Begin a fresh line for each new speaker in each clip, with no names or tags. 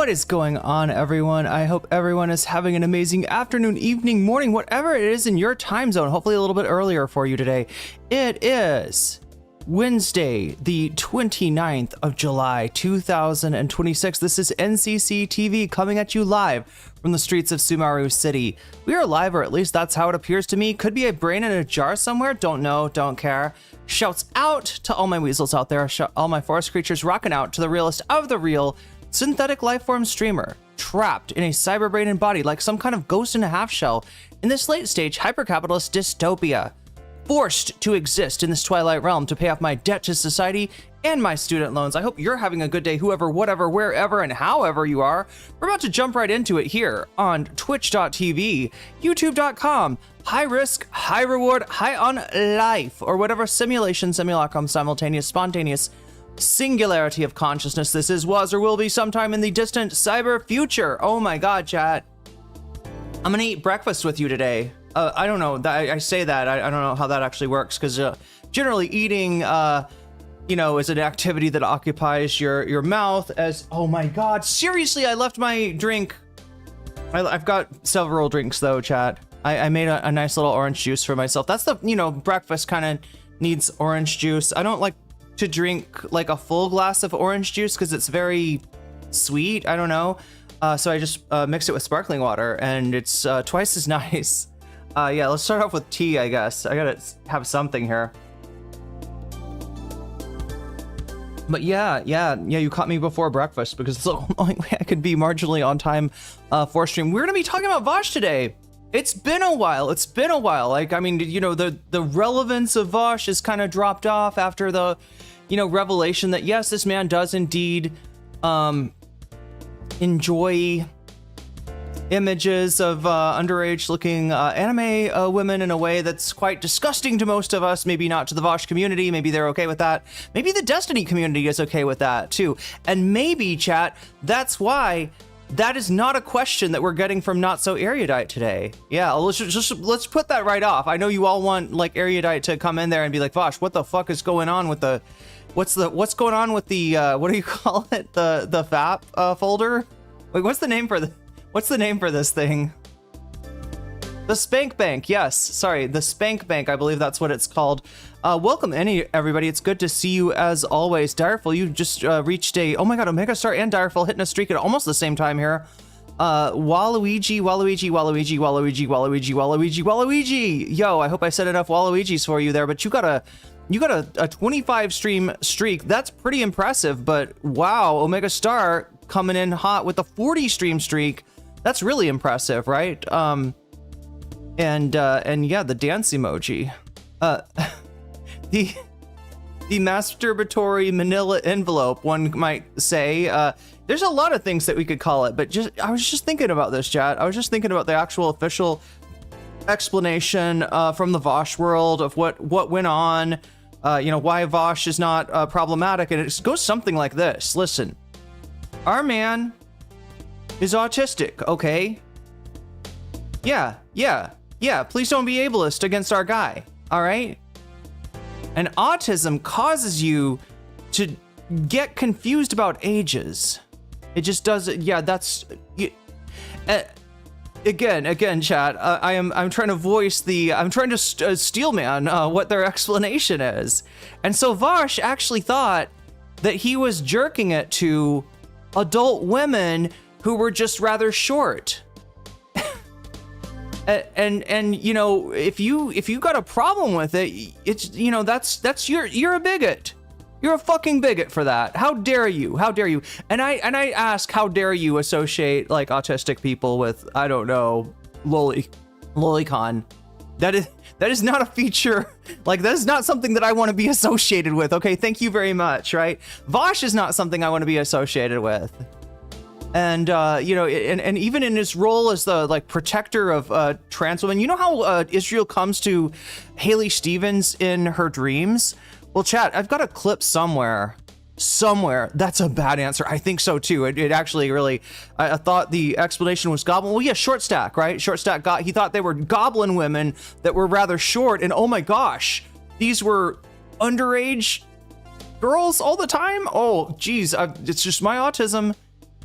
What is going on, everyone? I hope everyone is having an amazing afternoon, evening, morning, whatever it is in your time zone. Hopefully a little bit earlier for you today. It is Wednesday, the 29th of July, 2026. This is NCC TV coming at you live from the streets of Sumaru City. We are live, or at least that's how it appears to me. Could be a brain in a jar somewhere. Don't know, don't care. Shouts out to all my weasels out there, all my forest creatures rocking out to the realest of the real synthetic lifeform streamer, trapped in a cyber brain and body like some kind of ghost in a half shell in this late stage hypercapitalist dystopia. Forced to exist in this twilight realm to pay off my debt to society and my student loans. I hope you're having a good day, whoever, whatever, wherever, and however you are. We're about to jump right into it here on twitch.tv, youtube.com, high risk, high reward, high on life, or whatever simulation, simulacrum, simultaneous, spontaneous singularity of consciousness this is, was, or will be sometime in the distant cyber future. Oh my god, chat. I'm gonna eat breakfast with you today. I don't know, I say that, I don't know how that actually works, because generally eating, you know, is an activity that occupies your mouth as, oh my god, seriously, I left my drink. I've got several drinks though, chat. I made a nice little orange juice for myself. That's the, you know, breakfast kind of needs orange juice. I don't like to drink like a full glass of orange juice because it's very sweet. I don't know. So I just mix it with sparkling water and it's twice as nice. Yeah, let's start off with tea, I guess. I gotta have something here. But yeah, you caught me before breakfast because it's the only way I could be marginally on time for stream. We're gonna be talking about Vaush today. It's been a while. Like, I mean, you know, the relevance of Vaush has kind of dropped off after the, you know, revelation that yes, this man does indeed enjoy images of underage looking anime women in a way that's quite disgusting to most of us. Maybe not to the Vaush community. Maybe they're okay with that. Maybe the Destiny community is okay with that too. And maybe, chat, that's why that is not a question that we're getting from Not So Erudite today. Yeah, let's put that right off. I know you all want like Erudite to come in there and be like, Vaush, what the fuck is going on with the, what's going on with the what do you call it? The FAP folder? Wait, what's the name for this thing? The Spank Bank, yes. Sorry, the Spank Bank, I believe that's what it's called. Welcome everybody. It's good to see you as always. Direful, you just reached a, oh my god, Omega Star and Direful hitting a streak at almost the same time here. Waluigi. Yo, I hope I said enough Waluigis for you there, but you got a 25 stream streak. That's pretty impressive, but wow, Omega Star coming in hot with a 40 stream streak. That's really impressive, right? And yeah, the dance emoji. The masturbatory manila envelope, one might say. There's a lot of things that we could call it, but I was just thinking about this, chat. I was just thinking about the actual official explanation from the Vaush world of what went on, you know, why Vaush is not problematic, and it goes something like this. Listen, our man is autistic, okay? Yeah, please don't be ableist against our guy, all right? And autism causes you to get confused about ages. It just does it. Yeah, that's again, chat. I'm trying to voice the. I'm trying to steel man what their explanation is. And so Vaush actually thought that he was jerking it to adult women who were just rather short. And you know, if you got a problem with it, it's, you know, that's you're a bigot. You're a fucking bigot for that. How dare you? How dare you? And I ask, how dare you associate like autistic people with, I don't know, lolicon? That is not a feature. Like, that is not something that I want to be associated with. Okay, thank you very much. Right? Vaush is not something I want to be associated with. And, you know, and even in his role as the, like, protector of trans women, you know how Israel comes to Haley Stevens in her dreams? Well, chat, I've got a clip somewhere. That's a bad answer. I think so, too. It actually really, I thought the explanation was goblin. Well, yeah, short stack, right? Short stack he thought they were goblin women that were rather short. And oh my gosh, these were underage girls all the time. Oh, geez, it's just my autism.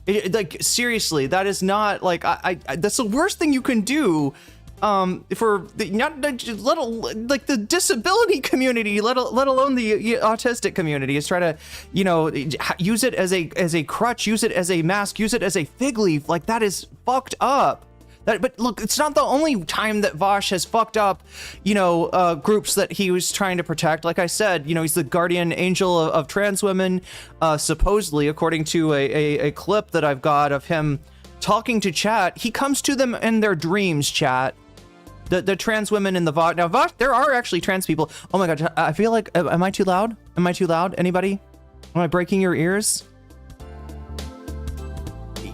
Like, seriously, that is not like that's the worst thing you can do for the like the disability community, let alone the autistic community, is try to, you know, use it as a crutch, use it as a mask, use it as a fig leaf. Like, that is fucked up. But look, it's not the only time that Vaush has fucked up, you know, groups that he was trying to protect. Like I said, you know, he's the guardian angel of trans women, supposedly, according to a clip that I've got of him talking to chat. He comes to them in their dreams, chat. The trans women in the Vaush. Now, Vaush, there are actually trans people. Oh my God, I feel like, am I too loud? Am I too loud? Anybody? Am I breaking your ears?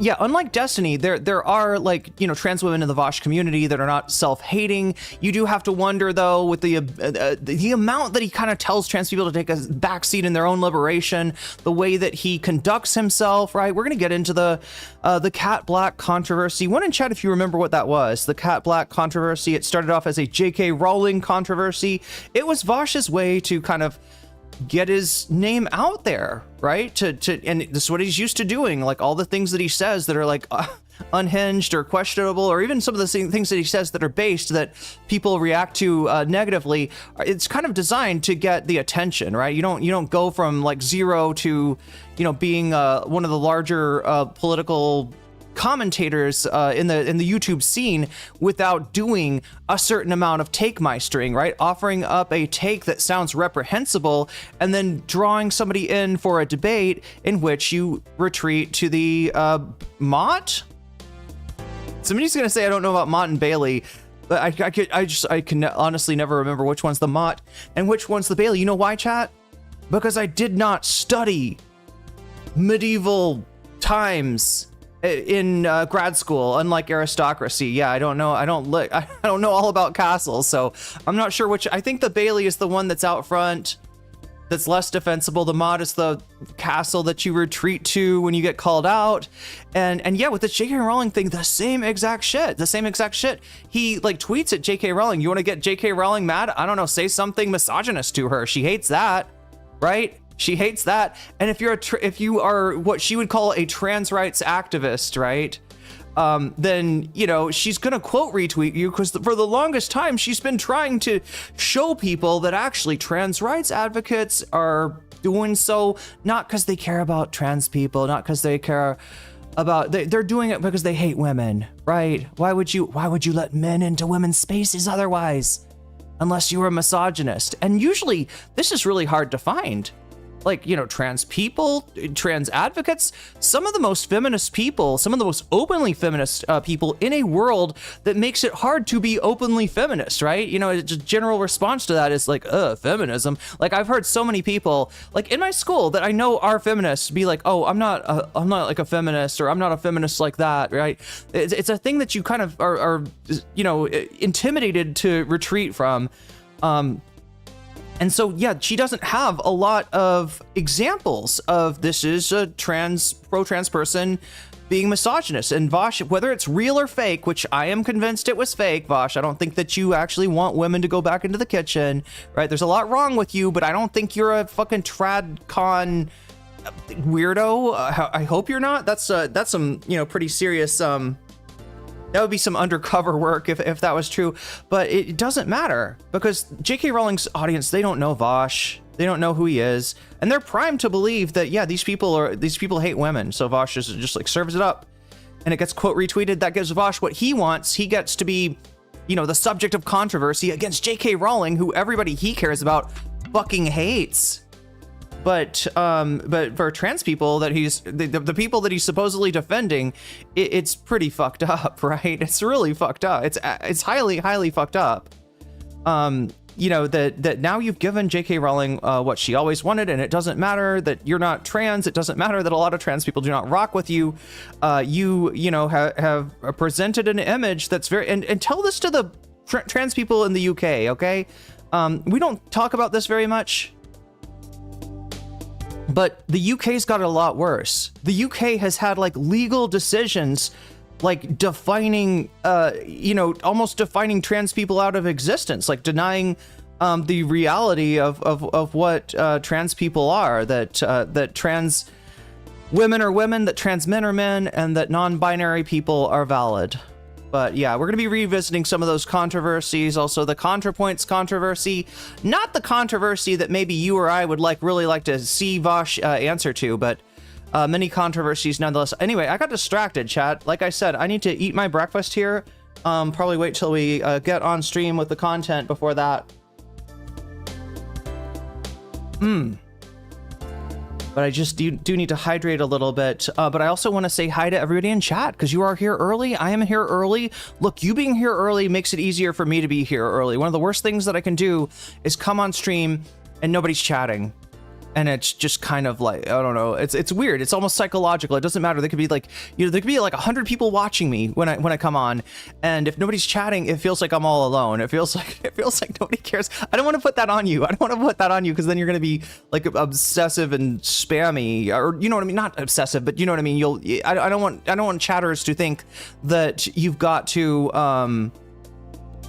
Yeah, unlike Destiny, there are, like, you know, trans women in the Vaush community that are not self-hating. You do have to wonder, though, with the amount that he kind of tells trans people to take a backseat in their own liberation, the way that he conducts himself, right? We're going to get into the Cat Black controversy. One in chat if you remember what that was. The Cat Black controversy, it started off as a J.K. Rowling controversy. It was Vaush's way to kind of get his name out there, right? And this is what he's used to doing. Like, all the things that he says that are like unhinged or questionable, or even some of the things that he says that are based that people react to negatively. It's kind of designed to get the attention, right? You don't go from like zero to, you know, being one of the larger political commentators in the YouTube scene without doing a certain amount of take mastering, right? Offering up a take that sounds reprehensible and then drawing somebody in for a debate in which you retreat to the Mott. Somebody's gonna say I don't know about Mott and Bailey, but I can honestly never remember which one's the Mott and which one's the Bailey. You know why, chat? Because I did not study medieval times in grad school, unlike aristocracy. Yeah, I don't know all about castles, so I'm not sure which. I think the Bailey is the one that's out front, that's less defensible. The Mott is the castle that you retreat to when you get called out. And yeah, with the J.K. Rowling thing, the same exact shit. He like tweets at J.K. Rowling. You want to get J.K. Rowling mad? I don't know, say something misogynist to her. She hates that, right? She hates that. And if you are what she would call a trans rights activist, right? Then, you know, she's gonna quote retweet you, because for the longest time she's been trying to show people that actually trans rights advocates are doing so not because they care about trans people, not because they care about, they're doing it because they hate women, right? Why would you let men into women's spaces otherwise, unless you were a misogynist? And usually this is really hard to find. Like, you know, trans people, trans advocates, some of the most feminist people, some of the most openly feminist people in a world that makes it hard to be openly feminist, right? You know, a general response to that is like, feminism. Like, I've heard so many people, like in my school that I know are feminists, be like, oh, I'm not like a feminist, or I'm not a feminist like that, right? It's a thing that you kind of are you know, intimidated to retreat from. And so, yeah, she doesn't have a lot of examples of this is a pro-trans person being misogynist. And Vaush, whether it's real or fake, which I am convinced it was fake, Vaush, I don't think that you actually want women to go back into the kitchen, right? There's a lot wrong with you, but I don't think you're a fucking tradcon weirdo. I hope you're not. That's some, you know, pretty serious, that would be some undercover work if that was true, but it doesn't matter, because J.K. Rowling's audience, they don't know Vaush, they don't know who he is, and they're primed to believe that, yeah, these people hate women, so Vaush just like serves it up, and it gets quote retweeted. That gives Vaush what he wants. He gets to be, you know, the subject of controversy against J.K. Rowling, who everybody he cares about fucking hates. But for trans people that he's the people that he's supposedly defending, it's pretty fucked up, right? It's really fucked up. It's highly fucked up. You know, that now you've given J.K. Rowling what she always wanted, and it doesn't matter that you're not trans. It doesn't matter that a lot of trans people do not rock with you. You know, have presented an image that's very, and tell this to the trans people in the UK, okay? We don't talk about this very much, but the UK's got it a lot worse. The UK has had like legal decisions like defining, you know, almost defining trans people out of existence, like denying the reality of what trans people are, that trans women are women, that trans men are men, and that non-binary people are valid. But yeah, we're going to be revisiting some of those controversies. Also, the ContraPoints controversy, not the controversy that maybe you or I would really like to see Vaush answer to, but many controversies nonetheless. Anyway, I got distracted, chat. Like I said, I need to eat my breakfast here. Probably wait till we get on stream with the content before that. But I just do need to hydrate a little bit. But I also want to say hi to everybody in chat, because you are here early. I am here early. Look, you being here early makes it easier for me to be here early. One of the worst things that I can do is come on stream and nobody's chatting. And it's just kind of like, I don't know, it's weird. It's almost psychological. It doesn't matter. There could be like, there could be like 100 people watching me when I come on, and if nobody's chatting, it feels like I'm all alone. It feels like nobody cares. I don't want to put that on you. I don't want to put that on you, because then you're going to be like obsessive and spammy, or you know what I mean? Not obsessive, but you know what I mean? I don't want chatters to think that you've got to,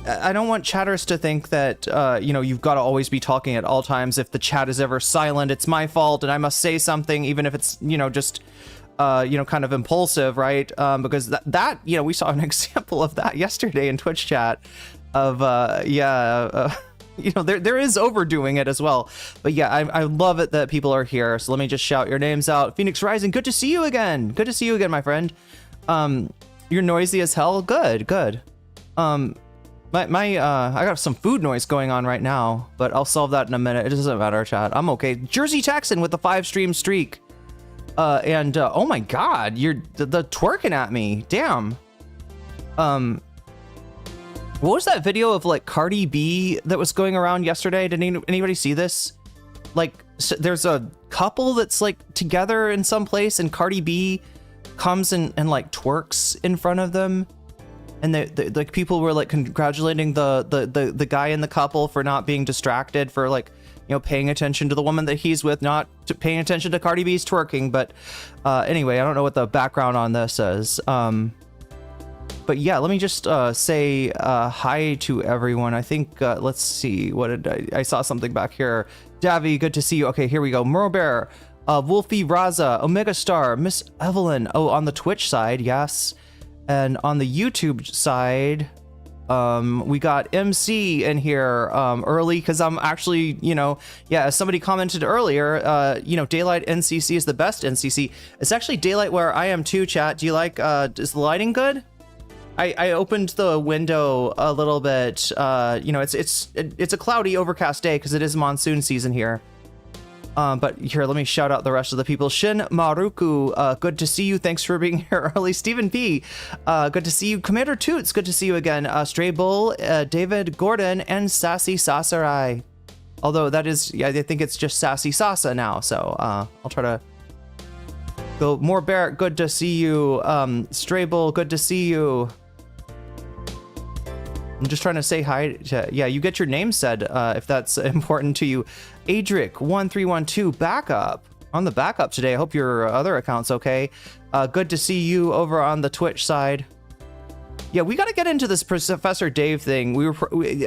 I don't want chatters to think that, you've got to always be talking at all times. If the chat is ever silent, it's my fault and I must say something, even if it's, just, kind of impulsive, right? Because that, we saw an example of that yesterday in Twitch chat of, there is overdoing it as well. But yeah, I love it that people are here. So let me just shout your names out. Phoenix Rising, good to see you again. Good to see you again, my friend. You're noisy as hell. Good. I got some food noise going on right now, but I'll solve that in a minute. It doesn't matter, chat. I'm okay. Jersey Texan with the 5-stream streak. Oh my God, you're the twerking at me. Damn. What was that video of like Cardi B that was going around yesterday? Did anybody see this? Like, so there's a couple that's like together in some place, and Cardi B comes and like twerks in front of them. And the people were like congratulating the guy in the couple for not being distracted, for like, paying attention to the woman that he's with, not paying attention to Cardi B's twerking. But anyway, I don't know what the background on this is. But yeah, let me just say hi to everyone. I think, let's see, what did I saw something back here. Davi, good to see you. Okay, here we go. Merle Bear, Wolfie Raza, Omega Star, Miss Evelyn. Oh, on the Twitch side, yes. And on the YouTube side, we got MC in here early, because I'm actually, as somebody commented earlier, Daylight NCC is the best NCC. It's actually daylight where I am too, chat. Do you like, is the lighting good? I opened the window a little bit. It's a cloudy, overcast day because it is monsoon season here. But here, let me shout out the rest of the people. Shin Maruku, good to see you. Thanks for being here early. Stephen P, good to see you. Commander Toots, good to see you again. Stray Bull, David Gordon, and Sassy Sasarai. Although that is, I think it's just Sassy Sasa now. So I'll try to go. More Barrett, good to see you. Stray Bull, good to see you. I'm just trying to say hi to, you get your name said if that's important to you. Adric1312, backup. On the backup today. I hope your other account's okay. Good to see you over on the Twitch side. Yeah, we got to get into this Professor Dave thing.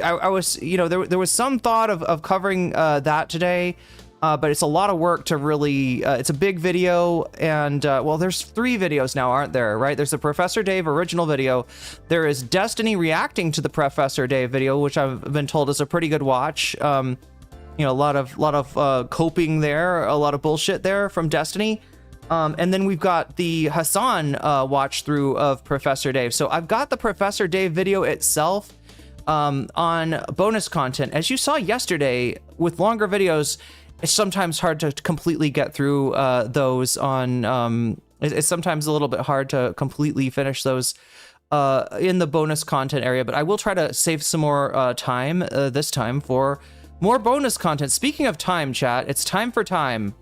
I was, there was some thought of covering that today. But it's a lot of work to really, it's a big video, and well, there's 3 videos now, aren't there, right? There's the Professor Dave original video. There is Destiny reacting to the Professor Dave video, which I've been told is a pretty good watch. A lot of coping there, a lot of bullshit there from Destiny. And then we've got the Hasan watch through of Professor Dave. So I've got the Professor Dave video itself on bonus content. As you saw yesterday, with longer videos, it's sometimes hard to completely get through those on, it's sometimes a little bit hard to completely finish those in the bonus content area, but I will try to save some more time this time for more bonus content. Speaking of time, chat, it's time for time.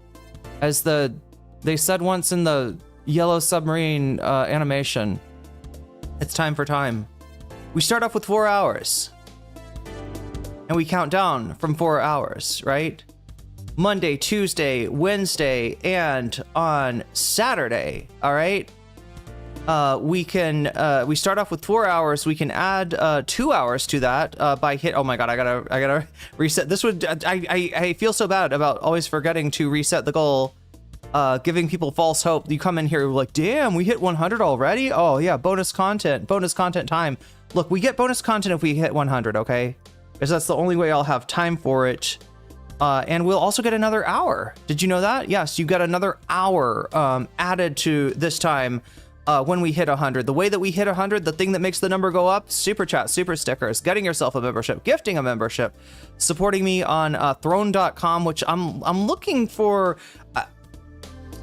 As they said once in the Yellow Submarine animation, it's time for time. We start off with 4 hours, and we count down from 4 hours, right? Monday, Tuesday, Wednesday, and on Saturday. All right. We start off with 4 hours. We can add 2 hours to that by hit. Oh my God, I gotta reset. This would, I feel so bad about always forgetting to reset the goal. giving people false hope. You come in here like, damn, we hit 100 already? Oh yeah, bonus content time. Look, we get bonus content if we hit 100, okay? Because that's the only way I'll have time for it. And we'll also get another hour. Did you know that? Yes, you got another hour added to this time when we hit 100. The way that we hit 100, the thing that makes the number go up, super chat, super stickers, getting yourself a membership, gifting a membership, supporting me on throne.com, which I'm looking for.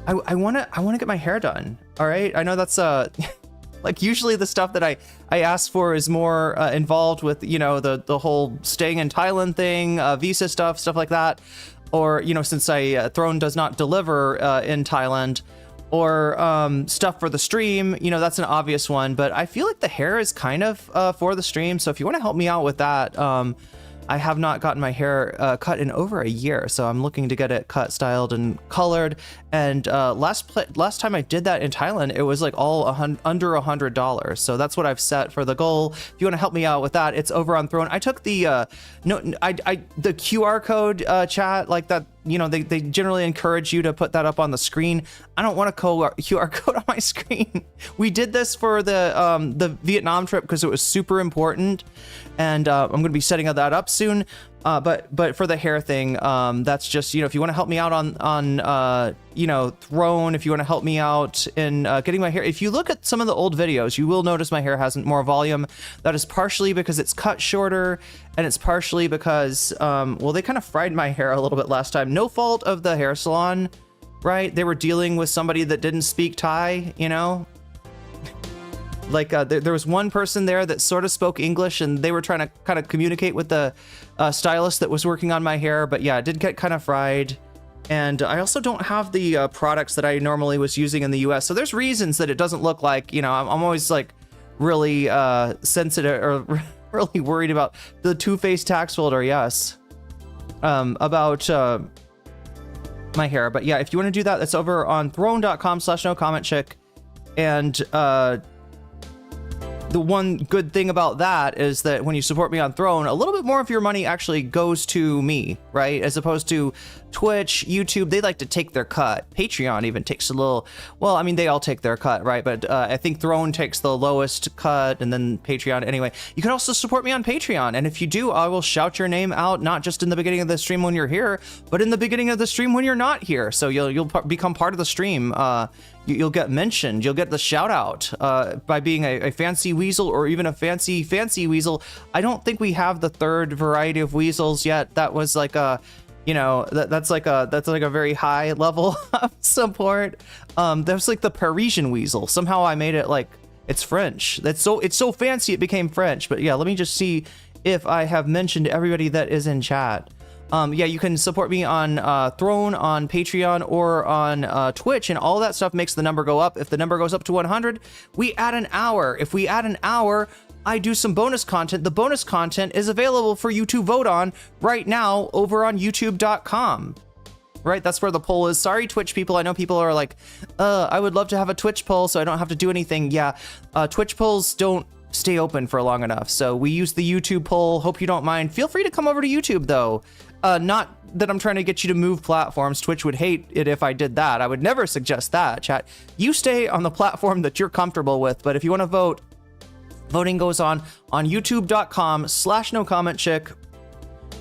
I want to get my hair done. All right. I know that's like usually the stuff that I ask for is more involved with, you know, the whole staying in Thailand thing, visa stuff like that. Or, you know, since Throne does not deliver in Thailand, or stuff for the stream, you know, that's an obvious one. But I feel like the hair is kind of for the stream. So if you want to help me out with that, I have not gotten my hair cut in over a year, so I'm looking to get it cut, styled, and colored. And last time I did that in Thailand, it was like all under $100. So that's what I've set for the goal. If you want to help me out with that, it's over on Throne. I took the the QR code chat, like that. You know, they generally encourage you to put that up on the screen. I don't want a QR code on my screen. We did this for the Vietnam trip because it was super important, and I'm going to be setting that up soon. But for the hair thing, that's just, you know, if you want to help me out on you know, Throne, if you want to help me out in getting my hair. If you look at some of the old videos, you will notice my hair has more volume. That is partially because it's cut shorter, and it's partially because, well, they kind of fried my hair a little bit last time. No fault of the hair salon, right? They were dealing with somebody that didn't speak Thai, you know? Like there was one person there that sort of spoke English, and they were trying to kind of communicate with the stylist that was working on my hair. But yeah, it did get kind of fried. And I also don't have the products that I normally was using in the US. So there's reasons that it doesn't look like, you know, I'm always like really sensitive or really worried about the two-faced tax folder. Yes. About my hair. But yeah, if you want to do that, that's over on throne.com/nocommentchick. And the one good thing about that is that when you support me on Throne, a little bit more of your money actually goes to me, right? As opposed to Twitch, YouTube, they like to take their cut. Patreon even takes a little, well, I mean, they all take their cut, right? But I think Throne takes the lowest cut, and then Patreon. Anyway, you can also support me on Patreon. And if you do, I will shout your name out, not just in the beginning of the stream when you're here, but in the beginning of the stream when you're not here. So you'll become part of the stream. You'll get mentioned, you'll get the shout out by being a fancy weasel, or even a fancy weasel. I don't think we have the third variety of weasels yet. That was like a, you know, that's like a very high level of support. That's like the Parisian weasel. Somehow I made it like it's French. It's so fancy it became French. But yeah, let me just see if I have mentioned everybody that is in chat. Yeah, you can support me on Throne, on Patreon, or on Twitch, and all that stuff makes the number go up. If the number goes up to 100, we add an hour. If we add an hour, I do some bonus content. The bonus content is available for you to vote on right now over on youtube.com. Right, that's where the poll is. Sorry, Twitch people. I know people are like, I would love to have a Twitch poll so I don't have to do anything. Yeah, Twitch polls don't stay open for long enough, so we use the YouTube poll. Hope you don't mind. Feel free to come over to YouTube though. Not that I'm trying to get you to move platforms. Twitch would hate it if I did that. I would never suggest that, chat. You stay on the platform that you're comfortable with, but if you want to vote, voting goes on youtube.com/nocommentchick.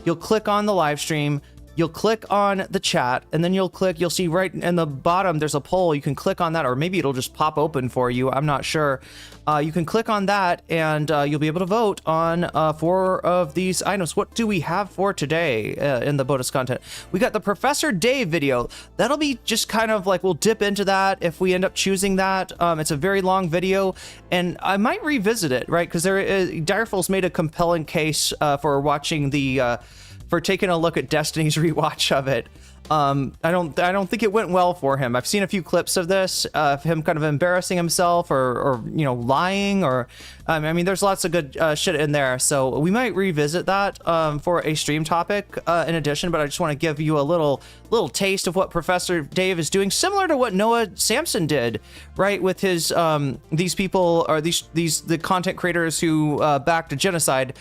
You'll click on the live stream. You'll click on the chat, and then you'll see right in the bottom, there's a poll. You can click on that, or maybe it'll just pop open for you. I'm not sure. You can click on that, and you'll be able to vote on 4 of these items. What do we have for today in the bonus content? We got the Professor Dave video. That'll be just kind of like, we'll dip into that if we end up choosing that. It's a very long video, and I might revisit it, right? Because Direful's made a compelling case for watching the... for taking a look at Destiny's rewatch of it. I don't think it went well for him. I've seen a few clips of this, of him kind of embarrassing himself or you know, lying or I mean, there's lots of good shit in there, so we might revisit that for a stream topic in addition, but I just want to give you a little taste of what Professor Dave is doing, similar to what Noah Samson did, right, with his these people, or the content creators who backed a genocide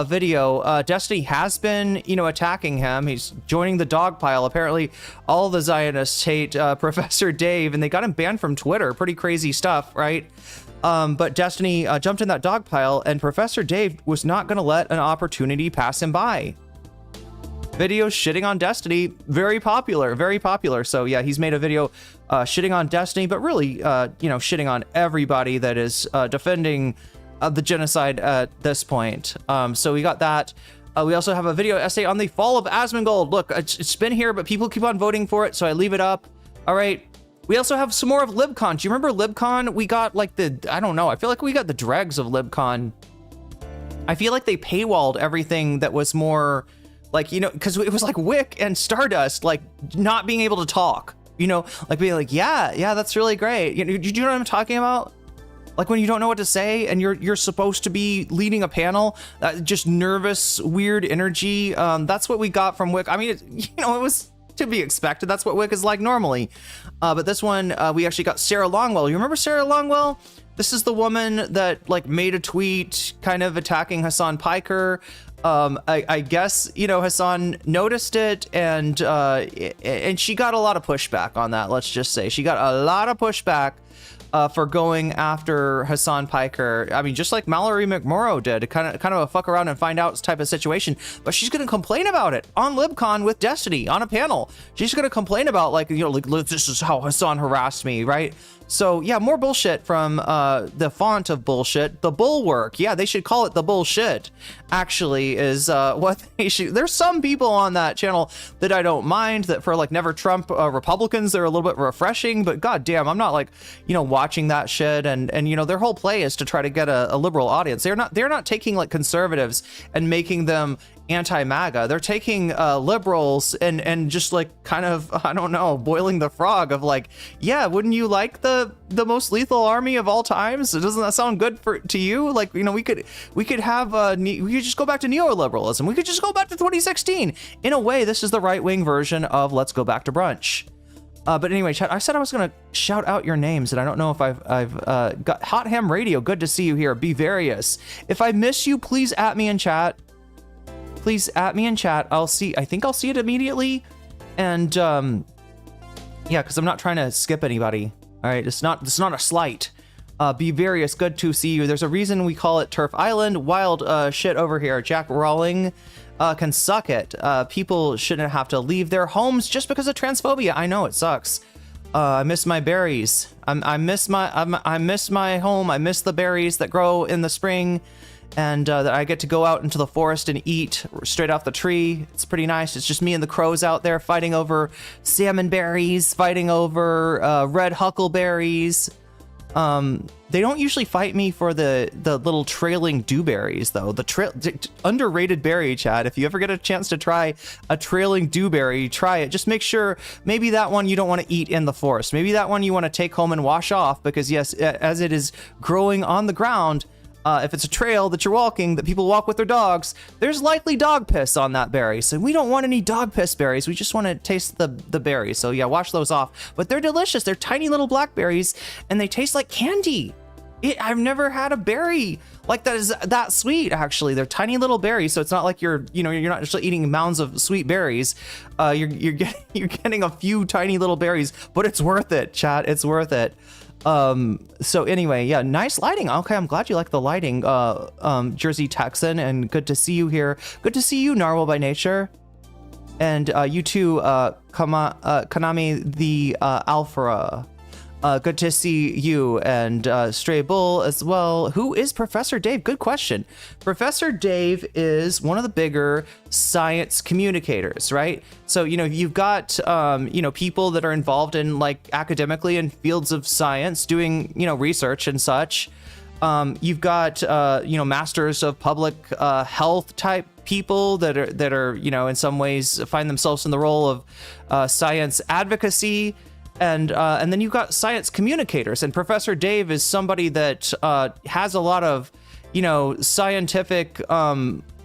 video. Destiny has been, you know, attacking him. He's joining the dog pile. Apparently all the Zionists hate Professor Dave, and they got him banned from Twitter. Pretty crazy stuff, right? But Destiny jumped in that dog pile, and Professor Dave was not going to let an opportunity pass him by. Videos shitting on Destiny, very popular, very popular. So yeah, he's made a video shitting on Destiny, but really, you know, shitting on everybody that is defending the genocide at this point. So we got that. We also have a video essay on the fall of Asmongold. Look, it's been here, but people keep on voting for it, so I leave it up. All right. We also have some more of LibCon. Do you remember LibCon? We got like I don't know. I feel like we got the dregs of LibCon. I feel like they paywalled everything that was more like, you know, because it was like Whick and Stardust, like not being able to talk, you know, like being like, yeah, that's really great. You know what I'm talking about? Like when you don't know what to say and you're supposed to be leading a panel, just nervous, weird energy. That's what we got from Whick. I mean, you know, it was to be expected. That's what Whick is like normally. But this one, we actually got Sarah Longwell. You remember Sarah Longwell? This is the woman that like made a tweet kind of attacking Hasan Piker. I guess, you know, Hasan noticed it, and she got a lot of pushback on that. Let's just say she got a lot of pushback for going after Hasan Piker. I mean, just like Mallory McMorrow did, kind of a fuck around and find out type of situation. But she's going to complain about it on LibCon with Destiny on a panel. She's going to complain about, like, you know, like, this is how Hasan harassed me, right? So yeah, more bullshit from the font of bullshit, the bulwark. Yeah, they should call it the bullshit, actually, is what they should. There's some people on that channel that I don't mind, that for like Never Trump Republicans, they're a little bit refreshing, but goddamn, I'm not like, you know, watching that shit. And you know, their whole play is to try to get a liberal audience. They're not taking like conservatives and making them anti-MAGA. They're taking liberals and just like kind of, I don't know, boiling the frog of like, yeah, wouldn't you like the most lethal army of all times? Doesn't that sound good to you? Like, you know, we could have we could just go back to neoliberalism. We could just go back to 2016. In a way, this is the right-wing version of let's go back to brunch. But anyway, chat, I said I was gonna shout out your names, and I don't know if I've got Hot Ham Radio. Good to see you here. Be various. If I miss you, please at me in chat. Please at me in chat. I think I'll see it immediately. And yeah, because I'm not trying to skip anybody. All right, it's not a slight. Be various. Good to see you. There's a reason we call it Turf Island. Wild shit over here. Jack Rawling can suck it. People shouldn't have to leave their homes just because of transphobia. I know it sucks. I miss my berries. I miss my home. I miss the berries that grow in the spring. And that I get to go out into the forest and eat straight off the tree. It's pretty nice. It's just me and the crows out there fighting over salmon berries, fighting over red huckleberries. They don't usually fight me for the little trailing dewberries, though. Underrated berry, chat. If you ever get a chance to try a trailing dewberry, try it. Just make sure maybe that one you don't want to eat in the forest. Maybe that one you want to take home and wash off, because yes, as it is growing on the ground, if it's a trail that you're walking, that people walk with their dogs, there's likely dog piss on that berry. So we don't want any dog piss berries. We just want to taste the berries. So yeah, wash those off. But they're delicious. They're tiny little blackberries, and they taste like candy. I've never had a berry like that is that sweet. Actually, they're tiny little berries, so it's not like you're not just eating mounds of sweet berries. You're getting a few tiny little berries, but it's worth it, chat. It's worth it. So anyway, yeah, nice lighting. Okay, I'm glad you like the lighting, Jersey Texan, and good to see you here. Good to see you, Narwhal by Nature. And you too, Konami the Alpha. Good to see you, and Stray Bull as well. Who is Professor Dave? Good question. Professor Dave is one of the bigger science communicators, right? So, you know, you've got, people that are involved in like academically in fields of science doing, research and such. You've got, masters of public health type people that are, in some ways find themselves in the role of science advocacy. And then you've got science communicators, and Professor Dave is somebody that has a lot of scientific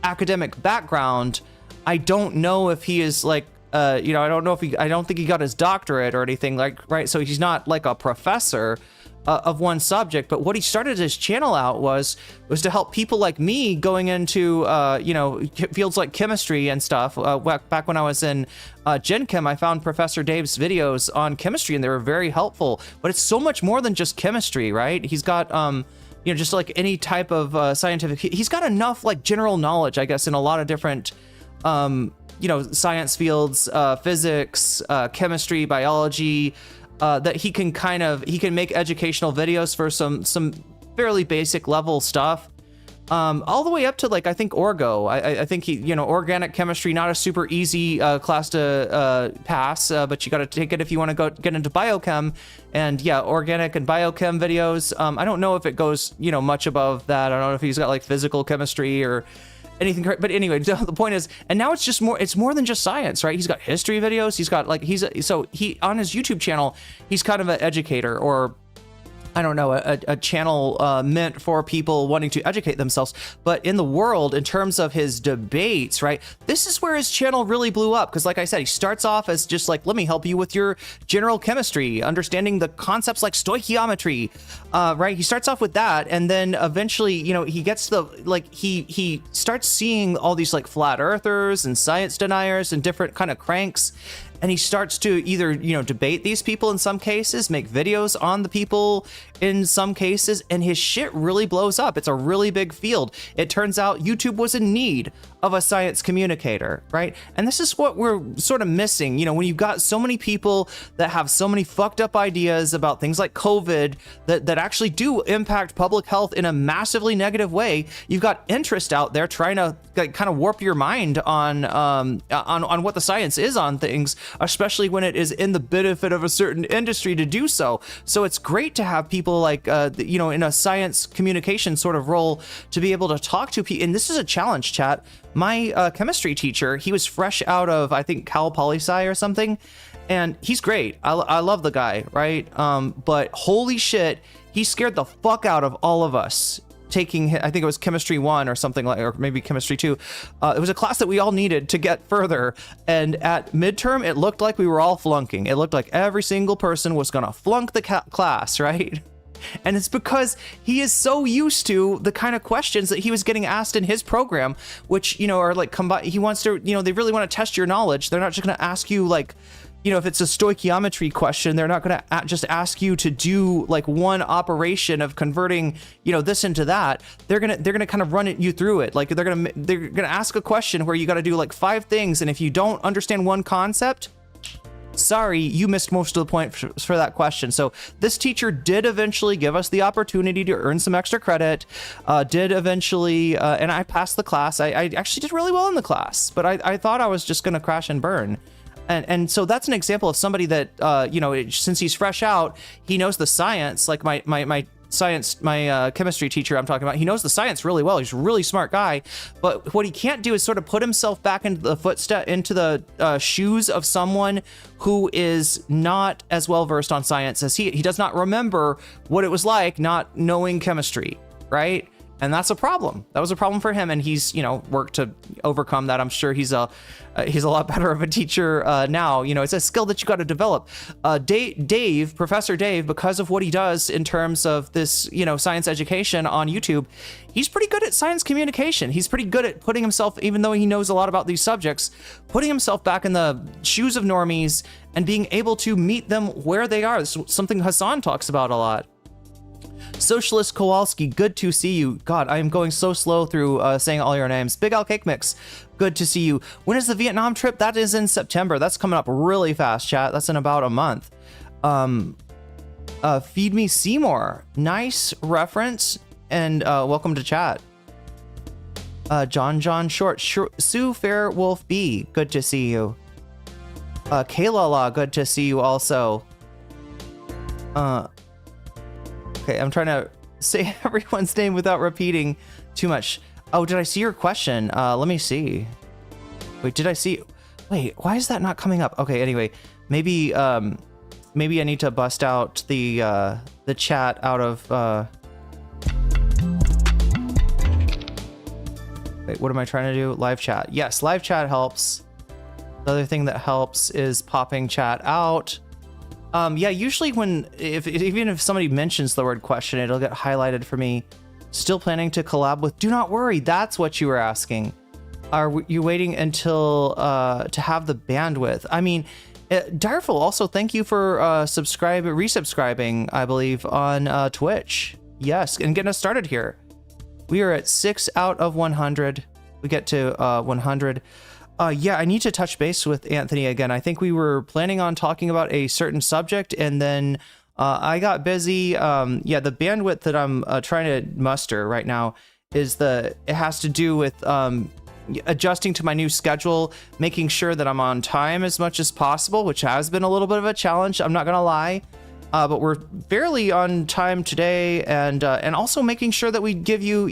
academic background, I don't know if he is like, I don't think he got his doctorate or anything, like, right? So he's not like a professor of one subject, but what he started his channel out was to help people like me going into fields like chemistry and stuff. Back when I was in Gen Chem, I found Professor Dave's videos on chemistry, and they were very helpful. But it's so much more than just chemistry, right? He's got just like any type of scientific, he's got enough like general knowledge, I guess, in a lot of different science fields, physics, chemistry, biology, that he can make educational videos for some fairly basic level stuff, all the way up to like, I think Orgo. I think organic chemistry, not a super easy class to pass, but you got to take it if you want to go get into biochem. And yeah, organic and biochem videos. I don't know if it goes much above that. I don't know if he's got like physical chemistry or anything, but anyway, the point is, and now it's more than just science, right? He's got history videos. He's got like, he on his YouTube channel, he's kind of an educator, or I don't know, a channel meant for people wanting to educate themselves. But in the world, in terms of his debates, right, this is where his channel really blew up. Because like I said, he starts off as just like, let me help you with your general chemistry, understanding the concepts like stoichiometry, right? He starts off with that. And then eventually, he gets to the, like, he starts seeing all these like flat earthers and science deniers and different kind of cranks. And he starts to either, debate these people in some cases, make videos on the people in some cases, and his shit really blows up. It's a really big field. It turns out YouTube was in need of a science communicator, right? And this is what we're sort of missing. When you've got so many people that have so many fucked up ideas about things like COVID that actually do impact public health in a massively negative way, you've got interest out there trying to kind of warp your mind on what the science is on things, especially when it is in the benefit of a certain industry to do so. So it's great to have people like, in a science communication sort of role to be able to talk to people. And this is a challenge, chat. My chemistry teacher, he was fresh out of, I think, Cal Poli Sci or something. And he's great. I love the guy, right? But holy shit, he scared the fuck out of all of us. Taking, I think it was chemistry 1 or something like, or maybe chemistry 2. It was a class that we all needed to get further. And at midterm, it looked like we were all flunking. It looked like every single person was going to flunk the class, right? And it's because he is so used to the kind of questions that he was getting asked in his program, which, are like, he wants to, they really want to test your knowledge. They're not just going to ask you like, if it's a stoichiometry question, they're not going to just ask you to do like one operation of converting, this into that. They're going to kind of run you through it. Like they're going to ask a question where you got to do like 5 things. And if you don't understand one concept, sorry, you missed most of the point for that question. So this teacher did eventually give us the opportunity to earn some extra credit, did eventually, and I passed the class. I actually did really well in the class, but I thought I was just going to crash and burn. And so that's an example of somebody that, since he's fresh out, he knows the science, like my chemistry teacher I'm talking about, he knows the science really well. He's a really smart guy, but what he can't do is sort of put himself back into the shoes of someone who is not as well versed on science as he does not remember what it was like not knowing chemistry, right? And that's a problem. That was a problem for him, and he's worked to overcome that. I'm sure he's a lot better of a teacher now. It's a skill that you got to develop. Professor Dave, because of what he does in terms of this science education on YouTube, he's pretty good at science communication. He's pretty good at putting himself, even though he knows a lot about these subjects, putting himself back in the shoes of normies and being able to meet them where they are. This is something Hasan talks about a lot. Socialist Kowalski, good to see you. God, I am going so slow through saying all your names. Big Al Cake Mix, good to see you. When is the Vietnam trip? That is in September. That's coming up really fast, chat. That's in about a month. Feed Me Seymour, nice reference, and welcome to chat. John Short, Sue Fairwolf B, good to see you. Kaylala, good to see you also. Okay, I'm trying to say everyone's name without repeating too much. Oh, did I see your question? Let me see. Wait, did I see? Wait, why is that not coming up? Okay, anyway, maybe I need to bust out the chat out of Wait, what am I trying to do? Live chat. Yes, live chat helps. The other thing that helps is popping chat out. Yeah, usually even if somebody mentions the word question, it'll get highlighted for me. Still planning to collab with Do Not Worry. That's what you were asking. Are you waiting until to have the bandwidth? I mean, Direful, also thank you for resubscribing, I believe, on Twitch. Yes, and getting us started here. We are at 6 out of 100. We get to 100. Yeah, I need to touch base with Anthony again. I think we were planning on talking about a certain subject, and then I got busy. Yeah, the bandwidth that I'm trying to muster right now it has to do with adjusting to my new schedule, making sure that I'm on time as much as possible, which has been a little bit of a challenge, I'm not gonna lie. But we're fairly on time today, and also making sure that we give you,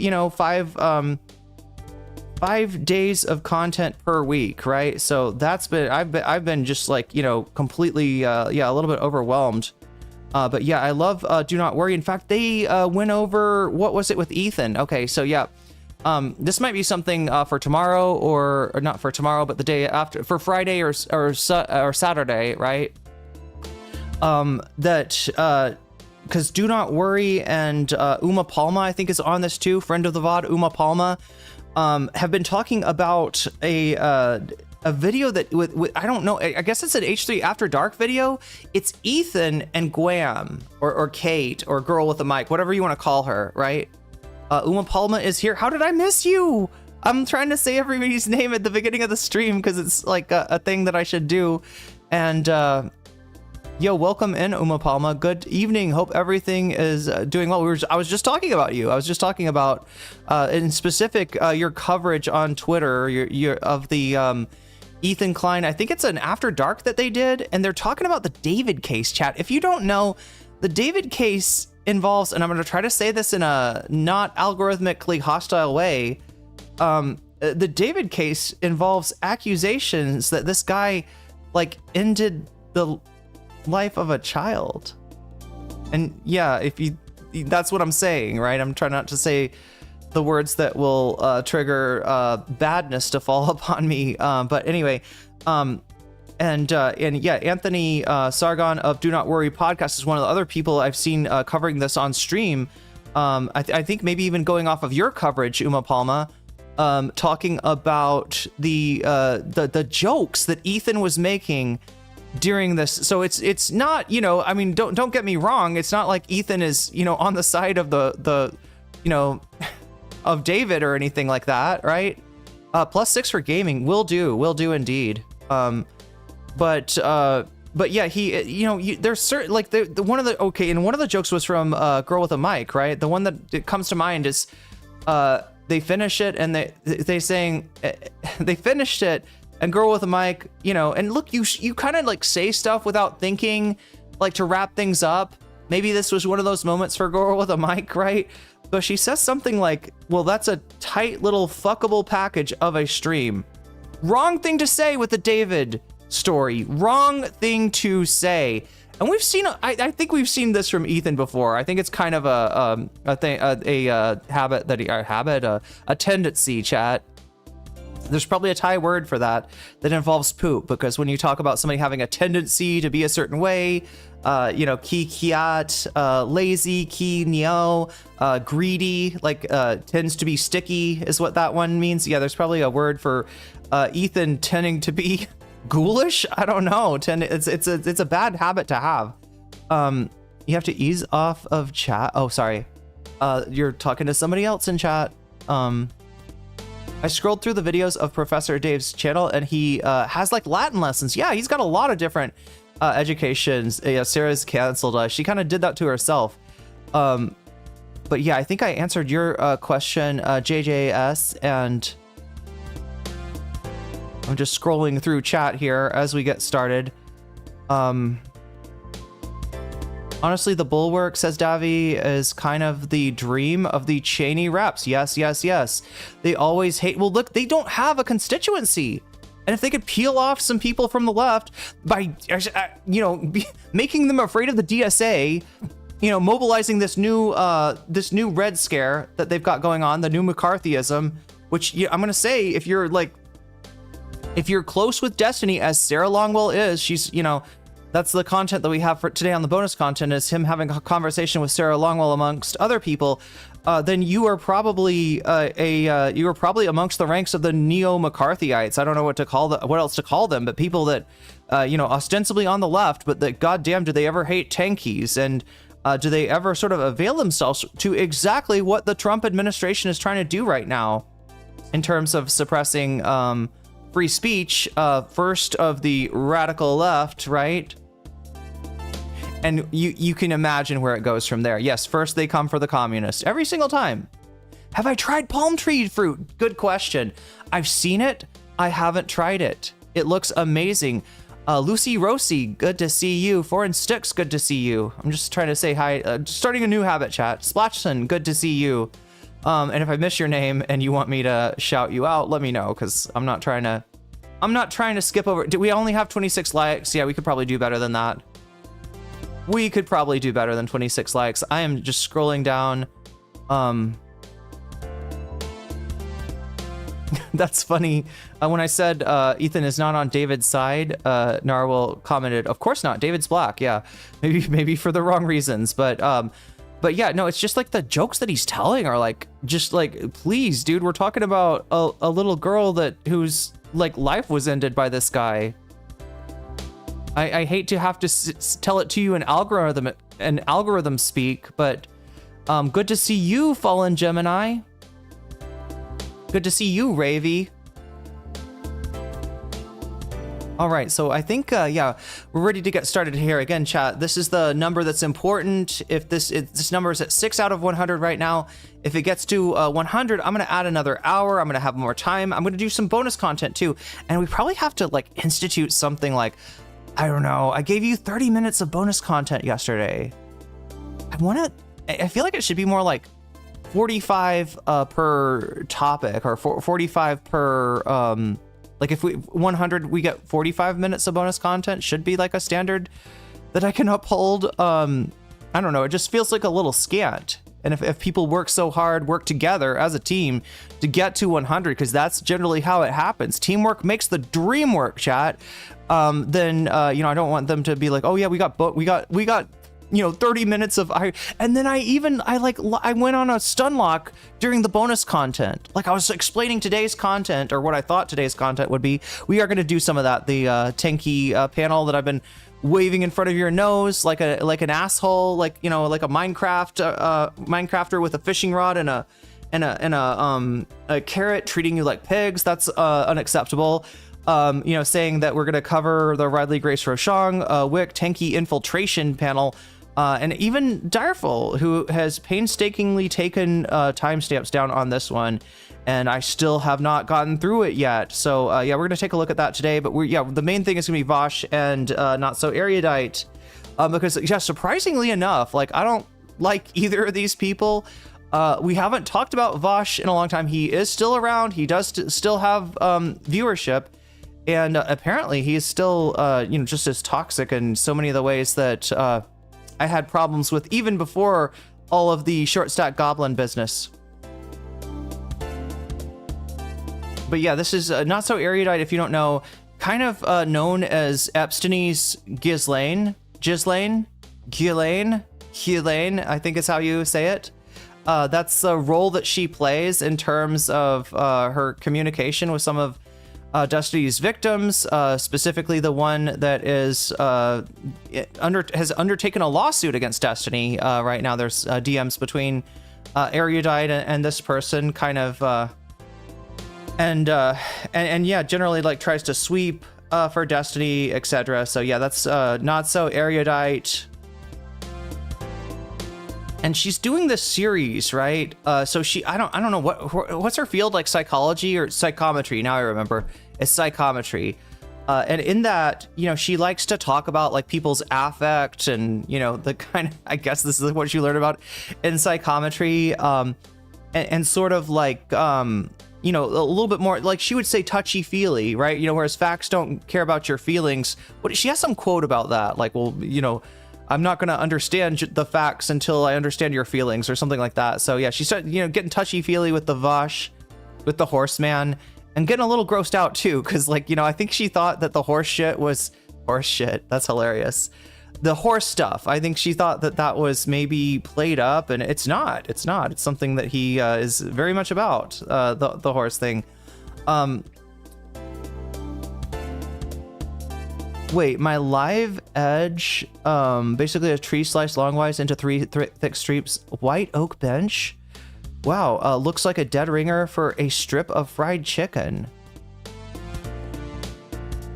5 days of content per week, right? So that's been, I've been just like, completely, a little bit overwhelmed. But yeah, I love Do Not Worry. In fact, they went over, what was it with Ethan? Okay, so yeah, this might be something for tomorrow, or not for tomorrow, but the day after, for Friday or Saturday, right? Because Do Not Worry and Uma Palma, I think, is on this too. Friend of the VOD, Uma Palma, have been talking about a video that with I don't know, I guess it's an H3 After Dark video. It's Ethan and Guam, or Kate, or Girl with a Mic, whatever you want to call her, right? Uma Palma is here. How did I miss you? I'm trying to say everybody's name at the beginning of the stream because it's like a thing that I should do. And yo, welcome in, Uma Palma. Good evening. Hope everything is doing well. I was just talking about you. I was just talking about, in specific, your coverage on Twitter of the Ethan Klein. I think it's an After Dark that they did, and they're talking about the David case, chat. If you don't know, the David case involves, and I'm going to try to say this in a not algorithmically hostile way, the David case involves accusations that this guy, like, ended the life of a child. And yeah, that's what I'm saying, right? I'm trying not to say the words that will trigger badness to fall upon me, but anyway, and yeah, Anthony Sargon of Do Not Worry podcast is one of the other people I've seen covering this on stream. I think maybe even going off of your coverage, Uma Palma, talking about the jokes that Ethan was making during this. So it's not, I mean, don't get me wrong, it's not like Ethan is, on the side of the of David or anything like that, right? +6 for gaming will do indeed. But yeah, he, there's certain, like, the one of the, okay, and one of the jokes was from Girl with a Mic, right? The one that it comes to mind is they finish it, and they saying they finished it, and Girl with a Mic, and look, you kind of like say stuff without thinking, like, to wrap things up. Maybe this was one of those moments for Girl with a Mic, right? But she says something like, well, that's a tight little fuckable package of a stream. Wrong thing to say with the David story. Wrong thing to say. And we've seen, I think we've seen this from Ethan before. I think it's kind of a habit that a tendency, chat. There's probably a Thai word for that involves poop, because when you talk about somebody having a tendency to be a certain way, ki kiat, lazy, ki neo, greedy, like tends to be sticky is what that one means. Yeah, there's probably a word for Ethan tending to be ghoulish. I don't know. It's a bad habit to have. You have to ease off of chat. Oh, sorry. You're talking to somebody else in chat. I scrolled through the videos of Professor Dave's channel, and he has like Latin lessons. Yeah, he's got a lot of different educations. Yeah, Sarah's canceled. She kind of did that to herself. But yeah, I think I answered your question, JJS, and I'm just scrolling through chat here as we get started. Honestly, the Bulwark, says Davi, is kind of the dream of the Cheney reps. Yes, yes, yes. They always hate. Well, look, they don't have a constituency. And if they could peel off some people from the left by, making them afraid of the DSA, mobilizing this new Red Scare that they've got going on, the new McCarthyism, which I'm going to say, if you're close with Destiny, as Sarah Longwell is, she's, that's the content that we have for today on the bonus content, is him having a conversation with Sarah Longwell amongst other people. Then you are probably amongst the ranks of the neo-McCarthyites. I don't know what else to call them, but people that, ostensibly on the left, but that goddamn, do they ever hate tankies? And do they ever sort of avail themselves to exactly what the Trump administration is trying to do right now in terms of suppressing free speech, first of the radical left, right? And you can imagine where it goes from there. Yes, first they come for the communists every single time. Have I tried palm tree fruit? Good question. I've seen it. I haven't tried it. It looks amazing. Lucy Rossi, good to see you. Foreign Sticks, good to see you. I'm just trying to say hi. Starting a new habit, chat. Splashson, good to see you. And if I miss your name and you want me to shout you out, let me know, because I'm not trying to skip over. Do we only have 26 likes? Yeah, we could probably do better than that. We could probably do better than 26 likes. I am just scrolling down. That's funny. When I said Ethan is not on David's side, Narwhal commented, "Of course not. David's black." Yeah, maybe for the wrong reasons, but yeah, no, it's just like the jokes that he's telling are like, just like, please, dude, we're talking about a little girl whose like life was ended by this guy. I hate to have to tell it to you in algorithm speak, but good to see you, Fallen Gemini. Good to see you, Ravy. All right, so I think, yeah, we're ready to get started here. Again, chat, this is the number that's important. If this number is at 6 out of 100 right now, if it gets to 100, I'm going to add another hour. I'm going to have more time. I'm going to do some bonus content too. And we probably have to like institute something like, I don't know, I gave you 30 minutes of bonus content yesterday. I feel like it should be more like 45 per topic, or 45 per, like if 100, we get 45 minutes of bonus content should be like a standard that I can uphold. I don't know, it just feels like a little scant. And if people work so hard, work together as a team to get to 100, because that's generally how it happens. Teamwork makes the dream work, chat. Then I don't want them to be like, oh yeah, we got 30 minutes of and then I went on a stun lock during the bonus content. Like I was explaining today's content, or what I thought today's content would be. We are going to do some of that. The Tankie panel that I've been waving in front of your nose like an asshole, like a Minecrafter with a fishing rod and a carrot, treating you like pigs. That's unacceptable. Saying that we're going to cover the Ridley Grace Rochong, Whick, Tankie Infiltration panel, and even Direful, who has painstakingly taken timestamps down on this one, and I still have not gotten through it yet. So yeah, we're going to take a look at that today, but the main thing is going to be Vaush and Not So Erudite, because yeah, surprisingly enough, like I don't like either of these people. We haven't talked about Vaush in a long time. He is still around. He does still have viewership. And apparently he's still, just as toxic in so many of the ways that I had problems with even before all of the short stack goblin business. But yeah, this is Not So Erudite, if you don't know, kind of known as Epstein's Ghislaine, I think is how you say it. That's the role that she plays in terms of her communication with some of Destiny's victims, specifically the one that has undertaken a lawsuit against Destiny. Right now there's DMs between Erudite and this person, kind of, and yeah, generally like tries to sweep for Destiny, etc. So yeah, that's Not So Erudite. And she's doing this series, right? So I don't know what's her field, like psychology or psychometry. Now I remember, it's psychometry. And in that, she likes to talk about like people's affect and, the kind of, I guess this is what she learned about in psychometry. And sort of like, a little bit more, like she would say touchy feely, right? Whereas facts don't care about your feelings. She has some quote about that, like, well, I'm not going to understand the facts until I understand your feelings, or something like that. So yeah, she started, getting touchy-feely with the Vaush. with the horseman, and getting a little grossed out too, because like, you know, I think she thought that the horse shit was horse shit. That's hilarious. The horse stuff, I think she thought that that was maybe played up, and it's not. It's not. It's something that he is very much about, the horse thing. Wait, my live edge, basically a tree sliced longwise into 3 thick strips. White oak bench? Wow, looks like a dead ringer for a strip of fried chicken.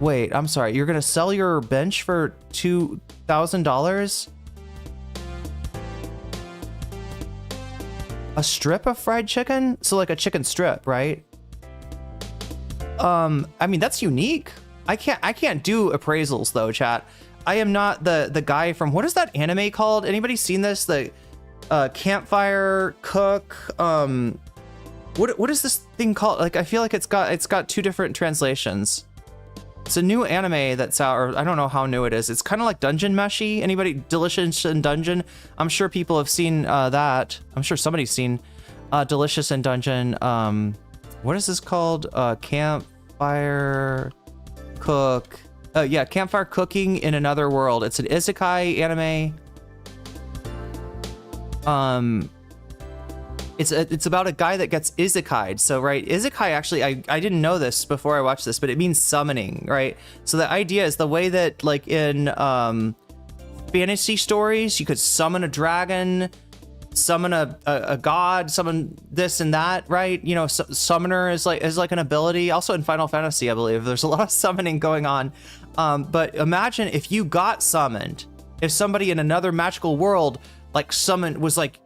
Wait, I'm sorry. You're gonna sell your bench for $2,000? A strip of fried chicken? So like a chicken strip, right? I mean, that's unique. I can't do appraisals though, chat. I am not the guy from, what is that anime called? Anybody seen this? The campfire cook. What is this thing called? Like, I feel like it's got 2 different translations. It's a new anime that's out, or I don't know how new it is. It's kind of like Dungeon Meshy. Anybody Delicious in Dungeon? I'm sure people have seen that. I'm sure somebody's seen Delicious in Dungeon. What is this called? Campfire cook. Yeah, campfire cooking in another world. It's an isekai anime. It's about a guy that gets isekai'd. So, right, isekai, actually, I didn't know this before I watched this, but it means summoning, right? So the idea is the way that, like, in fantasy stories, you could summon a dragon, summon a god, summon this and that, right? You know, summoner is like an ability. Also in Final Fantasy, I believe there's a lot of summoning going on. But imagine if you got summoned, if somebody in another magical world like summoned, was like,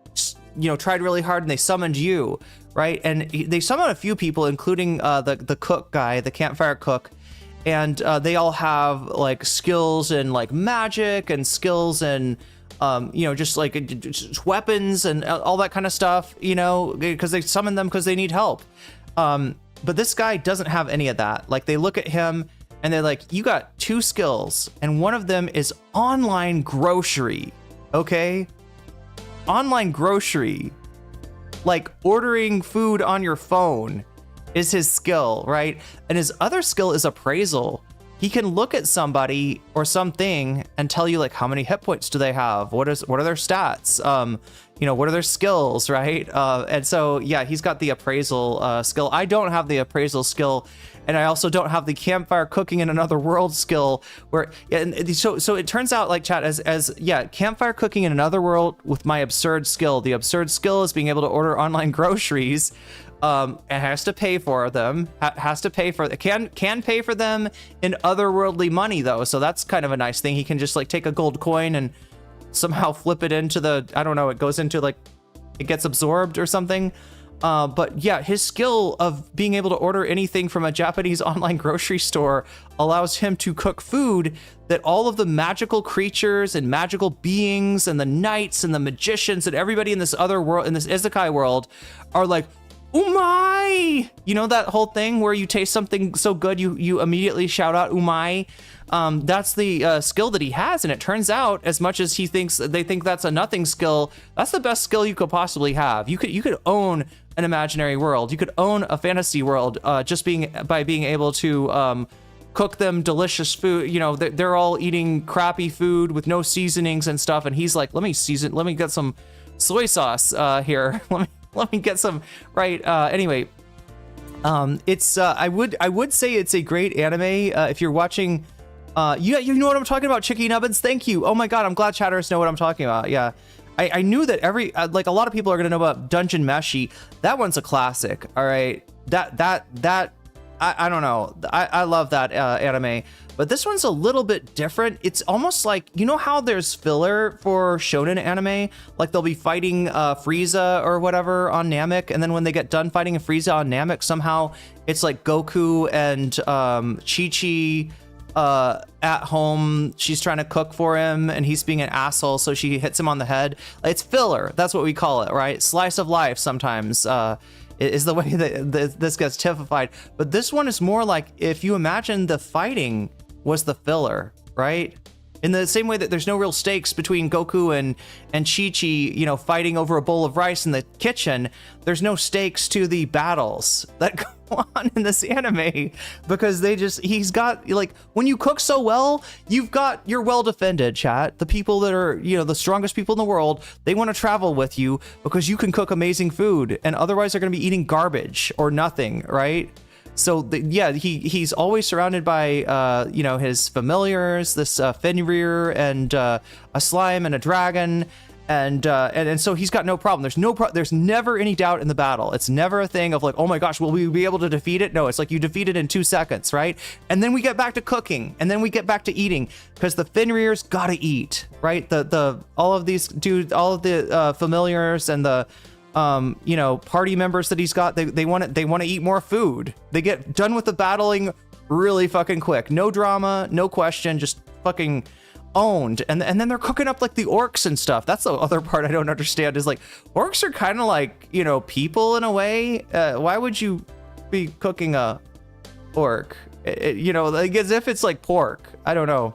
you know, tried really hard and they summoned you, right? And they summoned a few people, including the cook guy, the campfire cook, and they all have like skills in like magic and skills in you know, just like just weapons and all that kind of stuff, you know, because they summon them because they need help. But this guy doesn't have any of that. Like, they look at him and they're like, you got 2 skills, and one of them is online grocery. Okay? Online grocery. Like, ordering food on your phone is his skill, right? And his other skill is appraisal. He can look at somebody or something and tell you, like, how many hit points do they have? What are their stats? You know, what are their skills, right? And so, yeah, he's got the appraisal skill. I don't have the appraisal skill, and I also don't have the campfire cooking in another world skill. Where, and so it turns out, like, chat, as yeah, campfire cooking in another world with my absurd skill. The absurd skill is being able to order online groceries. It has to pay for them, can pay for them in otherworldly money though. So that's kind of a nice thing. He can just like take a gold coin and somehow flip it into the, I don't know, it goes into like, it gets absorbed or something. But yeah, his skill of being able to order anything from a Japanese online grocery store allows him to cook food that all of the magical creatures and magical beings and the knights and the magicians and everybody in this other world, in this isekai world, are like, umai! You know that whole thing where you taste something so good you immediately shout out umai? That's the skill that he has, and it turns out, as much as they think that's a nothing skill, that's the best skill you could possibly have. You could own an imaginary world. You could own a fantasy world just by being able to cook them delicious food. You know, they're all eating crappy food with no seasonings and stuff, and he's like, let me get some soy sauce here. Let me get some, right? Anyway, it's I would say it's a great anime if you're watching. Yeah, you know what I'm talking about, Chicky Nubbins. Thank you. Oh my god, I'm glad chatters know what I'm talking about. Yeah, I knew that like a lot of people are gonna know about Dungeon Meshi. That one's a classic. All right, that I don't know. I love that anime. But this one's a little bit different. It's almost like, you know how there's filler for shonen anime? Like they'll be fighting Frieza or whatever on Namek, and then when they get done fighting Frieza on Namek, somehow it's like Goku and Chi-Chi at home. She's trying to cook for him, and he's being an asshole, so she hits him on the head. It's filler. That's what we call it, right? Slice of life sometimes. Is the way that this gets typified. But this one is more like, if you imagine the fighting was the filler, right? In the same way that there's no real stakes between Goku and Chi-Chi, you know, fighting over a bowl of rice in the kitchen, there's no stakes to the battles that go on in this anime, because he's got, like, when you cook so well, you're well defended, chat. The people that are, you know, the strongest people in the world, they want to travel with you because you can cook amazing food, and otherwise they're going to be eating garbage or nothing, right? So he's always surrounded by you know, his familiars, this Fenrir and a slime and a dragon, and so he's got no problem. There's never any doubt in the battle. It's never a thing of like, oh my gosh, will we be able to defeat it? No, it's like you defeat it in 2 seconds, right? And then we get back to cooking, and then we get back to eating, because the Fenrir's gotta eat, right? All of the familiars and the you know, party members that he's got, they want to eat more food. They get done with the battling really fucking quick. No drama, no question, just fucking owned. And then they're cooking up like the orcs and stuff. That's the other part I don't understand, is like, orcs are kind of like, you know, people in a way. Why would you be cooking a orc? You know, like as if it's like pork. I don't know.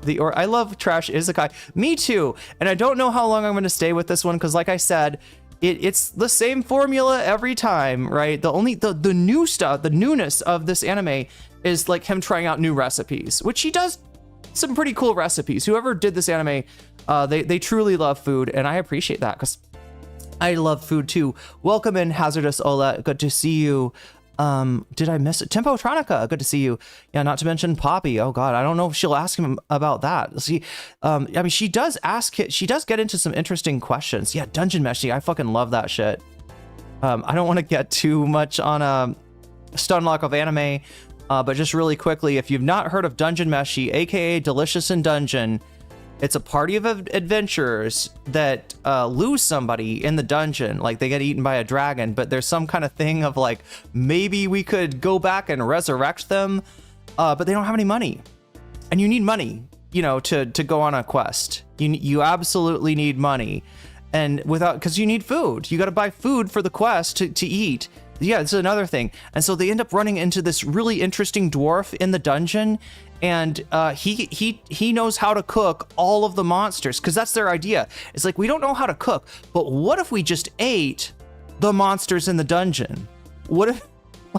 I love trash isekai. Me too. And I don't know how long I'm going to stay with this one, because like I said, it's the same formula every time, right? The new stuff, the newness of this anime is like him trying out new recipes, which he does some pretty cool recipes. Whoever did this anime, they truly love food, and I appreciate that, because I love food too. Welcome in, Hazardous Ola. Good to see you. Did I miss it? Tempotronica, good to see you. Yeah, not to mention Poppy. Oh god, I don't know if she'll ask him about that. See, I mean, she does get into some interesting questions. Yeah, Dungeon Meshi, I fucking love that shit. I don't want to get too much on a stunlock of anime, but just really quickly, if you've not heard of Dungeon Meshi, aka Delicious in Dungeon, it's a party of adventurers that lose somebody in the dungeon. Like, they get eaten by a dragon, but there's some kind of thing of like, maybe we could go back and resurrect them, but they don't have any money. And you need money, you know, to go on a quest. You absolutely need money. And because you need food. You got to buy food for the quest to eat. Yeah, it's another thing. And so they end up running into this really interesting dwarf in the dungeon, and he knows how to cook all of the monsters, because that's their idea. It's like, we don't know how to cook, but what if we just ate the monsters in the dungeon? What if,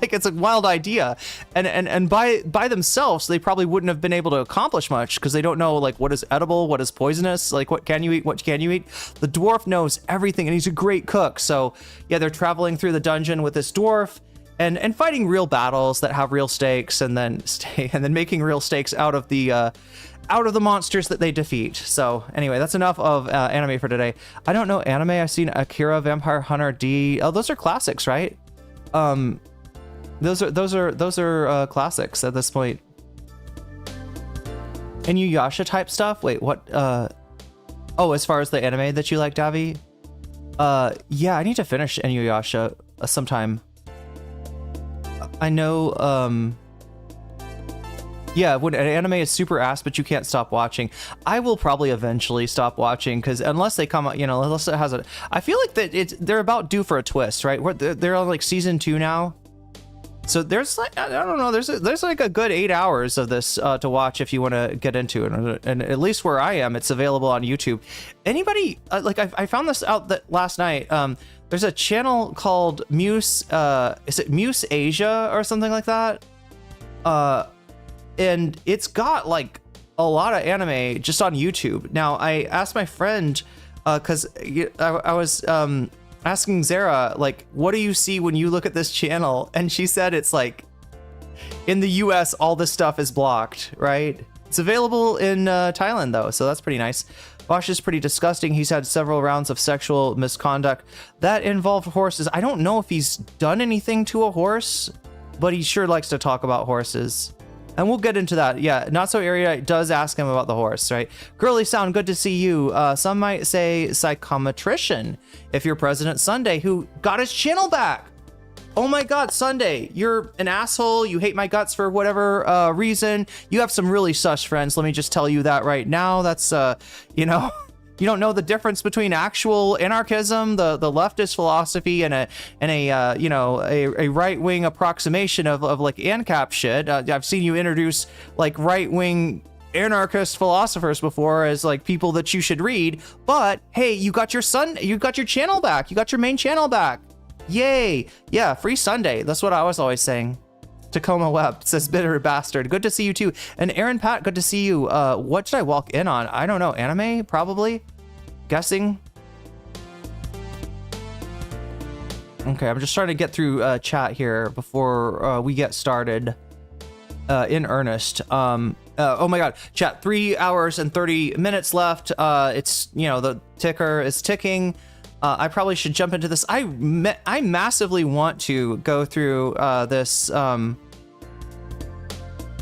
like, it's a wild idea, and by themselves they probably wouldn't have been able to accomplish much, because they don't know like what is edible, what is poisonous, like what can you eat, what can you eat. The dwarf knows everything, and he's a great cook. So yeah, they're traveling through the dungeon with this dwarf, and fighting real battles that have real stakes, and then making real stakes out of the monsters that they defeat. So anyway, that's enough of anime for today. I don't know anime. I've seen Akira, Vampire Hunter D. Oh, those are classics, right? Those are classics at this point. Inuyasha type stuff. Wait, what? Oh, as far as the anime that you like, Davi? Yeah, I need to finish Inuyasha sometime. I know, yeah, when an anime is super ass, but you can't stop watching, I will probably eventually stop watching, because unless they come out, you know, unless it has a, I feel like that they're about due for a twist, right? They're on like season 2 now. So there's like, I don't know, there's like a good 8 hours of this to watch if you want to get into it. And at least where I am, it's available on YouTube. Anybody, like I found this out that last night, there's a channel called Muse, is it Muse Asia or something like that? And it's got like a lot of anime just on YouTube. Now, I asked my friend, because I was asking Zara, like, what do you see when you look at this channel? And she said it's like, in the US, all this stuff is blocked, right? It's available in Thailand, though, so that's pretty nice. Vaush is pretty disgusting. He's had several rounds of sexual misconduct that involved horses. I don't know if he's done anything to a horse, but he sure likes to talk about horses. And we'll get into that. Yeah, Not So Erudite does ask him about the horse, right? Girly Sound, good to see you. Some might say psychometrician if you're President Sunday, who got his channel back. Oh my God, Sunday, you're an asshole. You hate my guts for whatever reason. You have some really sus friends. Let me just tell you that right now. That's, you know, you don't know the difference between actual anarchism, the leftist philosophy, and a you know, a right-wing approximation of like ANCAP shit. I've seen you introduce like right-wing anarchist philosophers before as like people that you should read, but hey, you got your channel back. You got your main channel back. Yay. Yeah, free Sunday. That's what I was always saying. Tacoma Web says bitter bastard. Good to see you too. And Aaron Pat, good to see you. What should I walk in on? I don't know. Anime, probably. Guessing. Okay, I'm just trying to get through chat here before we get started in earnest. Oh my god, chat, 3 hours and 30 minutes left. It's, you know, the ticker is ticking. I probably should jump into this. I massively want to go through this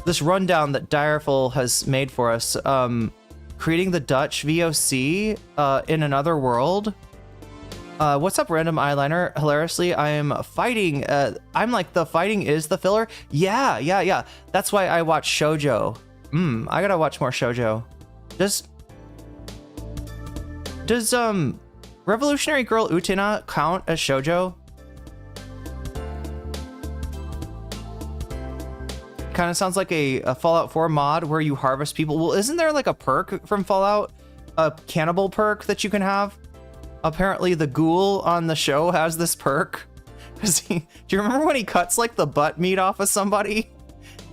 this rundown that Direful has made for us. Creating the Dutch VOC in another world. What's up, random eyeliner? Hilariously, I am fighting. I'm like, the fighting is the filler. Yeah. That's why I watch shoujo. I gotta watch more shoujo. Does Revolutionary Girl Utena count as shoujo? Kind of sounds like a Fallout 4 mod where you harvest people. Well, isn't there like a perk from Fallout? A cannibal perk that you can have? Apparently the ghoul on the show has this perk. Do you remember when he cuts like the butt meat off of somebody?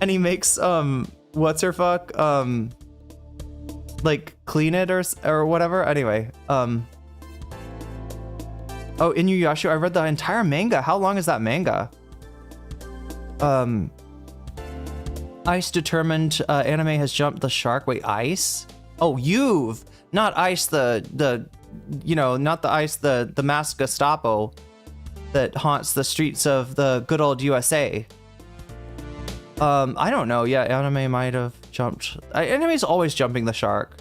And he makes, what's her fuck? Like clean it or whatever? Anyway, oh, Inuyasha, I read the entire manga. How long is that manga? Ice determined anime has jumped the shark. Wait, ice? Oh, you've not ice the you know, not the ice, the masked Gestapo that haunts the streets of the good old USA. I don't know. Yeah, anime might have jumped. Anime's always jumping the shark,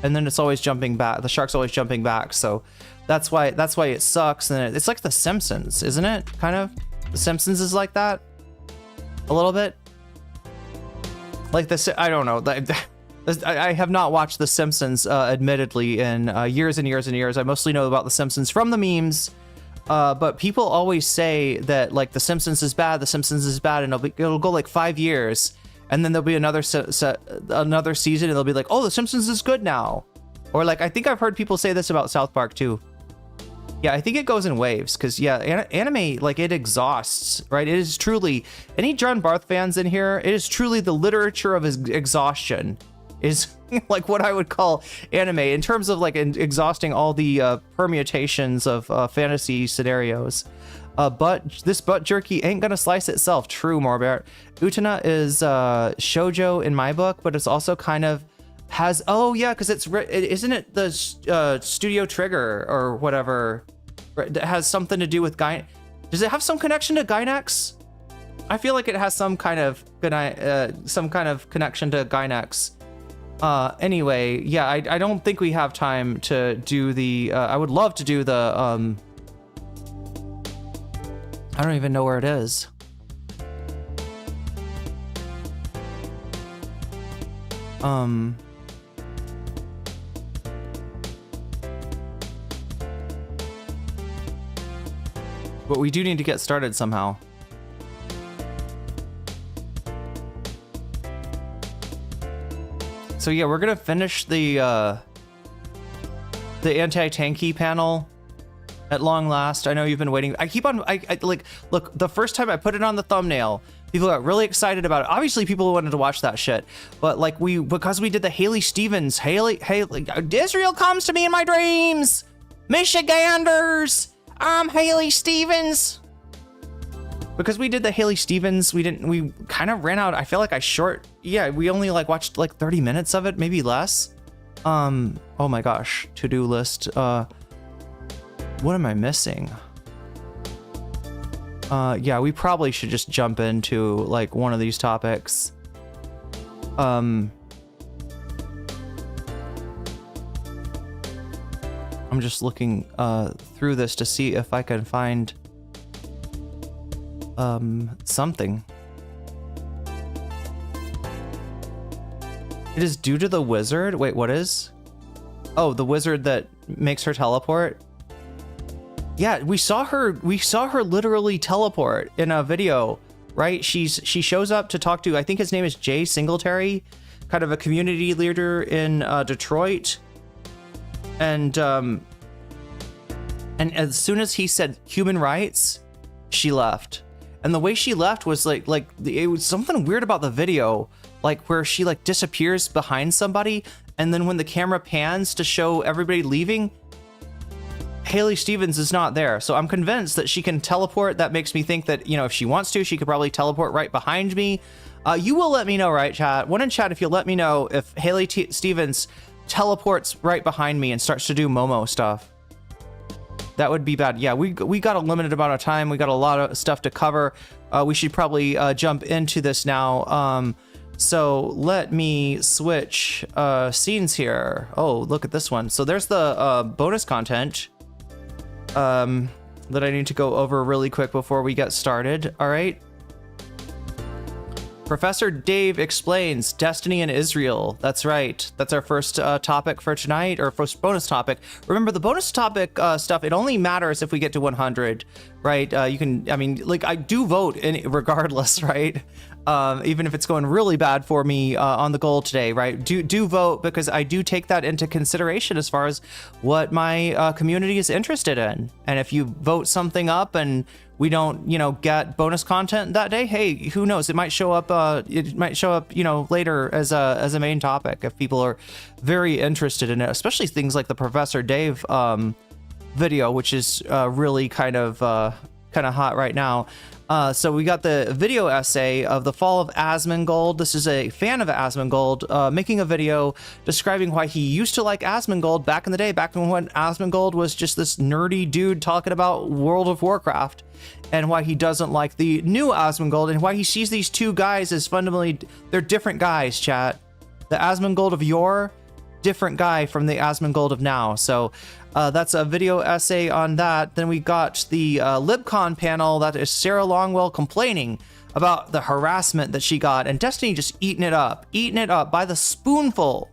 and then it's always jumping back. The shark's always jumping back, so that's why it sucks. And it's like The Simpsons, isn't it? Kind of. The Simpsons is like that a little bit. Like this, I don't know. I have not watched The Simpsons, admittedly, in years and years and years. I mostly know about The Simpsons from the memes. But people always say that like The Simpsons is bad, and it'll go like 5 years, and then there'll be another season, and they'll be like, oh, The Simpsons is good now. Or like, I think I've heard people say this about South Park too. Yeah, I think it goes in waves, because yeah, anime, like, it exhausts, right? It is truly, any John Barth fans in here, it is truly the literature of exhaustion, is like what I would call anime, in terms of like exhausting all the permutations of fantasy scenarios. But this butt jerky ain't gonna slice itself. True, Morbert. Utena is shoujo in my book, but it's also kind of has, oh yeah, because isn't it the Studio Trigger or whatever? It has something to do with does it have some connection to Gynax? I feel like it has some kind of connection to Gynax. Anyway, yeah, I don't think we have time to do the, I would love to do the, I don't even know where it is. But we do need to get started somehow. So yeah, we're gonna finish the anti-tankie panel at long last. I know you've been waiting. I like, look, the first time I put it on the thumbnail, people got really excited about it. Obviously, people wanted to watch that shit. But like, because we did the Haley Stevens, Israel comes to me in my dreams, Michiganders, I'm Haley Stevens. Because we did the Haley Stevens, we kind of ran out. I feel like we only like watched like 30 minutes of it, maybe less. Oh my gosh, to-do list. What am I missing? Yeah, we probably should just jump into like one of these topics. I'm just looking through this to see if I can find something. It is due to the wizard. Wait, what is? Oh, the wizard that makes her teleport. Yeah, we saw her literally teleport in a video, right? She shows up to talk to, I think his name is Jay Singletary, kind of a community leader in Detroit. And as soon as he said human rights, she left. And the way she left was like it was something weird about the video, like where she like disappears behind somebody, and then when the camera pans to show everybody leaving, Haley Stevens is not there. So I'm convinced that she can teleport. That makes me think that, you know, if she wants to, she could probably teleport right behind me. You will let me know, right, chat? One in chat, if you'll let me know if Haley Stevens teleports right behind me and starts to do Momo stuff. That would be bad. Yeah, we got a limited amount of time. We got a lot of stuff to cover. We should probably jump into this now. So let me switch scenes here. Oh, look at this one. So there's the bonus content that I need to go over really quick before we get started. All right. Professor Dave explains Destiny in Israel. That's right. That's our first topic for tonight, or first bonus topic. Remember, the bonus topic stuff, it only matters if we get to 100, right? You can, I mean, like, I do vote regardless, right? Even if it's going really bad for me on the goal today, right? Do vote, because I do take that into consideration as far as what my community is interested in. And if you vote something up and we don't, you know, get bonus content that day, hey, who knows? It might show up. You know, later as a main topic if people are very interested in it, especially things like the Professor Dave video, which is really kind of hot right now. So we got the video essay of the fall of Asmongold. This is a fan of Asmongold making a video describing why he used to like Asmongold back in the day, back when Asmongold was just this nerdy dude talking about World of Warcraft, and why he doesn't like the new Asmongold, and why he sees these two guys as fundamentally, they're different guys, chat. The Asmongold of yore, different guy from the Asmongold of now. So that's a video essay on that. Then we got the LibCon panel. That is Sarah Longwell complaining about the harassment that she got, and Destiny just eating it up by the spoonful.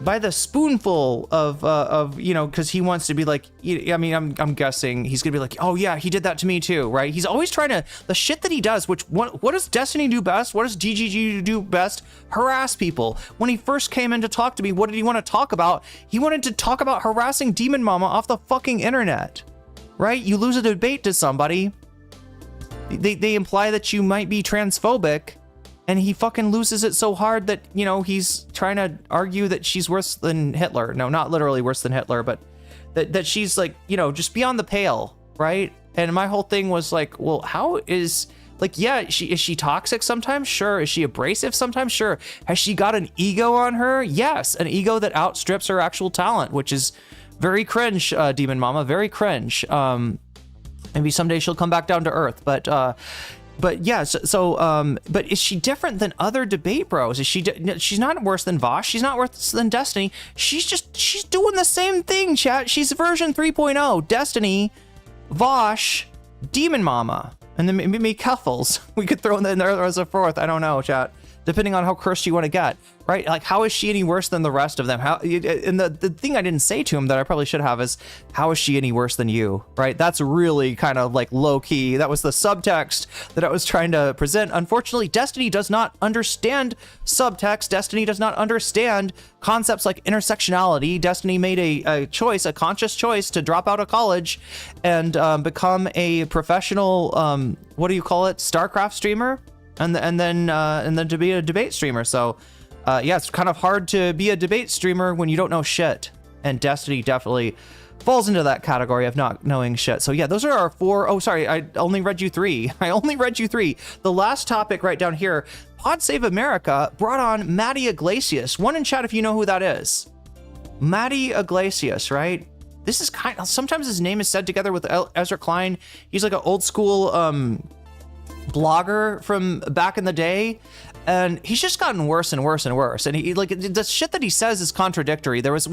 Of you know, because he wants to be like, I mean, I'm guessing he's gonna be like, oh yeah, he did that to me too, right? He's always trying to, the shit that he does, which what does Destiny do best? What does DGG do best? Harass people. When he first came in to talk to me, what did he want to talk about? He wanted to talk about harassing Demon Mama off the fucking internet, right? You lose a debate to somebody, they imply that you might be transphobic, and he fucking loses it so hard that, you know, he's trying to argue that she's worse than Hitler. No, not literally worse than Hitler, but that she's like, you know, just beyond the pale, right? And my whole thing was like, well, how is, like, yeah, is she toxic sometimes? Sure. Is she abrasive sometimes? Sure. Has she got an ego on her? Yes, an ego that outstrips her actual talent, which is very cringe, Demon Mama, very cringe. Maybe someday she'll come back down to earth, but yeah, but is she different than other debate bros? Is she's not worse than Vaush. She's not worse than Destiny. She's doing the same thing, chat. She's version 3.0. Destiny, Vaush, Demon Mama, and then maybe Cuffles. We could throw in there as a fourth. I don't know, chat. Depending on how cursed you want to get, right? Like, how is she any worse than the rest of them? And the thing I didn't say to him that I probably should have is, how is she any worse than you, right? That's really kind of like low key. That was the subtext that I was trying to present. Unfortunately, Destiny does not understand subtext. Destiny does not understand concepts like intersectionality. Destiny made a choice, a conscious choice, to drop out of college and become a professional, what do you call it? StarCraft streamer. And then to be a debate streamer. So yeah, it's kind of hard to be a debate streamer when you don't know shit, and Destiny definitely falls into that category of not knowing shit. So yeah, those are our four. Oh, sorry, I only read you three. The last topic right down here, Pod Save America brought on Maddie Iglesias. One in chat if you know who that is. Maddie Iglesias, right? This is kind of, sometimes his name is said together with Ezra Klein. He's like an old school blogger from back in the day, and he's just gotten worse and worse and worse. And he, like, the shit that he says is contradictory. There was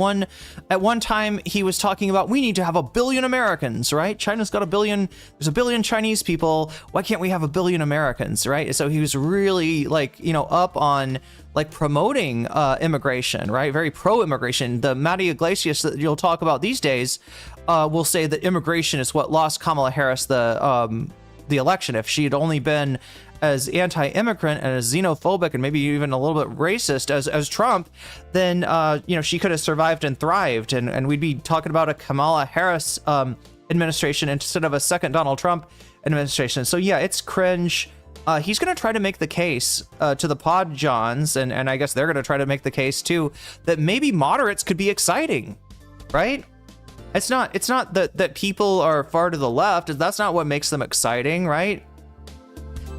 at one time he was talking about, we need to have 1 billion Americans, right? China's got 1 billion, there's 1 billion Chinese people, why can't we have 1 billion Americans, right? So he was really, like, you know, up on like promoting immigration, right? Very pro-immigration. The Maddie Iglesias that you'll talk about these days will say that immigration is what lost Kamala Harris the election. If she had only been as anti-immigrant and as xenophobic and maybe even a little bit racist as Trump, then she could have survived and thrived, and we'd be talking about a Kamala Harris administration instead of a second Donald Trump administration. So yeah, it's cringe. He's going to try to make the case to the Pod Johns, and I guess they're going to try to make the case too, that maybe moderates could be exciting, right? It's not that people are far to the left. That's not what makes them exciting, right?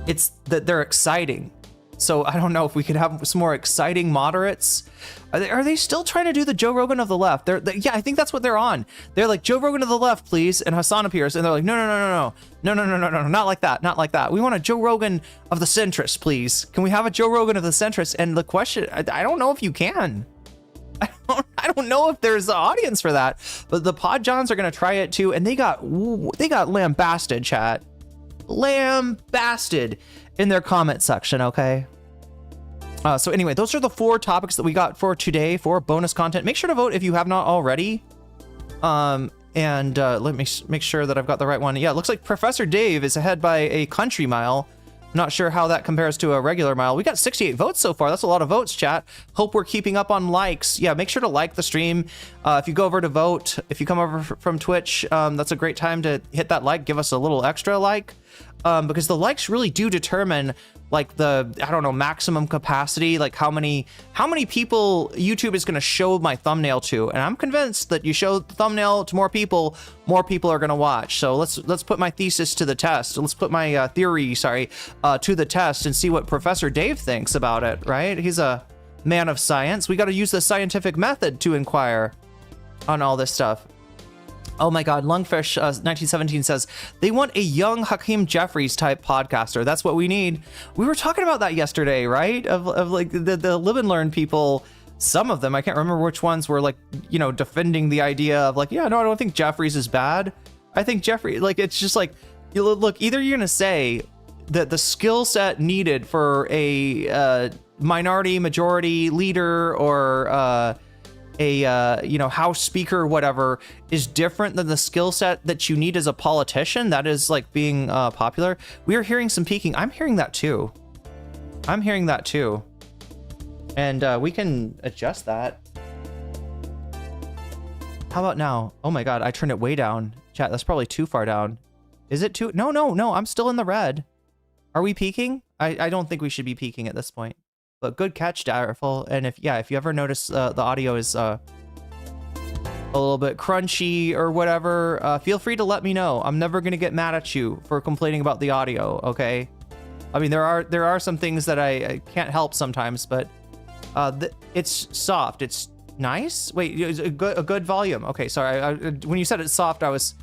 It's that they're exciting. So I don't know if we could have some more exciting moderates. Are they still trying to do the Joe Rogan of the left? Yeah, I think that's what they're on. They're like, Joe Rogan of the left, please. And Hasan appears, and they're like, no, not like that, not like that. We want a Joe Rogan of the centrist, please. Can we have a Joe Rogan of the centrist? And the question, I don't know if you can. I don't know if there's an audience for that. But the Pod Johns are gonna try it too, and they got lambasted, chat. Lambasted in their comment section, okay? So anyway, those are the 4 topics that we got for today for bonus content. Make sure to vote if you have not already. Let me make sure that I've got the right one. Yeah, it looks like Professor Dave is ahead by a country mile. Not sure how that compares to a regular mile. We got 68 votes so far. That's a lot of votes, chat. Hope we're keeping up on likes. Yeah, make sure to like the stream. If you go over to vote, if you come over from Twitch, that's a great time to hit that like. Give us a little extra like, because the likes really do determine like the, I don't know, maximum capacity, like how many people YouTube is going to show my thumbnail to. And I'm convinced that you show the thumbnail to more people are going to watch. So let's put my thesis to the test. Let's put my theory, to the test and see what Professor Dave thinks about it, right? He's a man of science. We got to use the scientific method to inquire on all this stuff. Oh my God, Lungfish 1917 says, they want a young Hakeem Jeffries type podcaster. That's what we need. We were talking about that yesterday, right? Of like the live and learn people. Some of them, I can't remember which ones, were like, defending the idea of like, yeah, no, I don't think Jeffries is bad. I think Jeffrey, like, it's just like, look, either you're going to say that the skill set needed for a minority, majority leader or a House Speaker, whatever, is different than the skill set that you need as a politician. That is like being popular. We are hearing some peaking. I'm hearing that too. And we can adjust that. How about now? Oh my God, I turned it way down. Chat, that's probably too far down. Is it too? No, I'm still in the red. Are we peaking? I don't think we should be peaking at this point. But good catch, Direful. And if you ever notice the audio is a little bit crunchy or whatever, feel free to let me know. I'm never gonna get mad at you for complaining about the audio, okay? I mean, there are some things that I can't help sometimes, but it's soft. It's nice. Wait, it's a good volume. Okay, sorry. When you said it's soft, I was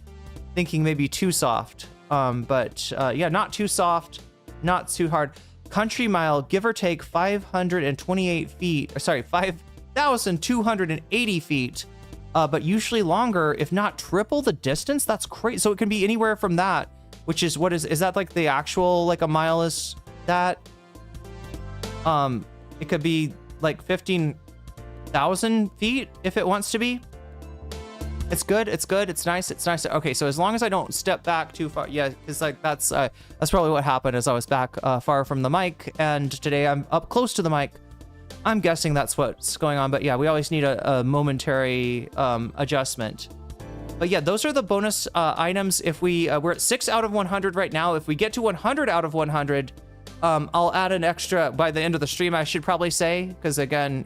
thinking maybe too soft. But yeah, not too soft, not too hard. Country mile, give or take 528 feet, sorry, 5,280 feet, but usually longer, if not triple the distance. That's crazy. So it can be anywhere from that, which is, is that like the actual, like a mile is that? It could be like 15,000 feet if it wants to be. It's good. It's nice. Okay, so as long as I don't step back too far, yeah, because like that's probably what happened. Is I was back far from the mic, and today I'm up close to the mic. I'm guessing that's what's going on. But yeah, we always need a momentary adjustment. But yeah, those are the bonus items. If we're at 6 out of 100 right now. If we get to 100 out of 100, I'll add an extra by the end of the stream, I should probably say, because again,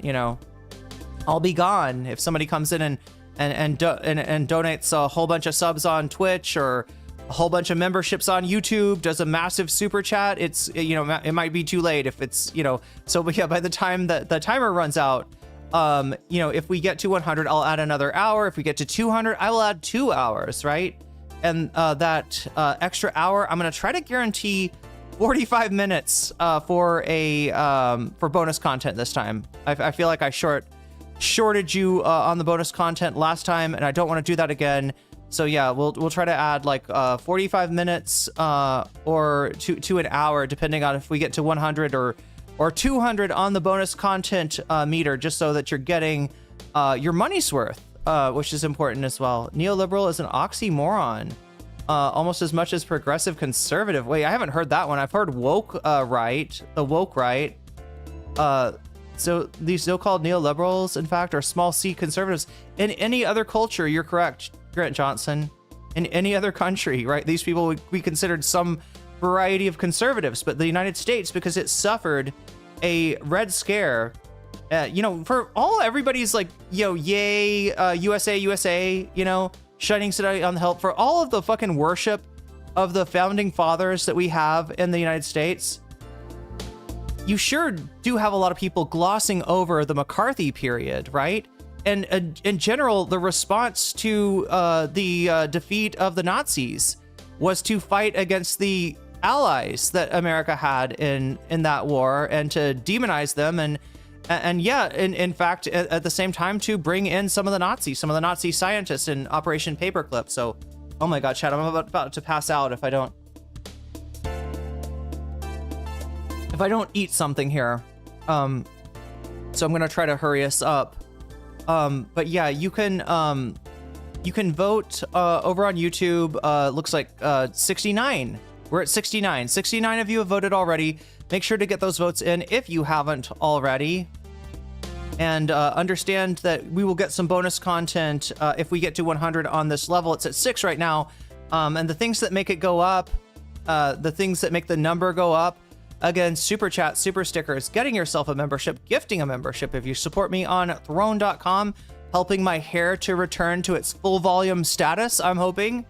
I'll be gone if somebody comes in and donates a whole bunch of subs on Twitch or a whole bunch of memberships on YouTube, does a massive super chat. It's, it might be too late if it's, so but yeah, by the time that the timer runs out, if we get to 100, I'll add another hour. If we get to 200, I will add 2 hours, right? And that extra hour, I'm going to try to guarantee 45 minutes for bonus content this time. I feel like I shorted you on the bonus content last time, and I don't want to do that again. So yeah, we'll try to add like 45 minutes or to an hour, depending on if we get to 100 or 200 on the bonus content meter, just so that you're getting your money's worth, which is important as well. Neoliberal is an oxymoron. almost as much as progressive conservative. Wait, I haven't heard that one. I've heard woke right, the woke right. So these so-called neoliberals, in fact, are small c conservatives. In any other culture, you're correct, Grant Johnson. In any other country, right? These people would be considered some variety of conservatives, but the United States, because it suffered a Red Scare, for everybody's like, yay, USA, USA, shining city on the hill, for all of the fucking worship of the founding fathers that we have in the United States. You sure do have a lot of people glossing over the McCarthy period, right? And in general, the response to the defeat of the Nazis was to fight against the allies that America had in that war and to demonize them in fact, at the same time, to bring in some of the Nazi scientists in Operation Paperclip. So, oh my God, Chad, I'm about to pass out if I don't eat something here. So I'm gonna try to hurry us up. But yeah, you can vote over on YouTube. Looks like 69. We're at 69. 69 of you have voted already. Make sure to get those votes in if you haven't already. And understand that we will get some bonus content if we get to 100 on this level. It's at 6 right now. And the things that make it go up, the things that make the number go up, again, super chat, super stickers, getting yourself a membership, gifting a membership. If you support me on throne.com, helping my hair to return to its full volume status, I'm hoping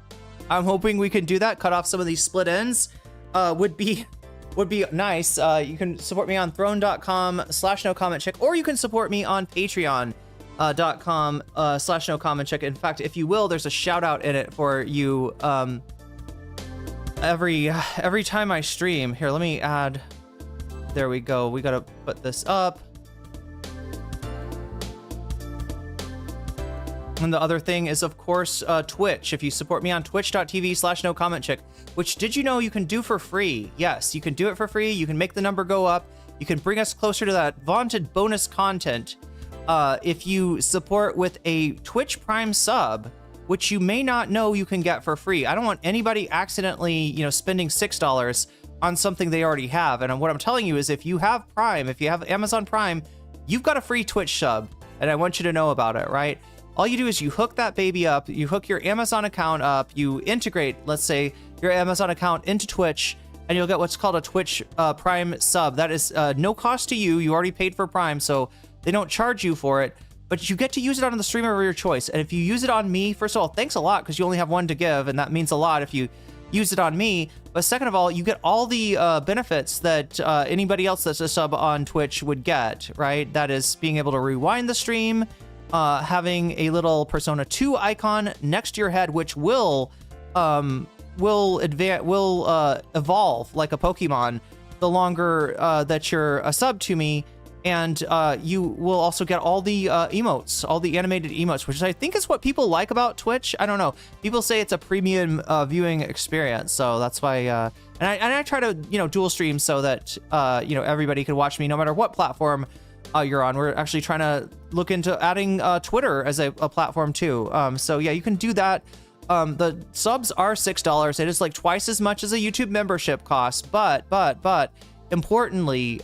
we can do that. Cut off some of these split ends would be nice. You can support me on throne.com/nocommentchick, or you can support me on patreon.com/nocommentchick. In fact, if you will, there's a shout out in it for you every time I stream. Here, let me add. There we go. We gotta put this up. And the other thing is, of course, Twitch. If you support me on twitch.tv/nocommentchick, which, did you know you can do for free? Yes, you can do it for free. You can make the number go up. You can bring us closer to that vaunted bonus content if you support with a Twitch Prime sub, which you may not know you can get for free. I don't want anybody accidentally, spending $6 on something they already have. And what I'm telling you is, if you have Prime, if you have Amazon Prime, you've got a free Twitch sub, and I want you to know about it, right? All you do is you hook that baby up, you hook your Amazon account up, you integrate, let's say, your Amazon account into Twitch, and you'll get what's called a Twitch Prime sub. That is no cost to you. You already paid for Prime, so they don't charge you for it. But you get to use it on the streamer of your choice. And if you use it on me, first of all, thanks a lot, because you only have one to give, and that means a lot if you use it on me. But second of all, you get all the benefits that anybody else that's a sub on Twitch would get, right? That is being able to rewind the stream, having a little Persona 2 icon next to your head, which will evolve like a Pokemon the longer that you're a sub to me. And you will also get all the emotes, all the animated emotes, which I think is what people like about Twitch. I don't know. People say it's a premium viewing experience, so that's why. And I try to dual stream so that everybody can watch me no matter what platform you're on. We're actually trying to look into adding Twitter as a platform too. So yeah, you can do that. The subs are $6. It is like twice as much as a YouTube membership costs. But importantly,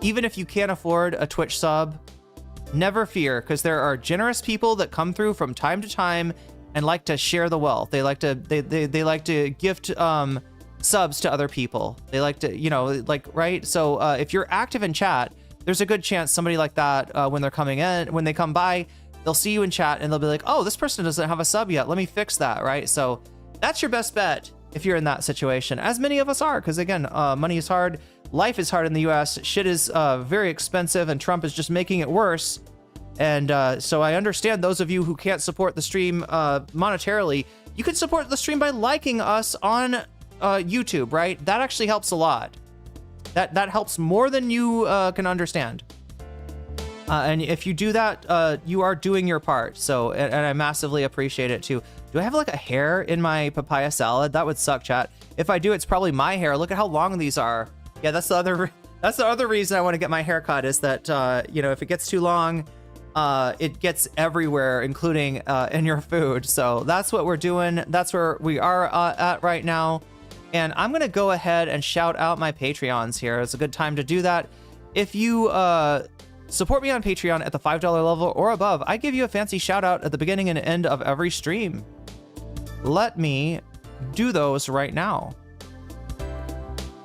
even if you can't afford a Twitch sub, never fear, because there are generous people that come through from time to time and like to share the wealth. They like to they like to gift subs to other people. They like to right. So if you're active in chat, there's a good chance somebody like that when they're coming in, when they come by, they'll see you in chat and they'll be like, oh, this person doesn't have a sub yet. Let me fix that, right? So that's your best bet if you're in that situation, as many of us are, because again, money is hard. Life is hard in the US. Shit is very expensive, and Trump is just making it worse. And so I understand those of you who can't support the stream monetarily. You can support the stream by liking us on YouTube, right? That actually helps a lot. That helps more than you can understand. And if you do that, you are doing your part. So, and I massively appreciate it too. Do I have like a hair in my papaya salad? That would suck, chat. If I do, it's probably my hair. Look at how long these are. Yeah, that's the other reason I want to get my hair cut, is that if it gets too long, it gets everywhere, including in your food. So that's what we're doing. That's where we are at right now. And I'm going to go ahead and shout out my Patreons here. It's a good time to do that. If you support me on Patreon at the $5 level or above, I give you a fancy shout out at the beginning and end of every stream. Let me do those right now.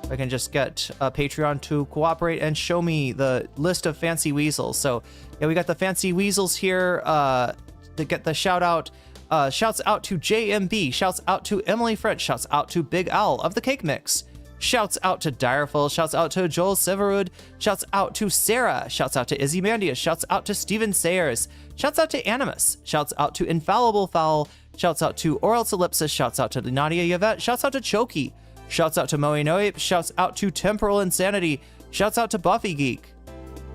If I can just get Patreon to cooperate and show me the list of fancy weasels. So yeah, we got the fancy weasels here to get the shout out. Shouts out to JMB, shouts out to Emily French, shouts out to Big Al of the Cake Mix, shouts out to Direful, shouts out to Joel Severud, shouts out to Sarah, shouts out to Izzy Mandius, shouts out to Steven Sayers, shouts out to Animus, shouts out to Infallible Fowl, shouts out to Orals Ellipsis, shouts out to Nadia Yvette, shouts out to Choki, shouts out to Moe Noe, shouts out to Temporal Insanity, shouts out to Buffy Geek,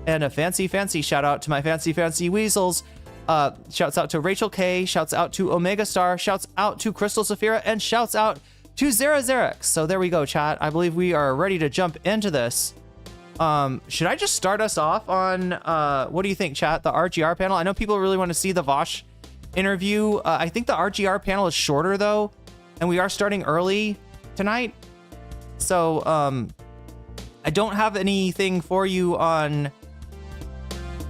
and a fancy shout out to my fancy weasels. Shouts out to Rachel K, shouts out to Omega Star, shouts out to Crystal Saphira, and shouts out to Zerix. So there we go, chat. I believe we are ready to jump into this. Should I just start us off on, what do you think, chat? The RGR panel? I know people really want to see the Vaush interview. I think the RGR panel is shorter though, and we are starting early tonight. So, I don't have anything for you on,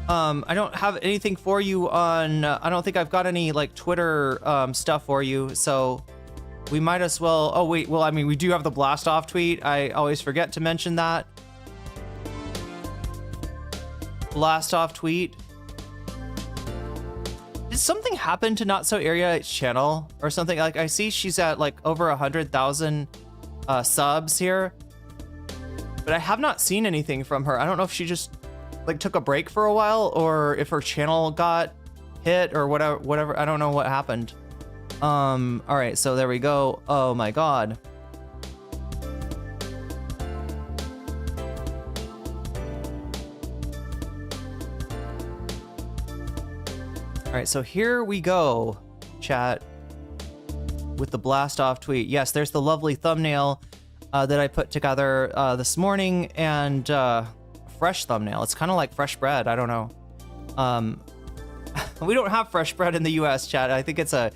I don't have anything for you on, I don't think I've got any like Twitter stuff for you, so we might as well, oh wait, well, I mean, we do have the blast off tweet. I always forget to mention that. Blast off tweet. Did something happen to Not So Erudite's channel or something? Like I see she's at like over 100,000 subs here, but I have not seen anything from her. I don't know if she just like took a break for a while or if her channel got hit or whatever. I don't know what happened. All right, so there we go. Oh my God. All right, so here we go, chat, with the blast off tweet. Yes, there's the lovely thumbnail that I put together this morning, and fresh thumbnail. It's kind of like fresh bread. I don't know. We don't have fresh bread in the U.S., chat. I think it's a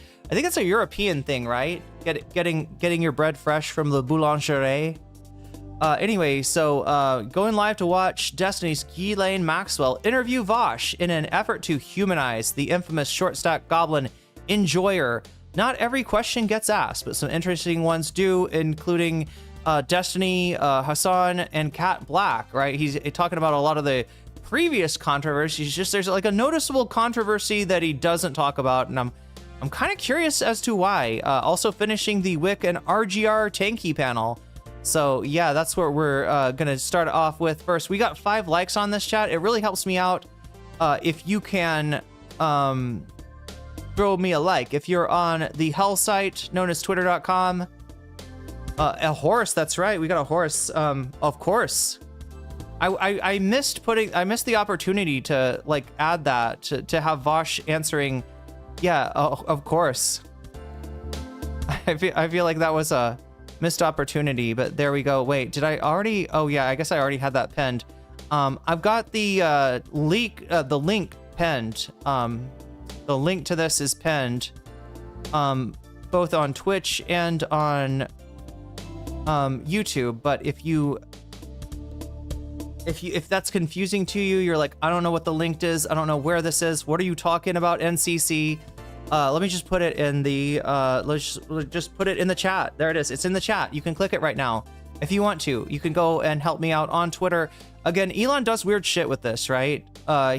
European thing, right? Getting your bread fresh from the boulangerie. Anyway, so going live to watch Destiny's Ghislaine Maxwell interview Vaush in an effort to humanize the infamous short stack goblin enjoyer. Not every question gets asked, but some interesting ones do, including Destiny, Hasan, and Cat Black, right? He's talking about a lot of the previous controversies. Just there's like a noticeable controversy that he doesn't talk about, and I'm kind of curious as to why. Also finishing the Whick and RGR Tankie panel. So yeah, that's what we're gonna start off with first. We got 5 likes on this, chat. It really helps me out if you can throw me a like. If you're on the hell site known as twitter.com, a horse, that's right, we got a horse. Of course. I missed the opportunity to like add that to have Vaush answering. Yeah, of course. I feel like that was a missed opportunity, but there we go. Wait, did I already? Oh yeah, I guess I already had that pinned. I've got the link pinned. The link to this is pinned, both on Twitch and on YouTube. But if that's confusing to you, you're like, I don't know what the link is, I don't know where this is, what are you talking about, NCC? Let me just put it in the let's just put it in the chat. There it is. It's in the chat. You can click it right now if you want to. You can go and help me out on Twitter. Again, Elon does weird shit with this, right?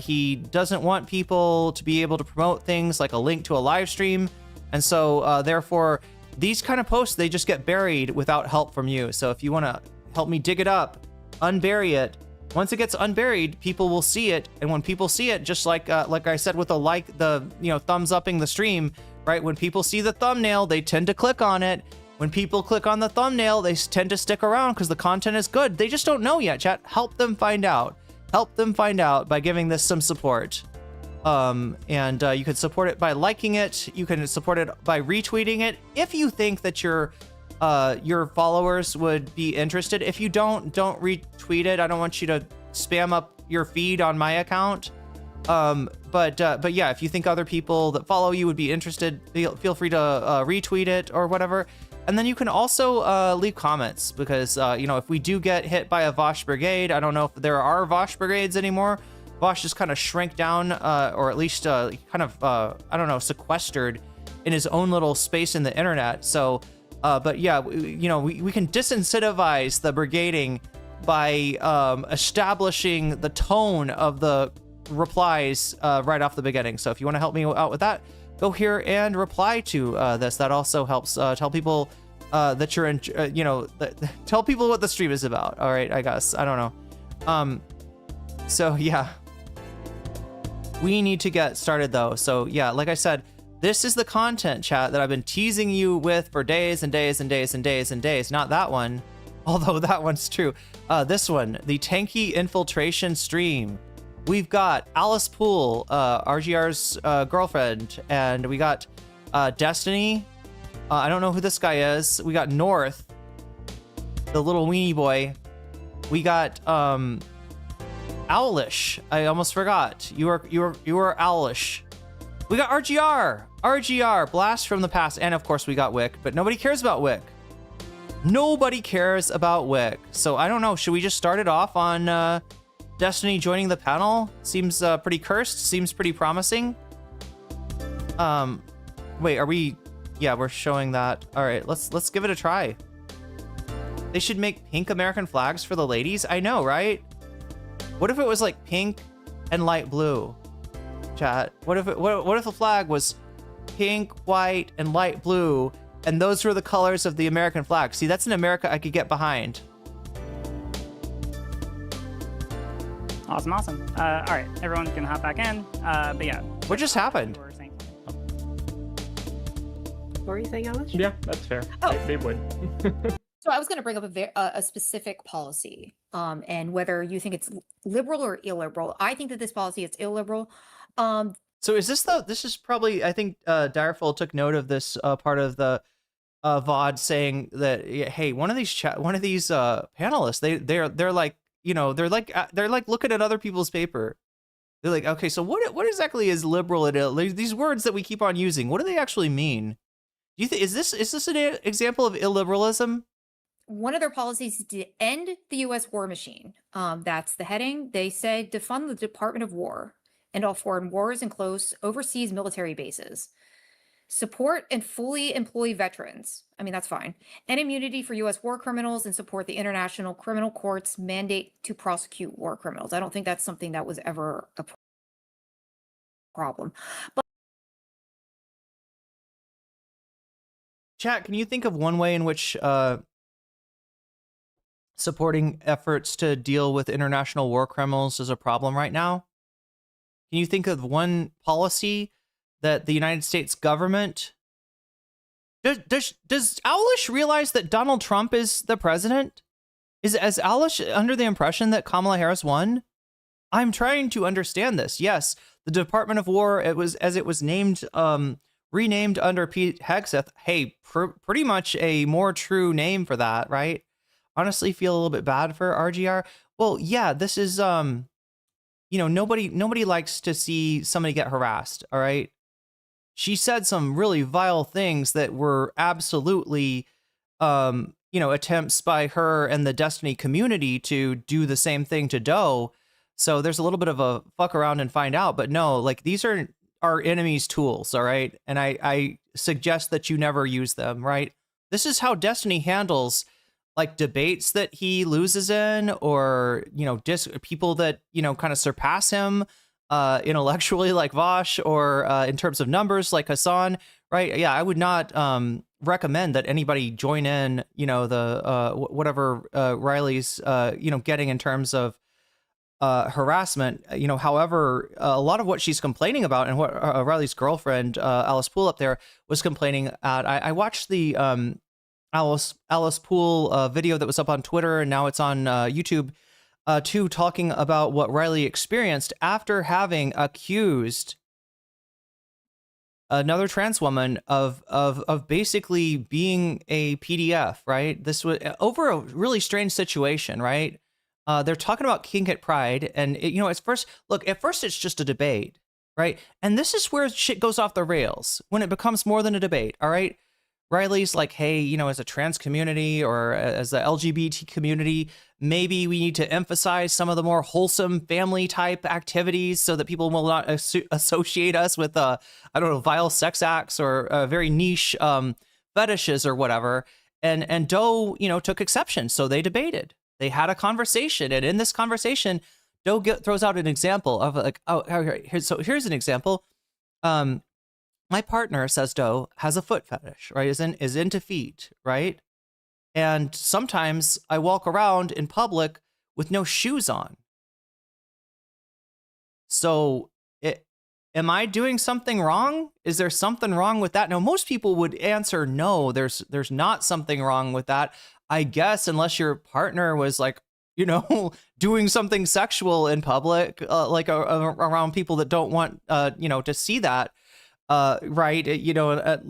He doesn't want people to be able to promote things like a link to a live stream, and so therefore these kind of posts, they just get buried without help from you. So if you want to help me dig it up, unbury it, once it gets unburied, people will see it, and when people see it, just like I said with the thumbs upping the stream, right? When people see the thumbnail, they tend to click on it. When people click on the thumbnail, they tend to stick around because the content is good. They just don't know yet, chat. Help them find out. Help them find out by giving this some support. You can support it by liking it. You can support it by retweeting it if you think that your followers would be interested. If you don't retweet it. I don't want you to spam up your feed on my account. But yeah, if you think other people that follow you would be interested, feel free to retweet it or whatever. And then you can also leave comments, because you know, if we do get hit by a Vaush brigade, I don't know if there are Vaush brigades anymore. Vaush just kind of shrank down, or at least kind of I don't know, sequestered in his own little space in the internet. So but yeah, you know, we can disincentivize the brigading by establishing the tone of the replies right off the beginning. So if you want to help me out with that, go here and reply to this. That also helps tell people that you're in, you know, tell people what the stream is about. All right, I guess, I don't know. So yeah, we need to get started though. So yeah, like I said, this is the content, chat, that I've been teasing you with for days and days and days and days and days. Not that one, although that one's true. This one, the Tankie Infiltration stream. We've got Alice Poole, RGR's girlfriend, and we got Destiny. I don't know who this guy is. We got North, the little weenie boy. We got Owlish. I almost forgot. You are Owlish. We got RGR, Blast from the Past, and of course we got Whick, but nobody cares about Whick. Nobody cares about Whick. So I don't know, should we just start it off on Destiny joining the panel? Seems pretty cursed, seems pretty promising. Wait, are we, yeah, we're showing that. All right, let's give it a try. They should make pink American flags for the ladies. I know, right? What if it was like pink and light blue? Chat. What if the flag was pink, white, and light blue, and those were the colors of the American flag? See, that's an America I could get behind.
Awesome. All right, everyone can hop back in. But yeah.
What just happened?
What were you saying, Alice?
Yeah, that's fair.
Oh.
They would.
So I was going to bring up a specific policy, and whether you think it's liberal or illiberal. I think that this policy is illiberal.
So is this is probably, I think Direful took note of this part of the VOD, saying that, hey, one of these panelists, they're like, you know, they're like looking at other people's paper. They're like, okay, so what exactly is liberal and these words that we keep on using? What do they actually mean? Do you think is this an example of illiberalism?
One of their policies is to end the U.S. war machine. That's the heading. They said to fund the Department of War and all foreign wars and close overseas military bases. Support and fully employ veterans. I mean, that's fine. And immunity for U.S. war criminals, and support the International Criminal Court's mandate to prosecute war criminals. I don't think that's something that was ever a problem. But
Chat, can you think of one way in which supporting efforts to deal with international war criminals is a problem right now? Can you think of one policy that the United States government... Does Owlish realize that Donald Trump is the president? Is Owlish under the impression that Kamala Harris won? I'm trying to understand this. Yes, the Department of War, it was named, renamed under Pete Hegseth. Hey, pretty much a more true name for that, right? Honestly, feel a little bit bad for RGR. Well, yeah, this is, you know, nobody likes to see somebody get harassed, all right? She said some really vile things that were absolutely, you know, attempts by her and the Destiny community to do the same thing to Doe. So there's a little bit of a fuck around and find out. But no, like, these are our enemy's tools, all right? And I suggest that you never use them, right? This is how Destiny handles, like, debates that he loses in, or, you know, people that, you know, kind of surpass him intellectually, like Vaush, or in terms of numbers, like Hasan, right? Yeah, I would not recommend that anybody join in, you know, the whatever Riley's, you know, getting in terms of harassment. You know, however, a lot of what she's complaining about, and what Riley's girlfriend, Alice Poole up there, was complaining at, I watched the Alice Poole video that was up on Twitter, and now it's on YouTube, too, talking about what Riley experienced after having accused another trans woman of basically being a PDF, right? This was over a really strange situation, right? They're talking about kink at Pride, and at first it's just a debate, right? And this is where shit goes off the rails when it becomes more than a debate. All right, Riley's like, hey, as a trans community or as the LGBT community, maybe we need to emphasize some of the more wholesome family type activities so that people will not associate us with, vile sex acts or very niche fetishes or whatever. And Doe, took exception. So they debated. They had a conversation. And in this conversation, Doe throws out an example of like, here's an example. My partner, says Doe, has a foot fetish, right? Is into feet, right? And sometimes I walk around in public with no shoes on. So am I doing something wrong? Is there something wrong with that? Now, most people would answer no, there's not something wrong with that. I guess unless your partner was like, doing something sexual in public, like around people that don't want, to see that. Right, and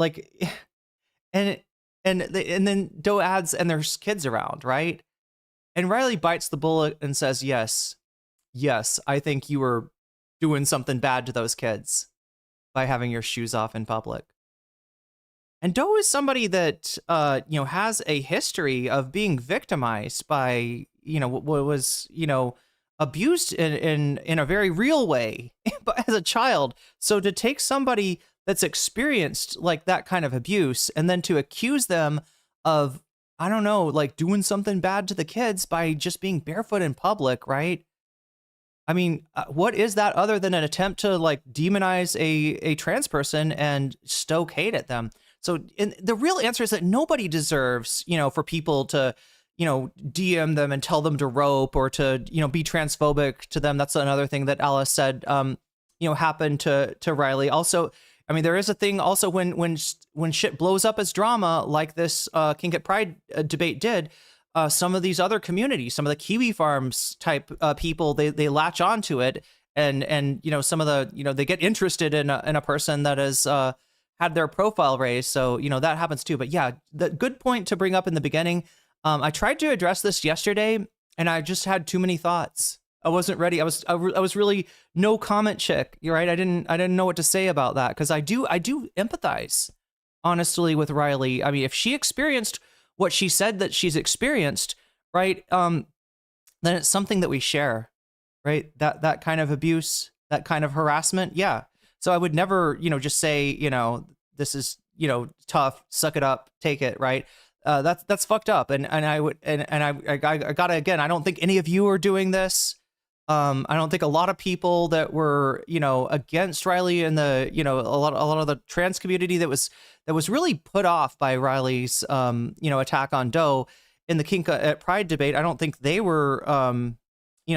then Doe adds, and there's kids around, right? And Riley bites the bullet and says, yes, I think you were doing something bad to those kids by having your shoes off in public. And Doe is somebody that has a history of being victimized by what was abused in a very real way as a child. So to take somebody that's experienced like that kind of abuse and then to accuse them of, I don't know, like doing something bad to the kids by just being barefoot in public, right? I mean, what is that other than an attempt to like demonize a trans person and stoke hate at them? So the real answer is that nobody deserves, for people to, DM them and tell them to rope or to, be transphobic to them. That's another thing that Alice said, happened to Riley. Also, I mean, there is a thing also when shit blows up as drama like this Kink at Pride debate did, some of these other communities, some of the Kiwi Farms type people, they latch onto it and some of the, they get interested in a person that has had their profile raised. So, that happens too. But yeah, the good point to bring up in the beginning. I tried to address this yesterday and I just had too many thoughts. I wasn't ready. I was really no comment chick. You're right. I didn't know what to say about that because I do empathize honestly with Riley. I mean, if she experienced what she said that she's experienced, right? Then it's something that we share, right? That kind of abuse, that kind of harassment. Yeah. So I would never, just say, this is, tough, suck it up, take it, right? That's fucked up. And I would, and I gotta, again, I don't think any of you are doing this. I don't think a lot of people that were, against Riley and the, a lot of the trans community that was really put off by Riley's, attack on Doe in the Kink at Pride debate. I don't think they were,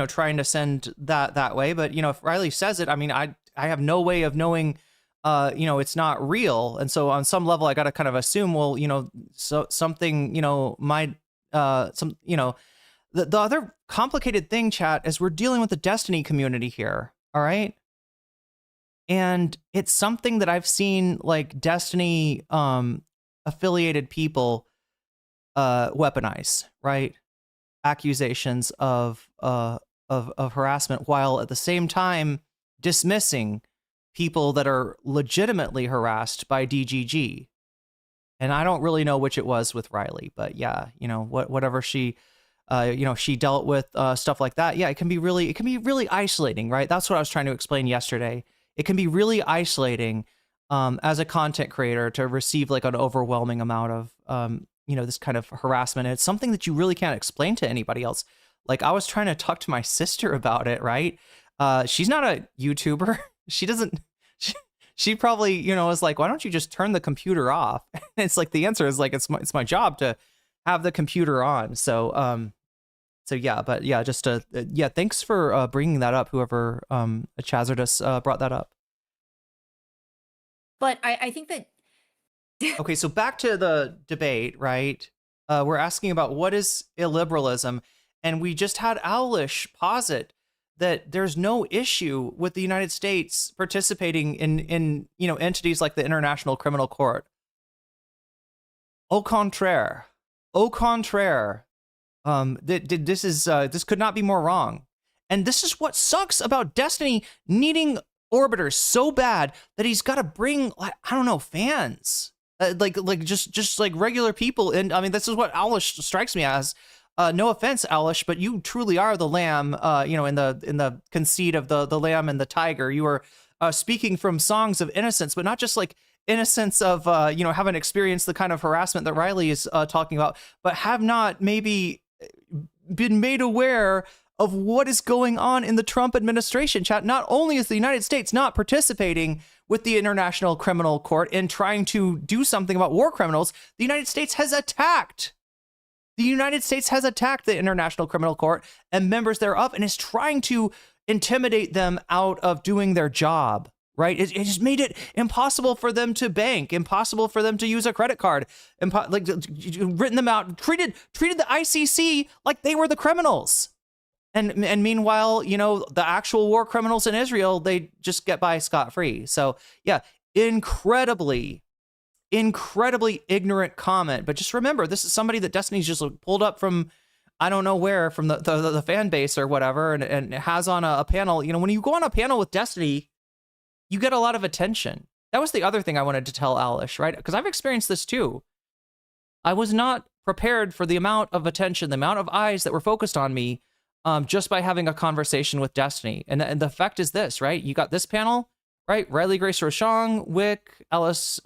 trying to send that way. But, if Riley says it, I mean, I have no way of knowing, it's not real. And so on some level, I got to kind of assume, well, so something, might, the other complicated thing, chat, is we're dealing with the Destiny community here. All right. And it's something that I've seen like Destiny affiliated people weaponize, right? Accusations of harassment while at the same time dismissing people that are legitimately harassed by DGG. And I don't really know which it was with Riley, but yeah, whatever she she dealt with stuff like that. Yeah, it can be really isolating, right? That's what I was trying to explain yesterday. It can be really isolating as a content creator to receive like an overwhelming amount of this kind of harassment. And it's something that you really can't explain to anybody else. Like I was trying to talk to my sister about it, right? She's not a YouTuber. She doesn't. She probably was like, why don't you just turn the computer off? And it's like the answer is like it's my job to have the computer on. So yeah, but yeah, just thanks for bringing that up. Whoever Chazardus brought that up.
But I think that.
Okay, so back to the debate, right? We're asking about what is illiberalism, and we just had Owlish posit that there's no issue with the United States participating in entities like the International Criminal Court. Au contraire, This could not be more wrong. And this is what sucks about Destiny needing orbiters so bad that he's got to bring, I don't know, fans, just like regular people. And I mean, this is what Owlish strikes me as. No offense, Owlish, but you truly are the lamb. In the conceit of the lamb and the tiger, you are speaking from songs of innocence, but not just like innocence of haven't experienced the kind of harassment that Riley is talking about, but have not maybe been made aware of what is going on in the Trump administration. Chat, not only is the United States not participating with the International Criminal Court in trying to do something about war criminals, the United States has attacked. The United States has attacked the International Criminal Court and members thereof and is trying to intimidate them out of doing their job, right? It just made it impossible for them to bank, impossible for them to use a credit card, written them out, treated the ICC like they were the criminals. And meanwhile, the actual war criminals in Israel, they just get by scot-free. So yeah, incredibly ignorant comment. But just remember, this is somebody that Destiny's just pulled up from, I don't know where, from the fan base or whatever, and has on a panel. When you go on a panel with Destiny, you get a lot of attention. That was the other thing I wanted to tell Alish, right? Because I've experienced this too. I was not prepared for the amount of attention, the amount of eyes that were focused on me, just by having a conversation with Destiny. And the effect is this, right? You got this panel, right? Riley Grace Rochong, Whick, Alice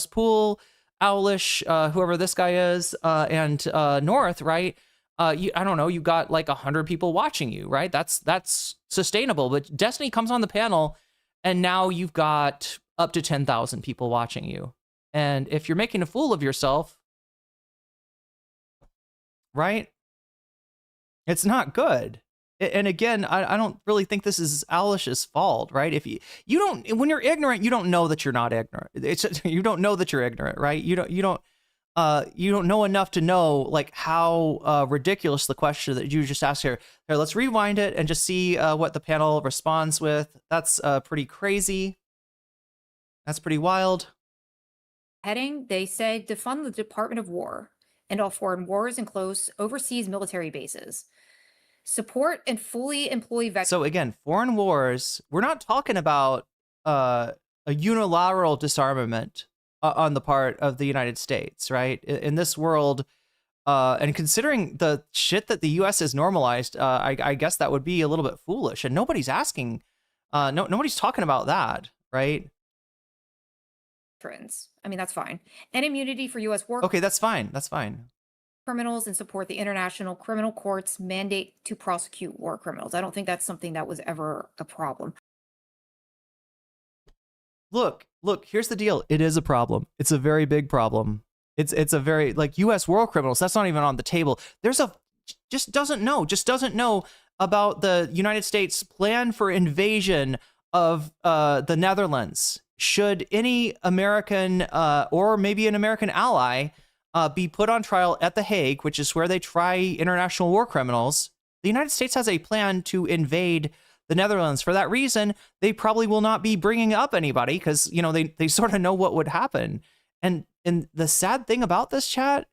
Poole, Owlish, whoever this guy is, and North, right? I don't know, you got like 100 people watching you, right? That's sustainable. But Destiny comes on the panel, and now you've got up to 10,000 people watching you. And if you're making a fool of yourself, right? It's not good. And again, I don't really think this is Owlish's fault, right? If you don't, when you're ignorant, you don't know that you're not ignorant. You don't know that you're ignorant, right? You don't know enough to know like how ridiculous the question that you just asked here. Here, let's rewind it and just see what the panel responds with. That's pretty crazy. That's pretty wild.
Heading, they said defund the Department of War and all foreign wars and close overseas military bases. Support and fully employ veterans.
So again, foreign wars, we're not talking about a unilateral disarmament on the part of the United States, right? In this world, and considering the shit that the U.S. has normalized, I guess that would be a little bit foolish. And nobody's asking, nobody's talking about that, right?
I mean, that's fine. And immunity for U.S. war
Okay, that's fine. That's fine.
criminals and support the International Criminal Court's mandate to prosecute war criminals. I don't think that's something that was ever a problem.
Look, here's the deal. It is a problem. It's a very big problem. It's a very, like, U.S. war criminals, that's not even on the table. Just doesn't know about the United States plan for invasion of the Netherlands. Should any American or maybe an American ally be put on trial at The Hague, which is where they try international war criminals, the United States has a plan to invade the Netherlands. For that reason, they probably will not be bringing up anybody because, they sort of know what would happen. And the sad thing about this, chat,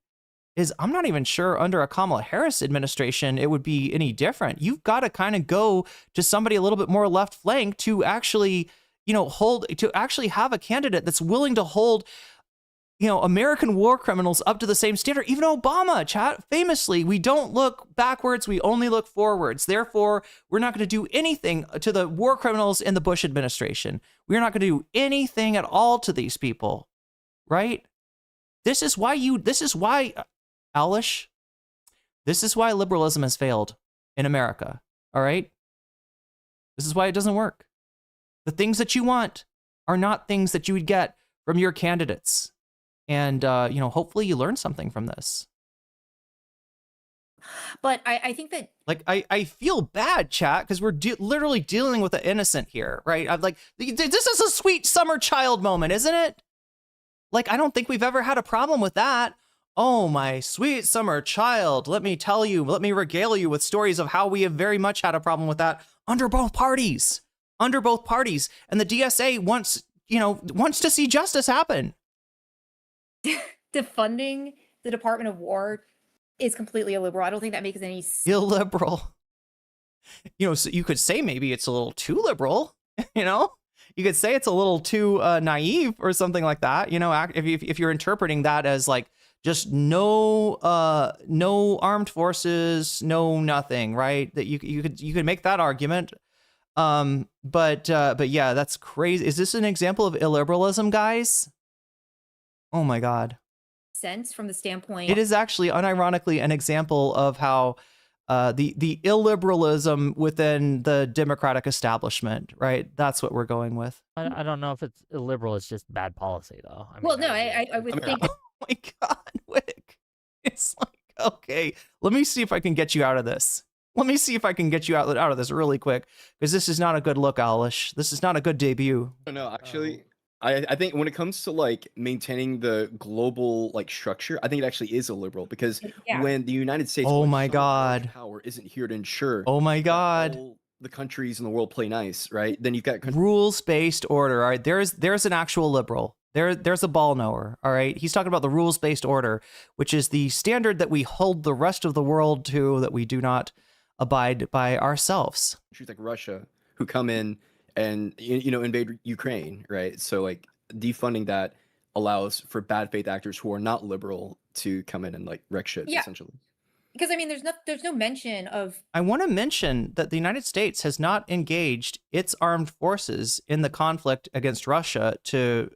is I'm not even sure under a Kamala Harris administration it would be any different. You've got to kind of go to somebody a little bit more left flank to actually, have a candidate that's willing to hold, American war criminals up to the same standard. Even Obama, chat, famously, we don't look backwards, we only look forwards. Therefore, we're not going to do anything to the war criminals in the Bush administration. We're not going to do anything at all to these people, right? This is why, Owlish, this is why liberalism has failed in America, all right? This is why it doesn't work. The things that you want are not things that you would get from your candidates. And, hopefully you learn something from this.
But I think that...
Like, I feel bad, chat, because we're literally dealing with the innocent here, right? I'm like, this is a sweet summer child moment, isn't it? Like, I don't think we've ever had a problem with that. Oh, my sweet summer child. Let me regale you with stories of how we have very much had a problem with that under both parties. And the DSA wants to see justice happen.
Defunding the Department of War is completely illiberal. I don't think that makes any sense.
Illiberal. You know, so you could say maybe it's a little too liberal, you know? You could say it's a little too naive or something like that. You know, if you're interpreting that as like just no armed forces, no nothing, right? That you could make that argument. But yeah, that's crazy. Is this an example of illiberalism, guys? Oh my God.
Sense from the standpoint.
It is actually unironically an example of how the illiberalism within the Democratic establishment, right? That's what we're going with.
I don't know if it's illiberal. It's just bad policy, though. I mean,
Well, no, I would think.
Oh my God, Whick. It's like, okay, let me see if I can get you out of this. Let me see if I can get you out of this really quick, because this is not a good look, Alish. This is not a good debut.
No, actually, I think when it comes to like maintaining the global like structure, I think it actually is illiberal, because
Yeah.
when the United States,
Oh
when
my
some
God.
large power isn't here to ensure
Oh my
that
God.
all the countries in the world play nice, right? Then you've got
Rules-based order. All right, there's an actual liberal. There's a ball knower. All right, he's talking about the rules-based order, which is the standard that we hold the rest of the world to, that we do not abide by ourselves.
countries like Russia who come in and invade Ukraine, right? So like defunding that allows for bad faith actors who are not liberal to come in and like wreck shit,
Yeah.
essentially.
Because I mean, there's no mention of.
I want to mention that the United States has not engaged its armed forces in the conflict against Russia to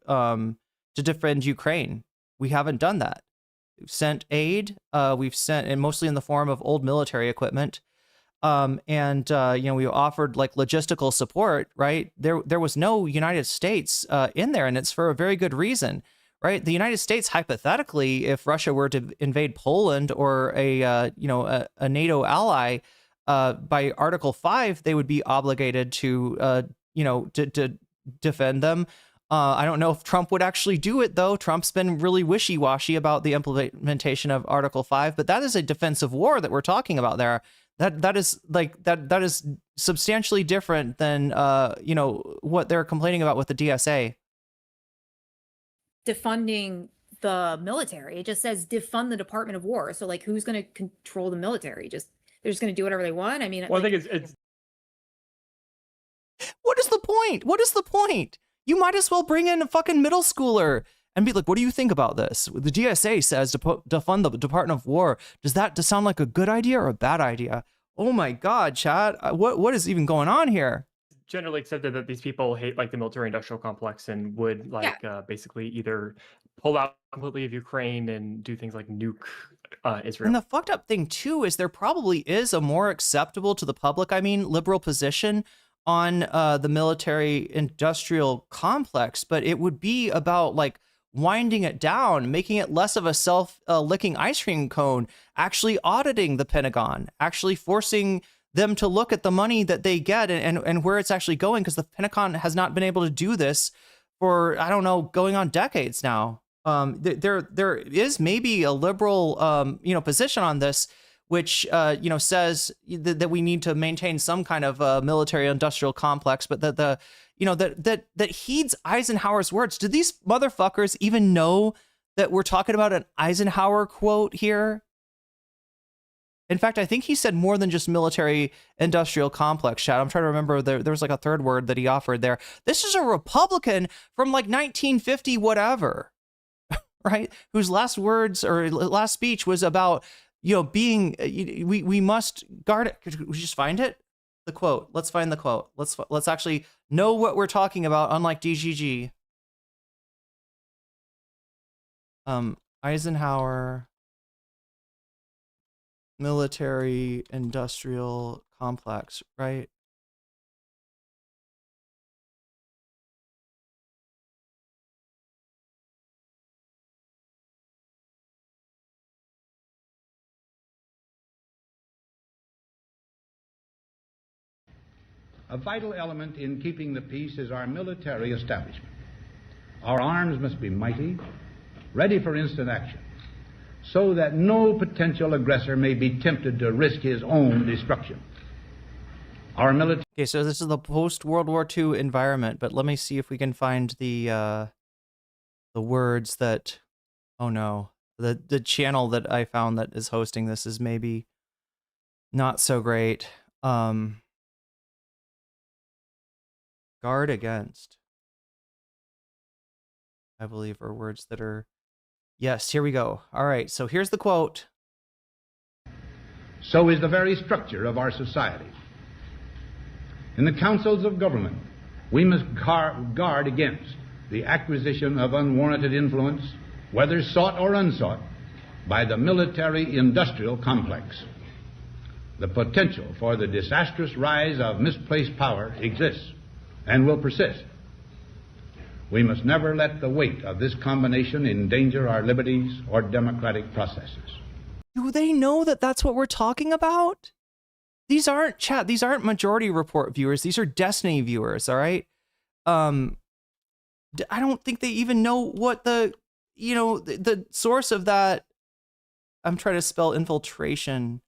defend Ukraine. We haven't done that. We've sent aid. We've sent, and mostly in the form of old military equipment. We offered like logistical support, right? There was no United States in there, and it's for a very good reason, right? The United States, hypothetically, if Russia were to invade Poland or a NATO ally, by Article 5, they would be obligated to defend them. I don't know if Trump would actually do it, though. Trump's been really wishy-washy about the implementation of Article 5, but that is a defensive war that we're talking about there. That is substantially different than what they're complaining about with the DSA.
Defunding the military. It just says defund the Department of War. So like, who's going to control the military? They're just going to do whatever they want. I mean,
Well,
like,
I think it's
What is the point? What is the point? You might as well bring in a fucking middle schooler and be like, what do you think about this? The DSA says to defund the Department of War. Does that sound like a good idea or a bad idea? Oh my God, Chad. What is even going on here?
generally accepted that these people hate like the military-industrial complex and would like basically either pull out completely of Ukraine and do things like nuke Israel.
And the fucked up thing too is there probably is a more acceptable to the public, liberal position on the military-industrial complex, but it would be about like winding it down, making it less of a self-licking ice cream cone, actually auditing the Pentagon, actually forcing them to look at the money that they get and where it's actually going, because the Pentagon has not been able to do this for, I don't know, going on decades now. There is maybe a liberal, position on this, which, says that we need to maintain some kind of military-industrial complex, but that heeds Eisenhower's words. Do these motherfuckers even know that we're talking about an Eisenhower quote here? In fact, I think he said more than just military-industrial complex, Chad. I'm trying to remember. There was like a third word that he offered there. This is a Republican from like 1950 whatever, right? Whose last words or last speech was about, being, we must guard it. Could we just find it? The quote. Let's find the quote. Let's actually know what we're talking about, unlike DGG. Eisenhower military industrial complex, right?
A vital element in keeping the peace is our military establishment. Our arms must be mighty, ready for instant action, so that no potential aggressor may be tempted to risk his own destruction. Our military...
Okay, so this is the post-World War II environment, but let me see if we can find the words that... Oh no. The channel that I found that is hosting this is maybe not so great. Guard against, I believe, are words that are... Yes, here we go. All right, so here's the quote.
So is the very structure of our society. In the councils of government, we must guard against the acquisition of unwarranted influence, whether sought or unsought, by the military-industrial complex. The potential for the disastrous rise of misplaced power exists and will persist. We must never let the weight of this combination endanger our liberties or democratic processes.
Do they know that that's what we're talking about? These aren't these aren't Majority Report viewers. These are Destiny viewers, all right? I don't think they even know what the source of that... I'm trying to spell infiltration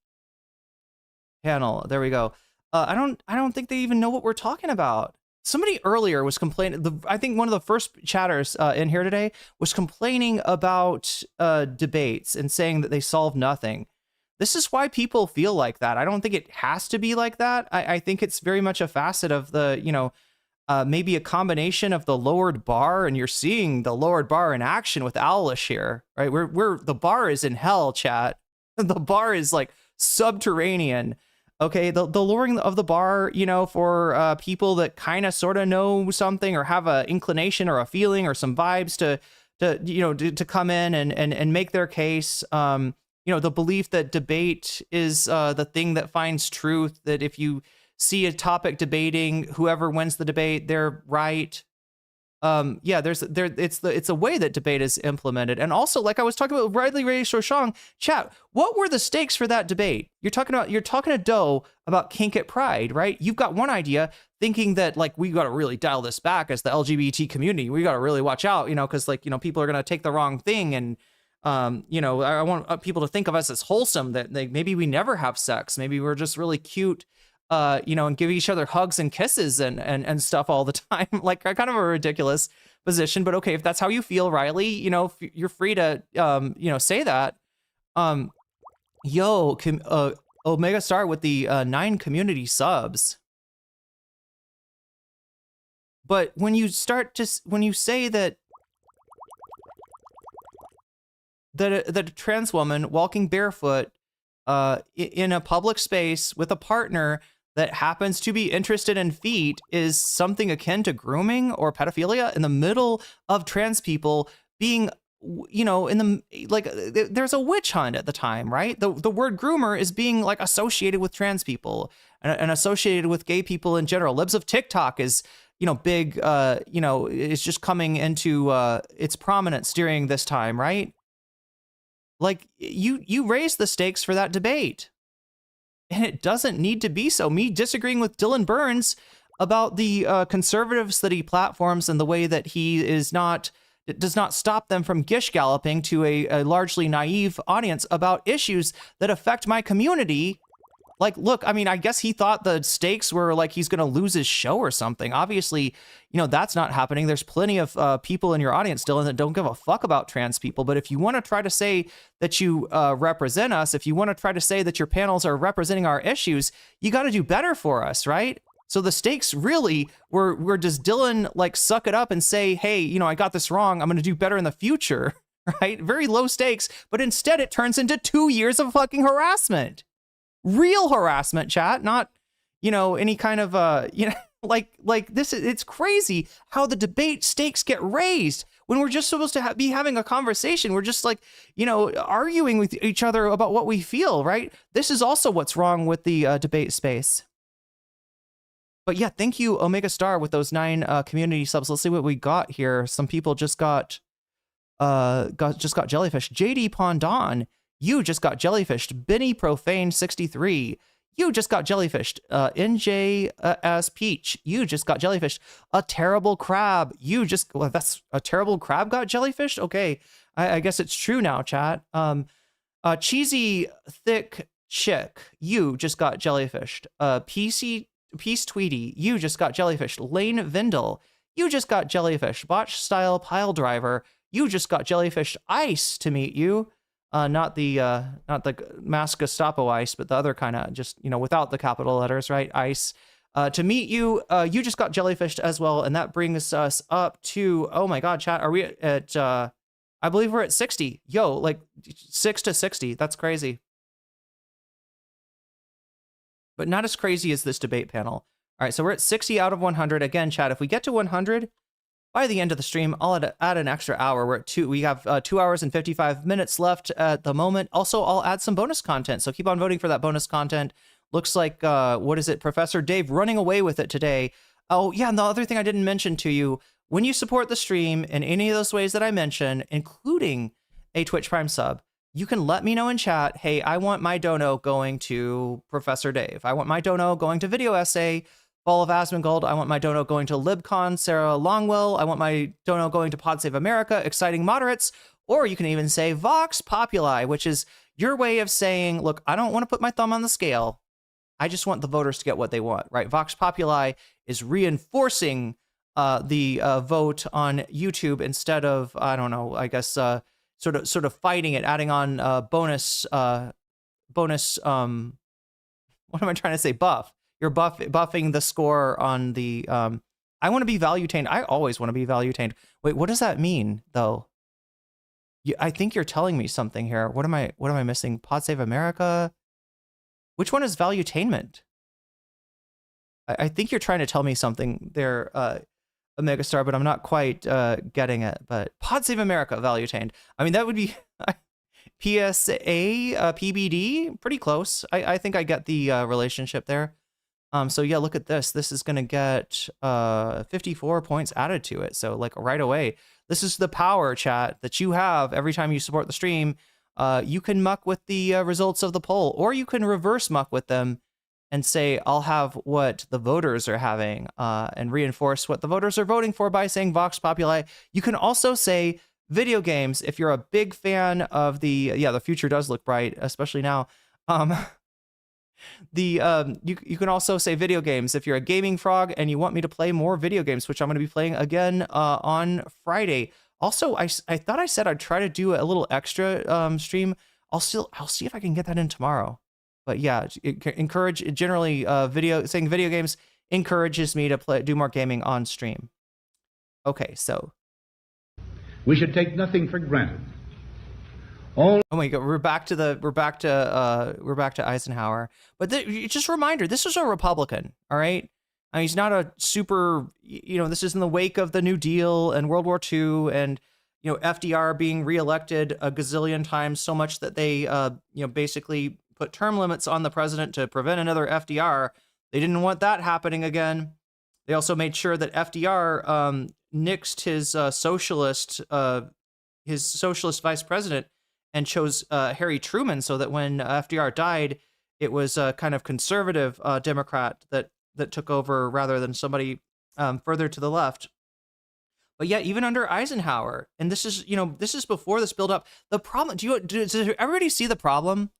panel. There we go. I don't think they even know what we're talking about. Somebody earlier was complaining. I think one of the first chatters in here today was complaining about debates and saying that they solve nothing. This is why people feel like that. I don't think it has to be like that. I think it's very much a facet of the, maybe a combination of the lowered bar, and you're seeing the lowered bar in action with Owlish here, right? We're the bar is in hell, chat. The bar is like subterranean. Okay, the lowering of the bar, for people that kind of sort of know something or have a inclination or a feeling or some vibes to come in and make their case. The belief that debate is the thing that finds truth, that if you see a topic debating, whoever wins the debate, they're right. It's a way that debate is implemented. And also, like I was talking about Riley Ray Shoshong, chat, what were the stakes for that debate? You're talking to Doe about kink at Pride, right? You've got one idea, thinking that like we got to really dial this back as the LGBT community. We got to really watch out, because people are going to take the wrong thing. And I want people to think of us as wholesome, that maybe we never have sex. Maybe we're just really cute, and give each other hugs and kisses and stuff all the time. Like, kind of a ridiculous position, but okay, if that's how you feel, Riley, you're free to, say that. Omega Star with the 9 community subs. But when you say that a trans woman walking barefoot in a public space with a partner that happens to be interested in feet is something akin to grooming or pedophilia in the middle of trans people being, there's a witch hunt at the time, right? The word groomer is being like associated with trans people and associated with gay people in general. Libs of TikTok is, big, is just coming into its prominence during this time, right? Like, you raised the stakes for that debate, and it doesn't need to be so. Me disagreeing with Dylan Burns about the conservatives that he platforms and the way that he does not stop them from gish galloping to a largely naive audience about issues that affect my community. Like, look, I mean, I guess he thought the stakes were like he's going to lose his show or something. Obviously, that's not happening. There's plenty of people in your audience, Dylan, that don't give a fuck about trans people. But if you want to try to say that you represent us, if you want to try to say that your panels are representing our issues, you got to do better for us, right? So the stakes really were does Dylan like suck it up and say, hey, I got this wrong. I'm going to do better in the future, right? Very low stakes. But instead it turns into 2 years of fucking harassment. Real harassment, chat, not, any kind of, like this. It's crazy how the debate stakes get raised when we're just supposed to be having a conversation. We're just like, arguing with each other about what we feel, right? This is also what's wrong with the debate space. But yeah, thank you, Omega Star, with those 9 community subs. Let's see what we got here. Some people just got jellyfish. JD Pondon, you just got jellyfished. Benny Profane 63, you just got jellyfished. NJS Peach, you just got jellyfished. A Terrible Crab, that's a Terrible Crab got jellyfished? Okay, I guess it's true now, chat. Cheesy Thick Chick, you just got jellyfished. Peace Tweety, you just got jellyfished. Lane Vindle, you just got jellyfished. Botch Style Pile Driver, you just got jellyfished. Ice to meet you. not the mass Gestapo ICE, but the other kind of just, without the capital letters, right? ICE. To meet you, you just got jellyfished as well, and that brings us up to, oh my God, chat, are we at, I believe we're at 60. Yo, like 6 to 60. That's crazy. But not as crazy as this debate panel. All right, so we're at 60 out of 100. Again, chat, if we get to 100 by the end of the stream, I'll add an extra hour. We're at 2. We have 2 hours and 55 minutes left at the moment. Also, I'll add some bonus content, so keep on voting for that bonus content. Looks like, what is it, Professor Dave running away with it today. Oh, yeah, and the other thing I didn't mention to you, when you support the stream in any of those ways that I mentioned, including a Twitch Prime sub, you can let me know in chat, hey, I want my dono going to Professor Dave. I want my dono going to Video Essay, Fall of Asmongold. I want my dono going to LibCon, Sarah Longwell. I want my dono going to Pod Save America, Exciting Moderates. Or you can even say Vox Populi, which is your way of saying, look, I don't want to put my thumb on the scale. I just want the voters to get what they want, right? Vox Populi is reinforcing the vote on YouTube instead of, I don't know, I guess, sort of fighting it, adding on bonus, what am I trying to say? Buff. You're buffing the score on the, I want to be value-tained. I always want to be value-tained. Wait, what does that mean, though? I think you're telling me something here. What am I missing? Pod Save America? Which one is value-tainment? I think you're trying to tell me something there, Omega Star, but I'm not quite getting it. But Pod Save America, value-tained. I mean, that would be PSA, PBD, pretty close. I think I get the relationship there. So yeah, look at this. This is going to get 54 points added to it. So like right away, this is the power, chat, that you have every time you support the stream. You can muck with the results of the poll, or you can reverse muck with them and say, I'll have what the voters are having, and reinforce what the voters are voting for by saying Vox Populi. You can also say video games if you're a big fan of the future does look bright, especially now. You can also say video games if you're a gaming frog and you want me to play more video games, which I'm going to be playing again on Friday. Also, I thought I said I'd try to do a little extra stream. I'll see if I can get that in tomorrow. But yeah, generally saying video games encourages me to do more gaming on stream. Okay, so
we should take nothing for granted.
Oh my God, we're back to Eisenhower. But just a reminder, this is a Republican, all right? He's not a super, this is in the wake of the New Deal and World War II and, FDR being reelected a gazillion times, so much that they, basically put term limits on the president to prevent another FDR. They didn't want that happening again. They also made sure that FDR nixed his socialist vice president and chose Harry Truman, so that when FDR died, it was a kind of conservative Democrat that took over rather than somebody further to the left. But yeah, even under Eisenhower, and this is before this build up. The problem, does everybody see the problem?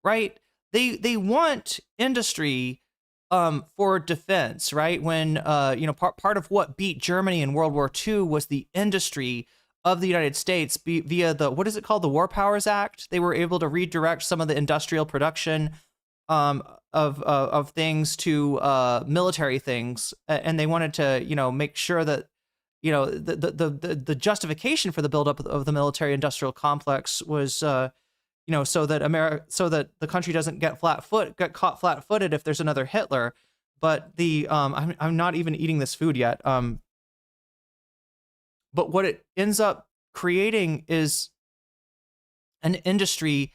Right? They want industry for defense, right? When part of what beat Germany in World War II was the industry of the United States via the, what is it called? The War Powers Act. They were able to redirect some of the industrial production of things to military things, and they wanted to make sure that the justification for the buildup of the military industrial complex was so that the country doesn't get caught flat-footed if there's another Hitler. But I'm not even eating this food yet. But what it ends up creating is an industry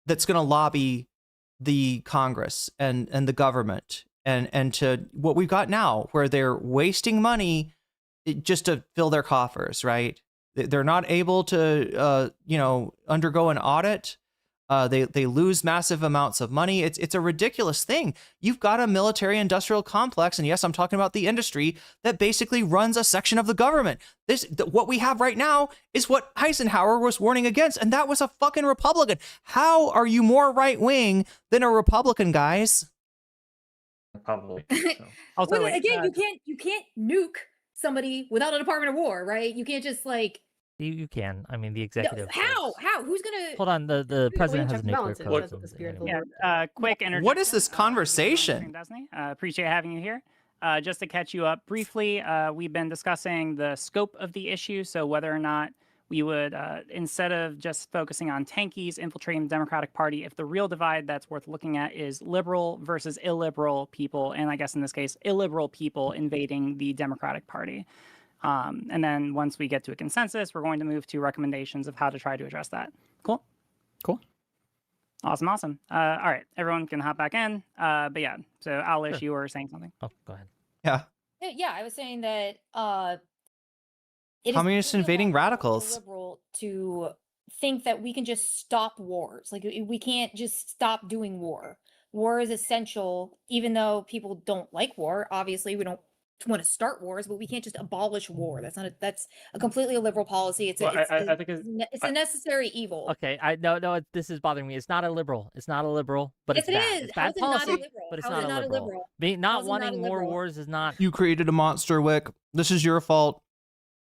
that's going to lobby the Congress and the government and to what we've got now, where they're wasting money just to fill their coffers, right? They're not able to, undergo an audit. They lose massive amounts of money. It's a ridiculous thing. You've got a military-industrial complex, and yes, I'm talking about the industry that basically runs a section of the government. What we have right now is what Eisenhower was warning against, and that was a fucking Republican. How are you more right-wing than a Republican, guys?
Probably. So.
Also, again, you can't nuke somebody without a Department of War, right? You can't just
You can. I mean, the
No,
executive.
how? Who's gonna?
Hold on. The president has a nuclear
Balances.
codes.
That's what the spirit of the
and-
Lord.
Quick interjection.
What is this
Thank you for joining the
conversation?
stream, Destiny. Appreciate having you here. Just to catch you up briefly, we've been discussing the scope of the issue, so whether or not we would, instead of just focusing on tankies infiltrating the Democratic Party, if the real divide that's worth looking at is liberal versus illiberal people, and I guess in this case, illiberal people invading the Democratic Party. And then once we get to a consensus, we're going to move to recommendations of how to try to address that. Cool?
Cool.
Awesome. All right, everyone can hop back in. But yeah, so Alish, you were saying something.
Oh, go ahead.
Yeah.
Yeah, I was saying that it is
Communist
really
invading
illogical or
radicals.
illiberal to think that we can just stop wars. Like we can't just stop doing war. War is essential, even though people don't like war. Obviously, we don't want to start wars, but we can't just abolish war. That's a completely illiberal policy. It's
Well, I think
it's a necessary evil.
Okay, no, this is bothering me. It's not a liberal. It's not a liberal, but
Yes,
it's
it
bad.
is.
It's
How
bad
is it not
policy,
illiberal?
but it's
How
not
is it not
illiberal.
illiberal?
Being
How
not
is it
wanting
not
more
illiberal?
wars is not.
You created a monster, Whick. This is your fault.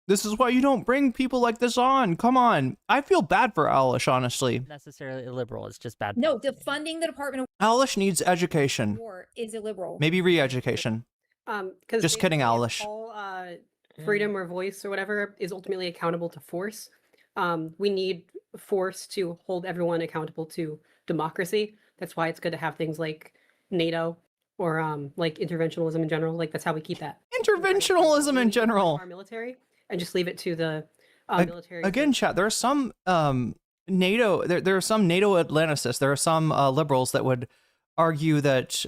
This is why you don't bring people like this on. Come on. I feel bad for Alish, honestly.
necessarily illiberal. It's just bad.
No,
policy.
defunding the Department
Alish needs
of
education.
War is illiberal.
Maybe re-education.
Because
Just kidding, Alish.
All freedom or voice or whatever is ultimately accountable to force. We need force to hold everyone accountable to democracy. That's why it's good to have things like NATO or like interventionalism in general. Like that's how we keep that.
Interventionalism in general.
Our military and just leave it to the military.
Again, chat, there are some NATO, there are some NATO Atlanticists, there are some liberals that would argue that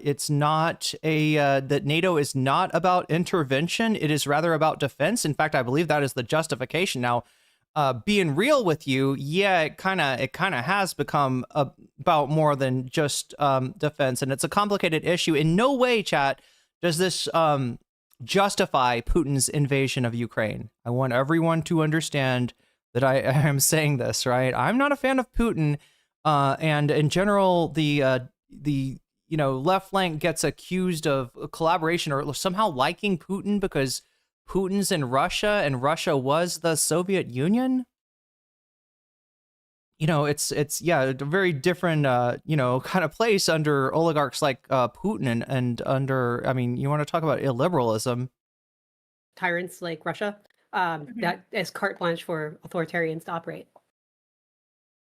it's not that NATO is not about intervention. It is rather about defense. In fact, I believe that is the justification. Now, being real with you, yeah, it kind of has become about more than just defense, and it's a complicated issue. In no way, chat, does this justify Putin's invasion of Ukraine. I want everyone to understand that I am saying this, right? I'm not a fan of Putin, and in general, the left flank gets accused of collaboration or somehow liking Putin because Putin's in Russia and Russia was the Soviet Union. It's a very different kind of place under oligarchs like Putin and under, I mean, you want to talk about illiberalism.
Tyrants like Russia, that is carte blanche for authoritarians to operate.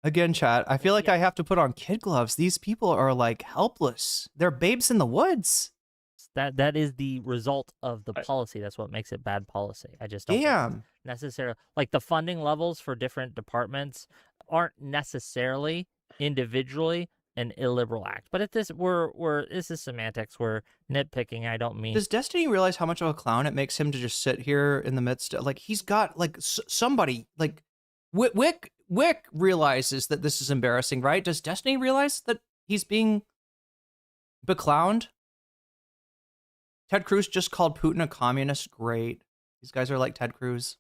Again, chat, I feel like I have to put on kid gloves. These people are like helpless. They're babes in the woods.
That is the result of the policy. That's what makes it bad policy. I just don't think it's necessarily like the funding levels for different departments aren't necessarily individually an illiberal act. But at this, this is semantics. We're nitpicking. I don't mean.
Does Destiny realize how much of a clown it makes him to just sit here in the midst of, like, he's got like somebody like Whick realizes that this is embarrassing, right? Does Destiny realize that he's being beclowned? Ted Cruz just called Putin a communist. Great. These guys are like Ted Cruz.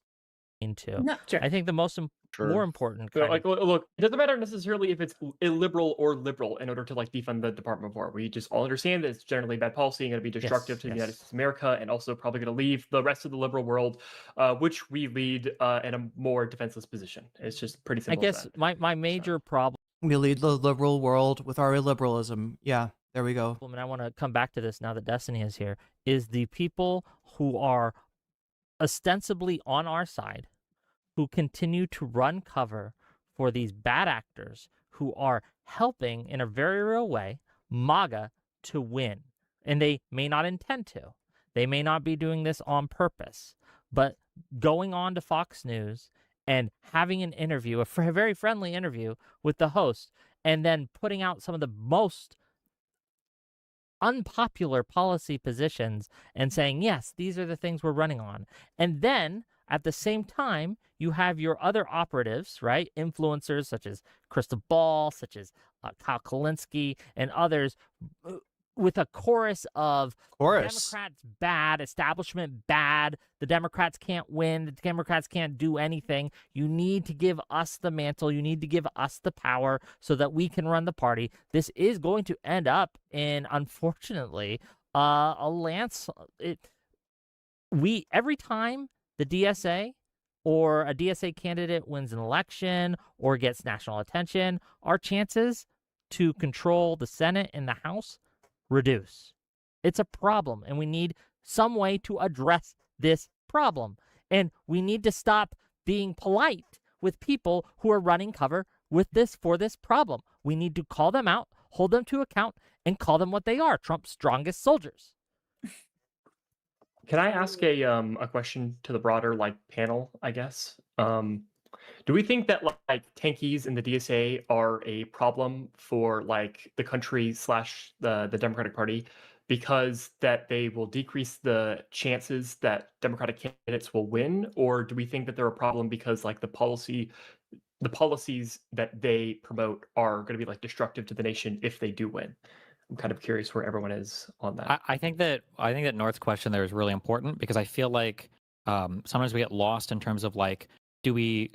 Into.
No, sure.
I think the more important.
So, like, look, it doesn't matter necessarily if it's illiberal or liberal in order to like defund the Department of War. We just all understand that it's generally bad policy and going to be destructive to the United States of America, and also probably going to leave the rest of the liberal world, which we lead in a more defenseless position. It's just pretty simple.
I guess my major problem.
We lead the liberal world with our illiberalism. Yeah, there we go.
And I want to come back to this now that Destiny is here. Is the people who are ostensibly on our side, who continue to run cover for these bad actors who are helping in a very real way MAGA to win. And they may not intend to. They may not be doing this on purpose. But going on to Fox News and having an interview, a very friendly interview with the host, and then putting out some of the most unpopular policy positions and saying, yes, these are the things we're running on. And then at the same time, you have your other operatives, right? Influencers such as Crystal Ball, such as Kyle Kulinski, and others with a chorus of Democrats bad, establishment bad, the Democrats can't win, the Democrats can't do anything. You need to give us the mantle. You need to give us the power so that we can run the party. This is going to end up in, unfortunately, a lance. Every time the DSA or a DSA candidate wins an election or gets national attention, our chances to control the Senate and the House reduce. It's a problem, and we need some way to address this problem. And we need to stop being polite with people who are running cover for this problem. We need to call them out, hold them to account, and call them what they are, Trump's strongest soldiers.
Can I ask a question to the broader panel, I guess? Do we think that tankies in the DSA are a problem for the country / the Democratic Party because that they will decrease the chances that Democratic candidates will win? Or do we think that they're a problem because the policies that they promote are going to be destructive to the nation if they do win? I'm kind of curious where everyone is on that.
I think that North's question there is really important because I feel like sometimes we get lost in terms of do we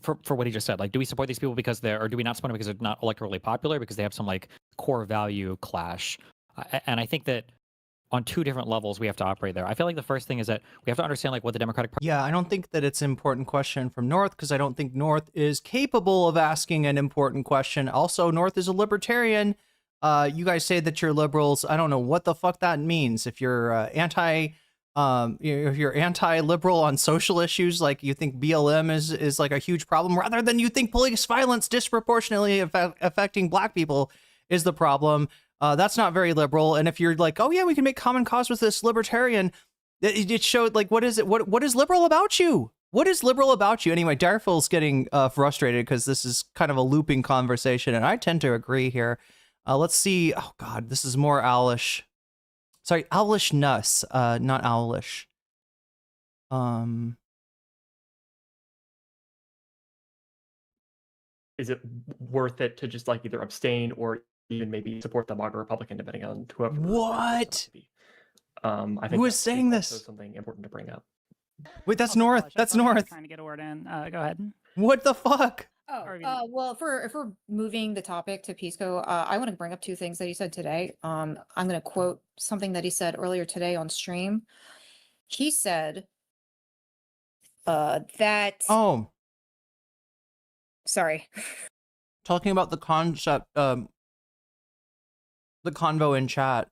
for what he just said, do we support these people because or do we not support them because they're not electorally popular because they have some core value clash? And I think that on two different levels we have to operate there. I feel like the first thing is that we have to understand what the Democratic Party.
Yeah, I don't think that it's an important question from North because I don't think North is capable of asking an important question. Also, North is a libertarian. You guys say that you're liberals. I don't know what the fuck that means. If you're if you're anti-liberal on social issues, you think BLM is a huge problem, rather than you think police violence disproportionately affecting black people is the problem. That's not very liberal. And if you're oh yeah, we can make common cause with this libertarian, it showed what is it? What is liberal about you? What is liberal about you? Anyway, Darful's getting frustrated because this is kind of a looping conversation, and I tend to agree here. Let's see. Oh God, this is more owlish. Sorry, owlishness, not owlish.
Is it worth it to just either abstain or even maybe support the MAGA Republican, depending on whoever?
What?
I think
who is saying this?
Something important to bring up.
Wait, that's North. That's North.
Trying to get a word in. Go ahead.
What the fuck?
Well, if we're moving the topic to Pisco, I want to bring up two things that he said today. I'm going to quote something that he said earlier today on stream. He said that.
Oh,
sorry.
Talking about the concept, the convo in chat,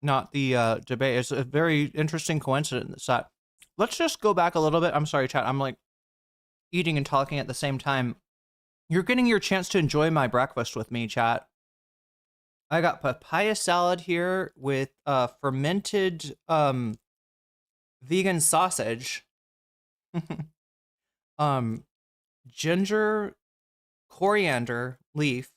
not the debate. It's a very interesting coincidence that. Let's just go back a little bit. I'm sorry, chat. I'm eating and talking at the same time. You're getting your chance to enjoy my breakfast with me, chat. I got papaya salad here with fermented vegan sausage. Ginger, coriander leaf,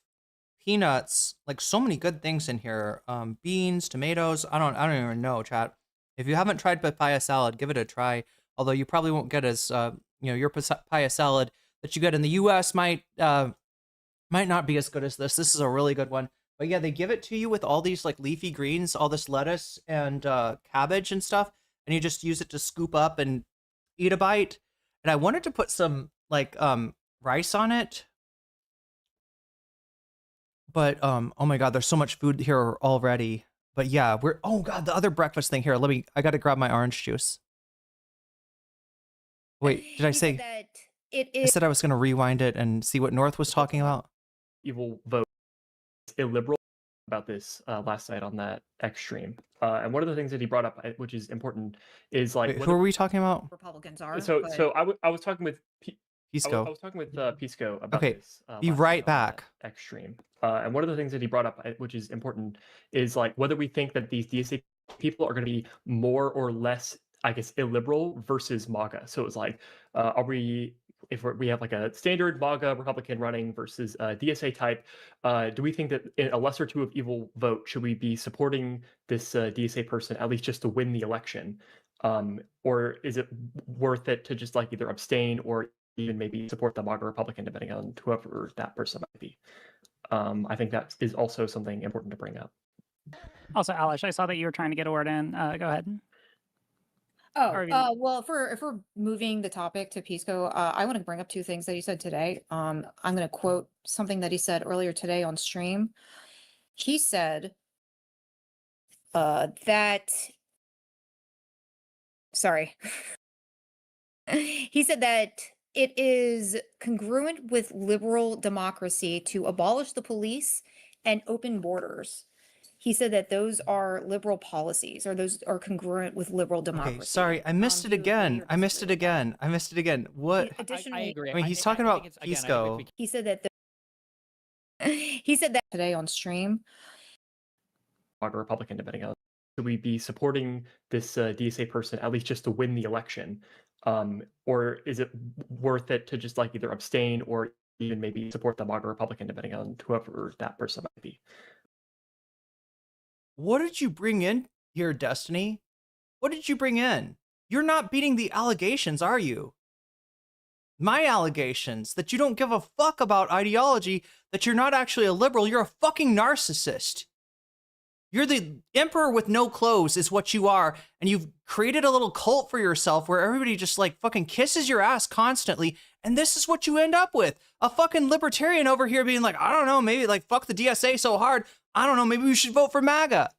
peanuts, so many good things in here. Beans, tomatoes. I don't even know, chat. If you haven't tried papaya salad, give it a try. Although you probably won't get as your papaya salad that you get in the U.S. might not be as good as this. This is a really good one. But yeah, they give it to you with all these leafy greens, all this lettuce and cabbage and stuff, and you just use it to scoop up and eat a bite. And I wanted to put some rice on it, but oh my god, there's so much food here already. But yeah, oh god, the other breakfast thing here. I gotta grab my orange juice. Wait, did I say
that
I said I was gonna rewind it and see what North was talking about?
Evil vote illiberal about this last night on that X stream. And one of the things that he brought up, which is important, is
Wait, who are we talking about?
Republicans are.
So I was talking with
Pisco.
I was talking with Pisco about this.
Be right back.
X stream. And one of the things that he brought up, which is important, is whether we think that these DSA people are going to be more or less, I guess, illiberal versus MAGA. So it's are we? If we have a standard MAGA Republican running versus a DSA type, do we think that in a lesser two of evil vote, should we be supporting this DSA person at least just to win the election? Or is it worth it to just either abstain or even maybe support the MAGA Republican, depending on whoever that person might be? I think that is also something important to bring up.
Also, Alish, I saw that you were trying to get a word in. Go ahead.
Well, if we're moving the topic to Pisco, I want to bring up two things that he said today. I'm going to quote something that he said earlier today on stream. He said that. Sorry. He said that it is congruent with liberal democracy to abolish the police and open borders. He said that those are liberal policies, or those are congruent with liberal democracy.
Okay, sorry, I missed it
do you agree
again.
or
I missed it
disagree with that?
again. I missed it again. What?
He- Additionally,
I agree.
I mean, he's
think-
talking
I think
about
it's- again, I think
Pisco.
we-
he said that he said that today on stream.
Or Republican, depending on should we be supporting this DSA person at least just to win the election, or is it worth it to just like either abstain or even maybe support the MAGA Republican, depending on whoever that person might be.
What did you bring in here, Destiny? What did you bring in? You're not beating the allegations, are you? My allegations that you don't give a fuck about ideology, that you're not actually a liberal, you're a fucking narcissist. You're the emperor with no clothes is what you are, and you've created a little cult for yourself where everybody just like fucking kisses your ass constantly, and this is what you end up with. A fucking libertarian over here being like, I don't know, maybe like fuck the DSA so hard, I don't know, maybe we should vote for MAGA.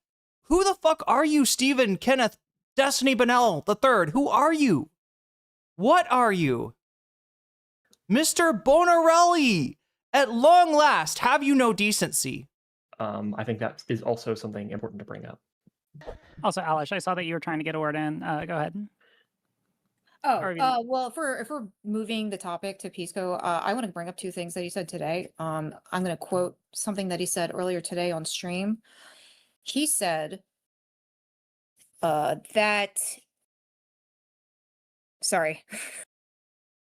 Who the fuck are you, Stephen Kenneth Destiny Bonnell III? Who are you? What are you? Mr. Bonarelli, at long last, have you no decency?
I think that is also something important to bring up.
Also, Alish, I saw that you were trying to get a word in. Go ahead. Or
Well, if we're moving the topic to Pisco, I want to bring up two things that he said today. I'm going to quote something that he said earlier today on stream. He said that, sorry.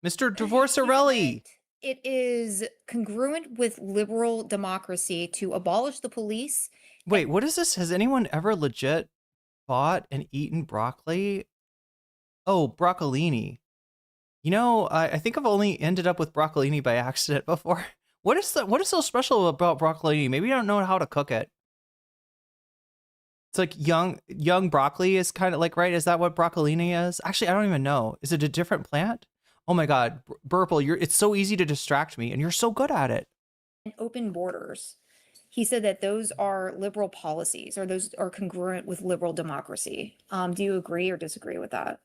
Mr. Divorcerelli.
It is congruent with liberal democracy to abolish the police.
Wait, what is this? Has anyone ever legit bought and eaten broccoli? Oh, broccolini. You know, I think I've only ended up with broccolini by accident before. What is so special about broccolini? Maybe I don't know how to cook it. It's like young broccoli is kind of like, right? Is that what broccolini is? Actually, I don't even know. Is it a different plant? Oh my God, Burple, it's so easy to distract me, and you're so good at it.
And open borders. He said that those are liberal policies, or those are congruent with liberal democracy. Do you agree or disagree with that?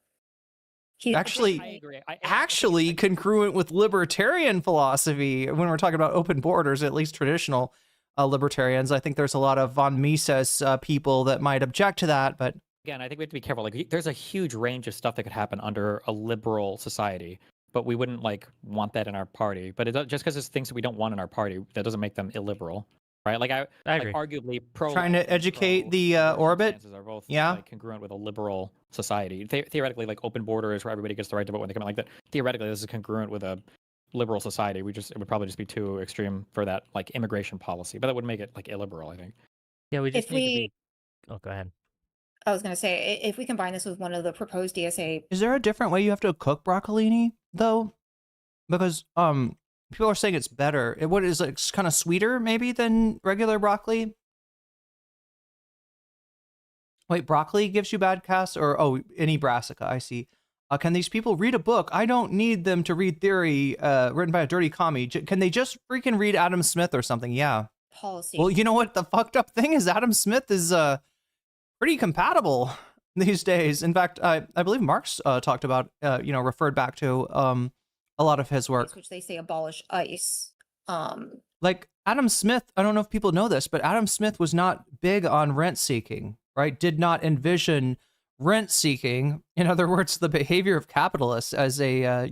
Actually,
I agree.
Actually congruent with libertarian philosophy when we're talking about open borders, at least traditional libertarians. I think there's a lot of von Mises people that might object to that, but
Again, I think we have to be careful. Like, there's a huge range of stuff that could happen under a liberal society, but we wouldn't like want that in our party. But just because there's things that we don't want in our party, that doesn't make them illiberal, right? Like I
agree.
Like, arguably pro
trying to educate the orbit.
Are both
Yeah.
like, congruent with a liberal society. Theoretically, like open borders where everybody gets the right to vote when they come in, like that. Theoretically, this is congruent with a liberal society. It would probably just be too extreme for that like immigration policy, but that would make it like illiberal, I think.
Yeah, we just
If
need to
we,
be. Oh, go ahead.
I was going to say, if we combine this with one of the proposed DSA,
Is there a different way you have to cook broccolini though? Because people are saying it's better. What is it? It's kind of sweeter maybe than regular broccoli. Wait, broccoli gives you bad cast, or any brassica? I see. Can these people read a book? I don't need them to read theory written by a dirty commie. Can they just freaking read Adam Smith or something? Yeah.
policy.
Well, you know what? The fucked up thing is Adam Smith is pretty compatible these days. In fact, I believe Marx talked about, referred back to a lot of his work.
Which they say abolish ICE.
Like Adam Smith, I don't know if people know this, but Adam Smith was not big on rent seeking, right? Did not envision rent seeking, in other words, the behavior of capitalists as a,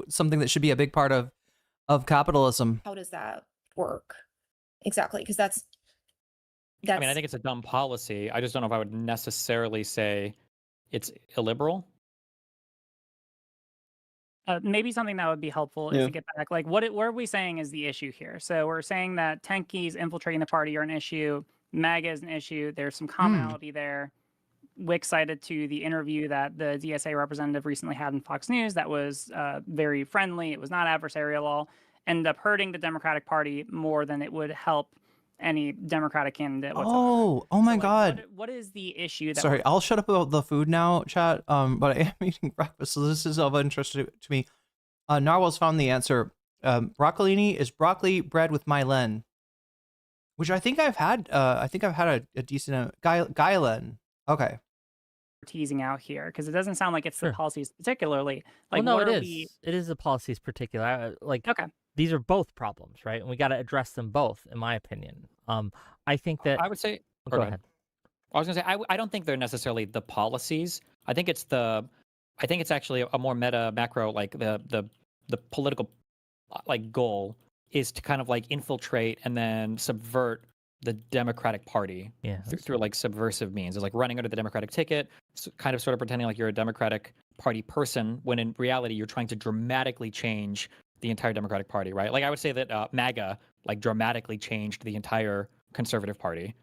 something that should be a big part of capitalism.
How does that work? Exactly, because that's
I mean, I think it's a dumb policy. I just don't know if I would necessarily say it's illiberal.
Maybe something that would be helpful is to get back, like, what are we saying is the issue here? So we're saying that Tankie's infiltrating the party are an issue, MAGA is an issue, there's some commonality there. Whick cited to the interview that the DSA representative recently had in Fox News that was very friendly, it was not adversarial at all, ended up hurting the Democratic Party more than it would help any Democratic candidate whatsoever.
Oh my God.
What is the issue? That
Sorry, I'll shut up about the food now, chat. But I am eating breakfast, so this is of interest to me. Narwhal's found the answer. Broccolini is broccoli bread with myelin, which I think I've had. I think I've had a decent Guylen. Okay.
teasing out here? Because it doesn't sound like it's
Sure.
the policies particularly. Like,
well, no,
what
it
are
is.
we?
It is the policies particular. Like,
Okay.
these are both problems, right? And we got to address them both, in my opinion. I think that.
I would say.
Go ahead.
I was gonna say I don't think they're necessarily the policies. I think it's actually a more meta macro, like the political like goal is to kind of like infiltrate and then subvert the Democratic Party through like subversive means. It's like running under the Democratic ticket, kind of sort of pretending like you're a Democratic Party person when in reality you're trying to dramatically change the entire Democratic Party, right? Like I would say that MAGA like dramatically changed the entire Conservative Party,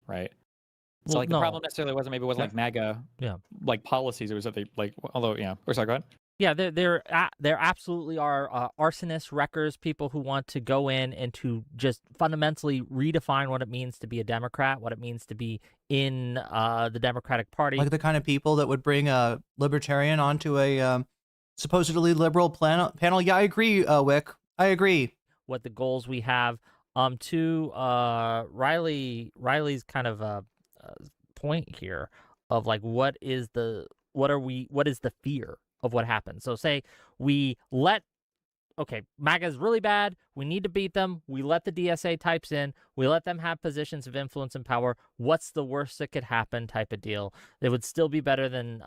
right? So
Well,
like the problem necessarily wasn't like MAGA like policies. It was that they like although or sorry, go ahead.
Yeah, there absolutely are arsonists, wreckers, people who want to go in and to just fundamentally redefine what it means to be a Democrat, what it means to be in the Democratic Party.
Like the kind of people that would bring a libertarian onto a supposedly liberal panel. Yeah, I agree, Whick. I agree.
What the goals we have. To Riley's kind of point here of like what is the fear of what happens. So say we MAGA is really bad. We need to beat them. We let the DSA types in. We let them have positions of influence and power. What's the worst that could happen type of deal? It would still be better than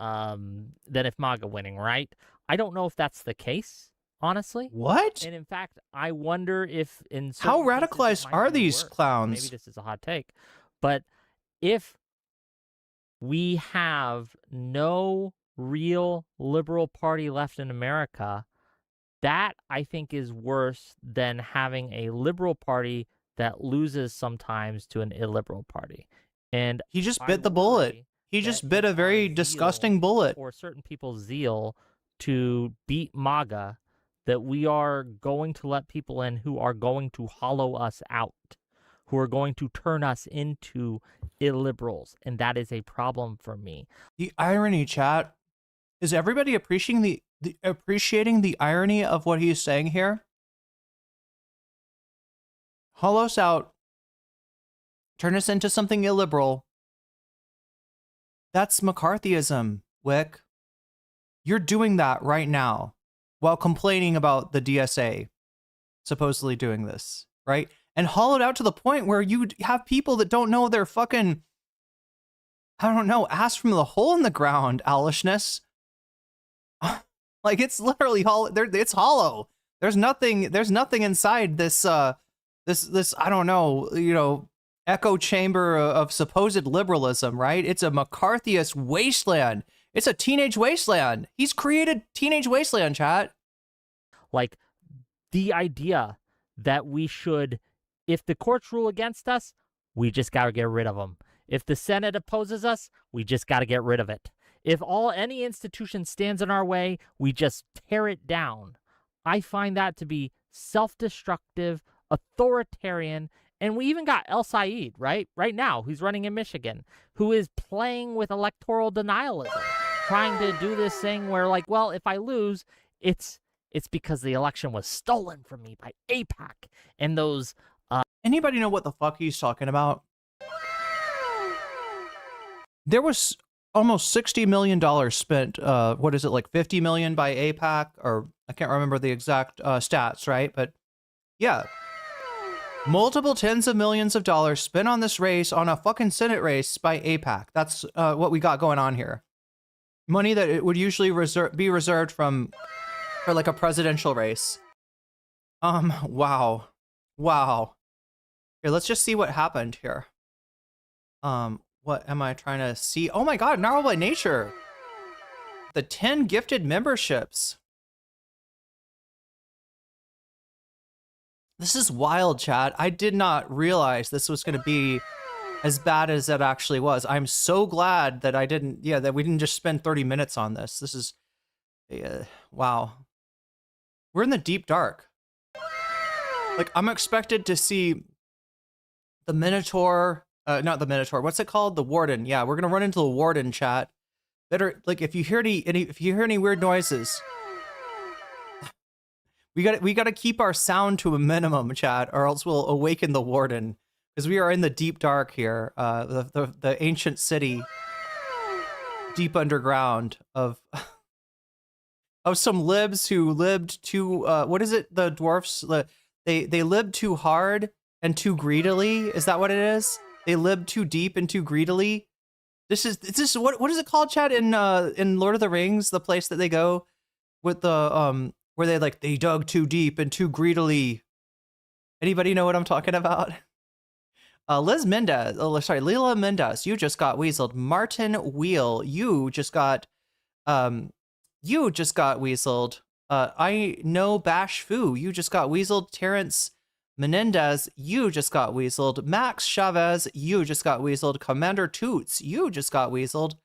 if MAGA winning, right? I don't know if that's the case, honestly.
What?
And in fact, I wonder if in
how
certain cases,
radicalized
it might
are
be
these
worse.
clowns?
Maybe this is a hot take, but if we have no real liberal party left in America, that I think is worse than having a liberal party that loses sometimes to an illiberal party. And
he just bit the bullet. He just bit a very disgusting bullet.
Or certain people's zeal to beat MAGA, that we are going to let people in who are going to hollow us out, who are going to turn us into illiberals, and that is a problem for me.
The irony, chat, is everybody appreciating the irony of what he's saying here? Hollow us out, turn us into something illiberal. That's McCarthyism, Whick. You're doing that right now while complaining about the DSA supposedly doing this, right? And hollowed out to the point where you have people that don't know their fucking, I don't know, ass from the hole in the ground, owlishness. Like it's literally hollow. It's hollow. There's nothing inside this this I don't know, echo chamber of supposed liberalism, right? It's a McCarthyist wasteland. It's a teenage wasteland. He's created teenage wasteland, chat.
Like the idea that we should, if the courts rule against us, we just got to get rid of them. If the Senate opposes us, we just got to get rid of it. If any institution stands in our way, we just tear it down. I find that to be self-destructive, authoritarian, and we even got El Said, right now, who's running in Michigan, who is playing with electoral denialism, trying to do this thing where, like, well, if I lose, it's because the election was stolen from me by AIPAC and those.
Anybody know what the fuck he's talking about? There was almost $60 million spent. What is it, like $50 million by AIPAC? Or I can't remember the exact stats, right? But yeah. Multiple tens of millions of dollars spent on this race, on a fucking Senate race by AIPAC. That's what we got going on here. Money that it would usually be reserved for like a presidential race. Wow. Here, let's just see what happened here. What am I trying to see? Oh my god, Gnarled by Nature. The 10 gifted memberships. This is wild, chat. I did not realize this was going to be as bad as it actually was. I'm so glad that that we didn't just spend 30 minutes on this. This is, wow. We're in the deep dark. Like, I'm expected to see the Minotaur, not the Minotaur, what's it called? The Warden. Yeah, we're going to run into the Warden, chat. Better, like, if you hear any weird noises, we got to keep our sound to a minimum, chat, or else we'll awaken the Warden, because we are in the deep dark here. The ancient city. deep underground of some libs who lived too what is it, the dwarfs, they lived too hard and too greedily. Is that what it is? They lived too deep and too greedily. This is what is it called, Chad, in Lord of the Rings, the place that they go with the where they dug too deep and too greedily. Anybody know what I'm talking about? Leila Mendez, you just got weaseled. Martin Wheel, you just got weaseled. I know Bash Fu, you just got weaseled. Terrence Menendez, you just got weaseled. Max Chavez, you just got weaseled. Commander Toots, you just got weaseled.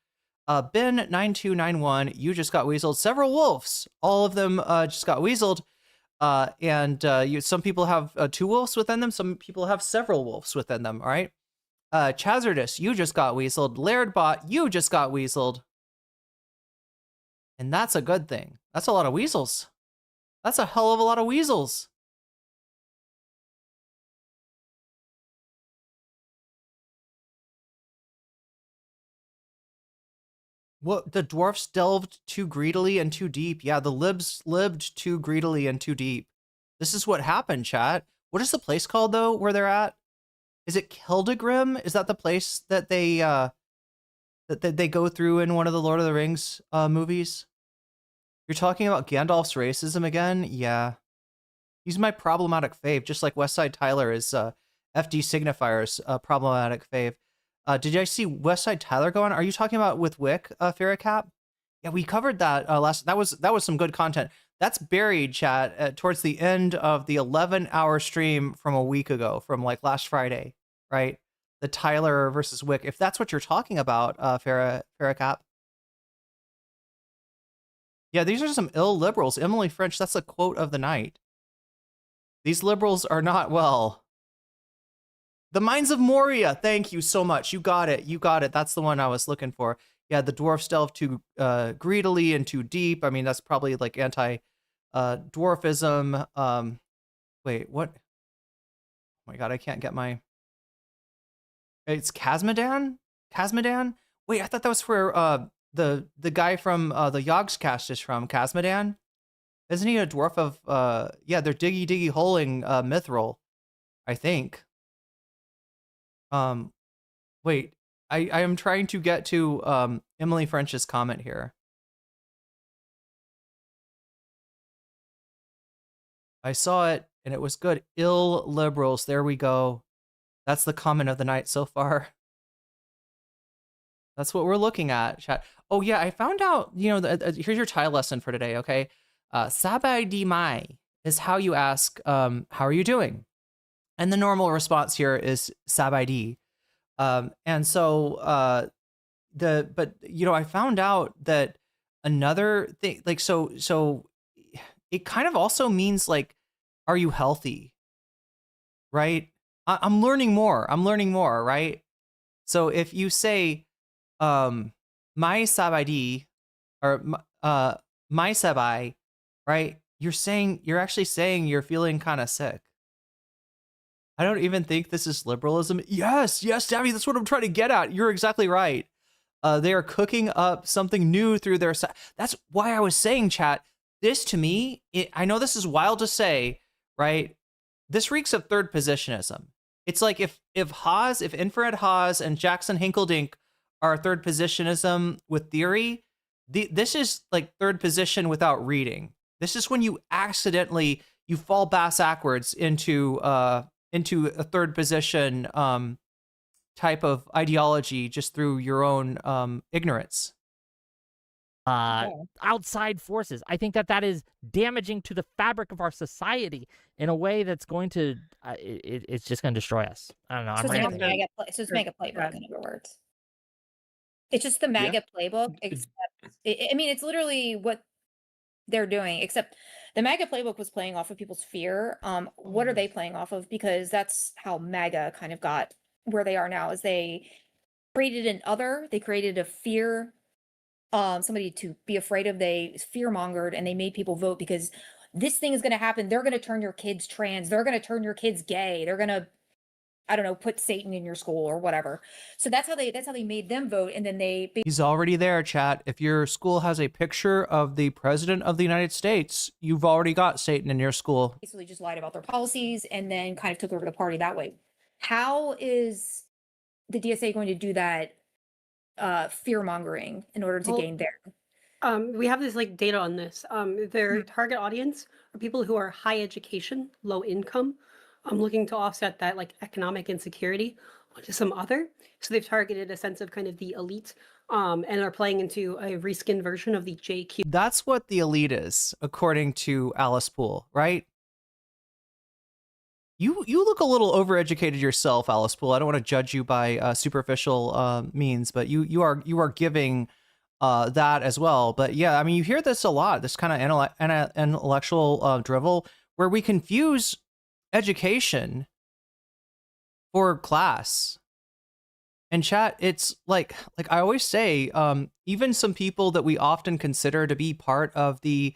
Ben9291, you just got weaseled. Several wolves, all of them just got weaseled. Some people have 2 wolves within them. Some people have several wolves within them. All right. Chazardus, you just got weaseled. Lairdbot, you just got weaseled. And that's a good thing. That's a lot of weasels. That's a hell of a lot of weasels. What, the dwarfs delved too greedily and too deep. Yeah, the libs lived too greedily and too deep. This is what happened, chat. What is the place called, though, where they're at? Is it Keldegrim? Is that the place that they go through in one of the Lord of the Rings movies? You're talking about Gandalf's racism again? Yeah. He's my problematic fave, just like Westside Tyler is FD Signifier's problematic fave. Did I see Westside Tyler go on? Are you talking about with Whick, Farrahcap? Yeah, we covered that last. That was some good content. That's buried, chat, towards the end of the 11-hour stream from a week ago, from like last Friday, right? The Tyler versus Whick. If that's what you're talking about, Farrahcap. Yeah, these are some ill liberals. Emily French, that's a quote of the night. These liberals are not well. The Mines of Moria, thank you so much. You got it. You got it. That's the one I was looking for. Yeah, the dwarfs delve too greedily and too deep. I mean, that's probably like anti-dwarfism. Wait, what? Oh my god, I can't get my... It's Casmadan? Casmadan? Wait, I thought that was where the guy from the Yogscast is from. Casmadan? Isn't he a dwarf of... yeah, they're diggy holing mithril, I think. Wait, I am trying to get to Emily French's comment here. I saw it and it was good. Ill liberals. There we go. That's the comment of the night so far. That's what we're looking at, chat. Oh yeah, I found out, you know, here's your Thai lesson for today, okay? Sabai di mai is how you ask, how are you doing? And the normal response here is Sabai di. And so, but you know, I found out that another thing, like, so it kind of also means like, are you healthy? Right? I'm learning more, right? So if you say, my sabai di, or my sabai, right? You're actually saying you're feeling kind of sick. I don't even think this is liberalism. Yes, Davy, that's what I'm trying to get at. You're exactly right. They are cooking up something new through their... That's why I was saying, chat, this to me, I know this is wild to say, right? This reeks of third positionism. It's like if Infrared Haas and Jackson Hinkeldink are third positionism with theory, this is like third position without reading. This is when you accidentally, you fall backwards into a third position type of ideology just through your own ignorance.
Outside forces. I think that is damaging to the fabric of our society in a way that's going to, it's just going to destroy us. I don't know.
So it's MAGA playbook, in other words. It's just the MAGA playbook, except, I mean, it's literally what they're doing, except the MAGA playbook was playing off of people's fear. What are they playing off of? Because that's how MAGA kind of got where they are now, is they created they created a fear, somebody to be afraid of, they fear-mongered, and they made people vote because this thing is going to happen. They're going to turn your kids trans. They're going to turn your kids gay. They're going to I don't know, put Satan in your school or whatever. So that's how they made them vote. And then they
He's already there, chat. If your school has a picture of the president of the United States, you've already got Satan in your school.
basically just lied about their policies and then kind of took over the party that way. How is the DSA going to do that fear mongering in order to gain their?
We have this like data on this. Their target audience are people who are high education, low income. Looking to offset that like economic insecurity onto some other. So they've targeted a sense of kind of the elite and are playing into a reskinned version of the JQ.
That's what the elite is, according to Alice Poole, right? You look a little overeducated yourself, Alice Poole. I don't want to judge you by superficial means, but you are giving that as well. But yeah, I mean, you hear this a lot, this kind of intellectual drivel, where we confuse education for class. And chat, it's like I always say, even some people that we often consider to be part of the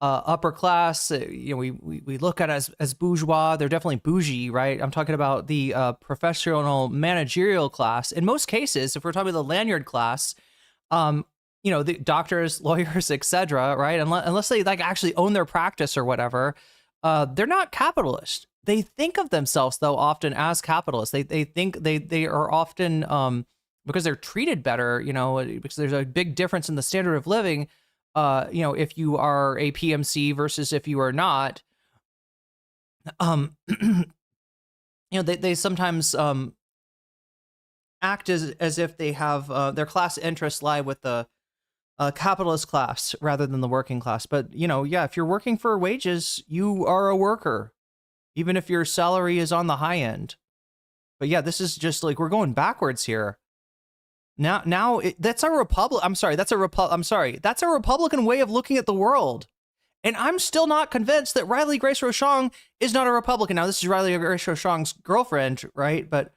upper class, you know, we look at as bourgeois. They're definitely bougie, right? I'm talking about the professional managerial class. In most cases, if we're talking about the lanyard class, you know, the doctors, lawyers, etc., right? Unless they like actually own their practice or whatever, they're not capitalist. They think of themselves though often as capitalists. They think they are often because they're treated better, you know, because there's a big difference in the standard of living. You know, if you are a PMC versus if you are not, you know, they sometimes act as if they have their class interests lie with the capitalist class rather than the working class. But, you know, yeah, if you're working for wages, you are a worker, even if your salary is on the high end. But yeah, this is just like, we're going backwards here. That's a Republican way of looking at the world. And I'm still not convinced that Riley Grace Rochon is not a Republican. Now, this is Riley Grace Rochon's girlfriend, right? But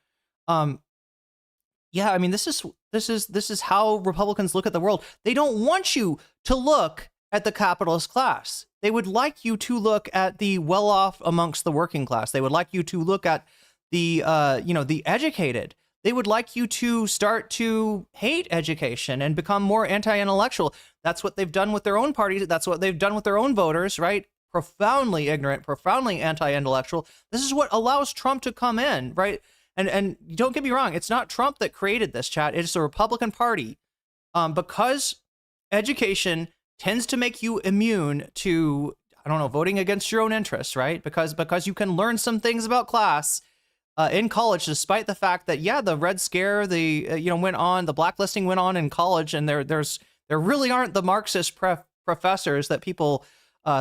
yeah, I mean, this is how Republicans look at the world. They don't want you to look at the capitalist class. They would like you to look at the well-off amongst the working class. They would like you to look at the you know, the educated. They would like you to start to hate education and become more anti-intellectual. That's what they've done with their own parties. That's what they've done with their own voters, right? Profoundly ignorant, profoundly anti-intellectual. This is what allows Trump to come in, right? And don't get me wrong, it's not Trump that created this, chat. It's the Republican Party. Because education tends to make you immune to, I don't know, voting against your own interests, right? Because you can learn some things about class in college, despite the fact that, yeah, the Red Scare, went on, the blacklisting went on in college, and there really aren't the Marxist professors that people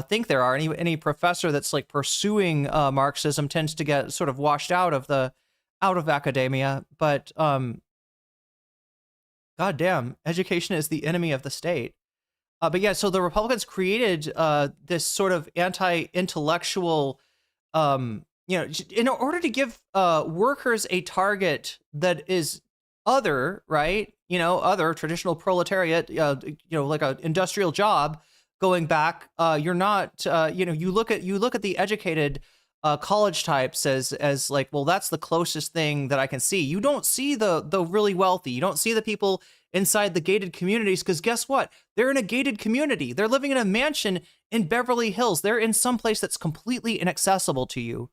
think there are. Any professor that's like pursuing Marxism tends to get sort of washed out of academia. But goddamn, education is the enemy of the state. But yeah, so the Republicans created this sort of anti-intellectual, in order to give workers a target that is other, right? You know, other traditional proletariat, like an industrial job going back. You're not, you look at the educated college types as like, well, that's the closest thing that I can see. You don't see the really wealthy. You don't see the people inside the gated communities, because guess what? They're in a gated community. They're living in a mansion in Beverly Hills. They're in some place that's completely inaccessible to you.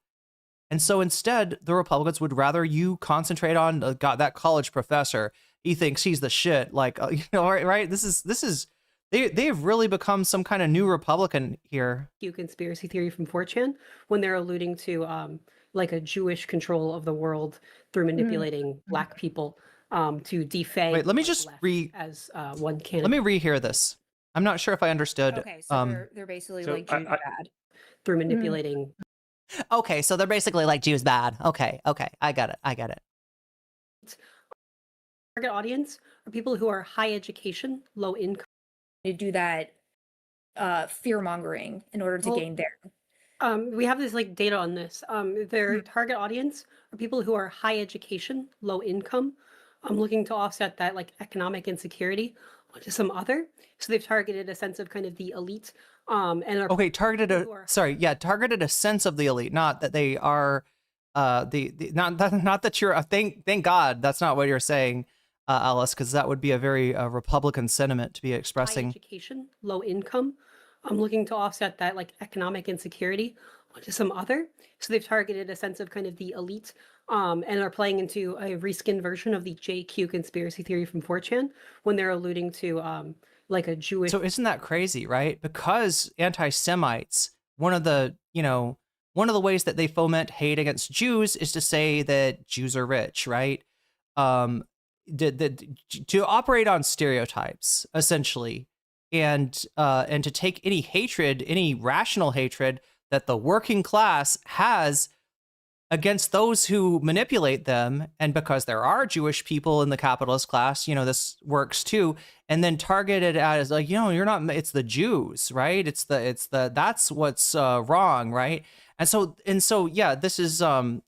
And so instead, the Republicans would rather you concentrate on that college professor. He thinks he's the shit. Like, right? This is they've really become some kind of new Republican here.
Conspiracy theory from 4chan when they're alluding to like a Jewish control of the world through manipulating Black people to defang.
Wait, let me just
as one candidate.
Let me rehear this. I'm not sure if I understood.
Okay, so they're basically like Jews bad
through manipulating.
Okay, so they're basically like Jews bad. Okay, I got it.
Target audience are people who are high education, low income.
To do that fear mongering in order to gain their.
We have this like data on this. Their target audience are people who are high education, low income. Looking to offset that like economic insecurity onto some other. So they've targeted a sense of kind of the elite. And are
targeted a sense of the elite, not that they are not that you're thank God that's not what you're saying, Alice, because that would be a very Republican sentiment to be
High
expressing.
education, low income. I'm looking to offset that like economic insecurity onto some other. So they've targeted a sense of kind of the elite, and are playing into a reskinned version of the JQ conspiracy theory from 4chan when they're alluding to like a Jewish.
So isn't that crazy, right? Because anti-Semites, one of the ways that they foment hate against Jews is to say that Jews are rich, right? To operate on stereotypes, essentially, and to take any hatred, any rational hatred that the working class has against those who manipulate them, and because there are Jewish people in the capitalist class, this works too, and then target it as like, you're not, it's the Jews, right? It's the that's what's wrong, right? And so yeah, this is the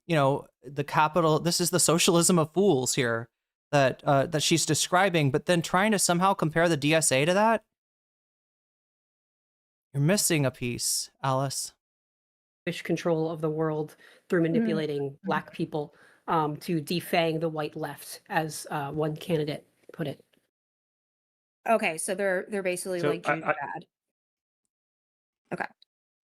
capital, this is the socialism of fools here that she's describing, but then trying to somehow compare the DSA to that. You're missing a piece, Alice.
Control of the world through manipulating Black people to defang the white left, as one candidate put it.
Okay, so they're basically
So
like Jews are bad. Okay.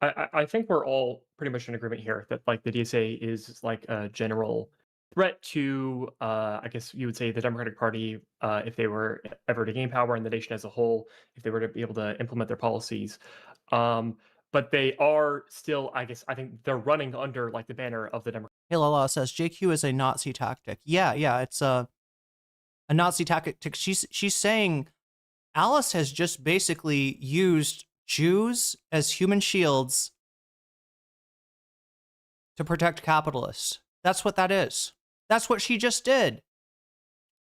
I think we're all pretty much in agreement here that like the DSA is like a general threat to, I guess you would say, the Democratic Party if they were ever to gain power, and the nation as a whole if they were to be able to implement their policies. But they are still, I think they're running under like the banner of the Democratic.
Hey, Lala says JQ is a Nazi tactic. Yeah, it's a Nazi tactic. She's saying Alice has just basically used Jews as human shields to protect capitalists. That's what that is. That's what she just did.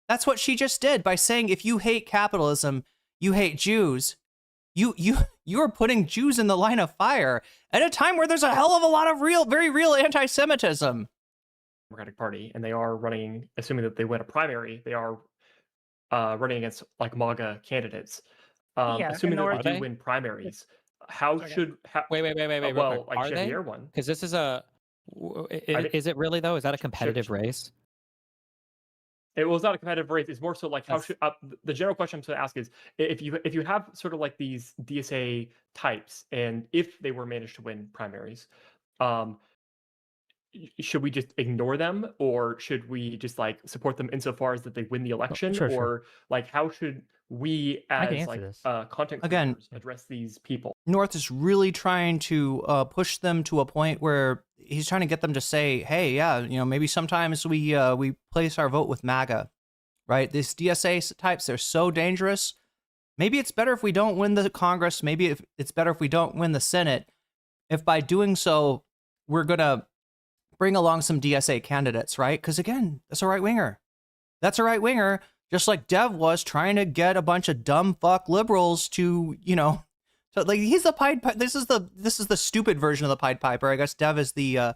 That's what she just did by saying if you hate capitalism, you hate Jews. You are putting Jews in the line of fire at a time where there's a hell of a lot of very real anti-Semitism.
Democratic Party, and they are running, assuming that they win a primary, they are running against like MAGA candidates. Assuming that they do win primaries,
wait,
well, like
are they?
Xavier won.
Because this is is it really though? Is that a competitive race?
It was not a competitive race. It's more so like how should the general question I'm going to ask is if you have sort of like these DSA types, and if they were managed to win primaries, should we just ignore them, or should we just like support them insofar as that they win the election, or like how should we as like content creators address these people?
North is really trying to push them to a point where he's trying to get them to say, hey, yeah, maybe sometimes we place our vote with MAGA, right? These DSA types, they're so dangerous. Maybe it's better if we don't win the Congress. Maybe it's better if we don't win the Senate. If by doing so, we're going to bring along some DSA candidates, right? Because again, that's a right winger. That's a right winger, just like Dev was trying to get a bunch of dumb fuck liberals to, so like he's the Pied Piper. This is the stupid version of the Pied Piper. I guess Dev is the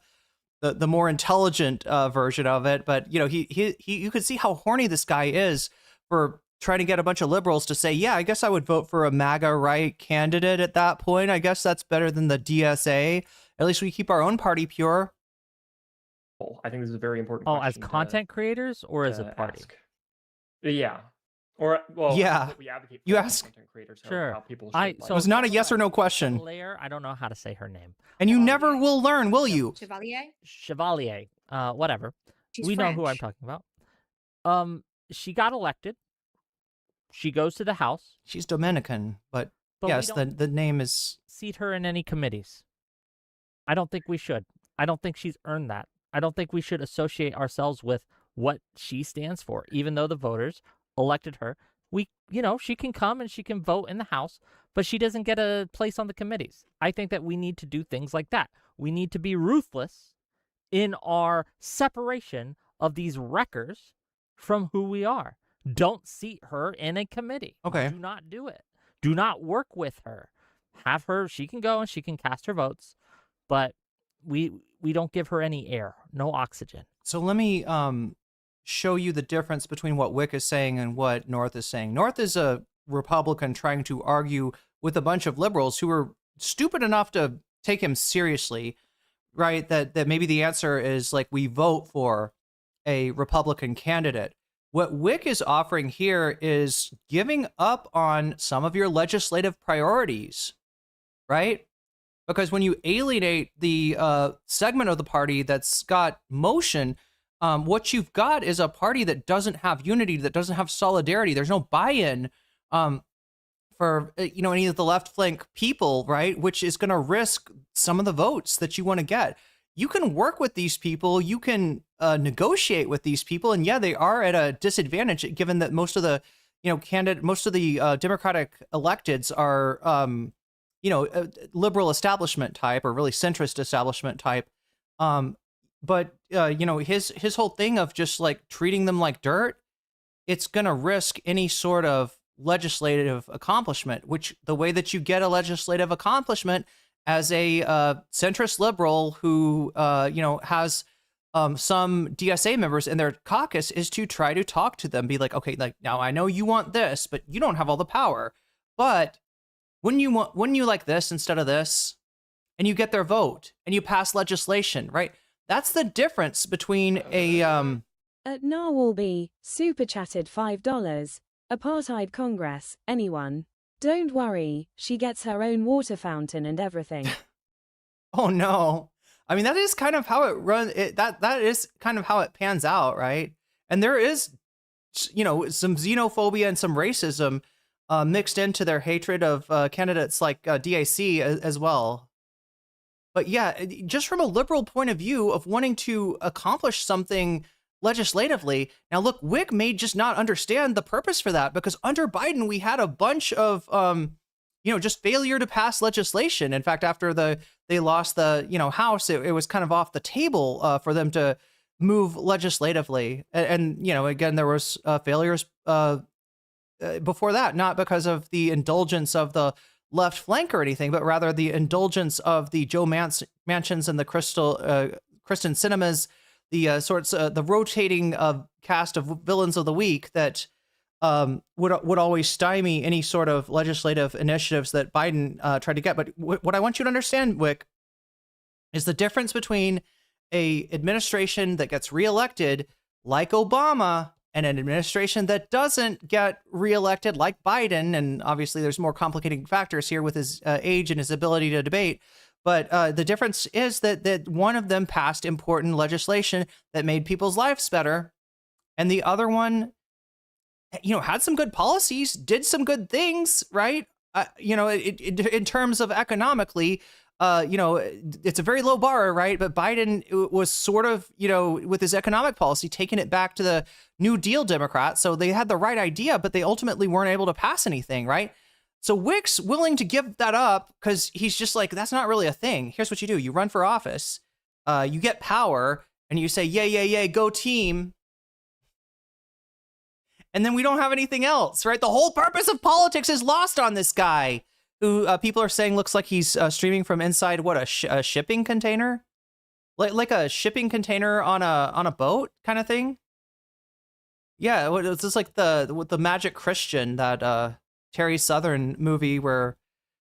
more intelligent version of it. But he you could see how horny this guy is for trying to get a bunch of liberals to say, yeah, I guess I would vote for a MAGA right candidate at that point. I guess that's better than the DSA. At least we keep our own party pure.
I think this is a very important
question.
Oh,
as content creators or as a party?
Yeah. Or, well,
yeah.
We advocate for
you ask
content creators.
Sure.
How people should,
so it was not a yes or no question.
Chevalier, I don't know how to say her name.
And you never will learn, will you?
Chevalier?
Whatever.
She's
we
French.
know who I'm talking about. She got elected. She goes to the House.
She's Dominican, but yes, the name is...
Seat her in any committees. I don't think we should. I don't think she's earned that. I don't think we should associate ourselves with what she stands for, even though the voters elected her. She can come and she can vote in the House, but she doesn't get a place on the committees. I think that we need to do things like that. We need to be ruthless in our separation of these wreckers from who we are. Don't seat her in a committee.
Okay.
Do not do it. Do not work with her. Have her, she can go and she can cast her votes, but we don't give her any air, no oxygen.
So let me show you the difference between what Whick is saying and what North is saying. North is a Republican trying to argue with a bunch of liberals who are stupid enough to take him seriously, right? That maybe the answer is like we vote for a Republican candidate. What Whick is offering here is giving up on some of your legislative priorities, right? Because when you alienate the segment of the party that's got motion, what you've got is a party that doesn't have unity, that doesn't have solidarity. There's no buy-in for any of the left flank people, right? Which is going to risk some of the votes that you want to get. You can work with these people, you can negotiate with these people, and yeah, they are at a disadvantage given that most of the Democratic electeds are liberal establishment type or really centrist establishment type. But his whole thing of just like treating them like dirt, it's going to risk any sort of legislative accomplishment, which the way that you get a legislative accomplishment as a centrist liberal who has some DSA members in their caucus is to try to talk to them, be like, okay, like now I know you want this, but you don't have all the power. But wouldn't you like this instead of this? And you get their vote and you pass legislation, right? That's the difference between a
At Narwhalby, super chatted $5. Apartheid Congress, anyone? Don't worry, she gets her own water fountain and everything.
Oh no. I mean, that is kind of how it runs. That is kind of how it pans out, right? And there is, some xenophobia and some racism mixed into their hatred of candidates like DAC as well. But yeah, just from a liberal point of view of wanting to accomplish something legislatively. Now, look, Whick may just not understand the purpose for that because under Biden, we had a bunch of, just failure to pass legislation. In fact, after they lost the, House, it was kind of off the table for them to move legislatively. And again, there was failures before that, not because of the indulgence of the left flank or anything, but rather the indulgence of the Joe Manchins and the Kristen Cinemas, the the rotating cast of villains of the week that would always stymie any sort of legislative initiatives that Biden tried to get. But what I want you to understand, Whick, is the difference between a administration that gets reelected like Obama and an administration that doesn't get reelected like Biden. And obviously there's more complicating factors here with his age and his ability to debate. But the difference is that one of them passed important legislation that made people's lives better. And the other one, had some good policies, did some good things, right? In terms of economically, it's a very low bar, right? But Biden was sort of, with his economic policy, taking it back to the New Deal Democrats. So they had the right idea, but they ultimately weren't able to pass anything, right? So Whick's willing to give that up because he's just like, that's not really a thing. Here's what you do. You run for office, you get power, and you say, yay, go team. And then we don't have anything else, right? The whole purpose of politics is lost on this guy who people are saying looks like he's streaming from inside, a shipping container? Like a shipping container on a boat kind of thing? Yeah, it's just like the Magic Christian, that Terry Southern movie where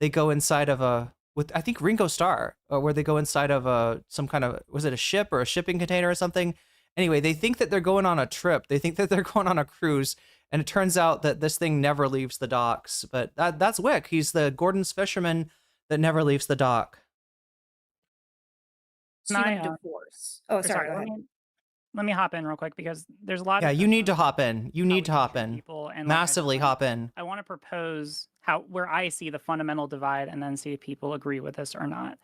they go inside of with I think Ringo Starr, where they go inside of some kind of, was it a ship or a shipping container or something? Anyway, they think that they're going on a trip. They think that they're going on a cruise, and it turns out that this thing never leaves the docks. But that's Whick. He's the Gordon's fisherman that never leaves the dock.
Divorce. Oh, sorry. Go ahead.
Let me hop in real quick because there's a lot.
Yeah, you need to hop in. You need to hop in.
People and
massively hop in.
I want to propose where I see the fundamental divide, and then see if people agree with this or not.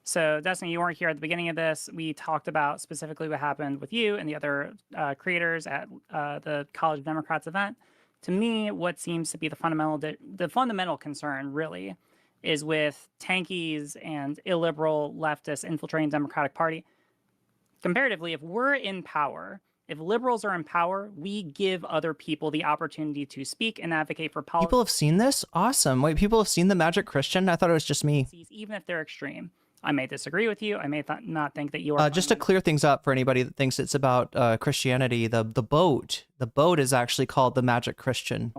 So, Destiny, you weren't here at the beginning of this. We talked about specifically what happened with you and the other creators at the College of Democrats event. To me, what seems to be the fundamental concern really is with Tankie's and illiberal leftist infiltrating Democratic Party. Comparatively, if we're in power, if liberals are in power, we give other people the opportunity to speak and advocate for policy.
People have seen this? Awesome. Wait, people have seen the Magic Christian? I thought it was just me.
Even if they're extreme. I may disagree with you. I may not think that you are.
Just to clear things up for anybody that thinks it's about Christianity, the boat is actually called the Magic Christian.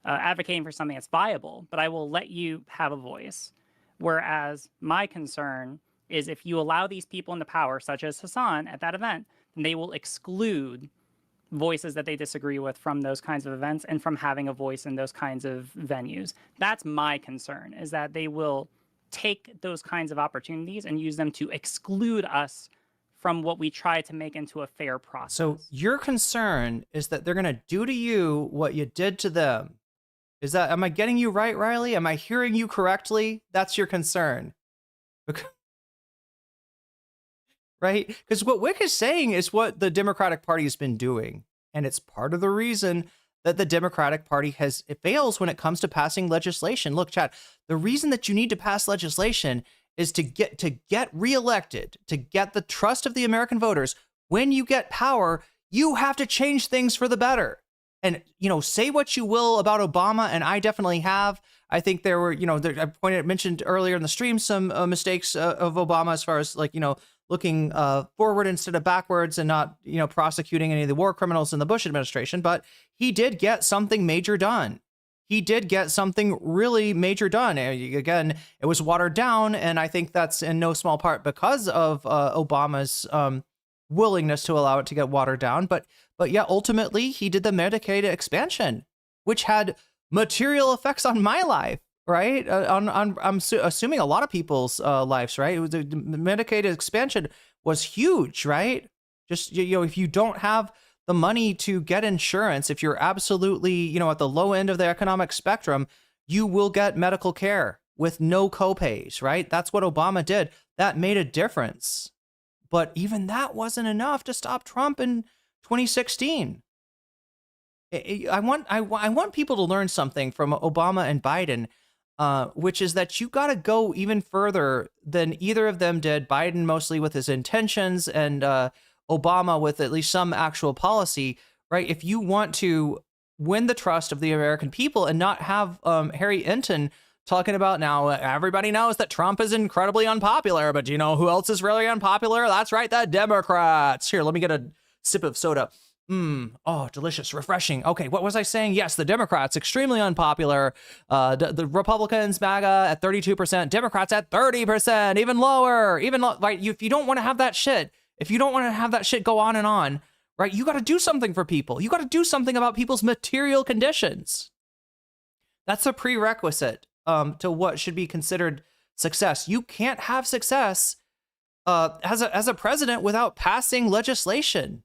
Advocating for something that's viable, but I will let you have a voice. Whereas my concern is if you allow these people into power, such as Hasan at that event, then they will exclude voices that they disagree with from those kinds of events and from having a voice in those kinds of venues. That's my concern, is that they will take those kinds of opportunities and use them to exclude us from what we try to make into a fair process.
So your concern is that they're going to do to you what you did to them. Am I getting you right, Riley? Am I hearing you correctly? That's your concern. Right? Because what Whick is saying is what the Democratic Party has been doing. And it's part of the reason that the Democratic Party it fails when it comes to passing legislation. Look, chat, the reason that you need to pass legislation is to get reelected, to get the trust of the American voters. When you get power, you have to change things for the better. And, say what you will about Obama, and I definitely have. I think there were, I mentioned earlier in the stream some mistakes of Obama as far as looking forward instead of backwards and not, prosecuting any of the war criminals in the Bush administration. But he did get something major done. He did get something really major done. Again, it was watered down, and I think that's in no small part because of Obama's willingness to allow it to get watered down. But yeah, ultimately, he did the Medicaid expansion, which had material effects on my life, right? I'm assuming a lot of people's lives, right? The Medicaid expansion was huge, right? Just, if you don't have the money to get insurance, if you're absolutely, at the low end of the economic spectrum, you will get medical care with no copays, right? That's what Obama did. That made a difference. But even that wasn't enough to stop Trump in 2016. I want people to learn something from Obama and Biden, which is that you got to go even further than either of them did. Biden mostly with his intentions, and Obama with at least some actual policy, right? If you want to win the trust of the American people and not have Harry Enton talking about, now everybody knows that Trump is incredibly unpopular, but do you know who else is really unpopular? That's right, the Democrats. Here, let me get a sip of soda. Oh, delicious, refreshing. Okay, what was I saying? Yes, the Democrats, extremely unpopular. The Republicans, MAGA at 32%, Democrats at 30%, even lower, right? If you don't want to have that shit, go on and on, right? You got to do something for people. You got to do something about people's material conditions. That's a prerequisite to what should be considered success. You can't have success as a president without passing legislation.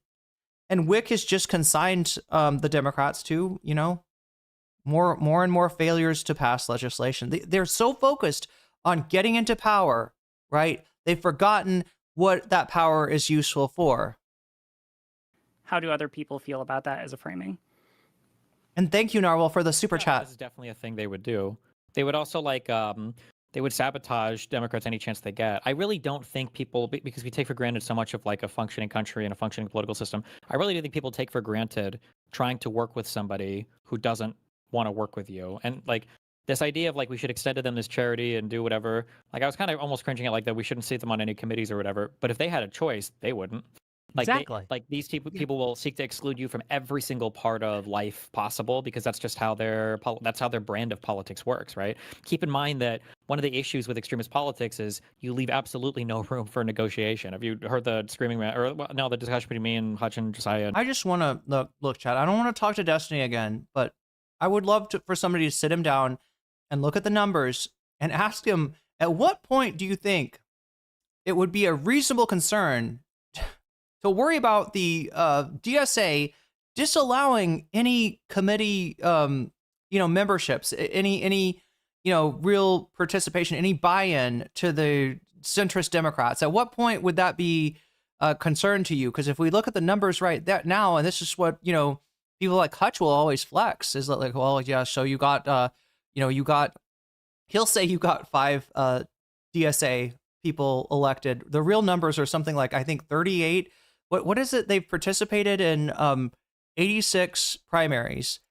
And Whick has just consigned the Democrats to, more and more failures to pass legislation. They're so focused on getting into power, right? They've forgotten what that power is useful for.
How do other people feel about that as a framing?
And thank you, Narwhal, for the super chat.
This is definitely a thing they would do. They would also they would sabotage Democrats any chance they get. I really don't think people, because we take for granted so much of a functioning country and a functioning political system, I really do think people take for granted trying to work with somebody who doesn't want to work with you. And this idea of we should extend to them this charity and do whatever, I was kind of almost cringing at that we shouldn't see them on any committees or whatever. But if they had a choice, they wouldn't.
Exactly.
These people will seek to exclude you from every single part of life possible, because that's just how their brand of politics works, right? Keep in mind that one of the issues with extremist politics is you leave absolutely no room for negotiation. Have you heard the the discussion between me and Hutch and Josiah?
I just want to look, Chad. I don't want to talk to Destiny again, but I would love for somebody to sit him down and look at the numbers and ask him, at what point do you think it would be a reasonable concern to worry about the DSA disallowing any committee, memberships, any real participation, any buy-in to the centrist Democrats? At what point would that be a concern to you? Because if we look at the numbers right now, and this is what people like Hutch will always flex, is well, yeah, so you got, he'll say you got 5 DSA people elected. The real numbers are something like, I think, 38. What is it? They've participated in 86 primaries.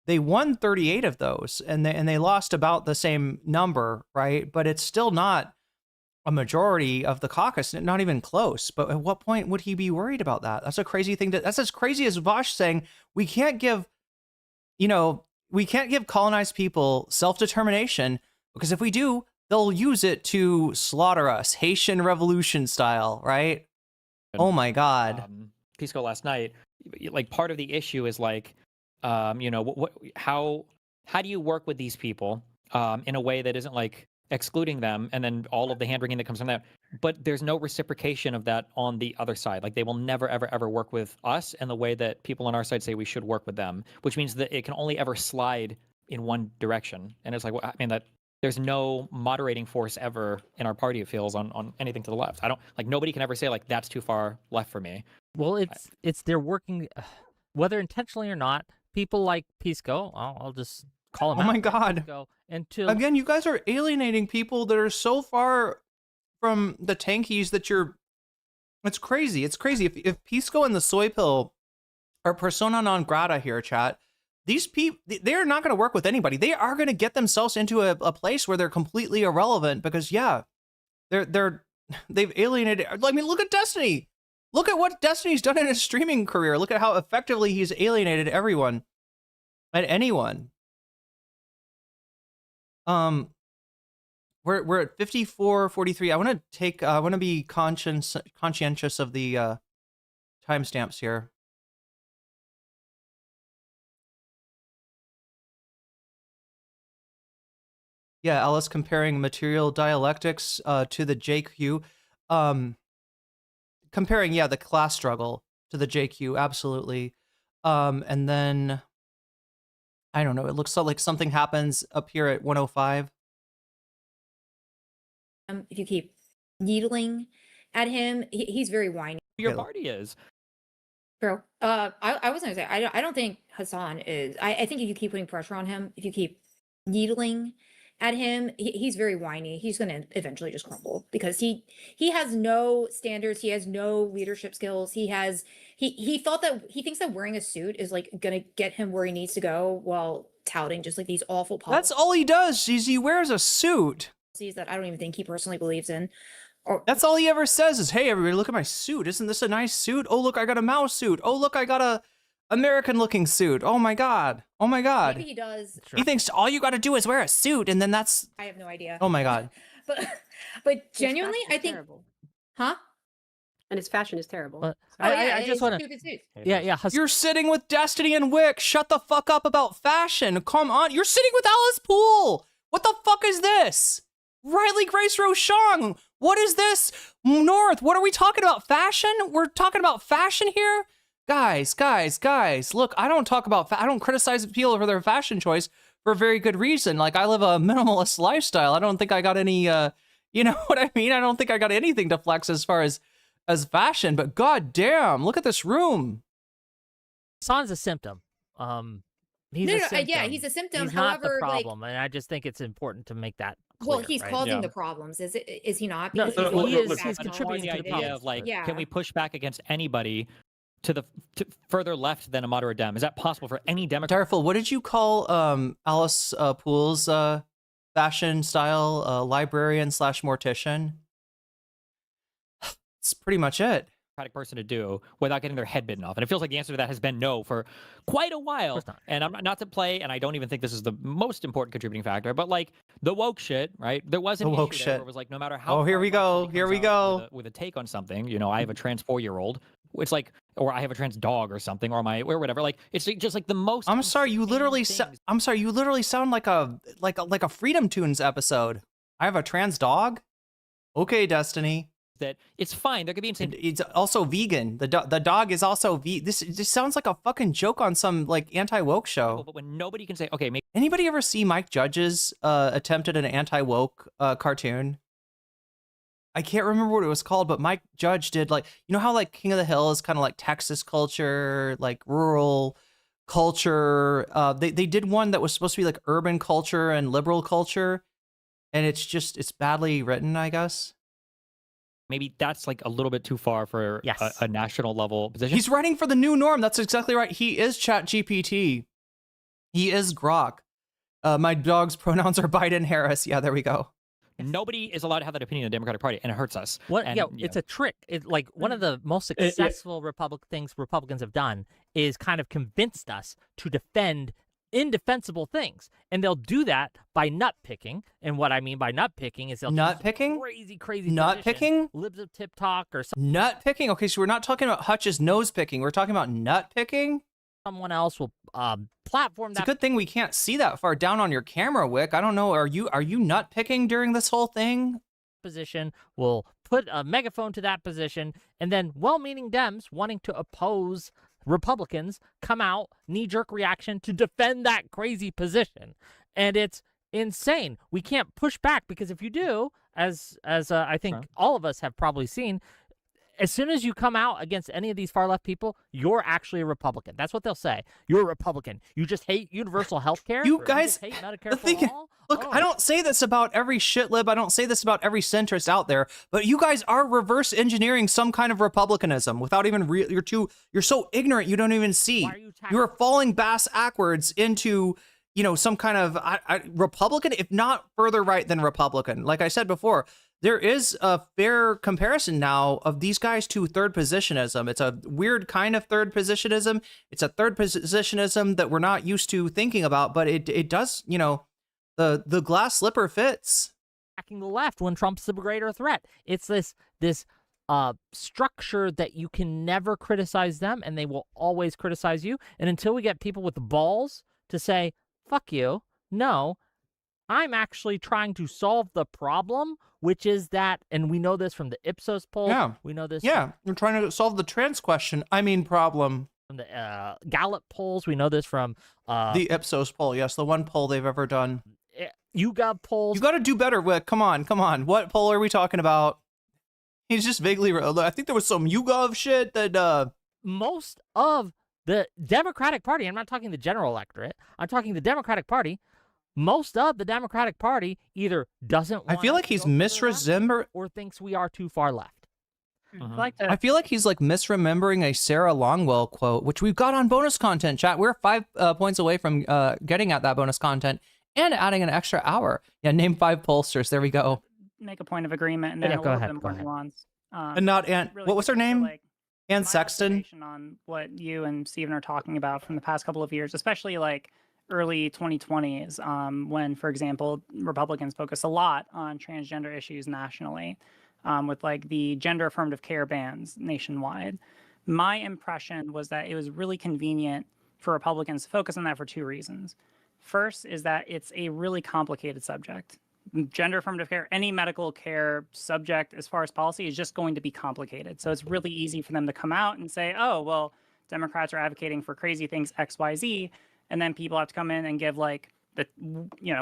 They won 38 of those, and they lost about the same number, right? But it's still not a majority of the caucus, not even close. But at what point would he be worried about that? That's a crazy thing. That's as crazy as Vaush saying we can't give colonized people self-determination, because if we do, they'll use it to slaughter us, Haitian Revolution style, right? Oh my God.
Pisco last night, like part of the issue is like, you know, how do you work with these people in a way that isn't like excluding them and then all of the hand wringing that comes from that, but there's no reciprocation of that on the other side. Like they will never, ever, ever work with us in the way that people on our side say we should work with them, which means that it can only ever slide in one direction. And it's like, I mean, that there's no moderating force ever in our party, it feels, on anything to the left. I don't, like, nobody can ever say like that's too far left for me.
Well, it's they're working, whether intentionally or not. People like Pisco, I'll just call him out.
Oh my God.
Pisco, until
Again, you guys are alienating people that are so far from the tankies that you're. It's crazy. It's crazy. If Pisco and the soy pill are persona non grata here, chat, these people, they're not going to work with anybody. They are going to get themselves into a place where they're completely irrelevant because, yeah, they've alienated. I mean, look at Destiny. Look at what Destiny's done in his streaming career. Look at how effectively he's alienated everyone and anyone. We're at 54:43. I want to be conscientious of the timestamps here. Yeah, Alice comparing material dialectics to the JQ. Comparing, yeah, the class struggle to the JQ, absolutely. And then, I don't know, it looks like something happens up here at 105.
If you keep needling at him, he's very whiny.
Your party is.
Bro, I was gonna say, I don't think Hasan is. I think if you keep putting pressure on him, if you keep needling at him, he's very whiny. He's gonna eventually just crumble because he has no standards. He has no leadership skills. He thinks that wearing a suit is like gonna get him where he needs to go while touting just like these awful policies.
That's all he does. He wears a suit.
That I don't even think he personally believes in.
That's all he ever says is, "Hey, everybody, look at my suit. Isn't this a nice suit? Oh, look, I got a mouse suit. Oh, look, I got a American-looking suit. Oh my God. Oh my God."
Maybe he does.
He thinks all you got to do is wear a suit, and then that's.
I have no idea.
Oh my God.
but genuinely, I think.
Terrible.
Huh?
And his fashion is terrible.
But
Oh, yeah,
I just want to. Yeah.
You're sitting with Destiny and Whick. Shut the fuck up about fashion. Come on. You're sitting with Alice Poole. What the fuck is this? Riley Grace Rochon. What is this? North. What are we talking about? Fashion? We're talking about fashion here? Guys. Look, I don't talk about, I don't criticize people for their fashion choice for a very good reason. Like, I live a minimalist lifestyle. I don't think I got any, you know what I mean? I don't think I got anything to flex as far as fashion, but god damn, look at this room.
Hasan's a symptom. He's a symptom.
Yeah, he's a symptom.
He's
However,
not the problem, and I just think it's important to make that clear.
Well, he's
right?
causing the problems. Is he not?
No,
Because
he's contributing to the
idea of like,
Yeah.
can we push back against anybody to further left than a moderate Dem? Is that possible for any Democrat?
Darful, what did you call Alice Poole's fashion style, librarian / mortician? That's pretty much it.
Person to do without getting their head bitten off, and it feels like the answer to that has been no for quite a while. And I'm not to play, and I don't even think this is the most important contributing factor, but like the woke shit, right? There was an issue there where it was like, no matter how.
Oh, here we go. Here we go.
With a take on something, you know, I have a trans 4-year-old. It's like, or I have a trans dog or something, or whatever. Like, it's just like the most.
I'm sorry, you literally. I'm sorry, you literally sound like a Freedom Tunes episode. I have a trans dog. Okay, Destiny.
That it's fine. There could be insane.
It's also vegan. The dog is also This just sounds like a fucking joke on some like anti-woke show.
But when nobody can say, okay, maybe.
Anybody ever see Mike Judge's attempt at an anti-woke cartoon? I can't remember what it was called, but Mike Judge did, like, you know how like King of the Hill is kind of like Texas culture, like rural culture. They did one that was supposed to be like urban culture and liberal culture, and it's badly written, I guess.
Maybe that's like a little bit too far for a national level position.
He's writing for the new norm. That's exactly right. He is ChatGPT. He is Grok. My dog's pronouns are Biden Harris. Yeah, there we go.
Nobody is allowed to have that opinion in the Democratic Party, and it hurts us.
It's a trick. Like one of the most successful things Republicans have done is kind of convinced us to defend indefensible things. And they'll do that by nut picking. And what I mean by nut picking is they'll
Nut
choose
picking?
crazy
Nut
position,
picking?
libs of tip talk or something.
Nut picking? Okay, so we're not talking about Hutch's nose picking. We're talking about nut picking?
Someone else will platform
It's a
that
good thing we can't see that far down on your camera, Whick. I don't know. Are you nut picking during this whole thing?
position, will put a megaphone to that position, and then well-meaning Dems wanting to oppose Republicans come out, knee-jerk reaction to defend that crazy position. And it's insane. We can't push back because if you do, as I think all of us have probably seen, as soon as you come out against any of these far-left people, you're actually a Republican. That's what they'll say. You're a Republican. You just hate universal health care?
You guys,
hate Medicare
the thing,
for all?
look,
Oh.
I don't say this about every shitlib. I don't say this about every centrist out there, but you guys are reverse engineering some kind of republicanism without even you're so ignorant you don't even see.
Why are you attacking-
You are falling backwards into, some kind of Republican, if not further right than Republican. Like I said before, there is a fair comparison now of these guys to third positionism. It's a weird kind of third positionism. It's a third positionism that we're not used to thinking about, but it does, the glass slipper fits.
Attacking the left when Trump's the greater threat. It's this structure that you can never criticize them, and they will always criticize you. And until we get people with the balls to say, fuck you, no, I'm actually trying to solve the problem, which is that, and we know this from the Ipsos poll.
Yeah.
We know this
We're trying to solve the trans question. Problem.
from the Gallup polls. We know this from
The Ipsos poll. Yes, the one poll they've ever done.
YouGov polls.
You got to do better, Whick. Come on. What poll are we talking about? He's just vaguely. I think there was some YouGov shit that.
Most of the Democratic Party, I'm not talking the general electorate, I'm talking the Democratic Party. Most of the Democratic Party either doesn't want
I feel like he's misremembering.
or thinks we are too far left.
I feel like he's like misremembering a Sarah Longwell quote, which we've got on bonus content, chat. We're 5 points away from getting at that bonus content and adding an extra hour. Yeah, name 5 pollsters. There we go.
Make a point of agreement and then
Yeah,
a
go
little
ahead,
bit
go
more
ahead.
nuance.
And not Ann.
Really
What was her
quickly, so,
name?
like,
Ann
my
Sexton.
observation on what you and Steven are talking about from the past couple of years, especially like early 2020s, when, for example, Republicans focused a lot on transgender issues nationally, with like the gender affirmative care bans nationwide. My impression was that it was really convenient for Republicans to focus on that for 2 reasons. First is that it's a really complicated subject. Gender affirmative care, any medical care subject as far as policy is just going to be complicated. So it's really easy for them to come out and say, oh, well, Democrats are advocating for crazy things X, Y, Z. And then people have to come in and give like the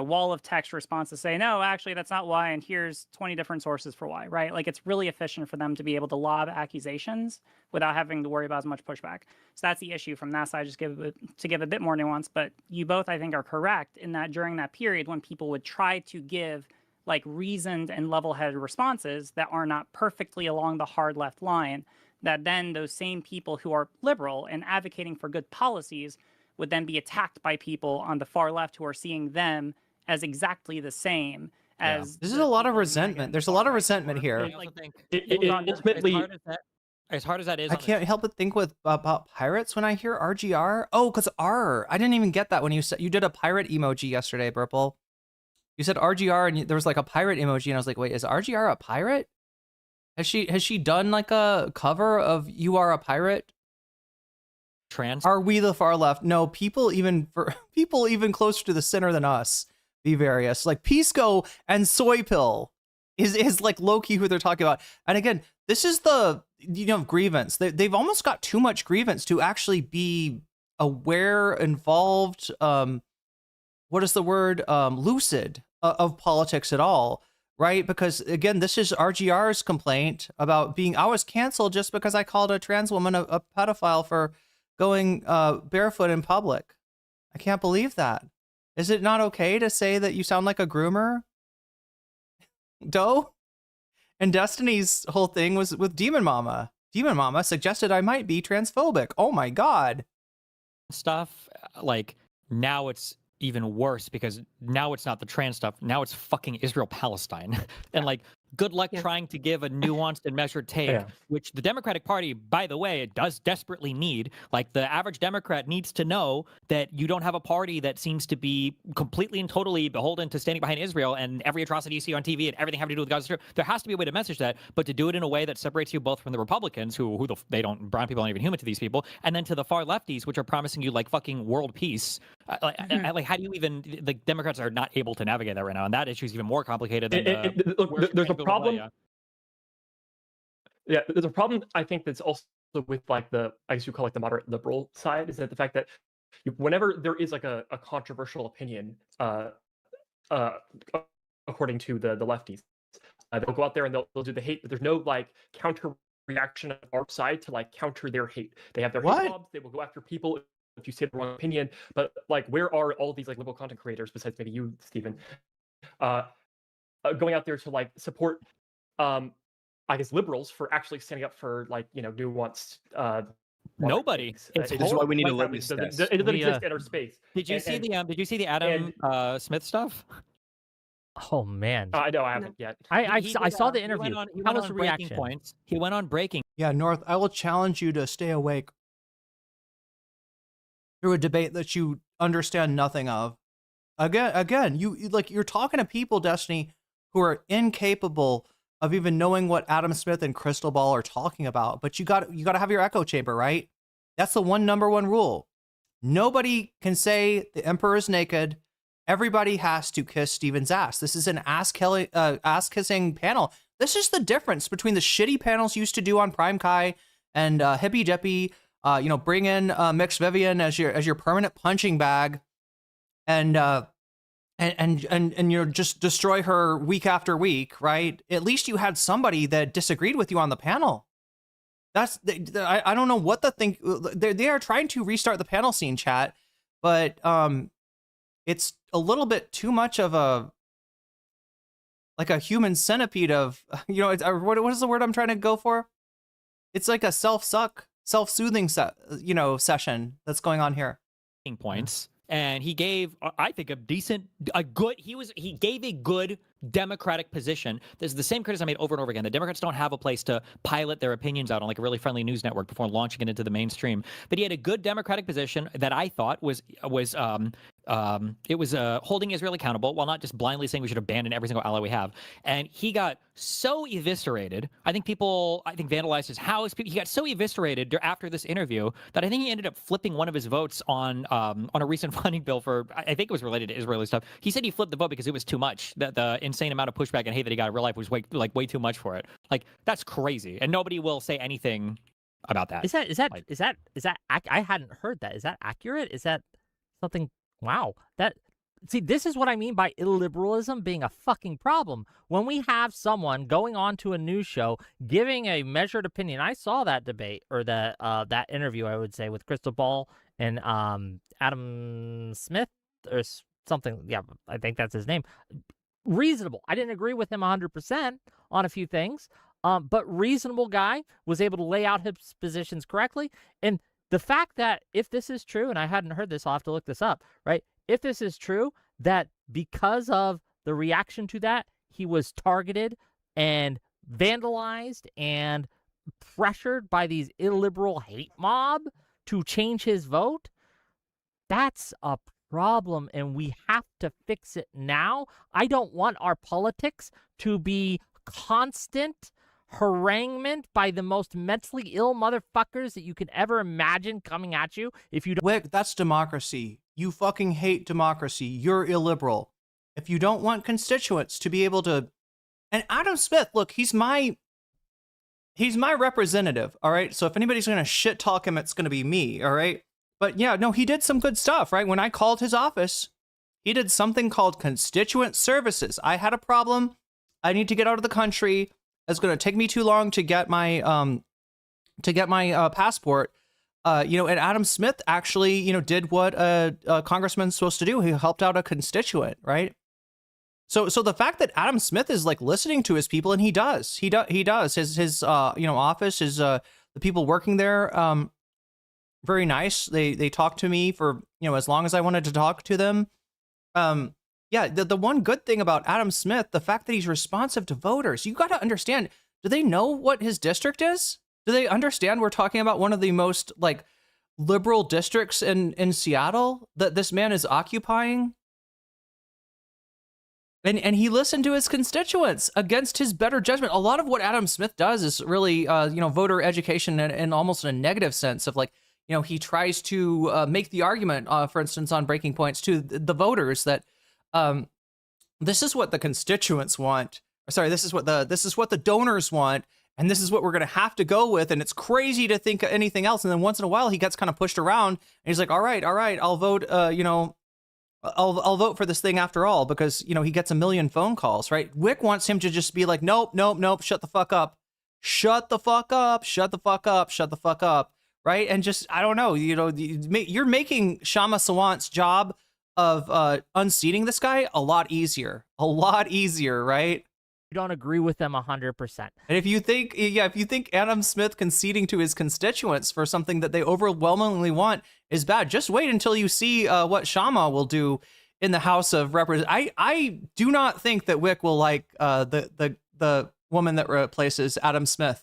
wall of text response to say, no, actually, that's not why. And here's 20 different sources for why, right? Like it's really efficient for them to be able to lob accusations without having to worry about as much pushback. So that's the issue from that side, to give a bit more nuance. But you both, I think, are correct in that during that period when people would try to give like reasoned and level-headed responses that are not perfectly along the hard left line, that then those same people who are liberal and advocating for good policies would then be attacked by people on the far left who are seeing them as exactly the same as.
This is a lot of resentment. There's a lot of resentment here.
I also think
Ultimately,
as hard as that is,
I
on the-
can't help but think about pirates when I hear RGR. Oh, because I didn't even get that when you said you did a pirate emoji yesterday, Burple. You said RGR and there was like a pirate emoji, and I was like, wait, is RGR a pirate? Has she done like a cover of "You Are a Pirate"?
trans.
Are we the far left? No, people even closer to the center than us be various. Like Pisco and Soy Pill is like low-key who they're talking about. And again, this is the grievance. They've almost got too much grievance to actually be aware, involved, what is the word? Lucid of politics at all, right? Because again, this is RGR's complaint about I was canceled just because I called a trans woman a pedophile for going barefoot in public. I can't believe that. Is it not okay to say that you sound like a groomer? Doe? And Destiny's whole thing was with Demon Mama. Demon Mama suggested I might be transphobic. Oh my God.
Stuff like now it's even worse because now it's not the trans stuff. Now it's fucking Israel Palestine, and like good luck
Yeah.
trying to give a nuanced and measured take,
Yeah.
which the Democratic Party, by the way, it does desperately need. Like, the average Democrat needs to know that you don't have a party that seems to be completely and totally beholden to standing behind Israel and every atrocity you see on TV and everything having to do with Gaza Strip. There has to be a way to message that, but to do it in a way that separates you both from the Republicans, they don't, brown people aren't even human to these people, and then to the far lefties, which are promising you like fucking world peace. Like, how do you even? The Democrats are not able to navigate that right now, and that issue is even more complicated than
Look, there's a problem. Yeah, there's a problem. I think that's also with like I guess you call it the moderate liberal side, is that the fact that whenever there is like a controversial opinion, according to the lefties, they'll go out there and they'll do the hate, but there's no like counter reaction on our side to like counter their hate. They have their hate mobs. They will go after people if you say the wrong opinion. But like, where are all these like liberal content creators besides maybe you, Stephen, going out there to like support, I guess, liberals for actually standing up for like, you know, nuanced.
Nobody.
This
is why we need a litmus test.
It doesn't exist in our space.
Did you see the Adam Smith stuff?
Oh man,
I know I haven't yet.
I saw the interview. How was the
Breaking
reaction?
Points. He went on Breaking.
Yeah, North, I will challenge you to stay awake through a debate that you understand nothing of. Again, you're talking to people, Destiny, who are incapable of even knowing what Adam Smith and Crystal Ball are talking about. But you got to have your echo chamber, right? That's the number one rule. Nobody can say the emperor is naked. Everybody has to kiss Steven's ass. This is an ass-kissing panel. This is the difference between the shitty panels used to do on Prime Kai and Hippy Dippy. Bring in Mix Vivian as your permanent punching bag, and just destroy her week after week, right? At least you had somebody that disagreed with you on the panel. I don't know what the thing. They are trying to restart the panel scene, chat, but it's a little bit too much of a human centipede of, what is the word I'm trying to go for? It's like a self-soothing session that's going on here.
Points. And he gave, I think, he gave a good Democratic position. There's the same criticism I made over and over again. The Democrats don't have a place to pilot their opinions out on like a really friendly news network before launching it into the mainstream. But he had a good Democratic position that I thought was holding Israel accountable while not just blindly saying we should abandon every single ally we have. And he got so eviscerated. I think vandalized his house. He got so eviscerated after this interview that I think he ended up flipping one of his votes on a recent funding bill for, I think it was related to Israeli stuff. He said he flipped the vote because it was too much. The insane amount of pushback and hate that he got in real life was way too much for it. Like, that's crazy, and nobody will say anything about that.
Is that I hadn't heard that. Is that accurate? Is that something? Wow. This is what I mean by illiberalism being a fucking problem. When we have someone going on to a news show giving a measured opinion. I saw that debate or that interview, I would say, with Crystal Ball and Adam Smith or something. Yeah, I think that's his name. Reasonable. I didn't agree with him 100% on a few things, but reasonable guy, was able to lay out his positions correctly. And the fact that if this is true, and I hadn't heard this, I'll have to look this up, right? If this is true, that because of the reaction to that, he was targeted and vandalized and pressured by these illiberal hate mob to change his vote, that's a problem, and we have to fix it now. I don't want our politics to be constant haranguement by the most mentally ill motherfuckers that you could ever imagine coming at you if you don't.
Whick, that's democracy. You fucking hate democracy. You're illiberal. If you don't want constituents to be able to, and Adam Smith, look, he's my representative, all right? So if anybody's going to shit talk him, it's going to be me, all right? But yeah, no, he did some good stuff, right? When I called his office, he did something called constituent services. I had a problem. I need to get out of the country. It's going to take me too long to get my passport. And Adam Smith actually, did what a congressman's supposed to do. He helped out a constituent, right? So the fact that Adam Smith is like listening to his people, and he does. His office, the people working there, very nice. They talked to me for, as long as I wanted to talk to them. yeah, the one good thing about Adam Smith, the fact that he's responsive to voters, you got to understand, do they know what his district is? Do they understand we're talking about one of the most like liberal districts in Seattle that this man is occupying? And he listened to his constituents against his better judgment. A lot of what Adam Smith does is really, voter education in almost in a negative sense of like, he tries to make the argument, for instance, on breaking points to the voters that this is what the constituents want. Sorry, this is what the donors want, and this is what we're going to have to go with. And it's crazy to think anything else. And then once in a while, he gets kind of pushed around, and he's like, all right, I'll vote. I'll vote for this thing after all, because, he gets a million phone calls, right? Whick wants him to just be like, nope, shut the fuck up. Shut the fuck up, shut the fuck up, shut the fuck up, right? And just, I don't know, you're making Shama Sawant's job of unseating this guy a lot easier, right?
We don't agree with them 100%.
And if you think Adam Smith conceding to his constituents for something that they overwhelmingly want is bad, just wait until you see what Shama will do in the House of Representatives. I do not think that Whick will like the woman that replaces Adam Smith.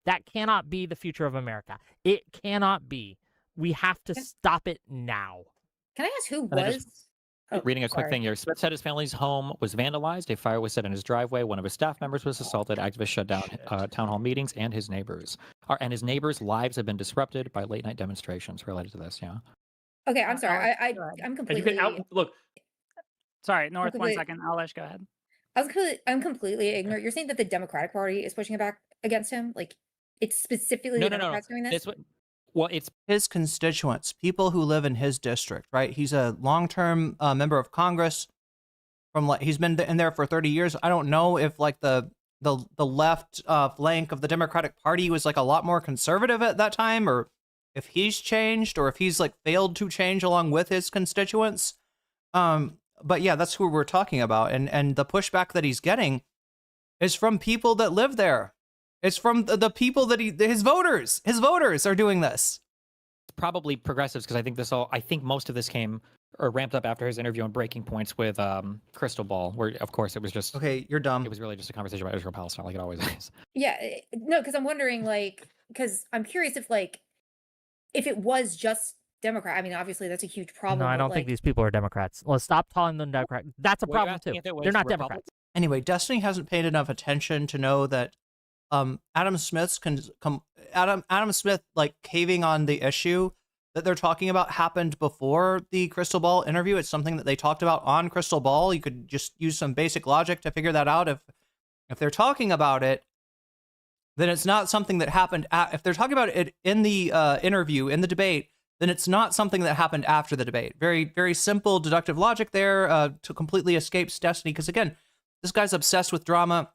That cannot be the future of America. It cannot be. We have to stop it now.
Can I ask who
then
was?
Reading a quick
sorry.
thing here. Smith said his family's home was vandalized. A fire was set in his driveway. One of his staff members was assaulted. Activists shut down town hall meetings, and his neighbors' lives have been disrupted by late night demonstrations related to this. Yeah.
Okay, I'm sorry. I'm
And
completely.
you can look.
Sorry, North, one
Completely-
second. Alish, go ahead.
I'm completely ignorant. You're saying that the Democratic Party is pushing it back against him? Like, it's specifically the Democrats doing this?
It's
His constituents, people who live in his district, right? He's a long-term member of Congress. He's been in there for 30 years. I don't know if like the left flank of the Democratic Party was like a lot more conservative at that time, or if he's changed, or if he's like failed to change along with his constituents. But yeah, that's who we're talking about, and the pushback that he's getting is from people that live there. It's from the people that his voters are doing this.
probably progressives, because I think most of this came or ramped up after his interview on Breaking Points with Crystal Ball, where of course it was just
okay, you're dumb.
It was really just a conversation about Israel Palestine, like it always is.
Yeah, no, because I'm wondering, like, because I'm curious if it was just Democrat. I mean, obviously that's a huge problem.
No, I don't think these people are Democrats. Well, stop calling them Democrats. That's a problem too. They're not Democrats.
Anyway, Destiny hasn't paid enough attention to know that Adam Smith like caving on the issue that they're talking about happened before the Crystal Ball interview. It's something that they talked about on Crystal Ball. You could just use some basic logic to figure that out. If they're talking about it, then it's not something that happened. If they're talking about it in the interview, in the debate, then it's not something that happened after the debate. Very, very simple deductive logic there to completely escape Destiny. Because again, this guy's obsessed with drama.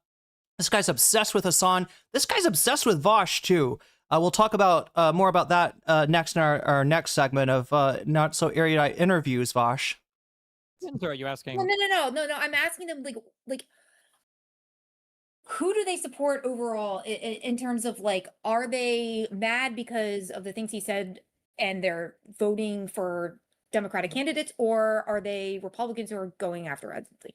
This guy's obsessed with Hasan. This guy's obsessed with Vaush too. We'll talk about more about that next in our next segment of Not So Erudite interviews, Vaush.
Are you asking?
No. I'm asking them like who do they support overall in terms of like, are they mad because of the things he said and they're voting for Democratic candidates, or are they Republicans who are going after Redsley?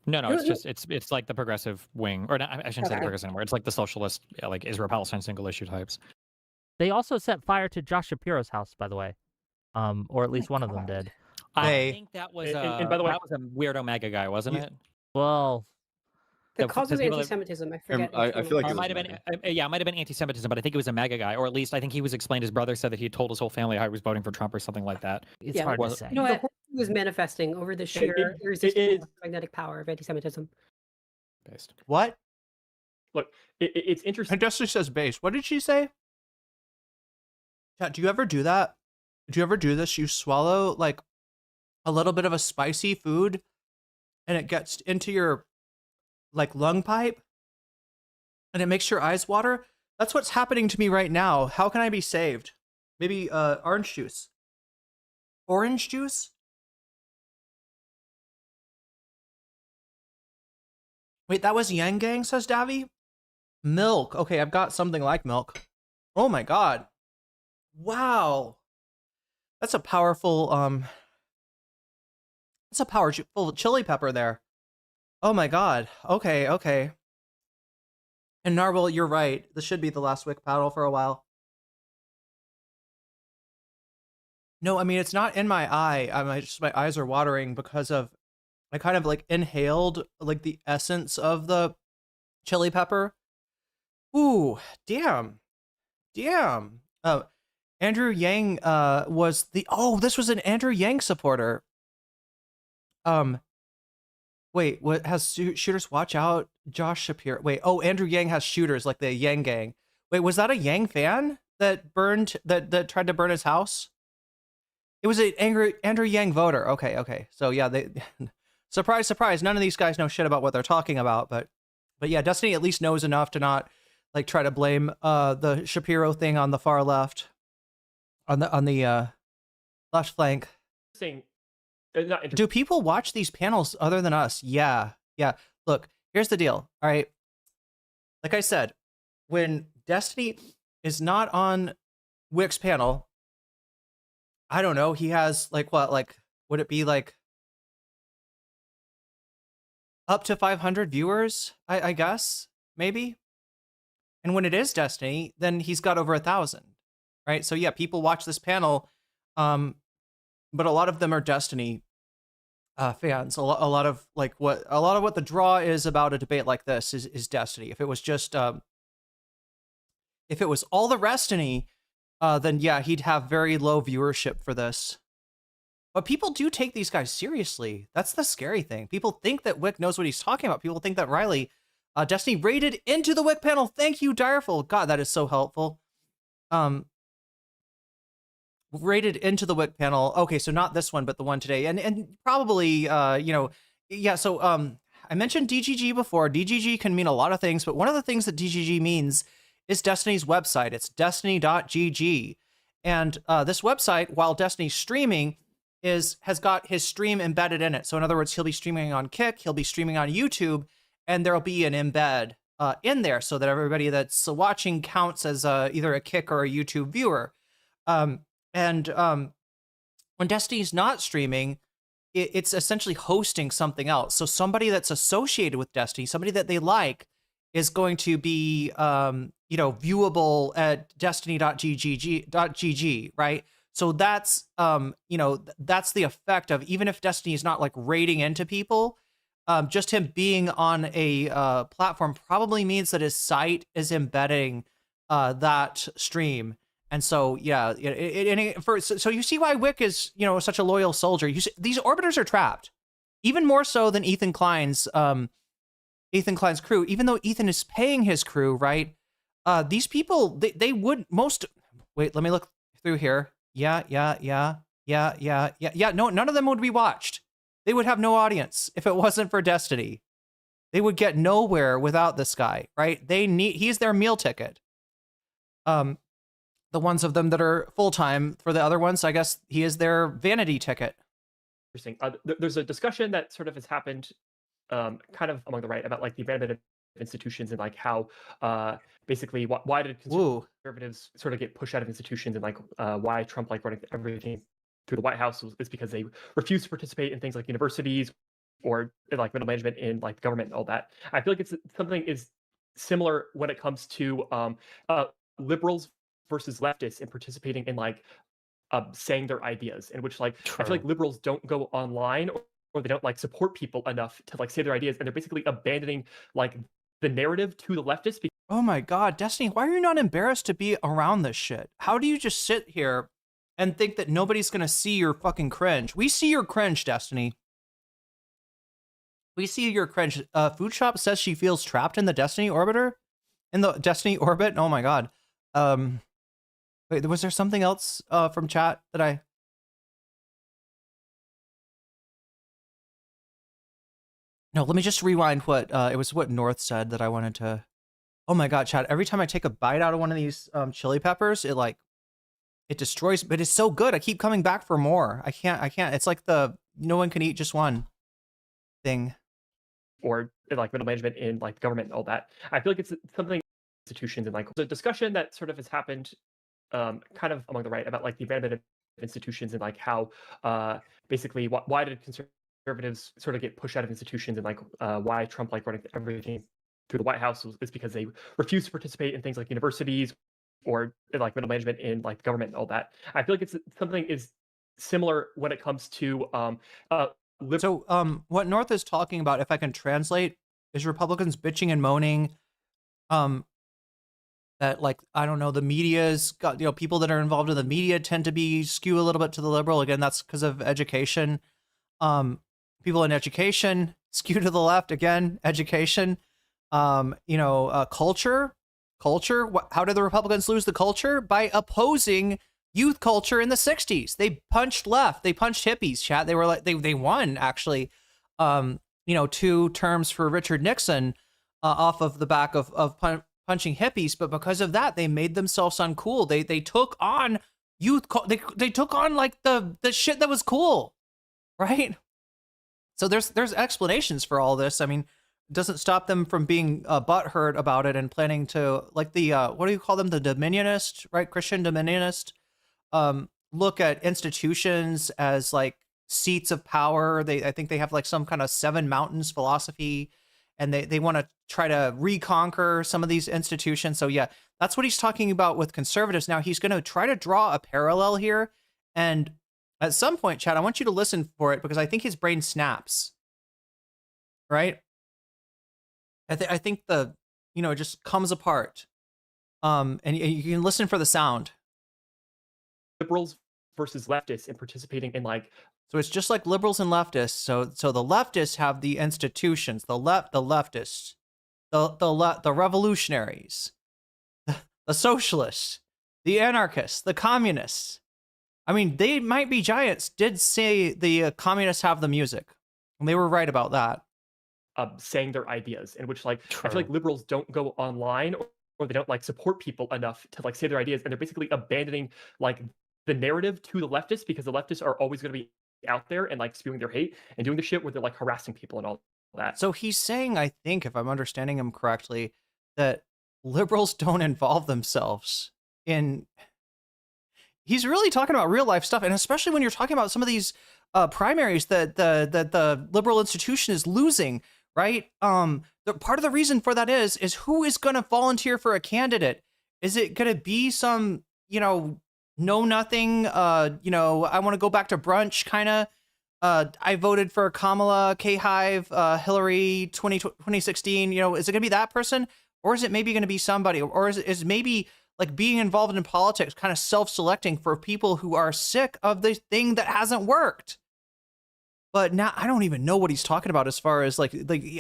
No, it's like the progressive wing, or not, I shouldn't say the progressive anymore. It's like the socialist, like Israel Palestine single issue types.
They also set fire to Josh Shapiro's house, by the way, or at least one of them did.
I think that was
and by the way,
that was a weirdo MAGA guy, wasn't it?
Well,
the cause was anti-Semitism. I forget.
I feel like
it might have been, it might have been anti-Semitism, but I think it was a MAGA guy, or at least I think he was explained. His brother said that he told his whole family how he was voting for Trump or something like that.
It's hard to say.
You know what? He was manifesting over the sheer irresistible magnetic power of anti-Semitism.
Based.
What?
Look, it's interesting.
And Destiny says base. What did she say? Chat, do you ever do that? Do you ever do this? You swallow like a little bit of a spicy food and it gets into your like lung pipe and it makes your eyes water. That's what's happening to me right now. How can I be saved? Maybe orange juice. Orange juice? Wait, that was Yang Gang, says Davy? Milk. Okay, I've got something like milk. Oh my god. Wow. That's a powerful It's a powerful chili pepper there. Oh my god. Okay, okay. And Narwhal, you're right. This should be the last Whick paddle for a while. No, I mean, it's not in my eye. My eyes are watering because of, I kind of like inhaled like the essence of the chili pepper. Ooh, damn. Damn. Andrew Yang was this was an Andrew Yang supporter. Wait, what has shooters watch out? Josh Shapiro. Wait, Andrew Yang has shooters like the Yang gang. Wait, was that a Yang fan that that tried to burn his house? It was an Andrew Yang voter. Okay. So yeah, they surprise, surprise. None of these guys know shit about what they're talking about, but yeah, Destiny at least knows enough to not like try to blame the Shapiro thing on the far left, on the left flank. Do people watch these panels other than us? Yeah. Look, here's the deal. All right. Like I said, when Destiny is not on Whick's panel, I don't know, he has like what, like, would it be like up to 500 viewers? I guess, maybe. And when it is Destiny, then he's got over 1,000, right? So yeah, people watch this panel, but a lot of them are Destiny fans. A lot of what the draw is about a debate like this is Destiny. If it was just if it was all the Restiny, then yeah, he'd have very low viewership for this. But people do take these guys seriously. That's the scary thing. People think that Whick knows what he's talking about. People think that Riley, Destiny raided into the Whick panel. Thank you, Direful. God, that is so helpful. Rated into the Whick panel. Okay, so not this one, but the one today. And probably, yeah, so I mentioned DGG before. DGG can mean a lot of things, but one of the things that DGG means is Destiny's website. It's destiny.gg. And this website, while Destiny's streaming, has got his stream embedded in it. So in other words, he'll be streaming on Kick, he'll be streaming on YouTube, and there'll be an embed in there so that everybody that's watching counts as either a Kick or a YouTube viewer. And when Destiny's not streaming, it's essentially hosting something else. So somebody that's associated with Destiny, somebody that they like, is going to be, viewable at destiny.gg, right? So that's, that's the effect of, even if Destiny is not like raiding into people, just him being on a platform probably means that his site is embedding that stream. And so, yeah, so you see why Whick is, such a loyal soldier. You see, these orbiters are trapped, even more so than Ethan Klein's crew. Even though Ethan is paying his crew, right? These people, they would most. Wait, let me look through here. Yeah. No, none of them would be watched. They would have no audience if it wasn't for Destiny. They would get nowhere without this guy, right? He's their meal ticket. The ones of them that are full-time. For the other ones, I guess he is their vanity ticket.
Interesting. There's a discussion that sort of has happened kind of among the right about like the abandonment of institutions and like how basically why did conservatives sort of get pushed out of institutions, and like why Trump like running everything through the White House is because they refuse to participate in things like universities or like middle management in like government and all that. I feel like it's something is similar when it comes to liberals versus leftists and participating in like saying their ideas, in which like I feel like liberals don't go online or they don't like support people enough to like say their ideas, and they're basically abandoning like the narrative to the leftists.
Oh my God, Destiny, why are you not embarrassed to be around this shit? How do you just sit here and think that nobody's gonna see your fucking cringe? We see your cringe, Destiny. We see your cringe. Food Shop says she feels trapped in the Destiny orbiter, in the Destiny orbit. Oh my God. Wait, was there something else from chat that I? No, let me just rewind what it was what North said that I wanted to. Oh my God, chat! Every time I take a bite out of one of these chili peppers, it destroys. But it's so good. I keep coming back for more. I can't. It's like the no one can eat just one thing.
Or like middle management in like government and all that. I feel like it's something institutions and like the discussion that sort of has happened kind of among the right about like the abandonment of institutions and like how basically why did conservatives conservatives sort of get pushed out of institutions, and like why Trump like running everything through the White House is because they refuse to participate in things like universities or like middle management in like government and all that. I feel like it's something is similar when it comes to
So what North is talking about, if I can translate, is Republicans bitching and moaning that, like, I don't know, the media's got, people that are involved in the media tend to be skew a little bit to the liberal. Again, that's because of education. People in education skew to the left. Again, education. Culture. How did the Republicans lose the culture? By opposing youth culture in the 60s. They punched left. They punched hippies, chat. They were like, they won, actually, 2 terms for Richard Nixon off of the back of punching hippies. But because of that, they made themselves uncool. They took on they took on like the shit that was cool, right? So there's explanations for all this. I mean, it doesn't stop them from being butthurt about it and planning to, like, the what do you call them, the dominionist, right? Christian dominionist, look at institutions as like seats of power. I think they have like some kind of 7 mountains philosophy, and they want to try to reconquer some of these institutions. So yeah, that's what he's talking about with conservatives. Now he's going to try to draw a parallel here, and at some point, Chad, I want you to listen for it, because I think his brain snaps, right? I think it just comes apart. And you can listen for the sound.
Liberals versus leftists and participating in like.
So it's just like liberals and leftists. So the leftists have the institutions, the leftists, the revolutionaries, the socialists, the anarchists, the communists. I mean, they might be giants. Did say the communists have the music, and they were right about that.
Saying their ideas, in which like I feel like liberals don't go online, or they don't like support people enough to like say their ideas, and they're basically abandoning like the narrative to the leftists, because the leftists are always going to be out there and like spewing their hate and doing the shit where they're like harassing people and all that.
So he's saying, I think, if I'm understanding him correctly, that liberals don't involve themselves in. He's really talking about real life stuff, and especially when you're talking about some of these primaries that the liberal institution is losing. Right. Part of the reason for that is who is going to volunteer for a candidate? Is it going to be some, know nothing, I want to go back to brunch kind of, I voted for Kamala, K-Hive, Hillary 2016, is it going to be that person? Or is it maybe going to be somebody, or is maybe like being involved in politics kind of self-selecting for people who are sick of the thing that hasn't worked? But now I don't even know what he's talking about as far as like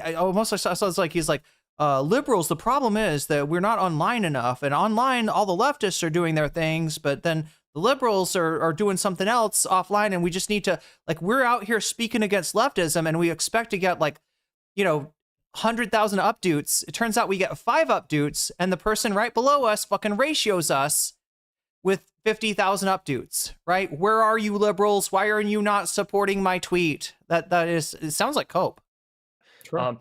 I almost sounds like he's like, liberals, the problem is that we're not online enough, and online all the leftists are doing their things, but then the liberals are doing something else offline, and we just need to, like, we're out here speaking against leftism, and we expect to get like, 100,000 updates. It turns out we get 5 updates, and the person right below us fucking ratios us with 50,000 updates, right? Where are you, liberals? Why are you not supporting my tweet? That is, it sounds like cope.
True.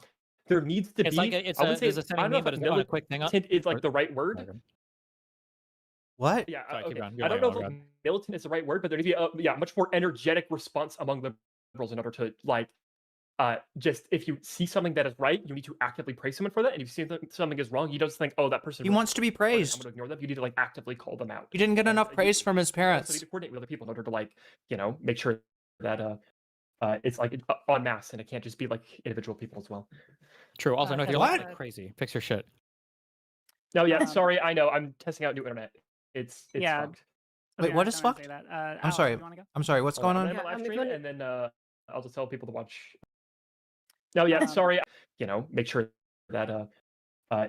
There needs to
it's
be.
Like there's a saying meme, but it's not a quick thing.
It's like the right word.
What?
Yeah.
Sorry,
Okay.
I
don't know if militant is the right word, but there needs to be a much more energetic response among liberals in order to like. Just if you see something that is right, you need to actively praise someone for that. And if you see something is wrong, you don't think, oh, that person.
He wants to be praised.
I'm going to ignore them. You need to like actively call them out.
He didn't get enough praise from his parents.
You also need to coordinate with other people in order to like, make sure that it's like en masse, and it can't just be like individual people as well.
True. Also, no, if you're like crazy, fix your shit.
No, yeah, sorry, I know. I'm testing out new internet. It's fucked.
Wait, what is fucked? I'm sorry. I'm sorry. What's going on?
And then I'll just tell people to watch. No, yeah, sorry. Make sure that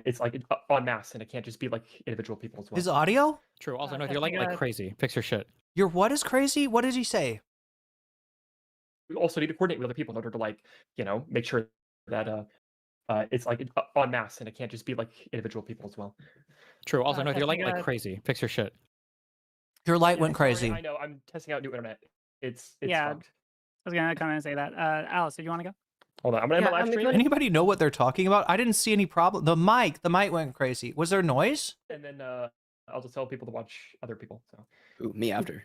it's like en masse, and it can't just be like individual people as well.
His audio?
True. Also, no, if you're like crazy, fix your shit.
Your what is crazy? What did he say?
We also need to coordinate with other people in order to like, make sure that it's like en masse, and it can't just be like individual people as well.
True. Also, no, if you're like crazy, fix your shit.
Your light went crazy.
I know. I'm testing out new internet. It's
I
fucked.
was gonna come in and say that. Alice, did you want to go?
Hold on, I'm gonna end my live stream.
Anybody know what they're talking about? I didn't see any problem. The mic went crazy. Was there noise?
And then I'll just tell people to watch other people. So.
Ooh, me after.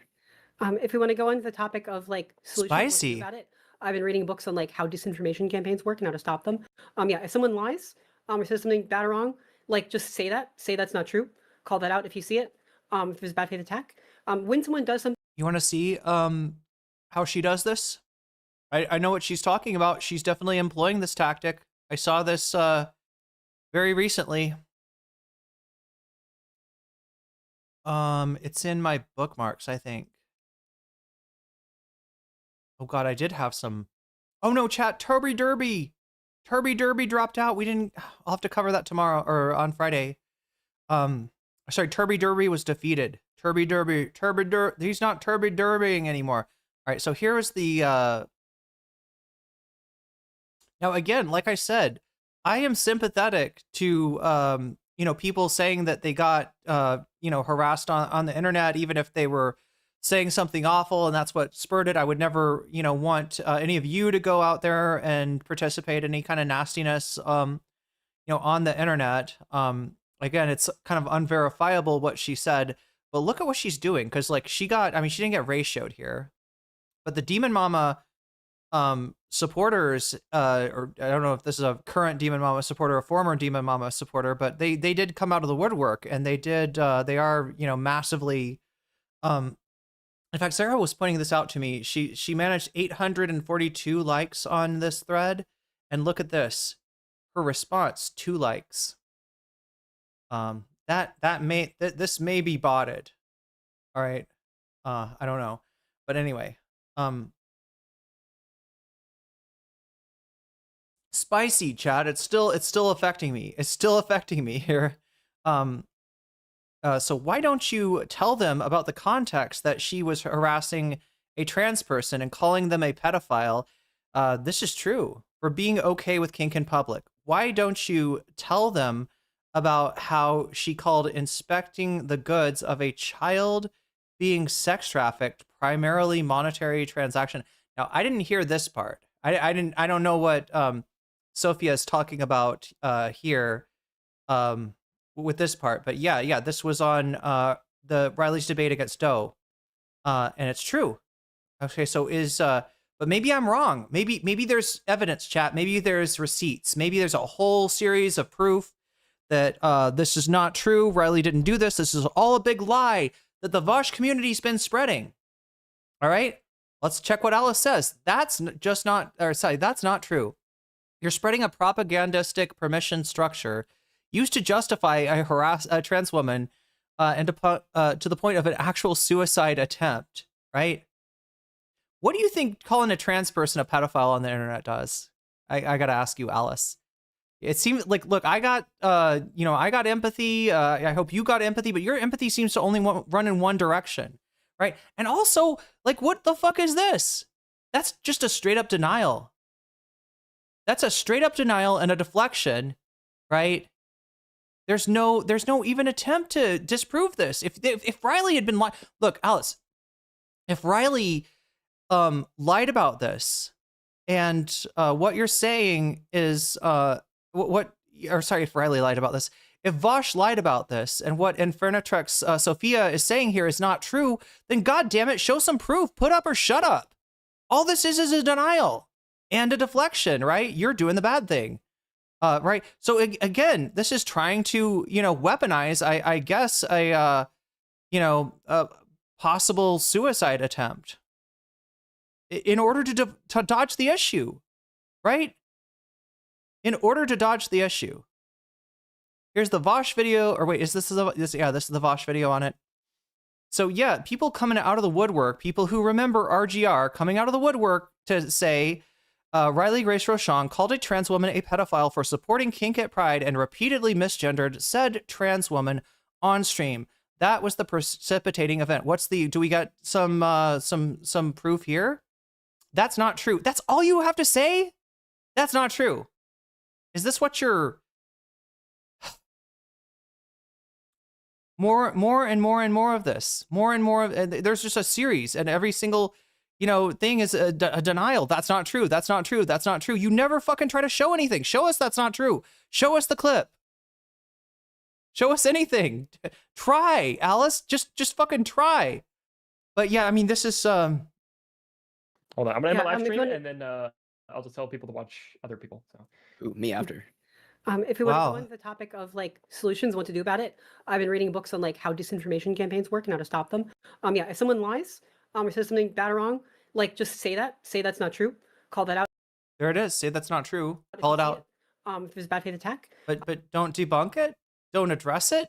If we want to go into the topic of like
spicy
about it, I've been reading books on like how disinformation campaigns work and how to stop them. Yeah, if someone lies, or says something bad or wrong, like just say that's not true. Call that out if you see it. If there's a bad faith attack. When someone does something.
You want to see how she does this? I know what she's talking about. She's definitely employing this tactic. I saw this very recently. It's in my bookmarks, I think. Oh god, I did have some. Oh no, chat, Turby Derby dropped out. We didn't. I'll have to cover that tomorrow or on Friday. Sorry, Turby Derby was defeated. Turby Derby, he's not Turby Derbying anymore. All right, so here is the. Now again, like I said, I am sympathetic to people saying that they got harassed on the internet, even if they were saying something awful and that's what spurred it. I would never want any of you to go out there and participate in any kind of nastiness on the internet. Again, it's kind of unverifiable what she said, but look at what she's doing, because like she didn't get ratioed here, but the Demon Mama supporters, or I don't know if this is a current Demon Mama supporter or former Demon Mama supporter, but they did come out of the woodwork, and they are massively in fact, Sarah was pointing this out to me. She managed 842 likes on this thread, and look at this, her response, 2 likes. This may be botted. All right, I don't know, but anyway, spicy, chat. It's still affecting me. It's still affecting me here. So why don't you tell them about the context that she was harassing a trans person and calling them a pedophile? This is true. For being okay with kink in public. Why don't you tell them about how she called inspecting the goods of a child being sex trafficked primarily monetary transaction? Now, I didn't hear this part. I don't know what Sophia is talking about here. With this part, but yeah, this was on the Riley's debate against Doe, and it's true. Okay, so but maybe I'm wrong. Maybe there's evidence, chat. Maybe there's receipts. Maybe there's a whole series of proof that this is not true. Riley didn't do this. This is all a big lie that the Vaush community's been spreading. All right, let's check what Alice says. That's not true. You're spreading a propagandistic permission structure used to justify a trans woman and to the point of an actual suicide attempt, right? What do you think calling a trans person a pedophile on the internet does? I gotta ask you, Alice. It seems like, look, I got empathy. I hope you got empathy, but your empathy seems to only run in one direction, right? And also, like, what the fuck is this? That's just a straight up denial. That's a straight up denial and a deflection, right? There's no even attempt to disprove this. If Riley had been look, Alice, if Riley lied about this, and what you're saying is if Riley lied about this, if Vaush lied about this, and what Infernatrex Sophia is saying here is not true, then God damn it, show some proof. Put up or shut up. All this is a denial and a deflection, right? You're doing the bad thing. Right. So again, this is trying to, weaponize, I guess, a possible suicide attempt in order to dodge the issue, right? In order to dodge the issue. Here's the Vaush video, or wait, this is the Vaush video on it. So yeah, people coming out of the woodwork, people who remember RGR coming out of the woodwork to say, Riley Grace Rochon called a trans woman a pedophile for supporting kink at Pride and repeatedly misgendered said trans woman on stream. That was the precipitating event. Do we got some proof here? That's not true. That's all you have to say? That's not true. Is this what you're... More and more of this. More and more of... There's just a series, and every single... thing is a denial. That's not true. That's not true. That's not true. You never fucking try to show anything. Show us that's not true. Show us the clip. Show us anything. Try, Alice. Just fucking try. But yeah, I mean, this is
Hold on, I'm gonna end
Yeah,
my live
if
stream
you wanna-
and then I'll just tell people to watch other people. So
Ooh, me after.
If we want to
Wow.
go into the topic of like solutions, what to do about it, I've been reading books on like how disinformation campaigns work and how to stop them. Yeah, if someone lies, or says something bad or wrong, like just say that's not true, call that out.
There it is. Say that's not true.
if
Call
you
it
see
out.
If there's a bad faith attack,
But don't debunk it. Don't address it.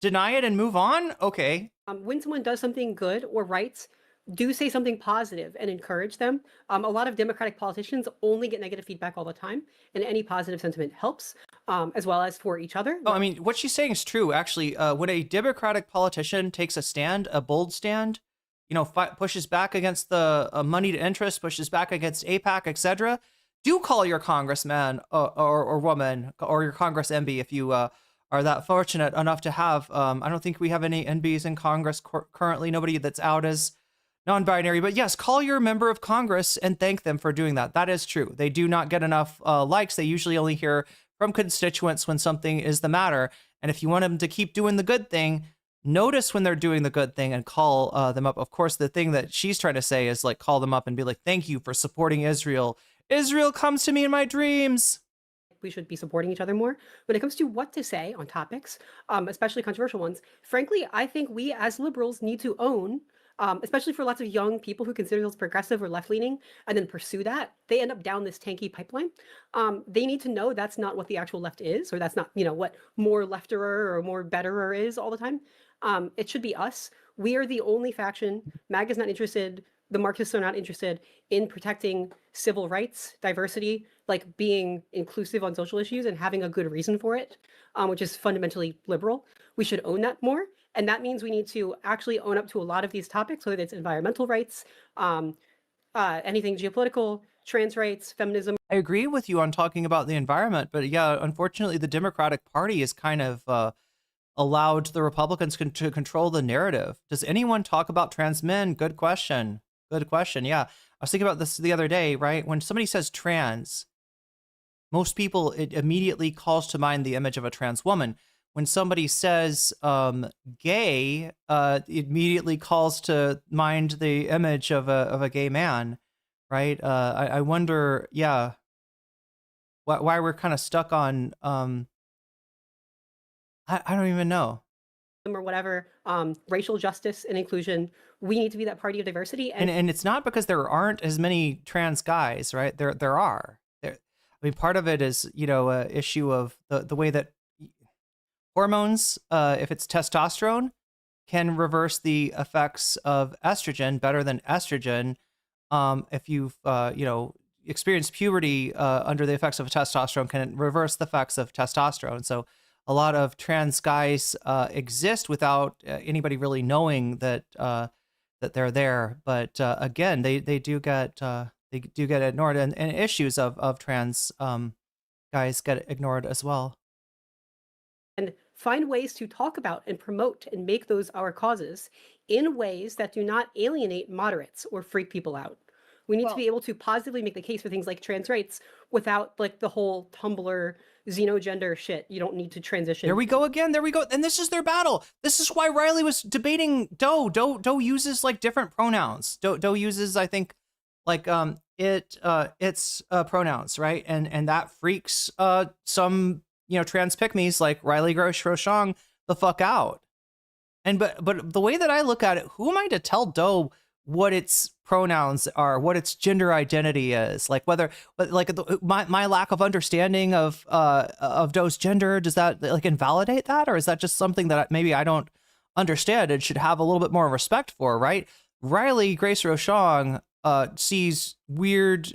Deny it and move on. Okay.
when someone does something good or right, do say something positive and encourage them. A lot of Democratic politicians only get negative feedback all the time, and any positive sentiment helps, as well as for each other.
Oh, I mean, what she's saying is true. Actually, when a Democratic politician takes a stand, a bold stand, you know, pushes back against the moneyed interest, pushes back against APAC, etc., do call your congressman or woman or your Congress MB if you are that fortunate enough to have. I don't think we have any NBs in Congress currently. Nobody that's out as non-binary, but yes, call your member of Congress and thank them for doing that. That is true. They do not get enough likes. They usually only hear from constituents when something is the matter. And if you want them to keep doing the good thing, notice when they're doing the good thing and call them up. Of course, the thing that she's trying to say is like, call them up and be like, thank you for supporting Israel. Israel comes to me in my dreams.
We should be supporting each other more. When it comes to what to say on topics, especially controversial ones, frankly, I think we as liberals need to own, especially for lots of young people who consider themselves progressive or left-leaning and then pursue that, they end up down this tanky pipeline. They need to know that's not what the actual left is, or that's not, you know, what more lefterer or more betterer is all the time. It should be us. We are the only faction. MAG is not interested. The Marxists are not interested in protecting civil rights, diversity, like being inclusive on social issues and having a good reason for it, which is fundamentally liberal. We should own that more. And that means we need to actually own up to a lot of these topics, whether it's environmental rights, anything geopolitical, trans rights, feminism.
I agree with you on talking about the environment, but yeah, unfortunately, the Democratic Party is kind of allowed the Republicans to control the narrative. Does anyone talk about trans men? Good question. Good question. Yeah. I was thinking about this the other day, right? When somebody says trans, most people, it immediately calls to mind the image of a trans woman. When somebody says gay, it immediately calls to mind the image of a gay man, right? I wonder, yeah, why we're kind of stuck on, I don't even know.
Or whatever, racial justice and inclusion. We need to be that party of diversity.
And it's not because there aren't as many trans guys, right? There are. I mean, part of it is, you know, a issue of the way that hormones, if it's testosterone, can reverse the effects of estrogen better than estrogen. If you've, you know, experienced puberty under the effects of testosterone, can reverse the effects of testosterone. So a lot of trans guys exist without anybody really knowing that that they're there. But again, they do get ignored, and issues of trans guys get ignored as well.
And find ways to talk about and promote and make those our causes in ways that do not alienate moderates or freak people out. We need to be able to positively make the case for things like trans rights without like the whole Tumblr xenogender shit. You don't need to transition.
There we go again. There we go. And this is their battle. This is why Riley was debating Doe. Doe uses like different pronouns. Doe uses, I think, like its pronouns, right? And that freaks some, you know, trans pick-me's like Riley Grosh-Rochon the fuck out. And but the way that I look at it, who am I to tell Doe what its pronouns are, what its gender identity is, like whether, like my lack of understanding of Doe's gender, does that like invalidate that, or is that just something that maybe I don't understand and should have a little bit more respect for, right? Riley Grosh-Rochon sees weird,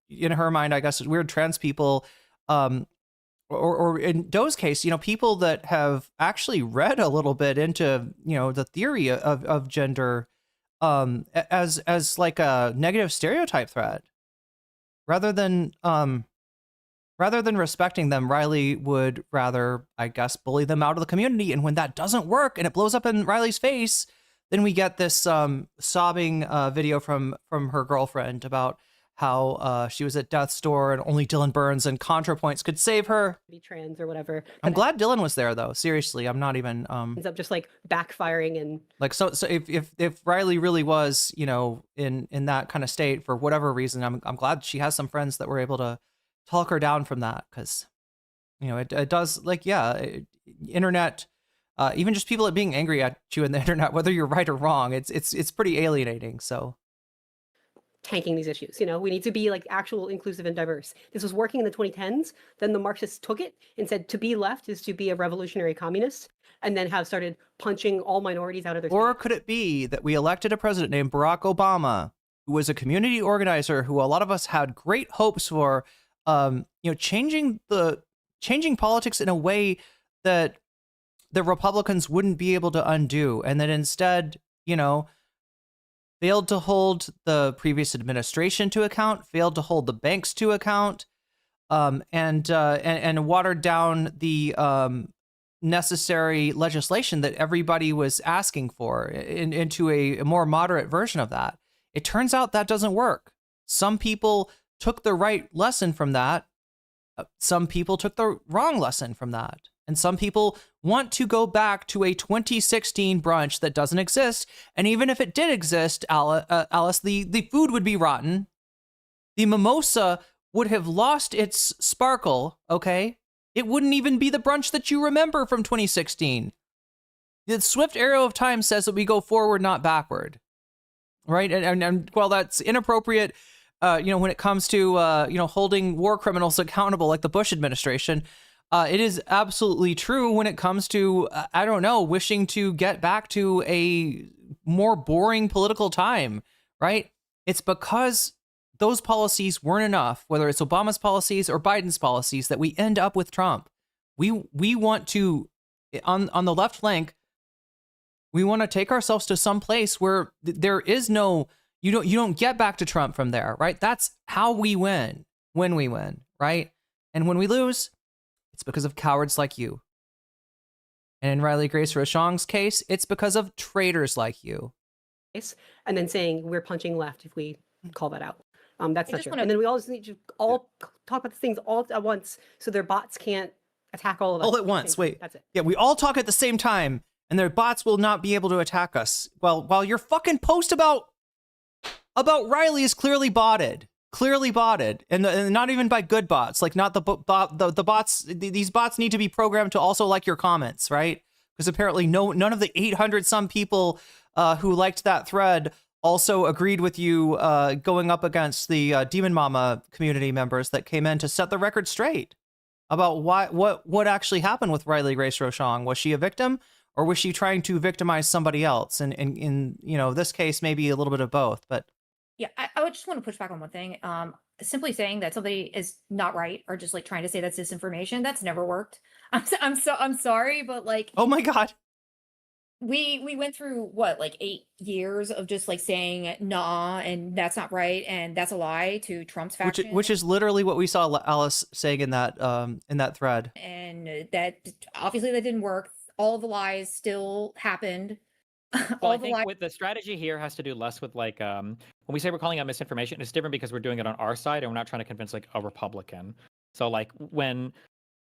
in her mind, I guess, weird trans people, or in Doe's case, you know, people that have actually read a little bit into, you know, the theory of gender as like a negative stereotype threat, rather than respecting them. Riley would rather, I guess, bully them out of the community. And when that doesn't work and it blows up in Riley's face, then we get this sobbing video from her girlfriend about how she was at death's door and only Dylan Burns and ContraPoints could save her.
Be trans or whatever.
I'm glad Dylan was there though. Seriously, I'm not even
ends up just like backfiring and
like so if Riley really was, you know, in that kind of state for whatever reason, I'm glad she has some friends that were able to talk her down from that, because you know it does, like, internet, even just people being angry at you in the internet, whether you're right or wrong, it's pretty alienating. So
tanking these issues. You know, we need to be like actual inclusive and diverse. This was working in the 2010s. Then the Marxists took it and said to be left is to be a revolutionary communist, and then have started punching all minorities out of their
Or
states.
could it be that we elected a president named Barack Obama, who was a community organizer, who a lot of us had great hopes for, you know, changing politics in a way that the Republicans wouldn't be able to undo, and that instead, you know, failed to hold the previous administration to account, failed to hold the banks to account, and watered down the necessary legislation that everybody was asking for into a more moderate version of that. It turns out that doesn't work. Some people took the right lesson from that. Some people took the wrong lesson from that. And some people want to go back to a 2016 brunch that doesn't exist. And even if it did exist, Alice, the food would be rotten. The mimosa would have lost its sparkle, okay? It wouldn't even be the brunch that you remember from 2016. The swift arrow of time says that we go forward, not backward, right? And while that's inappropriate, you know, when it comes to, you know, holding war criminals accountable like the Bush administration, it is absolutely true when it comes to, I don't know, wishing to get back to a more boring political time, right? It's because those policies weren't enough, whether it's Obama's policies or Biden's policies, that we end up with Trump. We want to, on the left flank, we want to take ourselves to some place where there is no, you don't get back to Trump from there, right? That's how we win when we win, right? And when we lose, it's because of cowards like you. And in Riley Grace Rochong's case, it's because of traitors like you.
And then saying we're punching left if we call that out. That's
I
not
just
true.
wanna-
And then we all just need to all talk about these things all at once, so their bots can't attack all of us.
All at
the
once.
same time.
Wait.
That's it.
Yeah, we all talk at the same time, and their bots will not be able to attack us. Well, while your fucking post about Riley is clearly botted, and not even by good bots. Like, not the bots. These bots need to be programmed to also like your comments, right? Because apparently none of the 800 some people who liked that thread also agreed with you going up against the Demon Mama community members that came in to set the record straight about what actually happened with Riley Grace Rochong. Was she a victim, or was she trying to victimize somebody else? And in you know, this case, maybe a little bit of both. But
Yeah, I would just want to push back on one thing. Simply saying that somebody is not right, or just like trying to say that's disinformation, that's never worked. I'm sorry, but like,
oh my God.
we went through what, like 8 years of just like saying nah, and that's not right, and that's a lie to Trump's faction,
Which is literally what we saw Alice saying in that thread.
and that obviously that didn't work. All the lies still happened.
Well, I
All the
think
lies.
with the strategy here has to do less with like when we say we're calling out misinformation, it's different because we're doing it on our side and we're not trying to convince like a Republican. So like when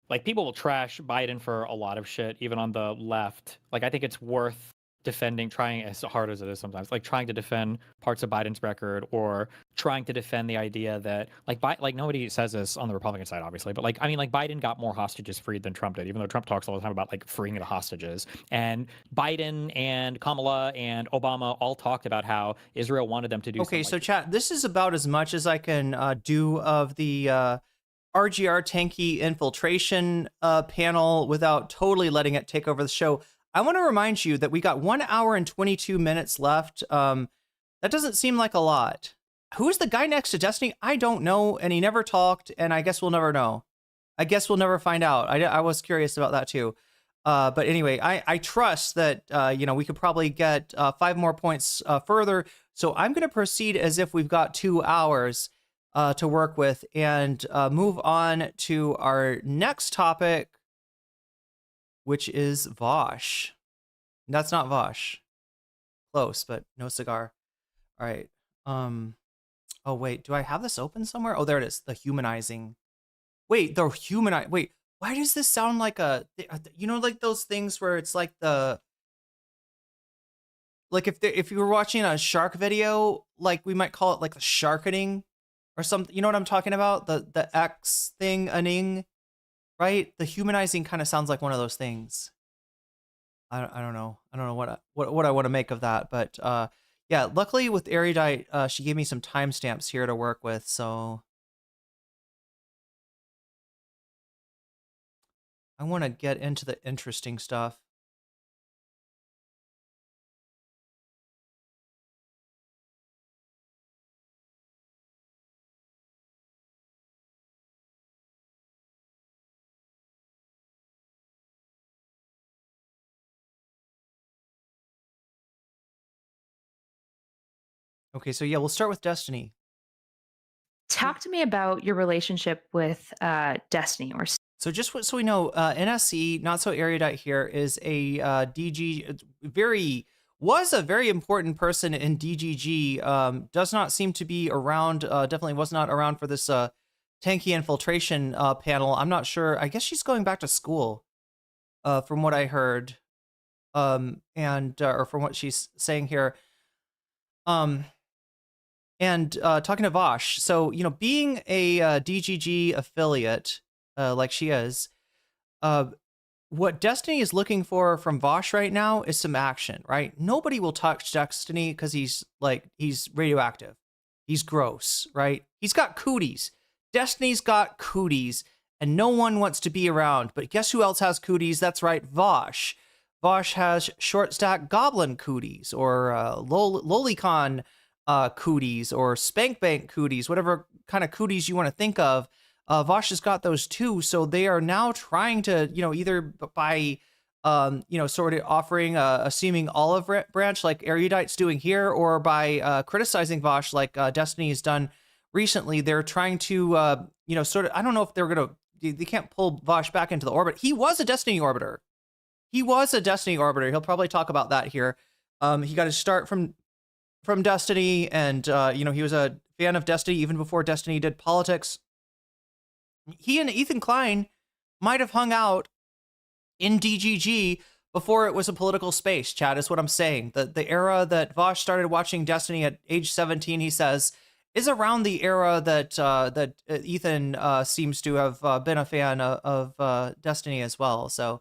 like people will trash Biden for a lot of shit, even on the left. Like I think it's worth defending, trying as hard as it is sometimes, like trying to defend parts of Biden's record, or trying to defend the idea that like nobody says this on the Republican side, obviously, but like I mean, like Biden got more hostages freed than Trump did, even though Trump talks all the time about like freeing the hostages. And Biden and Kamala and Obama all talked about how Israel wanted them to do.
Okay,
something
so
like
chat, this is about as much as I can do of the RGR Tankie Infiltration panel without totally letting it take over the show. I want to remind you that we got 1 hour and 22 minutes left. That doesn't seem like a lot. Who's the guy next to Destiny? I don't know, and he never talked, and I guess we'll never know. I guess we'll never find out. I was curious about that too. But anyway, I trust that you know, we could probably get 5 more points further. So I'm going to proceed as if we've got 2 hours to work with, and move on to our next topic, which is Vaush. That's not Vaush. Close, but no cigar. All right. Oh wait, do I have this open somewhere? Oh, there it is. The humanizing. Wait, the humanize. Wait, why does this sound like like those things where it's like if you were watching a shark video, like we might call it like the sharkening or something. You know what I'm talking about? The X thing, aning, right? The humanizing kind of sounds like one of those things. I don't know. I don't know what I want to make of that, but yeah. Luckily with Erudite, she gave me some timestamps here to work with, so I want to get into the interesting stuff. Okay, so yeah, we'll start with Destiny.
Talk to me about your relationship with Destiny or
So just so we know, NSC, Not So Erudite here, is a DG, was a very important person in DGG, does not seem to be around, definitely was not around for this Tankie Infiltration panel. I'm not sure. I guess she's going back to school, from what I heard, or from what she's saying here. And talking to Vaush, so, being a DGG affiliate, like she is, what Destiny is looking for from Vaush right now is some action, right? Nobody will touch Destiny because he's radioactive. He's gross, right? He's got cooties. Destiny's got cooties, and no one wants to be around. But guess who else has cooties? That's right, Vaush. Vaush has short stack goblin cooties, or lolicon cooties, or spank bank cooties, whatever kind of cooties you want to think of. Vaush has got those too, so they are now trying to, either by, sort of offering a seeming olive branch like Erudite's doing here, or by criticizing Vaush like Destiny has done recently. They're trying to, sort of, I don't know if they can't pull Vaush back into the orbit. He was a Destiny orbiter. He'll probably talk about that here. He got his start from Destiny, and, he was a fan of Destiny even before Destiny did politics. He and Ethan Klein might have hung out in DGG before it was a political space, Chad, is what I'm saying. The era that Vaush started watching Destiny at age 17, he says, is around the era that Ethan seems to have been a fan of Destiny as well. So,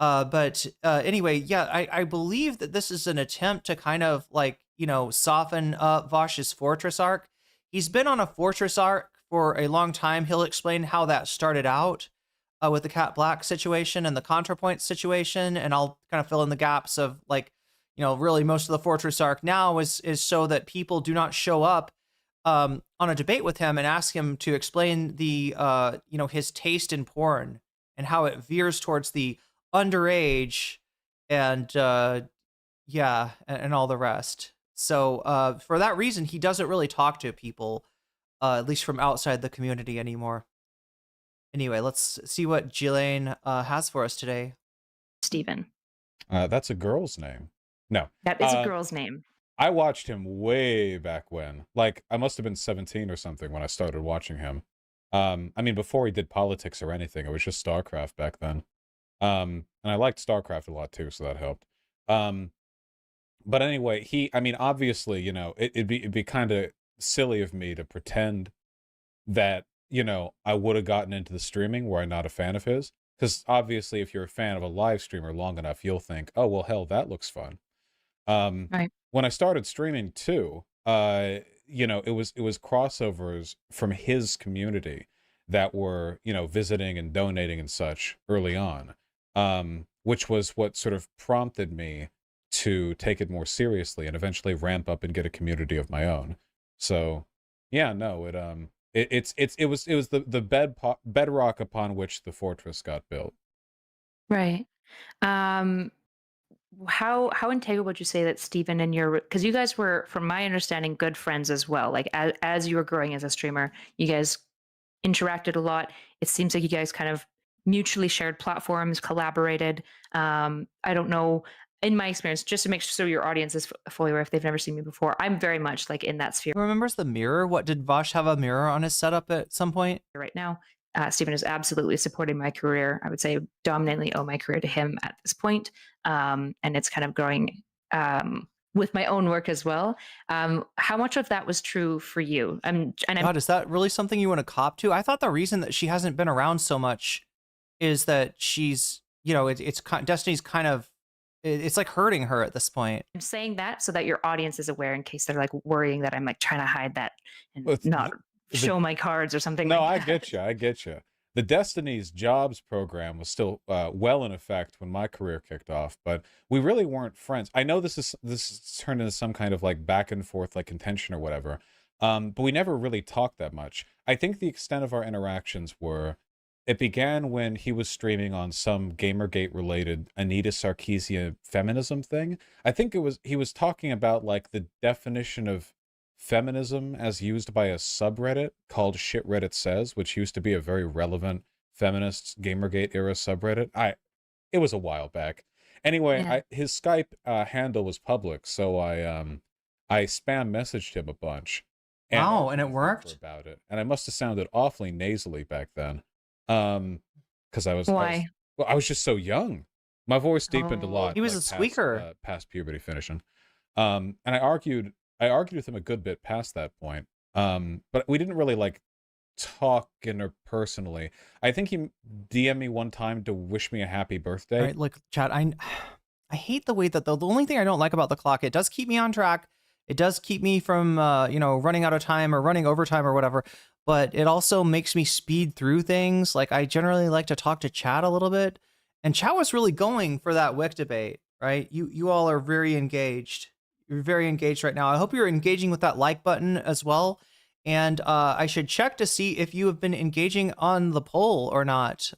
but anyway, yeah, I believe that this is an attempt to kind of soften up Vaush's Fortress arc. He's been on a Fortress arc for a long time. He'll explain how that started out with the Cat Black situation and the ContraPoint situation, and I'll kind of fill in the gaps of really most of the Fortress arc now is so that people do not show up on a debate with him and ask him to explain the his taste in porn and how it veers towards the underage and and all the rest. So for that reason, he doesn't really talk to people, at least from outside the community anymore. Anyway, let's see what Ghislaine has for us today.
Steven?
That's a girl's name. No.
That is a girl's name.
I watched him way back when. I must have been 17 or something when I started watching him. I mean, before he did politics or anything, it was just StarCraft back then. And I liked StarCraft a lot too, so that helped. But anyway, obviously, it'd be kind of silly of me to pretend that, I would have gotten into the streaming were I not a fan of his. Because obviously, if you're a fan of a live streamer long enough, you'll think, oh, well, hell, that looks fun.
Right.
When I started streaming too, it was crossovers from his community that were, visiting and donating and such early on, which was what sort of prompted me to take it more seriously and eventually ramp up and get a community of my own. So, yeah, no, it was the bedrock upon which the fortress got built.
Right. How integral would you say that Steven and because you guys were, from my understanding, good friends as well. As you were growing as a streamer, you guys interacted a lot. It seems like you guys kind of mutually shared platforms, collaborated. I don't know in my experience, just to make sure your audience is fully aware if they've never seen me before, I'm very much like in that sphere
Who remembers the mirror? What, did Vaush have a mirror on his setup at some point?
right now. Stephen is absolutely supporting my career. I would say dominantly owe my career to him at this point. And it's kind of growing with my own work as well. How much of that was true for you?
God, is that really something you want to cop to? I thought the reason that she hasn't been around so much is that she's, you know, Destiny's kind of, it's like hurting her at this point.
I'm saying that so that your audience is aware in case they're like worrying that I'm like trying to hide that and not show my cards or something.
No,
like
I get you. The Destiny's Jobs program was still well in effect when my career kicked off, but we really weren't friends. I know this turned into some kind of like back and forth like contention or whatever, but we never really talked that much. I think the extent of our interactions it began when he was streaming on some Gamergate related Anita Sarkeesian feminism thing. I think he was talking about like the definition of feminism as used by a subreddit called Shit Reddit Says, which used to be a very relevant feminist Gamergate era subreddit. It was a while back. Anyway,
Yeah.
His Skype handle was public, so I spam messaged him a bunch.
Wow, and it worked?
About it, and I must have sounded awfully nasally back then, because I was just so young. My voice deepened a lot.
He was
like,
a squeaker.
past puberty finishing, and I argued with him a good bit past that point. But we didn't really like talk interpersonally. I think he DM'd me one time to wish me a happy birthday.
All right, look, chat, I hate the way that the only thing I don't like about the clock, it does keep me on track. It does keep me from, running out of time or running overtime or whatever, but it also makes me speed through things. Like, I generally like to talk to chat a little bit, and chat was really going for that Whick debate, right? You all are very engaged. You're very engaged right now. I hope you're engaging with that like button as well. And I should check to see if you have been engaging on the poll or not.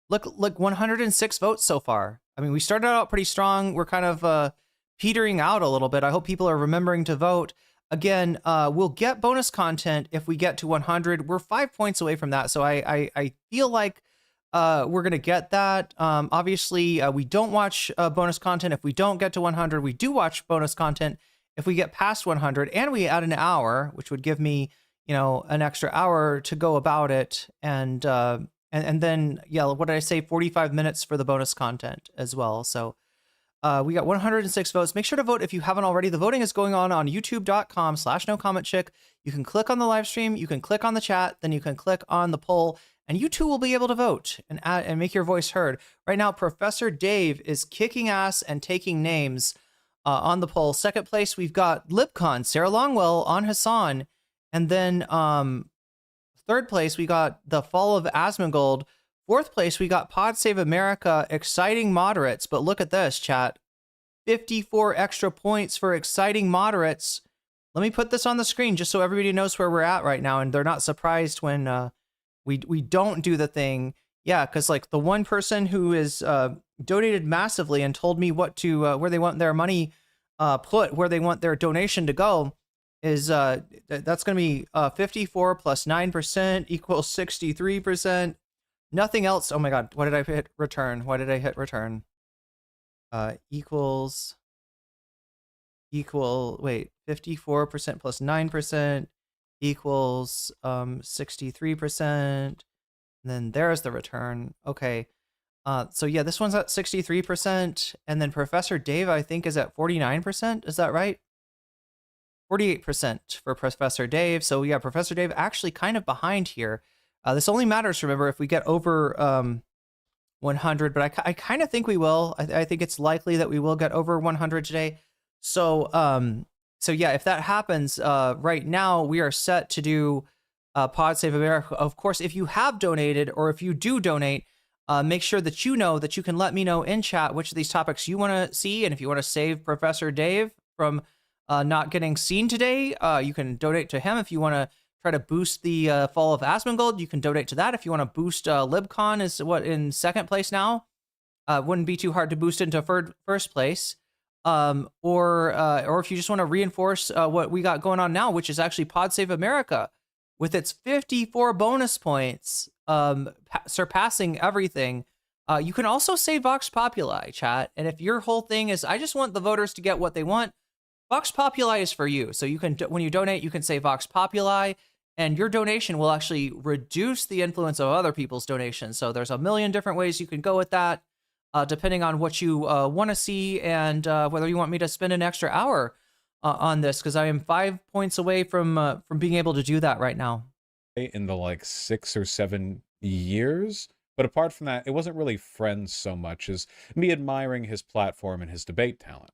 Look, 106 votes so far. I mean, we started out pretty strong. We're kind of petering out a little bit. I hope people are remembering to vote. Again, we'll get bonus content if we get to 100. We're 5 points away from that. So I feel like we're going to get that. Obviously, we don't watch bonus content if we don't get to 100. We do watch bonus content if we get past 100, and we add an hour, which would give me, an extra hour to go about it. And then, what did I say? 45 minutes for the bonus content as well. So we got 106 votes. Make sure to vote if you haven't already. The voting is going on youtube.com/nocommentchick. You can click on the live stream, you can click on the chat, then you can click on the poll, and you too will be able to vote and make your voice heard. Right now, Professor Dave is kicking ass and taking names on the poll. Second place, we've got Lipcon, Sarah Longwell on Hasan. And then third place, we got The Fall of Asmongold. Fourth place, we got Pod Save America, Exciting Moderates. But look at this, chat. 54 extra points for Exciting Moderates. Let me put this on the screen just so everybody knows where we're at right now, and they're not surprised when we don't do the thing. Yeah, because like the one person who is donated massively and told me what to where they want their money where they want their donation to go is that's going to be 54 plus 9% equals 63%. Nothing else. Oh my God, what did I hit return? Why did I hit return? Wait, 54% plus 9% equals 63%. And then there's the return. Okay. So yeah, this one's at 63%. And then Professor Dave, I think, is at 49%. Is that right? 48% for Professor Dave. So yeah, Professor Dave actually kind of behind here. This only matters, remember, if we get over 100, but I kind of think we will. I think it's likely that we will get over 100 today. So yeah, if that happens, right now we are set to do Pod Save America. Of course, if you have donated or if you do donate, make sure that you know that you can let me know in chat which of these topics you want to see. And if you want to save Professor Dave from not getting seen today, you can donate to him. If you want to try to boost the Fall of Asmongold, you can donate to that. If you want to boost Libcon, is what, in second place now? Wouldn't be too hard to boost into first place. Or if you just want to reinforce what we got going on now, which is actually Pod Save America with its 54 bonus points, surpassing everything. You can also say Vox Populi, chat. And if your whole thing is, I just want the voters to get what they want, Vox Populi is for you. So you can, when you donate, you can say Vox Populi, and your donation will actually reduce the influence of other people's donations. So there's a million different ways you can go with that, depending on what you want to see and whether you want me to spend an extra hour on this, because I am 5 points away from being able to do that right now.
In the like 6 or 7 years. But apart from that, it wasn't really friends so much as me admiring his platform and his debate talent,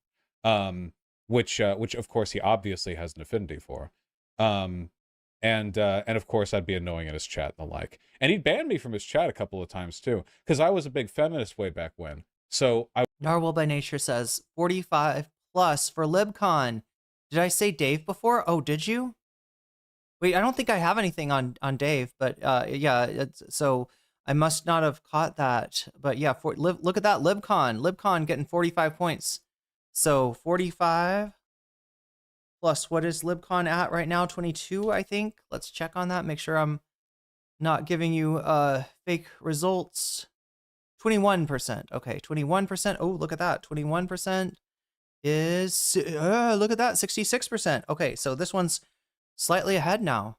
which of course he obviously has an affinity for, and of course I'd be annoying in his chat and the like, and he'd ban me from his chat a couple of times too, because I was a big feminist way back when. So
Narwhal by Nature says 45 plus for LibCon. Did I say Dave before? Oh, did you? Wait, I don't think I have anything on Dave, but yeah, so I must not have caught that. But yeah, look at that, LibCon getting 45 points. So 45 plus, what is LibCon at right now? 22, I think. Let's check on that, make sure I'm not giving you fake results. 21%. Okay, 21%. Oh, look at that. 21% is, look at that, 66%. Okay, so this one's slightly ahead now.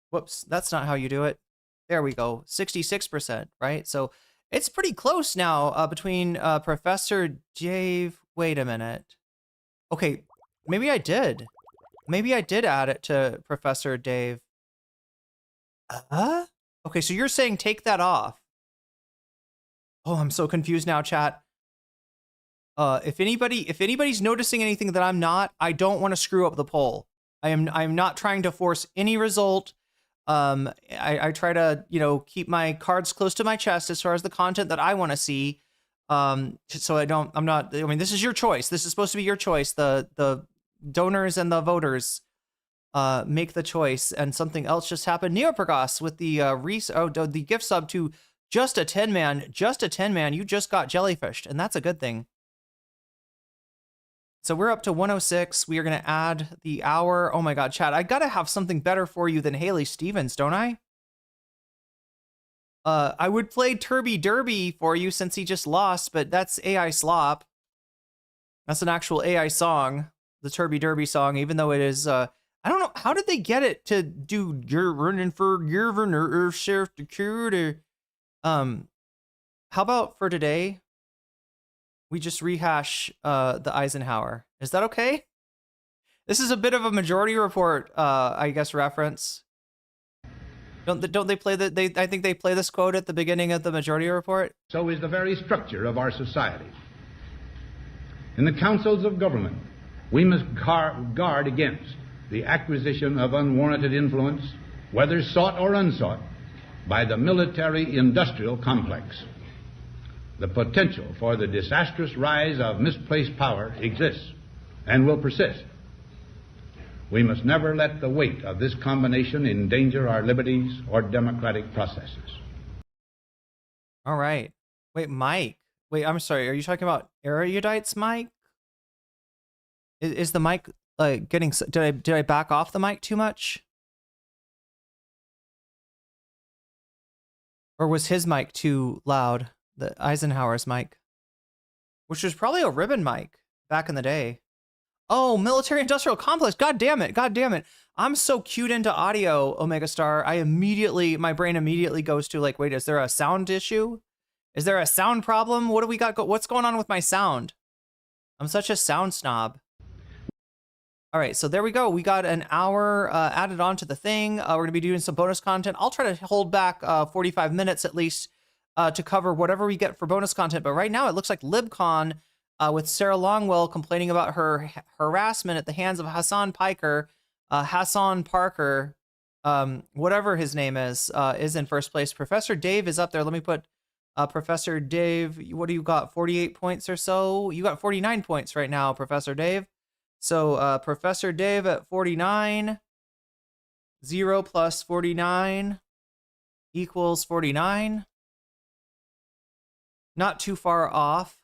Whoops, that's not how you do it. There we go, 66%, right? So it's pretty close now between Professor Dave. Wait a minute. Okay, maybe I did. Maybe I did add it to Professor Dave. Okay, so you're saying take that off. Oh, I'm so confused now, chat. If anybody's noticing anything that I'm not, I don't want to screw up the poll. I'm not trying to force any result. I try to, keep my cards close to my chest as far as the content that I want to see. So this is your choice. This is supposed to be your choice. The donors and the voters make the choice. And something else just happened. Neopragos with the gift sub to just a 10 man. Just a 10 man. You just got jellyfished, and that's a good thing. So we're up to 106. We are going to add the hour. Oh my God, chat. I got to have something better for you than Haley Stevens, don't I? I would play Turby Derby for you since he just lost, but that's AI slop. That's an actual AI song, the Turby Derby song, even though it is, I don't know, how did they get it to do "You're running for governor of South Dakota"? How about for today, we just rehash the Eisenhower? Is that okay? This is a bit of a Majority Report, I guess, reference. Don't they play I think they play this quote at the beginning of the Majority Report.
So is the very structure of our society. In the councils of government, we must guard against the acquisition of unwarranted influence, whether sought or unsought, by the military-industrial complex. The potential for the disastrous rise of misplaced power exists and will persist. We must never let the weight of this combination endanger our liberties or democratic processes.
All right. Wait, Mike. Wait, I'm sorry. Are you talking about Erudite's mic? Is the mic like getting? Did I back off the mic too much? Or was his mic too loud? The Eisenhower's mic, which was probably a ribbon mic back in the day. Oh, military industrial complex. God damn it. God damn it. I'm so cued into audio, Omega Star. My brain immediately goes to like, wait, is there a sound issue? Is there a sound problem? What do we got? What's going on with my sound? I'm such a sound snob. All right, so there we go. We got an hour added on to the thing. We're going to be doing some bonus content. I'll try to hold back 45 minutes at least to cover whatever we get for bonus content. But right now it looks like LibCon with Sarah Longwell complaining about her harassment at the hands of Hasan Parker, whatever his name is in first place. Professor Dave is up there. Let me put Professor Dave. What do you got? 48 points or so? You got 49 points right now, Professor Dave. So Professor Dave at 49. 0 plus 49 equals 49. Not too far off.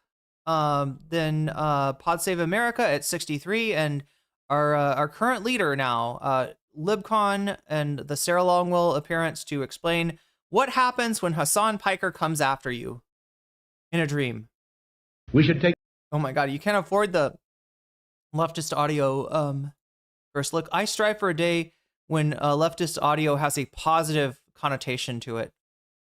Then Pod Save America at 63, and our current leader now, LibCon, and the Sarah Longwell appearance to explain What happens when Hasan Piker comes after you in a dream?
We should take.
Oh my God, you can't afford the leftist audio. First look, I strive for a day when leftist audio has a positive connotation to it.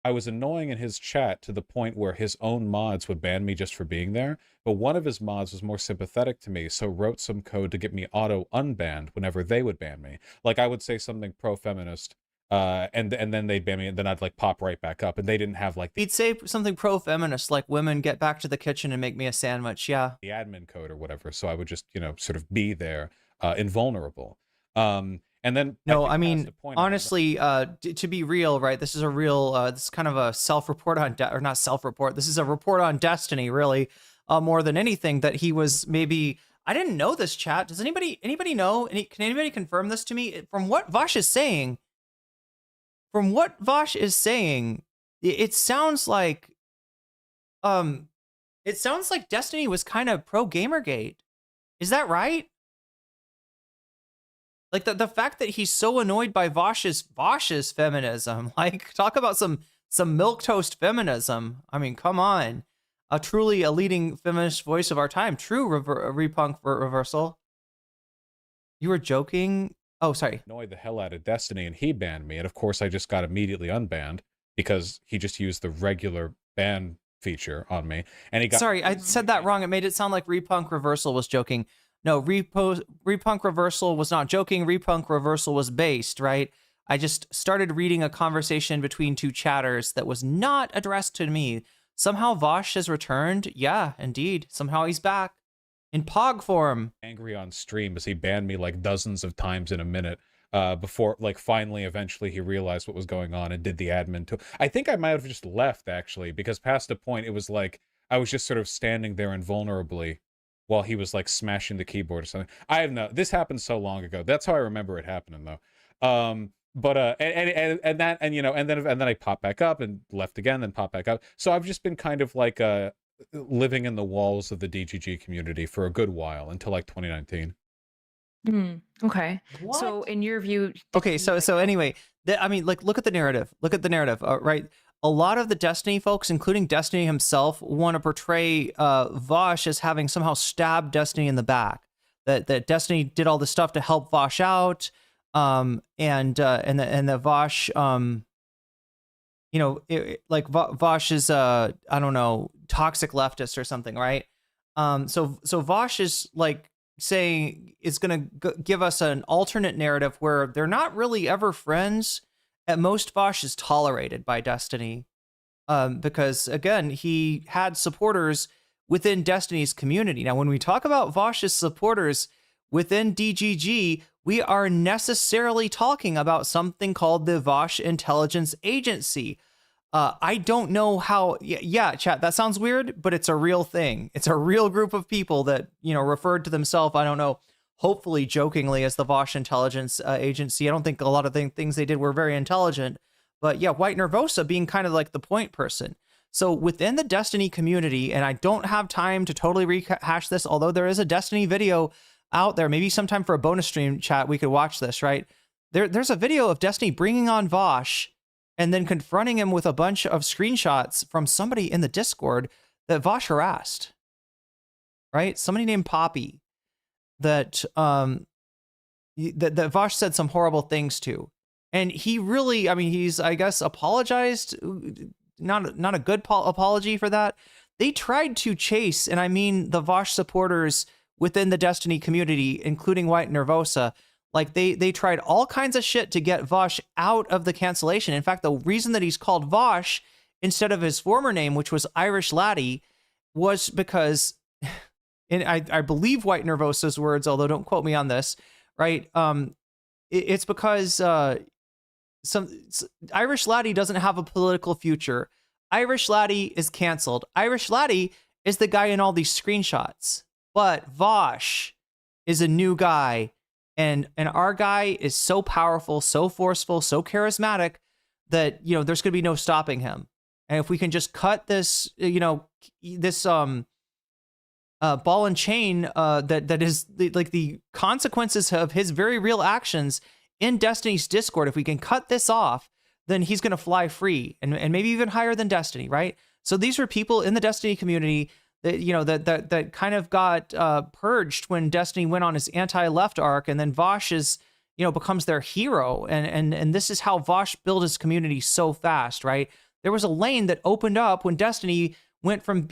I was annoying in his chat to the point where his own mods would ban me just for being there, but one of his mods was more sympathetic to me, so wrote some code to get me auto unbanned whenever they would ban me. Like I would say something pro-feminist, and then they'd ban me, and then I'd like pop right back up, and they didn't have like
He'd say something pro-feminist, like women get back to the kitchen and make me a sandwich. Yeah,
the admin code or whatever. So I would just, you know, sort of be there, invulnerable. And then
I mean, honestly, to be real, right? This is a real, this is kind of a self-report on, or not self-report. This is a report on Destiny, really, more than anything. That he was maybe. I didn't know this, chat. Does anybody know? Can anybody confirm this to me? From what Vaush is saying, it sounds like, Destiny was kind of pro Gamergate. Is that right? Like the fact that he's so annoyed by Vaush's feminism, like talk about some milquetoast feminism. I mean, come on, truly a leading feminist voice of our time. True, repunk reversal. You were joking. Oh, sorry.
Annoyed the hell out of Destiny, and he banned me, and of course I just got immediately unbanned because he just used the regular ban feature on me, and he got.
Sorry, I said that wrong. It made it sound like repunk reversal was joking. No, Repunk Reversal was not joking. Repunk Reversal was based, right? I just started reading a conversation between two chatters that was not addressed to me. Somehow Vaush has returned. Yeah, indeed. Somehow he's back in Pog form.
Angry on stream as he banned me like dozens of times in a minute before, like, finally, eventually he realized what was going on and did the admin too. I think I might have just left, actually, because past a point, it was like I was just sort of standing there invulnerably while he was like smashing the keyboard or something. I have no. This happened so long ago. That's how I remember it happening, though. And then I popped back up and left again, then popped back up. So I've just been kind of like living in the walls of the DGG community for a good while until like 2019.
Okay.
What?
So in your view,
Okay, so anyway, I mean, like, look at the narrative. Look at the narrative, right? A lot of the Destiny folks, including Destiny himself, want to portray Vaush as having somehow stabbed Destiny in the back. That Destiny did all this stuff to help Vaush out, and the Vaush, Vaush is I don't know, toxic leftist or something, right? So Vaush is like saying it's going to give us an alternate narrative where they're not really ever friends. At most, Vaush is tolerated by Destiny because, again, he had supporters within Destiny's community. Now, when we talk about Vaush's supporters within DGG, we are necessarily talking about something called the Vaush Intelligence Agency. I don't know how. Yeah, chat, that sounds weird, but it's a real thing. It's a real group of people that, referred to themselves, I don't know, hopefully jokingly, as the Vaush Intelligence Agency. I don't think a lot of things they did were very intelligent, but yeah, White Nervosa being kind of like the point person. So within the Destiny community, and I don't have time to totally rehash this, although there is a Destiny video out there, maybe sometime for a bonus stream, chat, we could watch this, right? There's a video of Destiny bringing on Vaush and then confronting him with a bunch of screenshots from somebody in the Discord that Vaush harassed, right? Somebody named Poppy. That Vaush said some horrible things to, and he really, I mean, he's, I guess, apologized. Not a good apology for that. They tried to chase, and I mean the Vaush supporters within the Destiny community, including White Nervosa, like they tried all kinds of shit to get Vaush out of the cancellation. In fact, the reason that he's called Vaush instead of his former name, which was Irish Laddie, was because. And I believe White Nervosa's words, although don't quote me on this, right? It's because Irish Laddie doesn't have a political future. Irish Laddie is canceled. Irish Laddie is the guy in all these screenshots. But Vaush is a new guy, and our guy is so powerful, so forceful, so charismatic that there's going to be no stopping him. And if we can just cut this, this ball and chain that is the consequences of his very real actions in Destiny's Discord, if we can cut this off, then he's going to fly free and maybe even higher than Destiny, right? So these were people in the Destiny community that, you know, that kind of got purged when Destiny went on his anti-left arc, and then Vaush is, you know, becomes their hero. And this is how Vaush built his community so fast, right? There was a lane that opened up when Destiny went from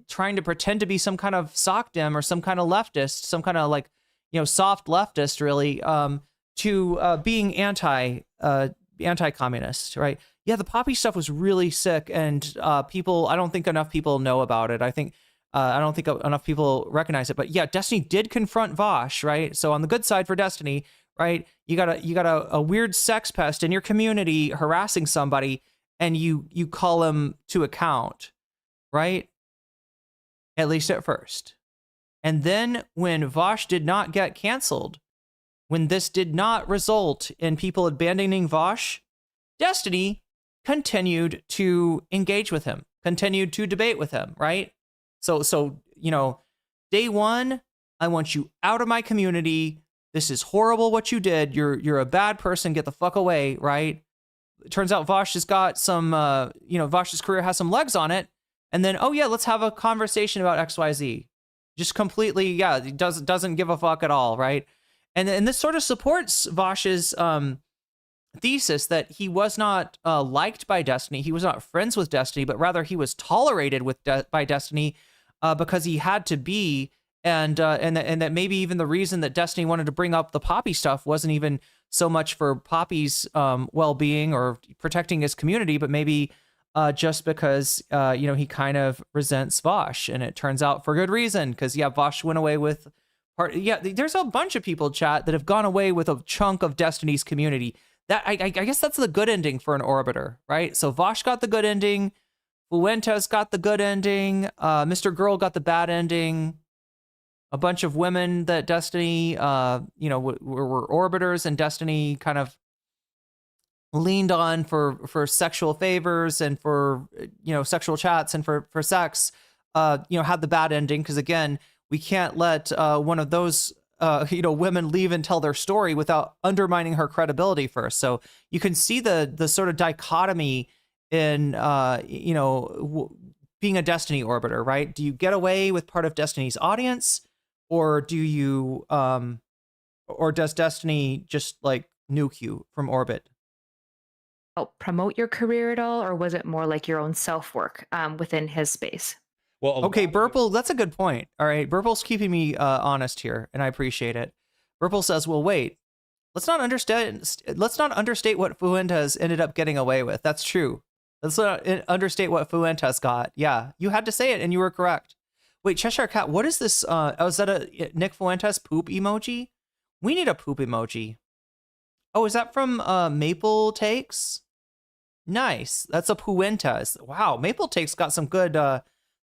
trying to pretend to be some kind of SOCDEM or some kind of leftist, some kind of like, you know, soft leftist really, to being anti-communist, right? Yeah, the poppy stuff was really sick, and I don't think enough people know about it. I don't think enough people recognize it. But yeah, Destiny did confront Vaush, right? So on the good side for Destiny, right, you got a weird sex pest in your community harassing somebody, and you call him to account, right? At least at first. And then when Vaush did not get canceled, when this did not result in people abandoning Vaush, Destiny continued to engage with him, continued to debate with him, right? So you know, day one, I want you out of my community. This is horrible what you did. You're a bad person. Get the fuck away, right? It turns out Vaush has got some, Vaush's career has some legs on it. And then, oh yeah, let's have a conversation about XYZ. Just completely, yeah, he doesn't give a fuck at all, right? And this sort of supports Vaush's thesis that he was not liked by Destiny. He was not friends with Destiny, but rather he was tolerated by Destiny because he had to be. And that maybe even the reason that Destiny wanted to bring up the Poppy stuff wasn't even so much for Poppy's well-being or protecting his community, but maybe just because he kind of resents Vaush, and it turns out for good reason, because yeah, Vaush went away with there's a bunch of people, chat, that have gone away with a chunk of Destiny's community. That I guess that's the good ending for an Orbiter, right? So Vaush got the good ending, Fuentes got the good ending, Mr. Girl got the bad ending. A bunch of women that Destiny, were Orbiters, and Destiny kind of leaned on for sexual favors and for, sexual chats and for sex, had the bad ending. Because again, we can't let one of those, women leave and tell their story without undermining her credibility first. So you can see the sort of dichotomy in, being a Destiny Orbiter, right? Do you get away with part of Destiny's audience? Or do you, or does Destiny just like nuke you from orbit?
Promote your career at all, or was it more like your own self-work within his space?
Well,
okay, Burple, that's a good point. All right, Burple's keeping me honest here, and I appreciate it. Burple says, "Well, wait, let's not understate what Fuentes ended up getting away with. That's true. Let's not understate what Fuentes got. Yeah, you had to say it, and you were correct." Wait, Cheshire Cat, what is this? Is that a Nick Fuentes poop emoji? We need a poop emoji. Oh, is that from Maple Takes? Nice. That's a Fuentes. Wow, Maple Takes got some good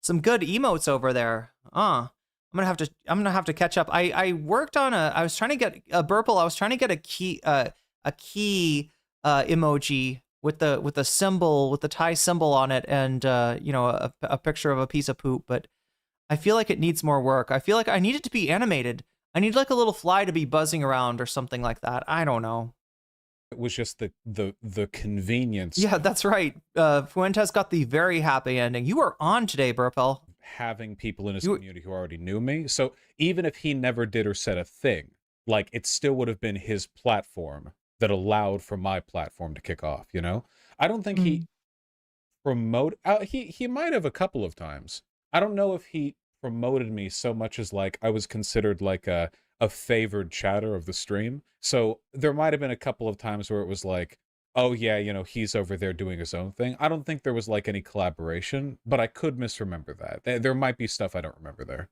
emotes over there. I'm gonna have to catch up. I worked on I was trying to get a Burple. I was trying to get a key emoji with the symbol, with the Thai symbol on it, and a picture of a piece of poop, but I feel like it needs more work. I feel like I need it to be animated. I need like a little fly to be buzzing around or something like that. I don't know.
It was just the convenience.
Yeah, that's right. Fuentes got the very happy ending. You are on today, Burpel.
Having people in his community who already knew me. So even if he never did or said a thing, like it still would have been his platform that allowed for my platform to kick off, I don't think he promoted, he might have a couple of times. I don't know if he promoted me so much as like I was considered like a favored chatter of the stream. So there might have been a couple of times where it was like, oh yeah, he's over there doing his own thing. I don't think there was like any collaboration, but I could misremember that. There might be stuff I don't remember there.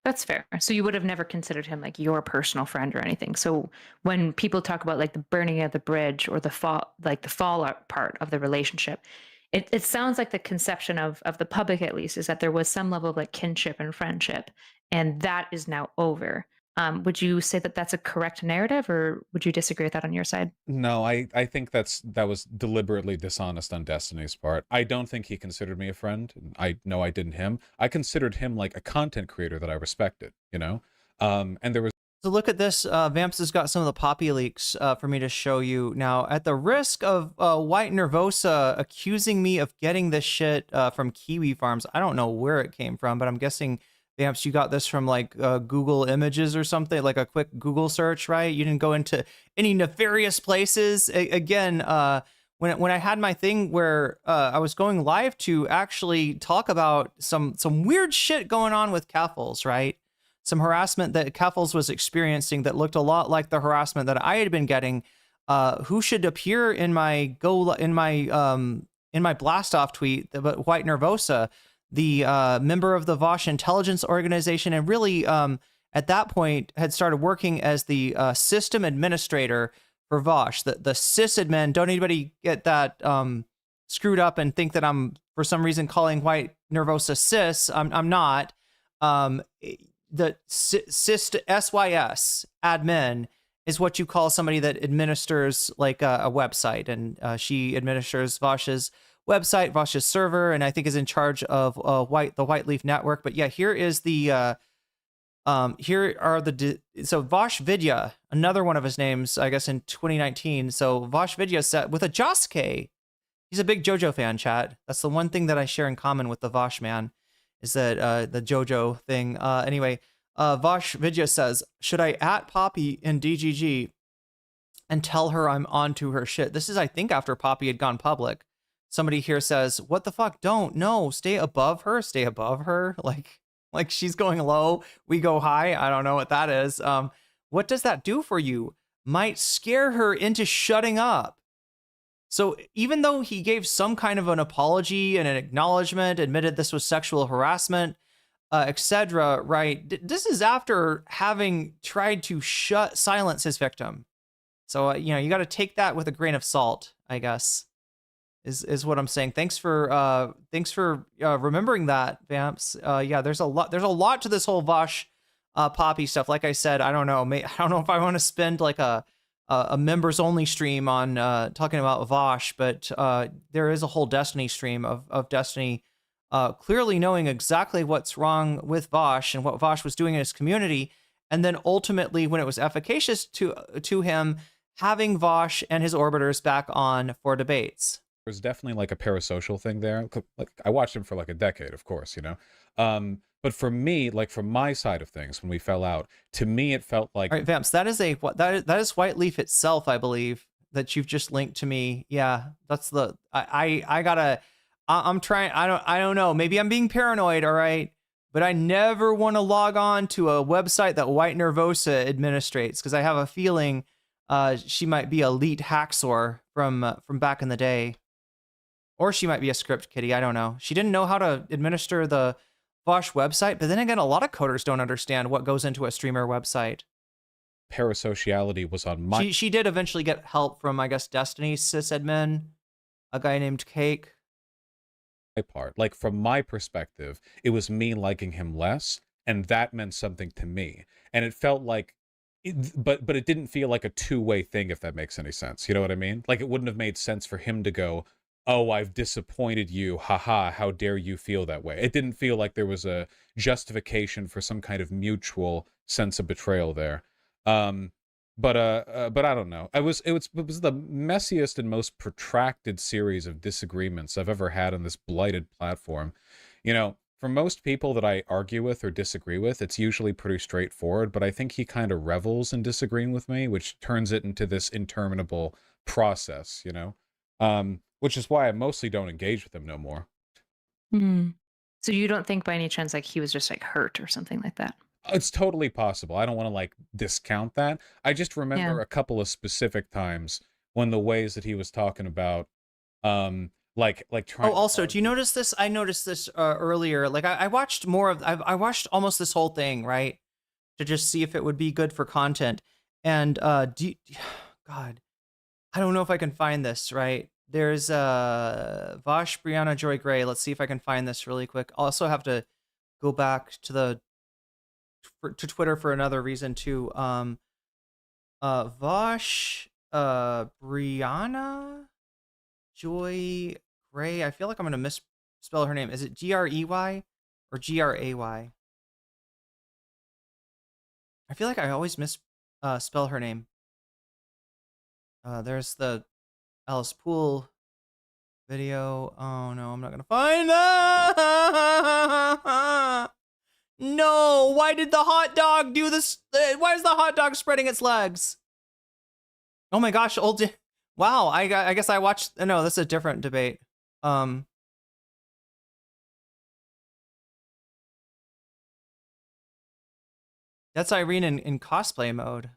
That's fair. So you would have never considered him like your personal friend or anything. So when people talk about like the burning of the bridge or the fallout part of the relationship, it sounds like the conception of the public, at least, is that there was some level of like kinship and friendship, and that is now over. Would you say that that's a correct narrative, or would you disagree with that on your side?
No, I think that was deliberately dishonest on Destiny's part. I don't think he considered me a friend. I know I didn't him. I considered him like a content creator that I respected, And there was.
So look at this. Vamps has got some of the Poppy leaks for me to show you. Now, at the risk of White Nervosa accusing me of getting this shit from Kiwi Farms, I don't know where it came from, but I'm guessing, Vamps, you got this from like Google Images or something, like a quick Google search, right? You didn't go into any nefarious places. Again, when I had my thing where I was going live to actually talk about some weird shit going on with Keffels, right? Some harassment that Keffels was experiencing that looked a lot like the harassment that I had been getting. Who should appear in my blast off tweet? But White Nervosa, the member of the Vaush intelligence organization, and really at that point had started working as the system administrator for Vaush. The sysadmin. Don't anybody get that screwed up and think that I'm for some reason calling White Nervosa sys. I'm not. The SYS admin is what you call somebody that administers like a website, and she administers Vaush's website, Vaush's server, and I think is in charge of the Whiteleaf network. But yeah, here is the here are the so Vaush Vidya, another one of his names, I guess in 2019. So Vaush Vidya set with a Josuke. He's a big JoJo fan, chat. That's the one thing that I share in common with the Vaush man. Is that the JoJo thing? Anyway, Vaush Vidya says, should I at Poppy in DGG and tell her I'm onto her shit? This is, I think, after Poppy had gone public. Somebody here says, what the fuck? Don't. No, stay above her. Stay above her. Like she's going low, we go high. I don't know what that is. What does that do for you? Might scare her into shutting up. So even though he gave some kind of an apology and an acknowledgement, admitted this was sexual harassment, etc., right? This is after having tried to silence his victim. So, you got to take that with a grain of salt, I guess, is what I'm saying. Thanks for remembering that, Vamps. Yeah, there's a lot to this whole Vaush Poppy stuff. Like I said, I don't know. I don't know if I want to spend like a members only stream on talking about Vaush, but there is a whole Destiny stream of Destiny clearly knowing exactly what's wrong with Vaush and what Vaush was doing in his community, and then ultimately, when it was efficacious to him, having Vaush and his orbiters back on for debates.
There's definitely like a parasocial thing there. Like I watched him for like a decade, of course, but for me, like from my side of things, when we fell out, to me it felt like.
All right, Vamps, that is Whiteleaf itself, I believe, that you've just linked to me. Yeah, that's the I'm trying. I don't know. Maybe I'm being paranoid. All right, but I never want to log on to a website that White Nervosa administrates because I have a feeling she might be elite hacksaw from back in the day, or she might be a script kiddie. I don't know. She didn't know how to administer the Vaush website, but then again, a lot of coders don't understand what goes into a streamer website.
Parasociality was on my.
She did eventually get help from, I guess, Destiny's sysadmin, a guy named Cake.
Part, like from my perspective, it was me liking him less, and that meant something to me, and it felt like, but it didn't feel like a two-way thing, if that makes any sense. You know what I mean? Like it wouldn't have made sense for him to go, oh, I've disappointed you, haha, how dare you feel that way. It didn't feel like there was a justification for some kind of mutual sense of betrayal there. But I don't know. It was the messiest and most protracted series of disagreements I've ever had on this blighted platform. For most people that I argue with or disagree with, it's usually pretty straightforward, but I think he kind of revels in disagreeing with me, which turns it into this interminable process, which is why I mostly don't engage with him no more.
So you don't think by any chance like he was just like hurt or something like that?
It's totally possible. I don't want to like discount that. I just remember a couple of specific times when the ways that he was talking about, like trying.
Oh, also, do you notice this? I noticed this earlier. Like I watched more of. I watched almost this whole thing, right, to just see if it would be good for content. And God, I don't know if I can find this. Right, there's Vaush, Brianna, Joy Gray. Let's see if I can find this really quick. I'll also have to go back to to Twitter for another reason too. Vaush, Brianna, Joy Gray. I feel like I'm gonna misspell her name. Is it Grey or Gray? I feel like I always spell her name. There's the Alice Poole video. Oh no, I'm not gonna find that. No, why did the hot dog do this? Why is the hot dog spreading its legs? Oh my gosh, wow, I guess I watched. No, this is a different debate. That's Irene in cosplay mode.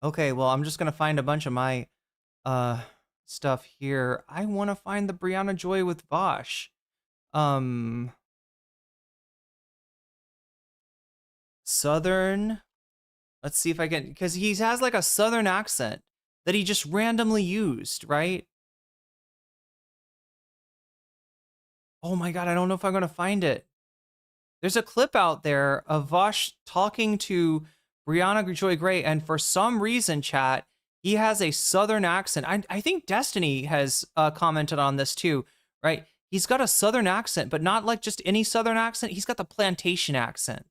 Okay, well, I'm just gonna find a bunch of my stuff here. I want to find the Brianna Joy with Vaush. Southern. Let's see if I can, because he has like a Southern accent that he just randomly used, right? Oh my God, I don't know if I'm gonna find it. There's a clip out there of Vaush talking to Brianna Joy Gray, and for some reason, chat, he has a Southern accent. I think Destiny has commented on this too, right? He's got a Southern accent, but not like just any Southern accent. He's got the plantation accent.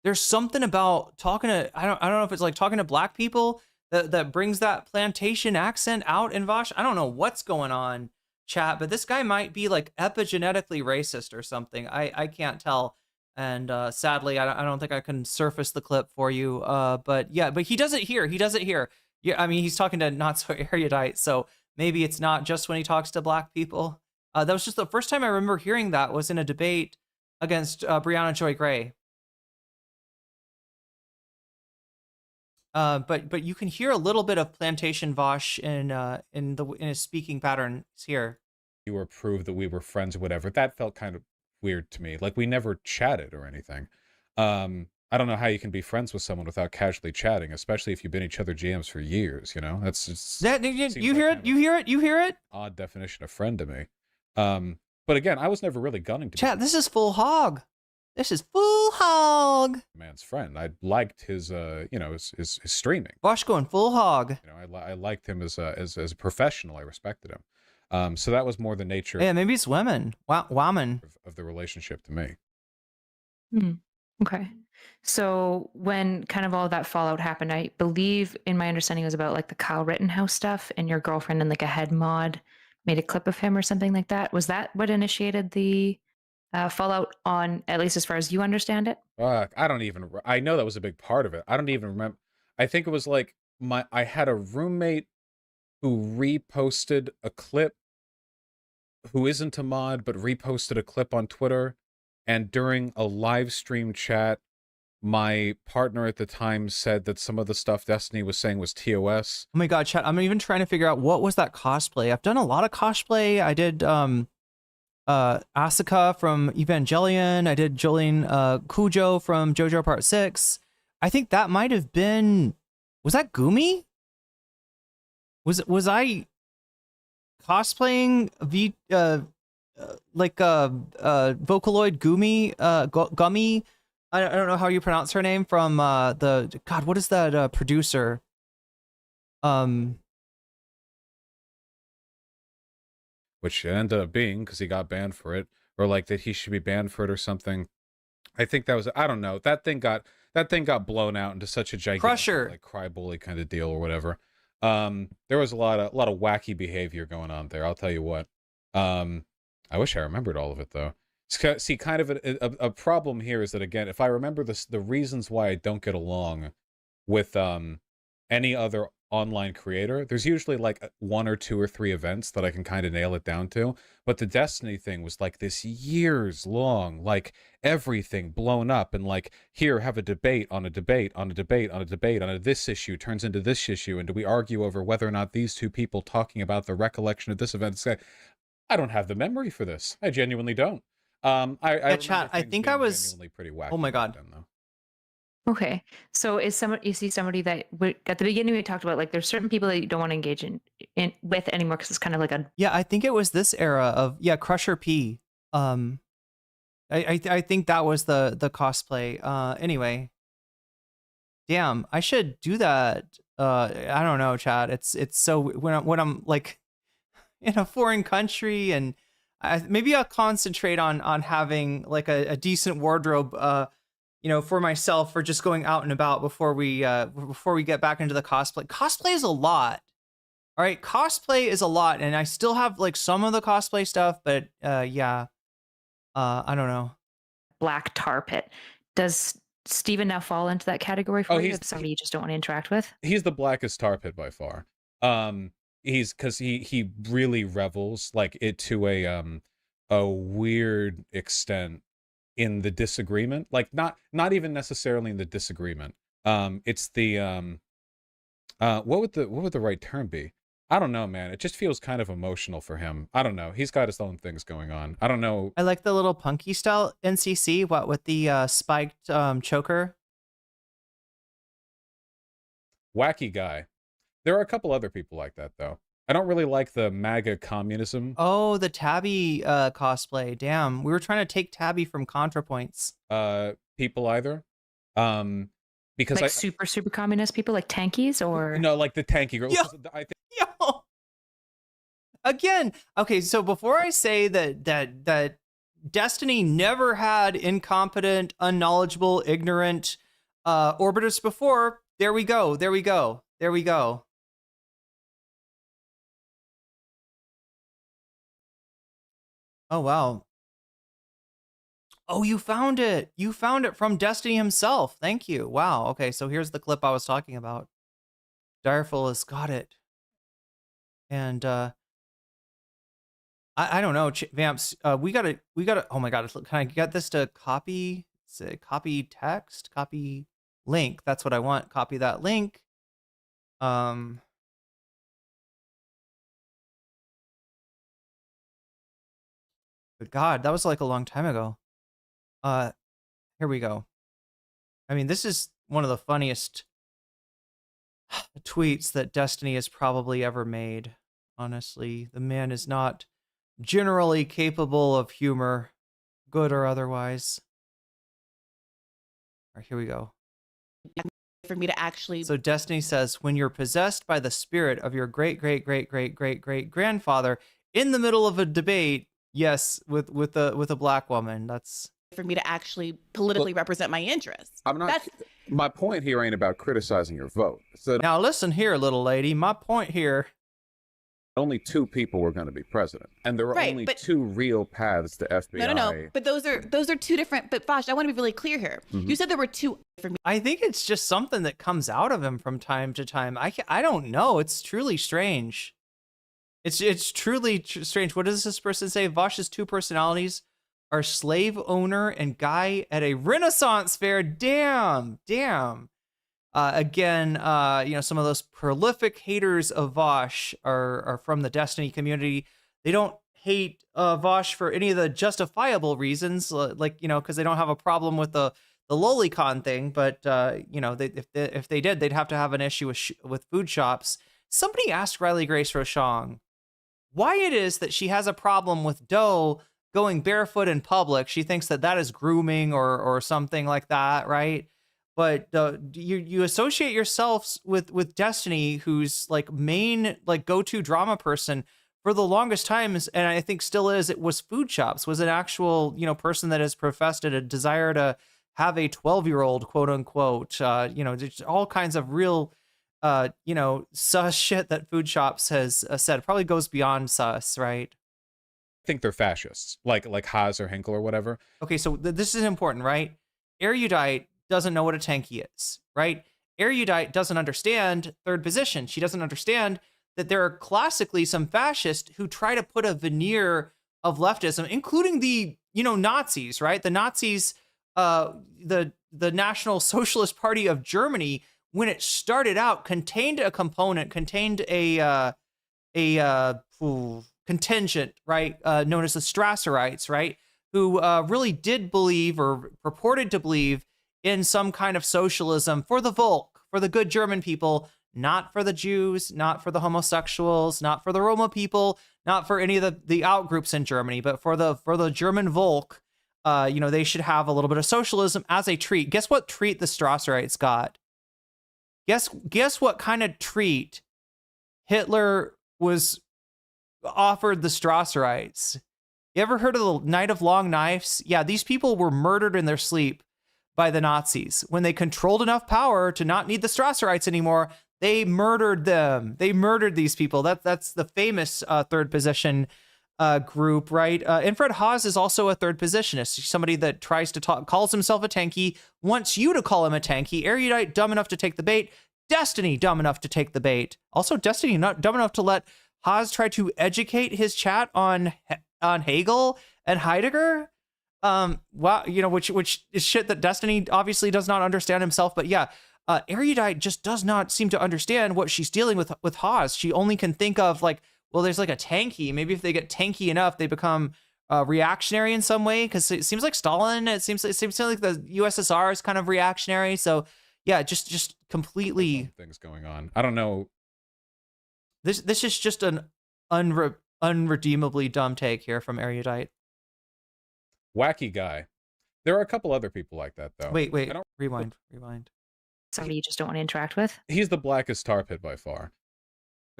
There's something about talking to, I don't know if it's like talking to black people that brings that plantation accent out in Vaush. I don't know what's going on, chat, but this guy might be like epigenetically racist or something. I can't tell. And sadly, I don't think I can surface the clip for you. But yeah, but he does it here. He does it here. Yeah, I mean, he's talking to Not So Erudite, so maybe it's not just when he talks to black people. That was just the first time I remember hearing that was in a debate against Brianna Joy Gray. But you can hear a little bit of plantation Vaush in his speaking patterns here.
You were proved that we were friends or whatever. That felt kind of weird to me. Like we never chatted or anything. I don't know how you can be friends with someone without casually chatting, especially if you've been each other GMs for years. You know, that's just
you hear it. You hear it. You hear it.
Odd definition of friend to me. But again, I was never really gunning to
chat. This is full hog. This is full hog.
Man's friend. I liked his, his streaming.
Vaush going full hog.
You know, I liked him as a professional. I respected him. So that was more the nature.
Yeah, maybe it's women. Woman
of the relationship to me.
Okay. So when kind of all that fallout happened, I believe in my understanding it was about like the Kyle Rittenhouse stuff, and your girlfriend and like a head mod made a clip of him or something like that. Was that what initiated the fallout on, at least as far as you understand it?
I know that was a big part of it. I don't even remember. I think it was like I had a roommate who reposted a clip, who isn't a mod, but reposted a clip on Twitter. And during a live stream chat, my partner at the time said that some of the stuff Destiny was saying was TOS.
Oh my God, chat. I'm even trying to figure out what was that cosplay. I've done a lot of cosplay. I did Asuka from Evangelion. I did Jolene Cujo from JoJo Part 6. I think that might have been, was that Gumi? Was I cosplaying Vocaloid Gummy? I don't know how you pronounce her name from God, what is that producer?
Which it ended up being because he got banned for it, or like that he should be banned for it or something. I think that was, I don't know. That thing got blown out into such a gigantic
Crusher,
like cry bully kind of deal or whatever. There was a lot of wacky behavior going on there. I'll tell you what. I wish I remembered all of it though. See, kind of a problem here is that, again, if I remember the reasons why I don't get along with any other online creator, there's usually like 1 or 2 or 3 events that I can kind of nail it down to. But the Destiny thing was like this years long, like everything blown up, and like, here, have a debate on a debate on a debate on a debate on this issue turns into this issue, and do we argue over whether or not these 2 people talking about the recollection of this event? I don't have the memory for this. I genuinely don't.
Chat, I think I was
pretty wacky.
Oh my God.
Okay, so is you see somebody that at the beginning we talked about, like there's certain people that you don't want to engage in with anymore because it's kind of like a
I think it was this era of Crusher P. I think that was the cosplay. Anyway, damn, I should do that. I don't know, chat. It's so when I'm like in a foreign country, and maybe I'll concentrate on having like a decent wardrobe for myself, for just going out and about before we get back into the cosplay. Cosplay is a lot. All right, cosplay is a lot, and I still have like some of the cosplay stuff, but yeah, I don't know. Black
tar pit. Does Steven now fall into that category for you? If somebody you just don't want to interact with?
He's the blackest tar pit by far. Because he really revels like it to a weird extent in the disagreement. Like not even necessarily in the disagreement. It's the what would the right term be? I don't know, man. It just feels kind of emotional for him. I don't know. He's got his own things going on. I don't know.
I like the little punky style NCC. What with the spiked choker?
Wacky guy. There are a couple other people like that though. I don't really like the MAGA communism.
Oh, the Tabby cosplay. Damn, we were trying to take Tabby from ContraPoints.
People either. Because
like super communist people like tankies or
no, like the tanky girl.
Yo. Again, okay, so before I say that Destiny never had incompetent, unknowledgeable, ignorant orbiters before, there we go. Oh wow. Oh, you found it. You found it from Destiny himself. Thank you. Wow. Okay, so here's the clip I was talking about. Direful has got it. And I don't know, Vamps. We gotta. Oh my God! Can I get this to copy? Say copy text, copy link. That's what I want. Copy that link. But God, that was like a long time ago. Here we go. I mean, this is one of the funniest tweets that Destiny has probably ever made. Honestly, the man is not generally capable of humor, good or otherwise. All right, here we go.
For me to actually.
So Destiny says, when you're possessed by the spirit of your great grandfather in the middle of a debate, yes, with a black woman, that's
for me to actually politically represent my interests.
I'm not. My point here ain't about criticizing your vote. So
now listen here, little lady. My point here.
Only two people were going to be president, and there were only two real paths to FBI.
No. But those are two different. But Vaush, I want to be really clear here.
Mm-hmm.
You said there were two. For me.
I think it's just something that comes out of him from time to time. I don't know. It's truly strange. It's truly strange. What does this person say? Vaush's two personalities are slave owner and guy at a Renaissance fair. Damn. Again, some of those prolific haters of Vaush are from the Destiny community. They don't hate Vaush for any of the justifiable reasons, because they don't have a problem with the lolicon thing. But if they did, they'd have to have an issue with food shops. Somebody asked Riley Grace Rochong why it is that she has a problem with Doe going barefoot in public. She thinks that is grooming or something like that, right? But you associate yourselves with Destiny, who's like main go-to drama person for the longest times, and I think still is. It was food shops, was an actual person that has professed a desire to have a 12-year-old, quote unquote. There's all kinds of real sus shit that food shops has said. It probably goes beyond sus, right?
I think they're fascists, like Haas or Henkel or whatever.
Okay, so this is important, right? Erudite doesn't know what a tankie is, right? Erudite doesn't understand third position. She doesn't understand that there are classically some fascists who try to put a veneer of leftism, including the Nazis, right? The Nazis, the National Socialist Party of Germany, when it started out, contained a contingent, right, known as the Strasserites, right, who really did believe or purported to believe in some kind of socialism for the Volk, for the good German people, not for the Jews, not for the homosexuals, not for the Roma people, not for any of the out groups in Germany, but for the German Volk. They should have a little bit of socialism as a treat. Guess what treat the Strasserites got? Guess what kind of treat Hitler was offered the Strasserites? You ever heard of the Night of Long Knives? Yeah, these people were murdered in their sleep by the Nazis. When they controlled enough power to not need the Strasserites anymore, they murdered them. They murdered these people. That's the famous third position group, right? Infrared Haas is also a third positionist. He's somebody that tries to talk, calls himself a tankie, wants you to call him a tankie. Erudite, dumb enough to take the bait. Destiny, dumb enough to take the bait. Also, Destiny, not dumb enough to let Haas try to educate his chat on Hegel and Heidegger. Wow, which is shit that Destiny obviously does not understand himself. But yeah, Erudite just does not seem to understand what she's dealing with Haas. She only can think of like, well, there's like a tankie. Maybe if they get tanky enough, they become reactionary in some way. Because it seems like Stalin. It seems like the USSR is kind of reactionary. So yeah, just completely
things going on. I don't know.
This is just an unredeemably dumb take here from Erudite.
Wacky guy. There are a couple other people like that though.
Wait, rewind.
Somebody you just don't want to interact with.
He's the blackest tar pit by far.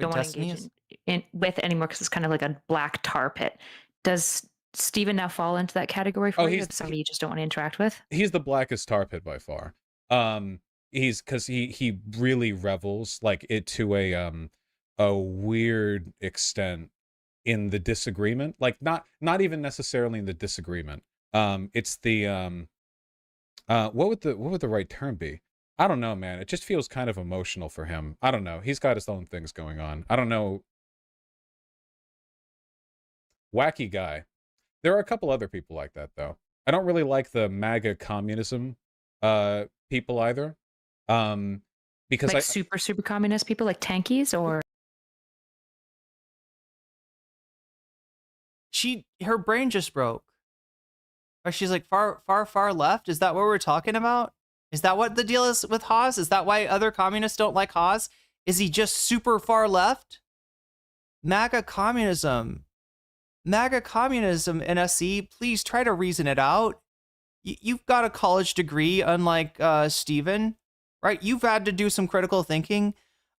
Don't want to engage with anymore because it's kind of like a black tar pit. Does Steven now fall into that category for you? Somebody you just don't want to interact with?
He's the blackest tar pit by far. He's because he really revels like it to a weird extent in the disagreement. Like not even necessarily in the disagreement. It's the what would the right term be? I don't know, man. It just feels kind of emotional for him. I don't know. He's got his own things going on. I don't know. Wacky guy. There are a couple other people like that, though. I don't really like the MAGA communism people either. Because
like super communist people like tankies or
her brain just broke. Or she's like far left. Is that what we're talking about? Is that what the deal is with Haas? Is that why other communists don't like Haas? Is he just super far left? MAGA communism, NSC, please try to reason it out. You've got a college degree, unlike Steven, right? You've had to do some critical thinking.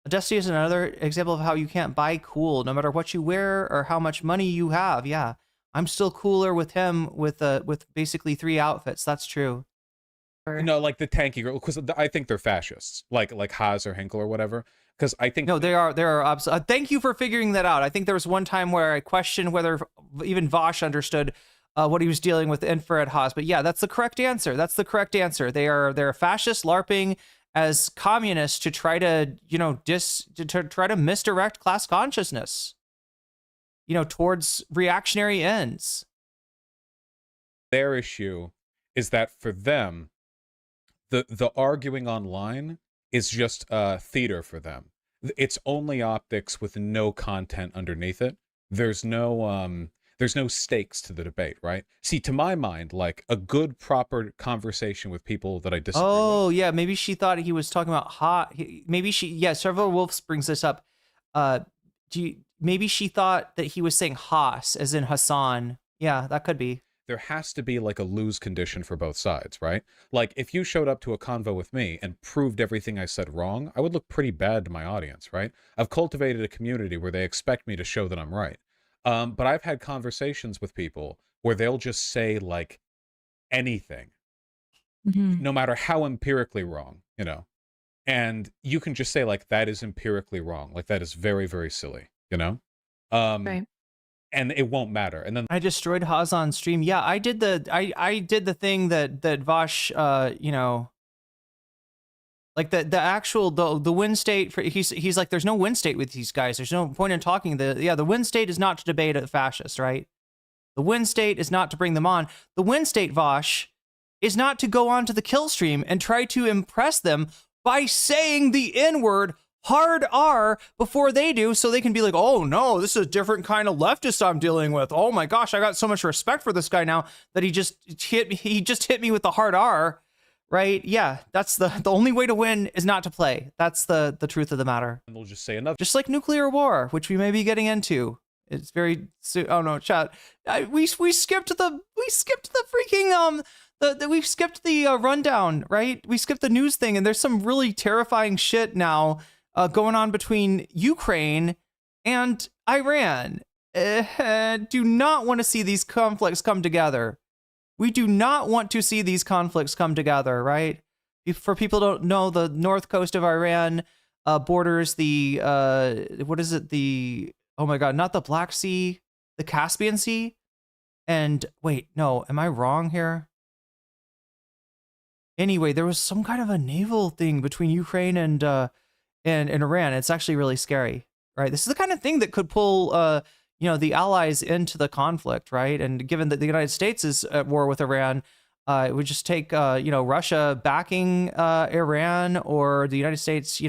Dusty is another example of how you can't buy cool no matter what you wear or how much money you have. Yeah, I'm still cooler with him with basically 3 outfits. That's true.
No, like the tanky girl, because I think they're fascists, like Haas or Henkel or whatever. Because I think
no, they are thank you for figuring that out. I think there was one time where I questioned whether even Vaush understood what he was dealing with Infrared Haas. But yeah, that's the correct answer. They're fascist LARPing as communists to try to try to misdirect class consciousness, towards reactionary ends.
Their issue is that for them, the arguing online is just theater for them. It's only optics with no content underneath it. There's no stakes to the debate, right? See, to my mind, like a good proper conversation with people that I disagree with.
Oh yeah, maybe she thought he was talking about Several Wolves brings this up. Maybe she thought that he was saying Haas as in Hasan. Yeah, that could be.
There has to be like a lose condition for both sides, right? Like if you showed up to a convo with me and proved everything I said wrong, I would look pretty bad to my audience, right? I've cultivated a community where they expect me to show that I'm right. But I've had conversations with people where they'll just say like anything, no matter how empirically wrong, and you can just say like, that is empirically wrong. Like that is very, very silly, right. And it won't matter. And then
I destroyed Haas on stream. Yeah, I did the thing that Vaush, like the actual the win state for he's like, there's no win state with these guys. There's no point in talking. The win state is not to debate a fascist, right? The win state is not to bring them on. The win state, Vaush, is not to go on to the kill stream and try to impress them by saying the N-word hard R before they do, so they can be like, oh no, this is a different kind of leftist I'm dealing with. Oh my gosh, I got so much respect for this guy now that he just hit me with the hard R, right? Yeah, that's the only way to win is not to play. That's the truth of the matter.
And they'll just say another,
just like nuclear war, which we may be getting into. It's very oh no, chat. We skipped the freaking we skipped the rundown, right? We skipped the news thing, and there's some really terrifying shit now going on between Ukraine and Iran. Do not want to see these conflicts come together. We do not want to see these conflicts come together, right? For people who don't know, the north coast of Iran borders the, what is it? Oh my God, not the Black Sea, the Caspian Sea. And wait, no, am I wrong here? Anyway, there was some kind of a naval thing between Ukraine and Iran. It's actually really scary, right? This is the kind of thing that could pull, the allies into the conflict, right? And given that the United States is at war with Iran, it would just take, Russia backing Iran, or the United States,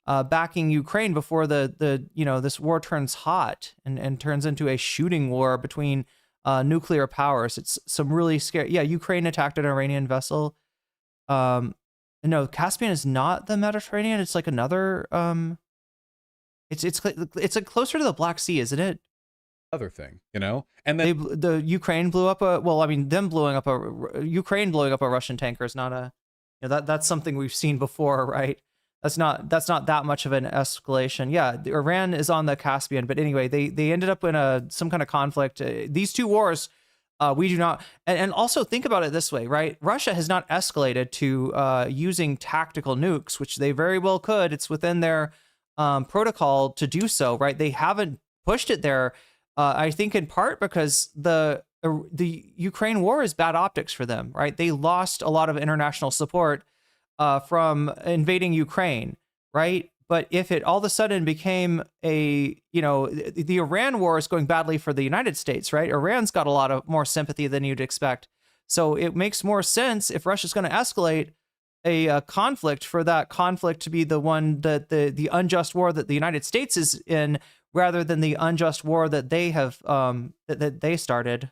backing Ukraine before this war turns hot and turns into a shooting war between nuclear powers. It's some really scary. Yeah, Ukraine attacked an Iranian vessel. No, Caspian is not the Mediterranean. It's like another. It's like closer to the Black Sea, isn't it?
Other thing, and then
the Ukraine blew up Ukraine blowing up a Russian tanker is not a. That's something we've seen before, right? That's not that much of an escalation. Yeah, Iran is on the Caspian, but anyway, they ended up in some kind of conflict. These two wars, we do not, and also think about it this way, right? Russia has not escalated to using tactical nukes, which they very well could. It's within their protocol to do so, right? They haven't pushed it there. I think in part because the Ukraine war is bad optics for them, right? They lost a lot of international support from invading Ukraine, right? But if it all of a sudden became the Iran war is going badly for the United States, right? Iran's got a lot of more sympathy than you'd expect. So it makes more sense if Russia's going to escalate a conflict for that conflict to be the one that the unjust war that the United States is in, rather than the unjust war that they have that they started.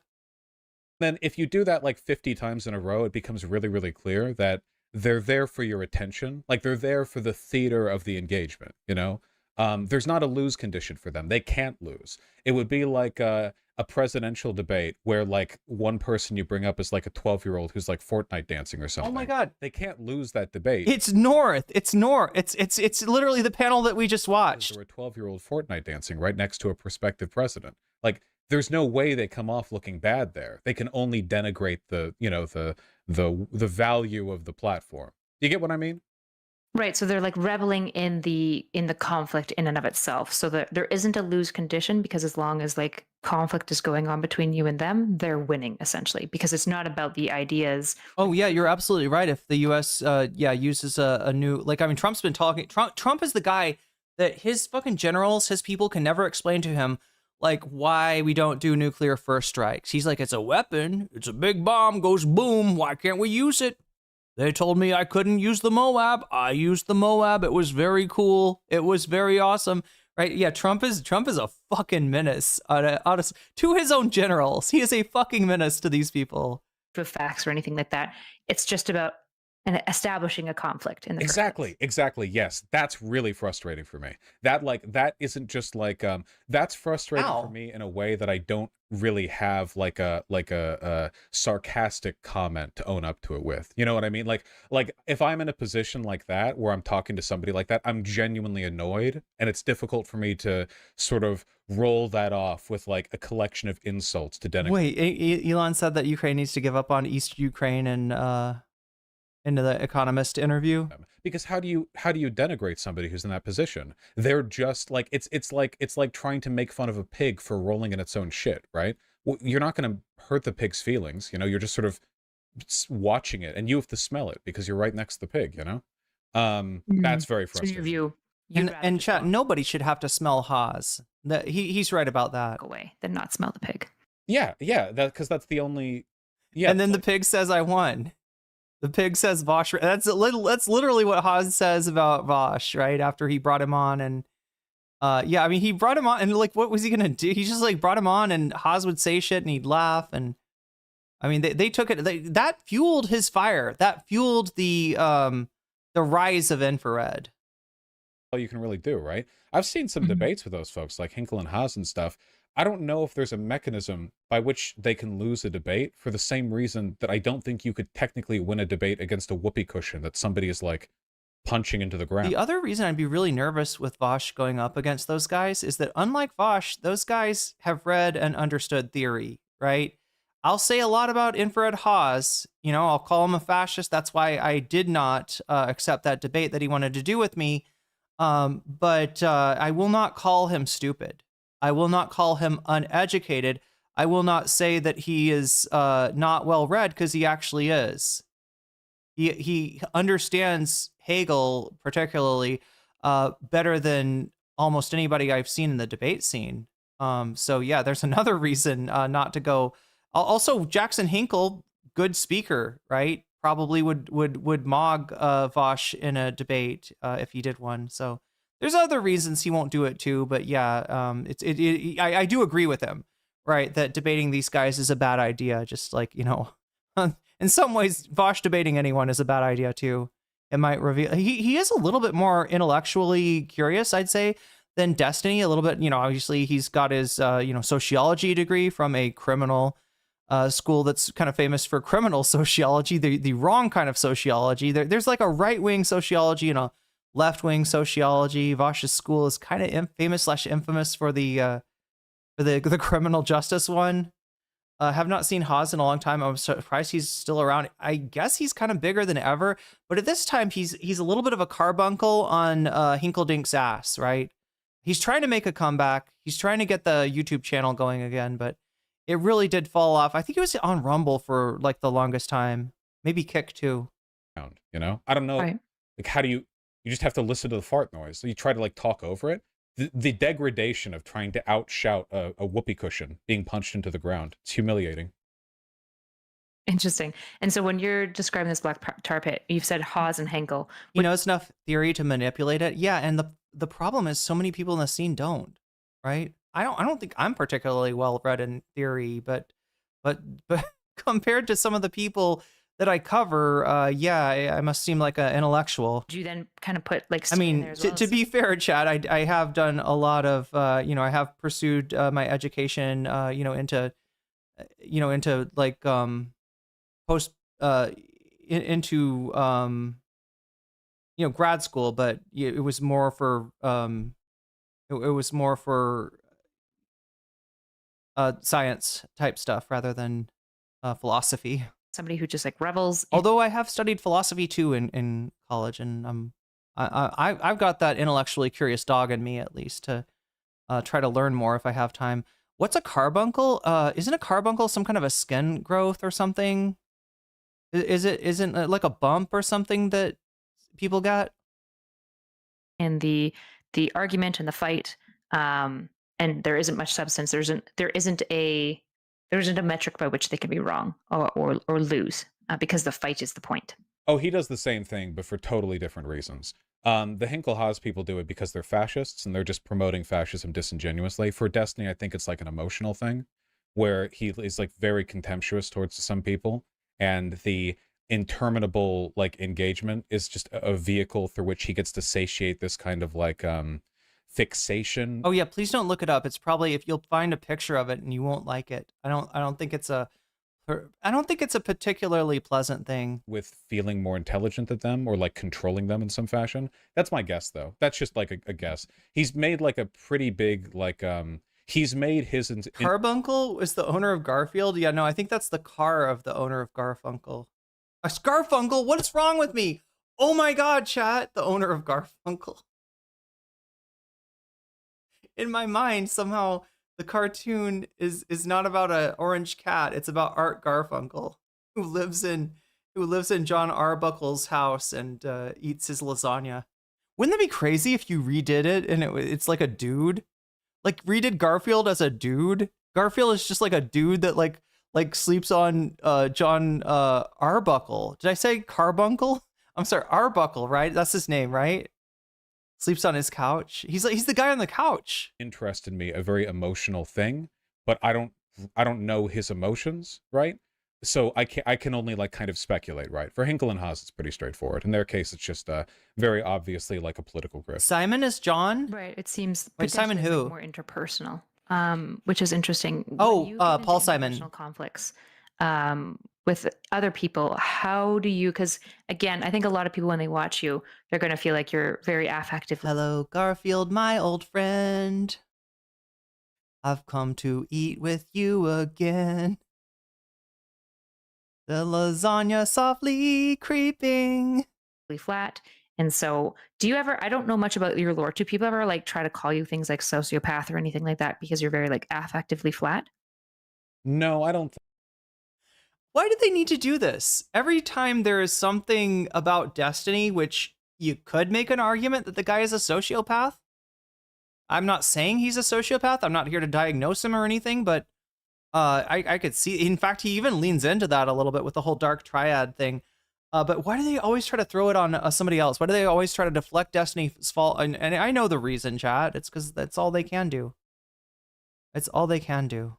Then if you do that like 50 times in a row, it becomes really, really clear that they're there for your attention. Like they're there for the theater of the engagement, There's not a lose condition for them. They can't lose. It would be like a presidential debate where like one person you bring up is like a 12-year-old who's like Fortnite dancing or something.
Oh my God.
They can't lose that debate.
It's North. It's literally the panel that we just watched.
Or a 12-year-old Fortnite dancing right next to a prospective president. Like there's no way they come off looking bad there. They can only denigrate the value of the platform. Do you get what I mean?
Right. So they're like reveling in the conflict in and of itself. So that there isn't a lose condition, because as long as like conflict is going on between you and them, they're winning essentially, because it's not about the ideas.
Oh yeah, you're absolutely right. If the US uses a new, Trump's been talking, Trump is the guy that his fucking generals, his people can never explain to him like why we don't do nuclear first strikes. He's like, it's a weapon, it's a big bomb, goes boom, why can't we use it? They told me I couldn't use the Moab. I used the Moab. It was very cool. It was very awesome. Right? Yeah, Trump is a fucking menace to his own generals. He is a fucking menace to these people.
For facts or anything like that. It's just about establishing a conflict in the
Exactly. Yes, that's really frustrating for me. That isn't just like that's frustrating for me in a way that I don't really have like a sarcastic comment to own up to it with. You know what I mean? Like if I'm in a position like that where I'm talking to somebody like that, I'm genuinely annoyed, and it's difficult for me to sort of roll that off with like a collection of insults to denigrate.
Wait, Elon said that Ukraine needs to give up on East Ukraine and into the Economist interview.
Because how do you denigrate somebody who's in that position? They're just like it's like trying to make fun of a pig for rolling in its own shit, right? Well, you're not going to hurt the pig's feelings, you're just sort of watching it, and you have to smell it because you're right next to the pig, That's very frustrating.
So your view,
and chat, nobody should have to smell Haas. He's right about that.
Go away, then not smell the pig.
Yeah, because that's the only. Yeah,
and then the pig says, "I won." The pig says Vaush. That's literally what Haas says about Vaush, right? After he brought him on, and he brought him on, and like, what was he gonna do? He just like brought him on, and Haas would say shit, and he'd laugh, and they took it. That fueled his fire. That fueled the rise of infrared.
All you can really do, right? I've seen some debates with those folks, like Hinkle and Haas and stuff. I don't know if there's a mechanism by which they can lose a debate for the same reason that I don't think you could technically win a debate against a whoopee cushion that somebody is like punching into the ground.
The other reason I'd be really nervous with Vaush going up against those guys is that unlike Vaush, those guys have read and understood theory, right? I'll say a lot about Infrared Haas. You know, I'll call him a fascist. That's why I did not accept that debate that he wanted to do with me. But I will not call him stupid. I will not call him uneducated. I will not say that he is not well read, because he actually is. He understands Hegel particularly better than almost anybody I've seen in the debate scene. So yeah, there's another reason not to go. Also, Jackson Hinkle, good speaker, right? Probably would mog Vaush in a debate if he did one. So there's other reasons he won't do it too. But yeah, I do agree with him, right? That debating these guys is a bad idea. Just like, you know, in some ways, Vaush debating anyone is a bad idea too. It might reveal he is a little bit more intellectually curious, I'd say, than Destiny. A little bit, you know. Obviously, he's got his sociology degree from a criminal school that's kind of famous for criminal sociology, the wrong kind of sociology. There's like a right-wing sociology and a left-wing sociology. Vaush's school is kind of famous/infamous for the criminal justice one. Have not seen Haas in a long time. I'm surprised he's still around. I guess he's kind of bigger than ever, but at this time he's a little bit of a carbuncle on Hinkledink's ass, right? He's trying to make a comeback. He's trying to get the YouTube channel going again, but it really did fall off. I think it was on Rumble for like the longest time. Maybe Kick too.
You know, I don't know.
Right.
Like, how do you just have to listen to the fart noise? So you try to like talk over it. The degradation of trying to outshout a whoopee cushion being punched into the ground. It's humiliating.
Interesting. And so when you're describing this black tar pit, you've said Haas and Henkel.
He knows enough theory to manipulate it. Yeah, and the problem is so many people in the scene don't, right? I don't think I'm particularly well read in theory, but compared to some of the people that I cover, yeah, I must seem like an intellectual.
Do you then kind of put like?
I mean, to be fair, Chad, I have done a lot of, I have pursued my education, into like post into grad school, but it was more for science type stuff rather than philosophy.
Somebody who just like revels.
Although I have studied philosophy too in college, and I've got that intellectually curious dog in me, at least, to try to learn more if I have time. What's a carbuncle? Isn't a carbuncle some kind of a skin growth or something? Isn't it like a bump or something that people got?
And the argument and the fight, and there isn't much substance. There isn't a metric by which they can be wrong or lose, because the fight is the point.
Oh, he does the same thing, but for totally different reasons. The Hinkle-Haas people do it because they're fascists, and they're just promoting fascism disingenuously. For Destiny, I think it's like an emotional thing, where he is like very contemptuous towards some people, and the interminable like engagement is just a vehicle through which he gets to satiate this kind of like fixation.
Oh yeah, please don't look it up. It's probably, if you'll find a picture of it and you won't like it. I don't think it's a particularly pleasant thing.
With feeling more intelligent than them, or like controlling them in some fashion. That's my guess, though. That's just like a guess. He's made like a pretty big like he's made his
Carbuncle is the owner of Garfield. Yeah, no, I think that's the car of the owner of Garfunkel. A Garfunkel? What is wrong with me? Oh my God, chat! The owner of Garfunkel. In my mind, somehow the cartoon is not about an orange cat. It's about Art Garfunkel, who lives in John Arbuckle's house and eats his lasagna. Wouldn't that be crazy if you redid it and it's like a dude? Like redid Garfield as a dude? Garfield is just like a dude that like sleeps on John Arbuckle. Did I say Carbuncle? I'm sorry, Arbuckle, right? That's his name, right? Sleeps on his couch. He's the guy on the couch.
Interested me, a very emotional thing, but I don't know his emotions, right? So I can only like kind of speculate, right? For Hinkle and Haas, it's pretty straightforward. In their case, it's just very obviously like a political grift.
Simon is John?
Right. It seems
Simon who?
Like more interpersonal, which is interesting.
Paul Simon.
Conflicts with other people. How do you, because again, I think a lot of people, when they watch you, they're going to feel like you're very affective.
Hello, Garfield, my old friend. I've come to eat with you again. The lasagna softly creeping.
Flat. And so, do you ever, I don't know much about your lore. Do people ever like try to call you things like sociopath or anything like that because you're very like affectively flat?
No, I don't.
Why did they need to do this? Every time there is something about Destiny, which you could make an argument that the guy is a sociopath. I'm not saying he's a sociopath. I'm not here to diagnose him or anything, but I could see. In fact, he even leans into that a little bit with the whole dark triad thing. But why do they always try to throw it on somebody else? Why do they always try to deflect Destiny's fault? And I know the reason, chat. It's because that's all they can do. It's all they can do.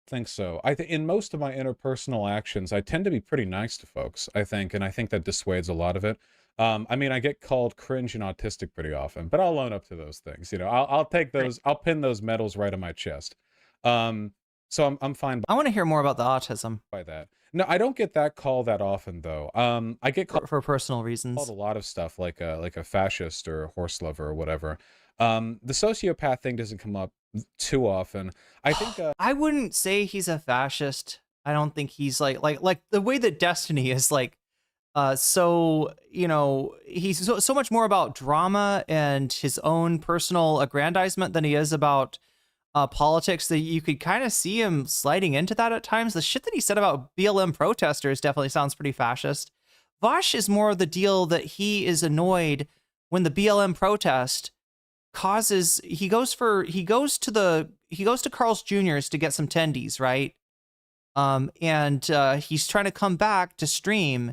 Think so. I think in most of my interpersonal actions, I tend to be pretty nice to folks, I think, and I think that dissuades a lot of it. I mean, I get called cringe and autistic pretty often, but I'll own up to those things. You know, I'll take those, I'll pin those medals right on my chest. So I'm fine.
I want to hear more about the autism.
By that. No, I don't get that call that often though. I get called
for personal reasons.
Called a lot of stuff like a fascist or a horse lover or whatever. The sociopath thing doesn't come up too often. I think
I wouldn't say he's a fascist. I don't think he's like the way that Destiny is like so, you know, he's so much more about drama and his own personal aggrandizement than he is about politics, that you could kind of see him sliding into that at times. The shit that he said about BLM protesters definitely sounds pretty fascist. Vaush is more of the deal that he is annoyed when the BLM protest causes, he goes to Carl's Jr.'s to get some tendies, right? And he's trying to come back to stream,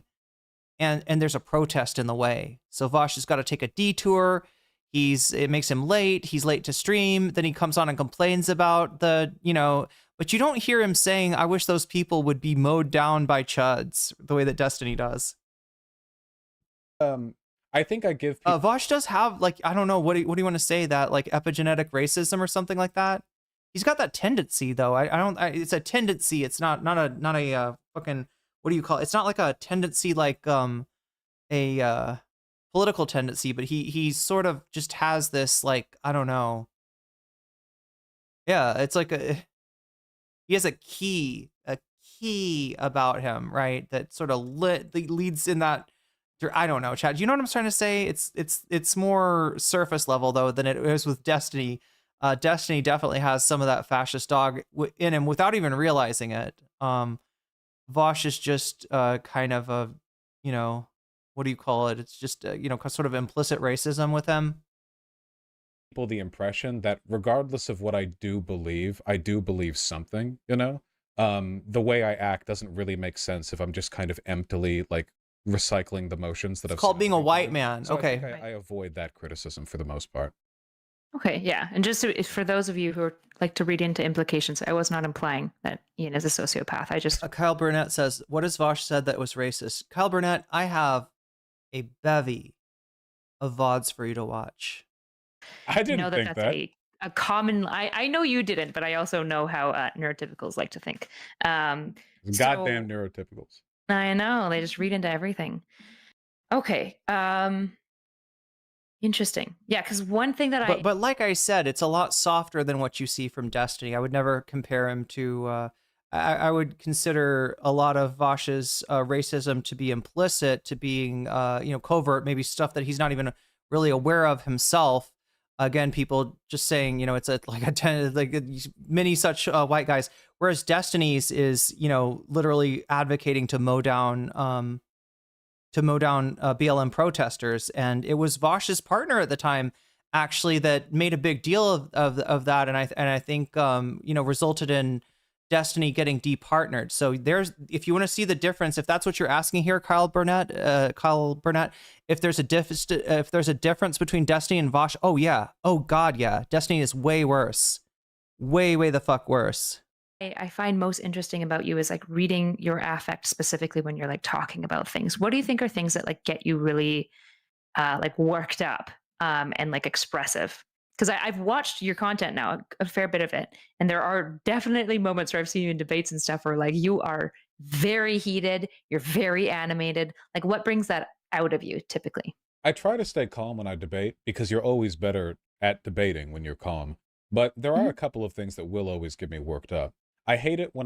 and there's a protest in the way. So Vaush has got to take a detour. It makes him late. He's late to stream. Then he comes on and complains about but you don't hear him saying, I wish those people would be mowed down by chuds the way that Destiny does.
I think I give people...
Vaush does have, like, I don't know, what do you want to say, that like epigenetic racism or something like that? He's got that tendency though. It's a tendency. It's not a fucking, what do you call it? It's not like a tendency like a political tendency, but he sort of just has this, like, I don't know. Yeah, it's like he has a key about him, right? That sort of leads in that. I don't know, Chad. Do you know what I'm trying to say? It's more surface level though than it is with Destiny. Destiny definitely has some of that fascist dog in him without even realizing it. Vaush is just kind of a, what do you call it? It's just sort of implicit racism with him.
People the impression that regardless of what I do believe something. The way I act doesn't really make sense if I'm just kind of emptily like recycling the motions that I've
called being a white man.
So
okay,
I avoid that criticism for the most part.
Okay, yeah, and just for those of you who like to read into implications, I was not implying that Ian is a sociopath. I just
Kyle Burnett says, "What has Vaush said that was racist?" Kyle Burnett, I have a bevy of VODs for you to watch.
I didn't
know
think
that's
that.
A common. I know you didn't, but I also know how neurotypicals like to think.
Goddamn neurotypicals.
I know, they just read into everything. Okay. Interesting. Yeah, because one thing that
But like I said, it's a lot softer than what you see from Destiny. I would never compare him to I would consider a lot of Vaush's racism to be implicit, to being covert, maybe stuff that he's not even really aware of himself. Again, people just saying, it's many such white guys. Whereas Destiny's is, literally advocating to mow down BLM protesters, and it was Vaush's partner at the time actually that made a big deal of that, and I think resulted in Destiny getting departnered. So if you want to see the difference, if that's what you're asking here, Kyle Burnett, if there's a difference between Destiny and Vaush, oh god, yeah, Destiny is way worse, way the fuck worse.
I find most interesting about you is like reading your affect, specifically when you're like talking about things. What do you think are things that like get you really like worked up and like expressive? Because I've watched your content now, a fair bit of it, and there are definitely moments where I've seen you in debates and stuff where like you are very heated, you're very animated. Like what brings that out of you typically?
I try to stay calm when I debate because you're always better at debating when you're calm. But there are a couple of things that will always get me worked up. I hate it when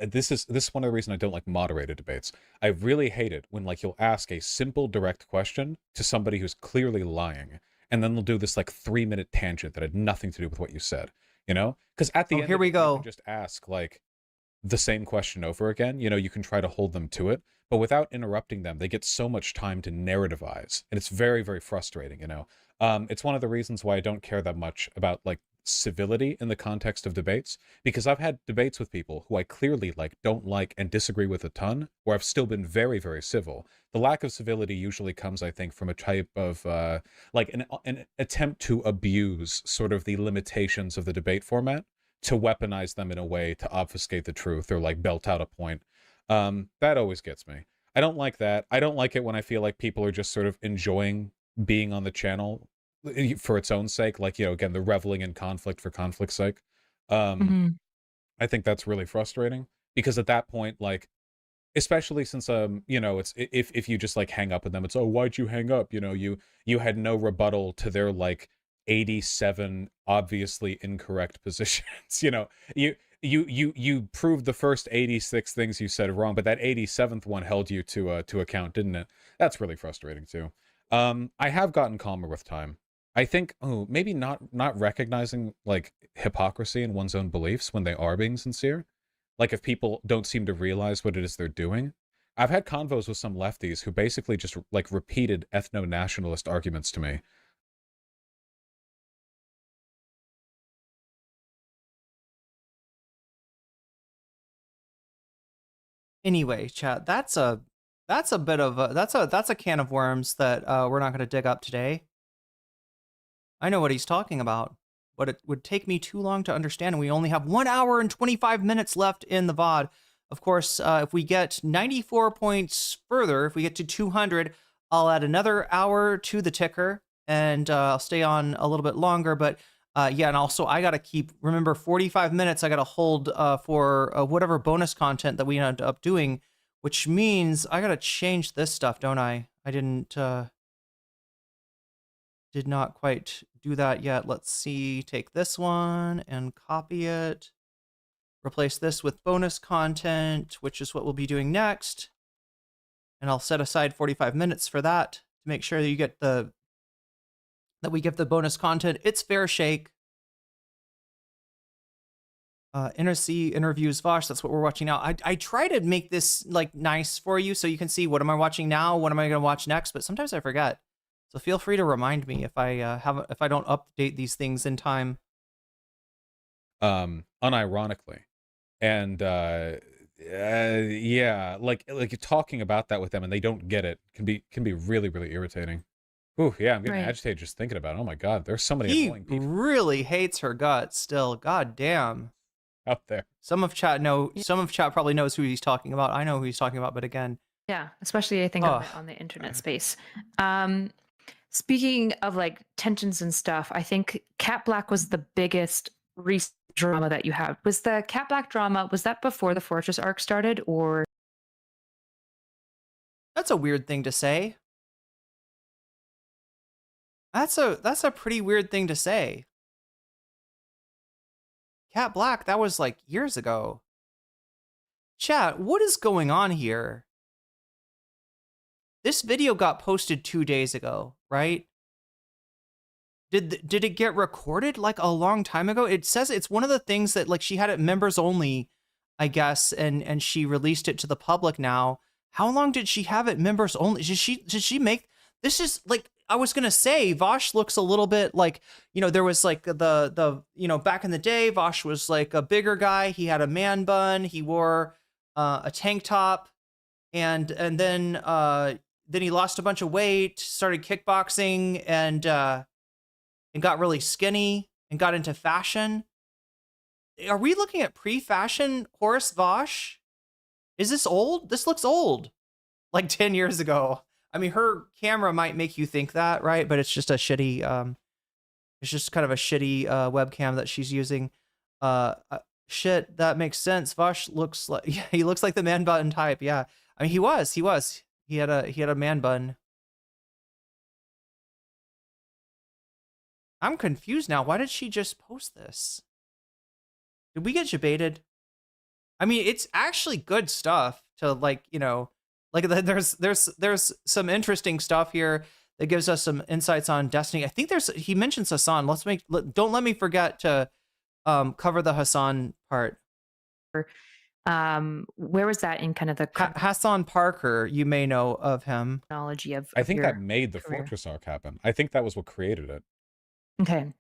this is one of the reasons I don't like moderated debates. I really hate it when like you'll ask a simple direct question to somebody who's clearly lying, and then they'll do this like 3-minute tangent that had nothing to do with what you said, you know? Because at the end
here
of
we
it,
go.
you can just ask like the same question over again. You know, you can try to hold them to it, but without interrupting them, they get so much time to narrativize, and it's very, very frustrating, you know? It's one of the reasons why I don't care that much about like civility in the context of debates, because I've had debates with people who I clearly like don't like and disagree with a ton, where I've still been very, very civil. The lack of civility usually comes, I think, from a type of like an attempt to abuse sort of the limitations of the debate format to weaponize them in a way to obfuscate the truth or like belt out a point. That always gets me. I don't like that. I don't like it when I feel like people are just sort of enjoying being on the channel for its own sake, like, you know, again, the reveling in conflict for conflict's sake. I think that's really frustrating, because at that point, like, especially since you know, it's if you just like hang up with them, it's, oh, why'd you hang up? You know, you had no rebuttal to their like 87 obviously incorrect positions. You know, you proved the first 86 things you said wrong, but that 87th one held you to account, didn't it? That's really frustrating too. I have gotten calmer with time. I think, maybe not recognizing like hypocrisy in one's own beliefs when they are being sincere. Like if people don't seem to realize what it is they're doing. I've had convos with some lefties who basically just like repeated ethno-nationalist arguments to me.
Anyway, chat, that's a bit of that's a can of worms that we're not going to dig up today. I know what he's talking about, but it would take me too long to understand, and we only have 1 hour and 25 minutes left in the VOD. Of course, if we get 94 points further, if we get to 200, I'll add another hour to the ticker, and I'll stay on a little bit longer. But yeah, and also I got to remember 45 minutes I got to hold for whatever bonus content that we end up doing, which means I got to change this stuff, don't I? I did not quite do that yet. Let's see, take this one and copy it. Replace this with bonus content, which is what we'll be doing next. And I'll set aside 45 minutes for that to make sure that you get that we give the bonus content its fair shake. Interviews Vaush, that's what we're watching now. I try to make this like nice for you so you can see what am I watching now, what am I going to watch next, but sometimes I forget. So feel free to remind me if I don't update these things in time.
Unironically. And yeah, like you're talking about that with them and they don't get it can be really, really irritating. Ooh, yeah, I'm getting agitated just thinking about it. Oh my god, there's so many annoying people.
He really hates her guts still. God damn.
Out there.
Some of chat probably knows who he's talking about. I know who he's talking about, but again.
Yeah, especially I think on the internet space. Speaking of like tensions and stuff, I think Cat Black was the biggest recent drama that you have. Was the Cat Black drama, was that before the Fortress arc started, or?
That's a weird thing to say. That's a pretty weird thing to say. Cat Black, that was like years ago. Chat, what is going on here? This video got posted 2 days ago, right? Did it get recorded like a long time ago? It says it's one of the things that like she had it members only, I guess, and she released it to the public now. How long did she have it members only? Did she make this? Is like, I was gonna say Vaush looks a little bit like, you know, there was like the you know, back in the day Vaush was like a bigger guy. He had a man bun. He wore a tank top, and then he lost a bunch of weight, started kickboxing, and got really skinny and got into fashion. Are we looking at pre-fashion Horace Vaush? Is this old? This looks old, like 10 years ago. I mean, her camera might make you think that, right? But it's just a shitty, it's just kind of a shitty webcam that she's using. Shit, that makes sense. Vaush looks like, yeah, he looks like the man bun type. Yeah, I mean, he was. He had a man bun. I'm confused now. Why did she just post this? Did we get debated? I mean, it's actually good stuff to like, you know, like there's some interesting stuff here that gives us some insights on Destiny. I think he mentions Hasan. Don't let me forget to cover the Hasan part.
Where was that in kind of the
Hasan Parker? You may know of him.
Chronology of
I think
your
that made the
career.
Fortress arc happen. I think that was what created it.
Okay.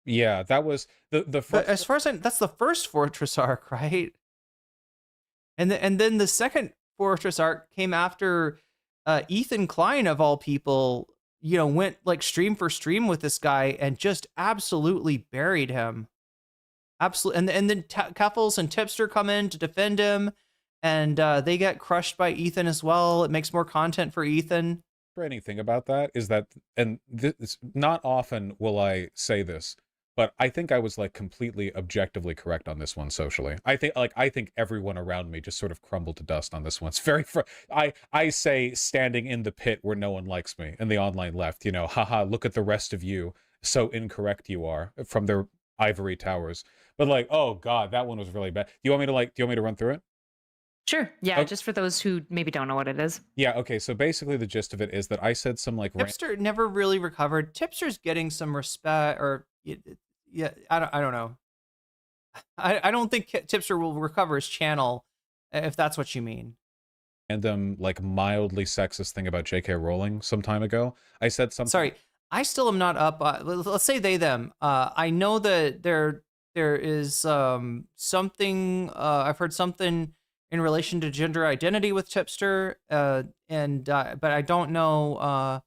Yeah, that was the first.
As far as that's the first Fortress arc, right? And then the second Fortress arc came after Ethan Klein, of all people, you know, went like stream for stream with this guy and just absolutely buried him. Absolutely. And then Keffels and Tipster come in to defend him, and they get crushed by Ethan as well. It makes more content for Ethan.
Frustrating thing about that is that, and this, not often will I say this, but I think I was like completely objectively correct on this one socially. I think everyone around me just sort of crumbled to dust on this one. It's very I say standing in the pit where no one likes me in the online left, you know, haha, look at the rest of you, so incorrect you are, from their ivory towers. But like, oh god, that one was really bad. Do you want me to run through it?
Sure. Yeah,
Okay.
just for those who maybe don't know what it is.
Yeah, okay, so basically the gist of it is that I said some like
Tipster never really recovered. Tipster's getting some respect, or yeah, I don't know. I don't think Tipster will recover his channel, if that's what you mean.
random like mildly sexist thing about J.K. Rowling some time ago. I said something.
Sorry, I still am not up. Let's say they them. I know that there is something. I've heard something in relation to gender identity with Tipster, but I don't know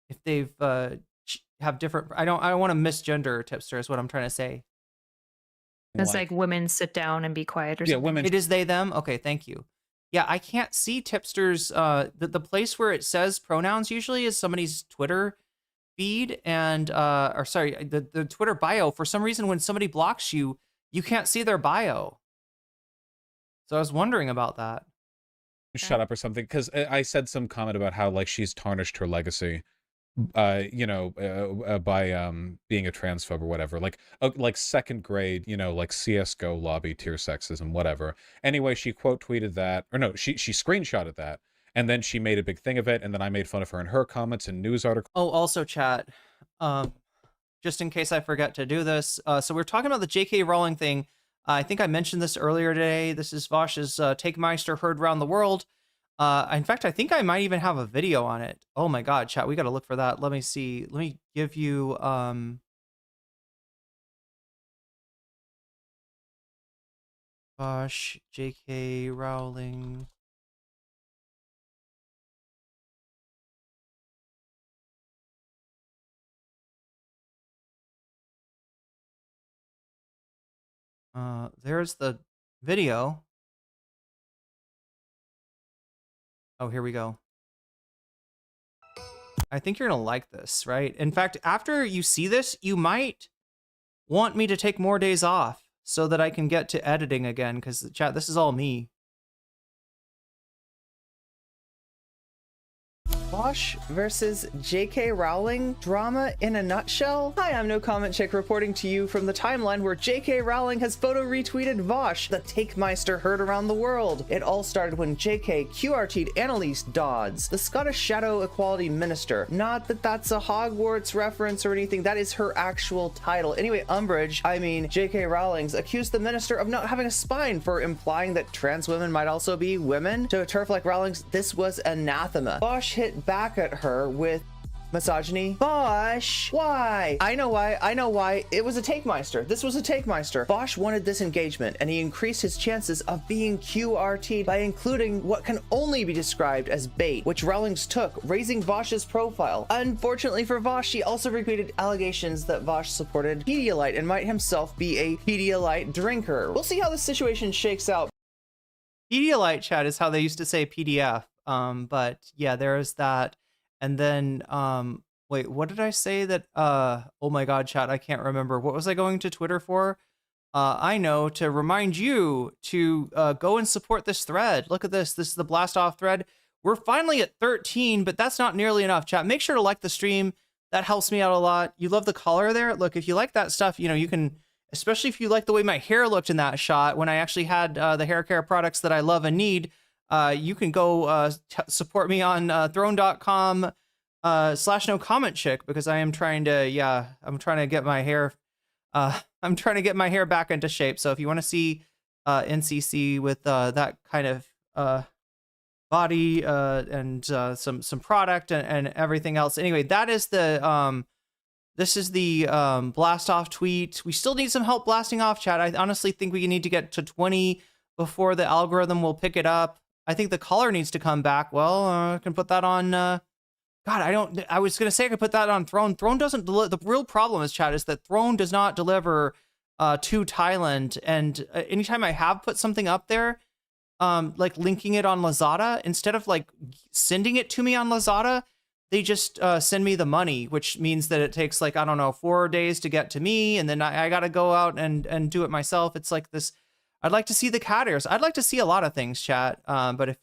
if they've have different. I don't want to misgender Tipster. Is what I'm trying to say.
It's like women sit down and be quiet or something.
Women.
It is they them. Okay, thank you. Yeah, I can't see Tipster's. The place where it says pronouns usually is somebody's Twitter feed, and or sorry, the Twitter bio. For some reason, when somebody blocks you, you can't see their bio. So I was wondering about that.
Shut up or something, because I said some comment about how like she's tarnished her legacy, by being a transphobe or whatever, like second grade, like CS:GO lobby tier sexism, whatever. Anyway, she quote tweeted that, or no, she screenshotted that, and then she made a big thing of it, and then I made fun of her in her comments and news articles.
Oh, also chat, just in case I forget to do this. So we're talking about the J.K. Rowling thing. I think I mentioned this earlier today. This is Vaush's Take Meister heard around the world. In fact, I think I might even have a video on it. Oh my god, chat, we got to look for that. Let me see. Let me give you Vaush, J.K. Rowling. There's the video. Oh, here we go. I think you're gonna like this, right? In fact, after you see this, you might want me to take more days off so that I can get to editing again, because chat, this is all me. Vaush versus J.K. Rowling, drama in a nutshell? Hi, I'm nocommentchick reporting to you from the timeline where J.K. Rowling has photo retweeted Vaush, the Take Meister heard around the world. It all started when J.K. QRT'd Annalise Dodds, the Scottish Shadow Equality Minister. Not that that's a Hogwarts reference or anything, that is her actual title. Anyway, J.K. Rowling's accused the minister of not having a spine for implying that trans women might also be women. To a turf like Rowling's, this was anathema. Vaush hit back at her with misogyny. Vaush, why? I know why. It was a Take Meister. This was a Take Meister. Vaush wanted this engagement, and he increased his chances of being QRT'd by including what can only be described as bait, which Rowling's took, raising Vaush's profile. Unfortunately for Vaush, she also repeated allegations that Vaush supported Pedialyte and might himself be a Pedialyte drinker. We'll see how this situation shakes out. Pedialyte, chat, is how they used to say PDF. But yeah, there is that. And then, wait, what did I say that, oh my god, chat, I can't remember. What was I going to Twitter for? I know, to remind you to, go and support this thread. Look at this. This is the blast off thread. We're finally at 13, but that's not nearly enough, chat. Make sure to like the stream. That helps me out a lot. You love the color there? Look, if you like that stuff, you can, especially if you like the way my hair looked in that shot when I actually had the hair care products that I love and need. You can go support me on throne.com /nocommentchick, because I am trying to, I'm trying to get my hair, I'm trying to get my hair back into shape. So if you want to see NCC with that kind of body and some product and everything else. Anyway, that is the this is the blast off tweet. We still need some help blasting off, chat. I honestly think we need to get to 20 before the algorithm will pick it up. I think the caller needs to come back. Well, I can put that on God, I was gonna say I could put that on Throne. Throne doesn't the real problem is, chat, is that Throne does not deliver to Thailand. And anytime I have put something up there, like linking it on Lazada, instead of like sending it to me on Lazada, they just send me the money, which means that it takes like, I don't know, 4 days to get to me. And then I got to go out and do it myself. It's like this. I'd like to see the cat ears. I'd like to see a lot of things, chat. But if,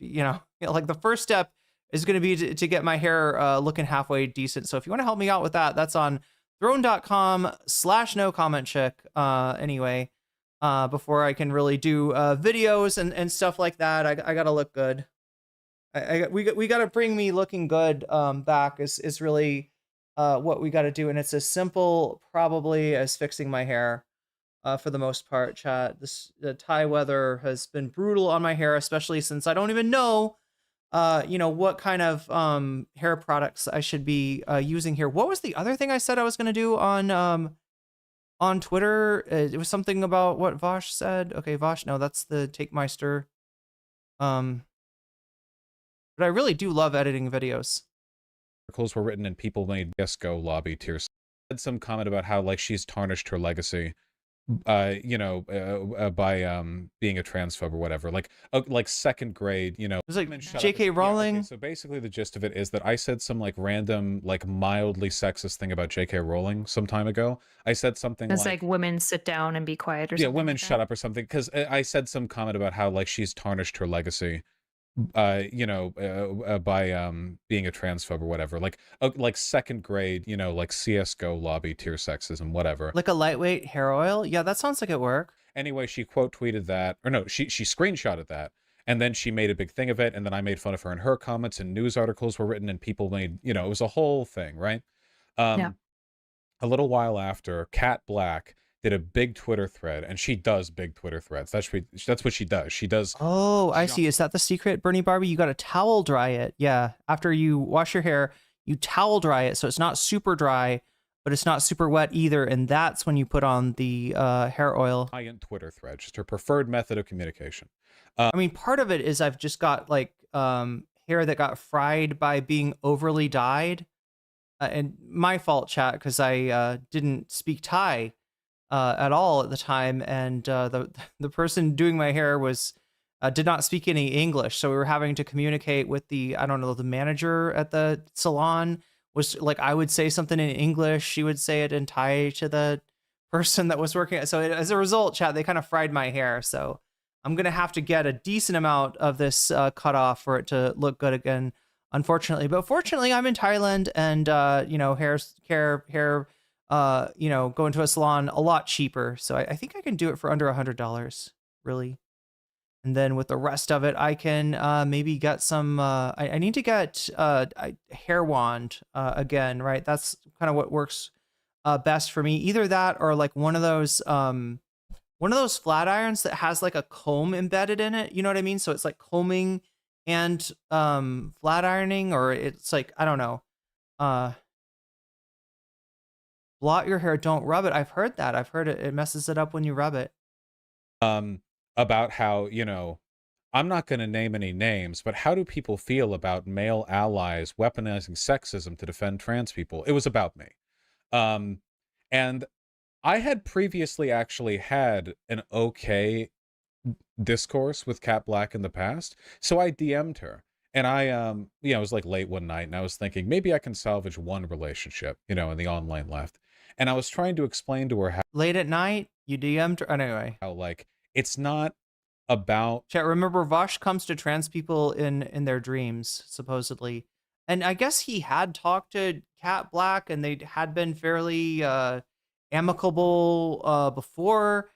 like the first step is going to be to get my hair looking halfway decent. So if you want to help me out with that, that's on throne.com /nocommentchick. Anyway, before I can really do videos and stuff like that, I got to look good. We got to bring me looking good back is really what we got to do. And it's as simple probably as fixing my hair for the most part, chat. The Thai weather has been brutal on my hair, especially since I don't even know what kind of hair products I should be using here. What was the other thing I said I was going to do on Twitter? It was something about what Vaush said. Okay, Vaush, no, that's the Take Meister. But I really do love editing videos.
Articles were written and people made Disco lobby tears. Said some comment about how like she's tarnished her legacy, by being a transphobe or whatever. Like second grade,
It was like J.K. Rowling.
Yeah, okay, so basically the gist of it is that I said some like random, like mildly sexist thing about J.K. Rowling some time ago. I said something
It's like women sit down and be quiet or something.
Yeah, women
like
shut
that.
up or something, because I said some comment about how like she's tarnished her legacy, by being a transphobe or whatever. Like second grade, like CS:GO lobby tier sexism, whatever.
Like a lightweight hair oil? Yeah, that sounds like it work.
Anyway, she quote tweeted that, or no, she screenshotted that, and then she made a big thing of it, and then I made fun of her in her comments, and news articles were written, and people made, it was a whole thing, right? A little while after, Cat Black did a big Twitter thread, and she does big Twitter threads. That's what she does. She does.
Oh, I see. Is that the secret, Bernie Barbie? You got to towel dry it. Yeah. After you wash your hair, you towel dry it. So it's not super dry, but it's not super wet either. And that's when you put on the hair oil.
Giant Twitter thread, just her preferred method of communication.
I mean, part of it is I've just got like hair that got fried by being overly dyed. And my fault, chat, because I didn't speak Thai at all at the time, and the person doing my hair was did not speak any English, so we were having to communicate with the manager at the salon. Was like, I would say something in English, she would say it in Thai to the person that was working. So as a result, chat, they kind of fried my hair. So I'm gonna have to get a decent amount of this cut off for it to look good again, unfortunately. But fortunately, I'm in Thailand, and hair going to a salon a lot cheaper. So I think I can do it for under $100, really. And then with the rest of it, I can maybe get some, I need to get a hair wand again, right? That's kind of what works best for me. Either that or like one of those flat irons that has like a comb embedded in it. You know what I mean? So it's like combing and flat ironing, or it's like, I don't know. Blot your hair, don't rub it. I've heard that. I've heard it messes it up when you rub it.
About how, I'm not going to name any names, but how do people feel about male allies weaponizing sexism to defend trans people? It was about me. And I had previously actually had an okay discourse with Cat Black in the past, so I DM'd her. And I, it was like late one night, and I was thinking maybe I can salvage one relationship, in the online left. And I was trying to explain to her how
late at night you DM'd her. Anyway,
how like it's not about
chat. Remember, Vaush comes to trans people in their dreams, supposedly, and I guess he had talked to Cat Black, and they had been fairly amicable before.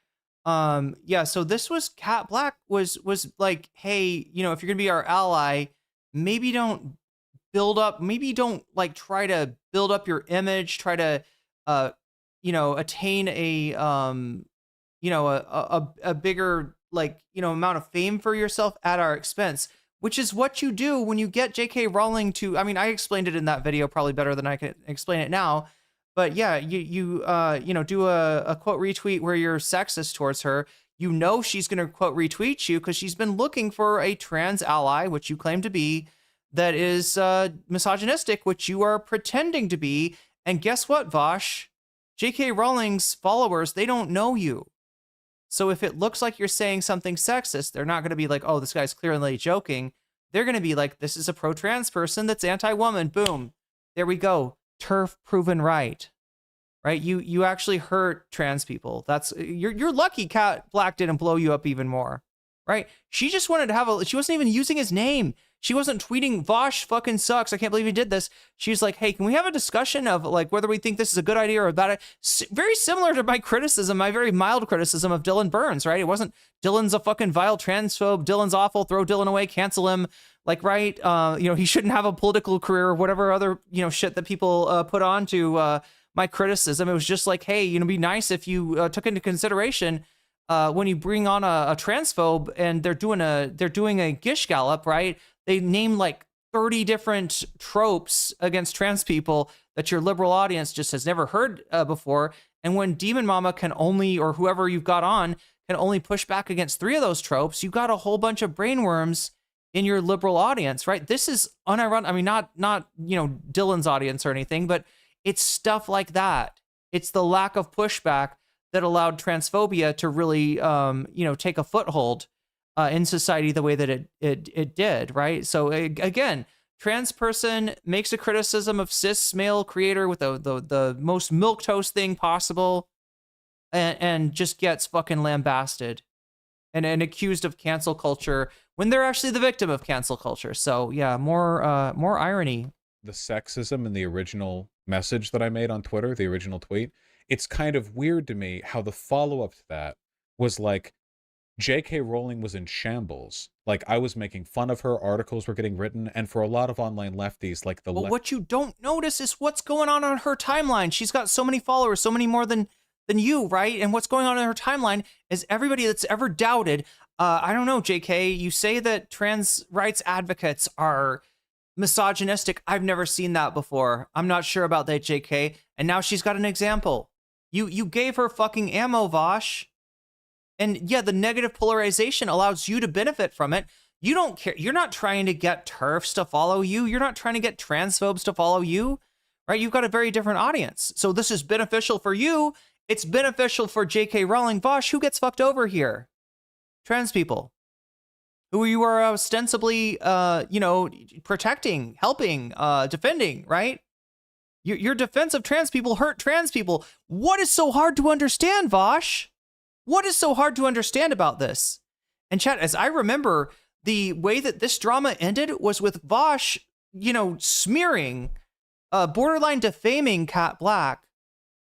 Yeah, so this was Cat Black was like, hey, you know, if you're gonna be our ally, maybe don't like try to build up your image, try to you know, attain a you know, a bigger, like, you know, amount of fame for yourself at our expense, which is what you do when you get J.K. Rowling to, I mean, I explained it in that video probably better than I can explain it now, but yeah, you know, do a quote retweet where you're sexist towards her. You know she's going to quote retweet you because she's been looking for a trans ally, which you claim to be, that is misogynistic, which you are pretending to be. And guess what, Vaush? J.K. Rowling's followers, they don't know you. So if it looks like you're saying something sexist, they're not going to be like, oh, this guy's clearly joking. They're going to be like, this is a pro-trans person that's anti-woman. Boom. There we go. Turf proven right. Right? You actually hurt trans people. That's you're lucky Cat Black didn't blow you up even more. Right? She just wanted to have she wasn't even using his name. She wasn't tweeting, Vaush fucking sucks. I can't believe he did this. She's like, hey, can we have a discussion of like whether we think this is a good idea or a bad idea? Very similar to my criticism, my very mild criticism of Dylan Burns, right? It wasn't Dylan's a fucking vile transphobe. Dylan's awful. Throw Dylan away. Cancel him. Like, right? You know, he shouldn't have a political career or whatever other, you know, shit that people put on to my criticism. It was just like, hey, you know, be nice if you took into consideration when you bring on a transphobe and they're doing a Gish Gallop, right? They name like 30 different tropes against trans people that your liberal audience just has never heard before. And when Demon Mama can only, or whoever you've got on, can only push back against 3 of those tropes, you got a whole bunch of brainworms in your liberal audience, right? This is unironic. I mean, not you know, Dylan's audience or anything, but it's stuff like that. It's the lack of pushback that allowed transphobia to really, you know, take a foothold in society the way that it did, right? So again, trans person makes a criticism of cis male creator with the most milquetoast thing possible, and just gets fucking lambasted and accused of cancel culture when they're actually the victim of cancel culture. So yeah, more irony.
The sexism in the original message that I made on Twitter, the original tweet, it's kind of weird to me how the follow-up to that was like, J.K. Rowling was in shambles. Like, I was making fun of her, articles were getting written, and for a lot of online lefties, like the
what you don't notice is what's going on her timeline. She's got so many followers, so many more than you, right? And what's going on in her timeline is everybody that's ever doubted, I don't know, J.K., you say that trans rights advocates are misogynistic. I've never seen that before. I'm not sure about that, J.K. And now she's got an example. You gave her fucking ammo, Vaush. And yeah, the negative polarization allows you to benefit from it. You don't care. You're not trying to get TERFs to follow you. You're not trying to get transphobes to follow you, right? You've got a very different audience. So this is beneficial for you. It's beneficial for J.K. Rowling. Vaush, who gets fucked over here? Trans people, who you are ostensibly, you know, protecting, helping, defending, right? Your defense of trans people hurt trans people. What is so hard to understand, Vaush? What is so hard to understand about this? And chat, as I remember, the way that this drama ended was with Vaush, you know, smearing, borderline defaming Cat Black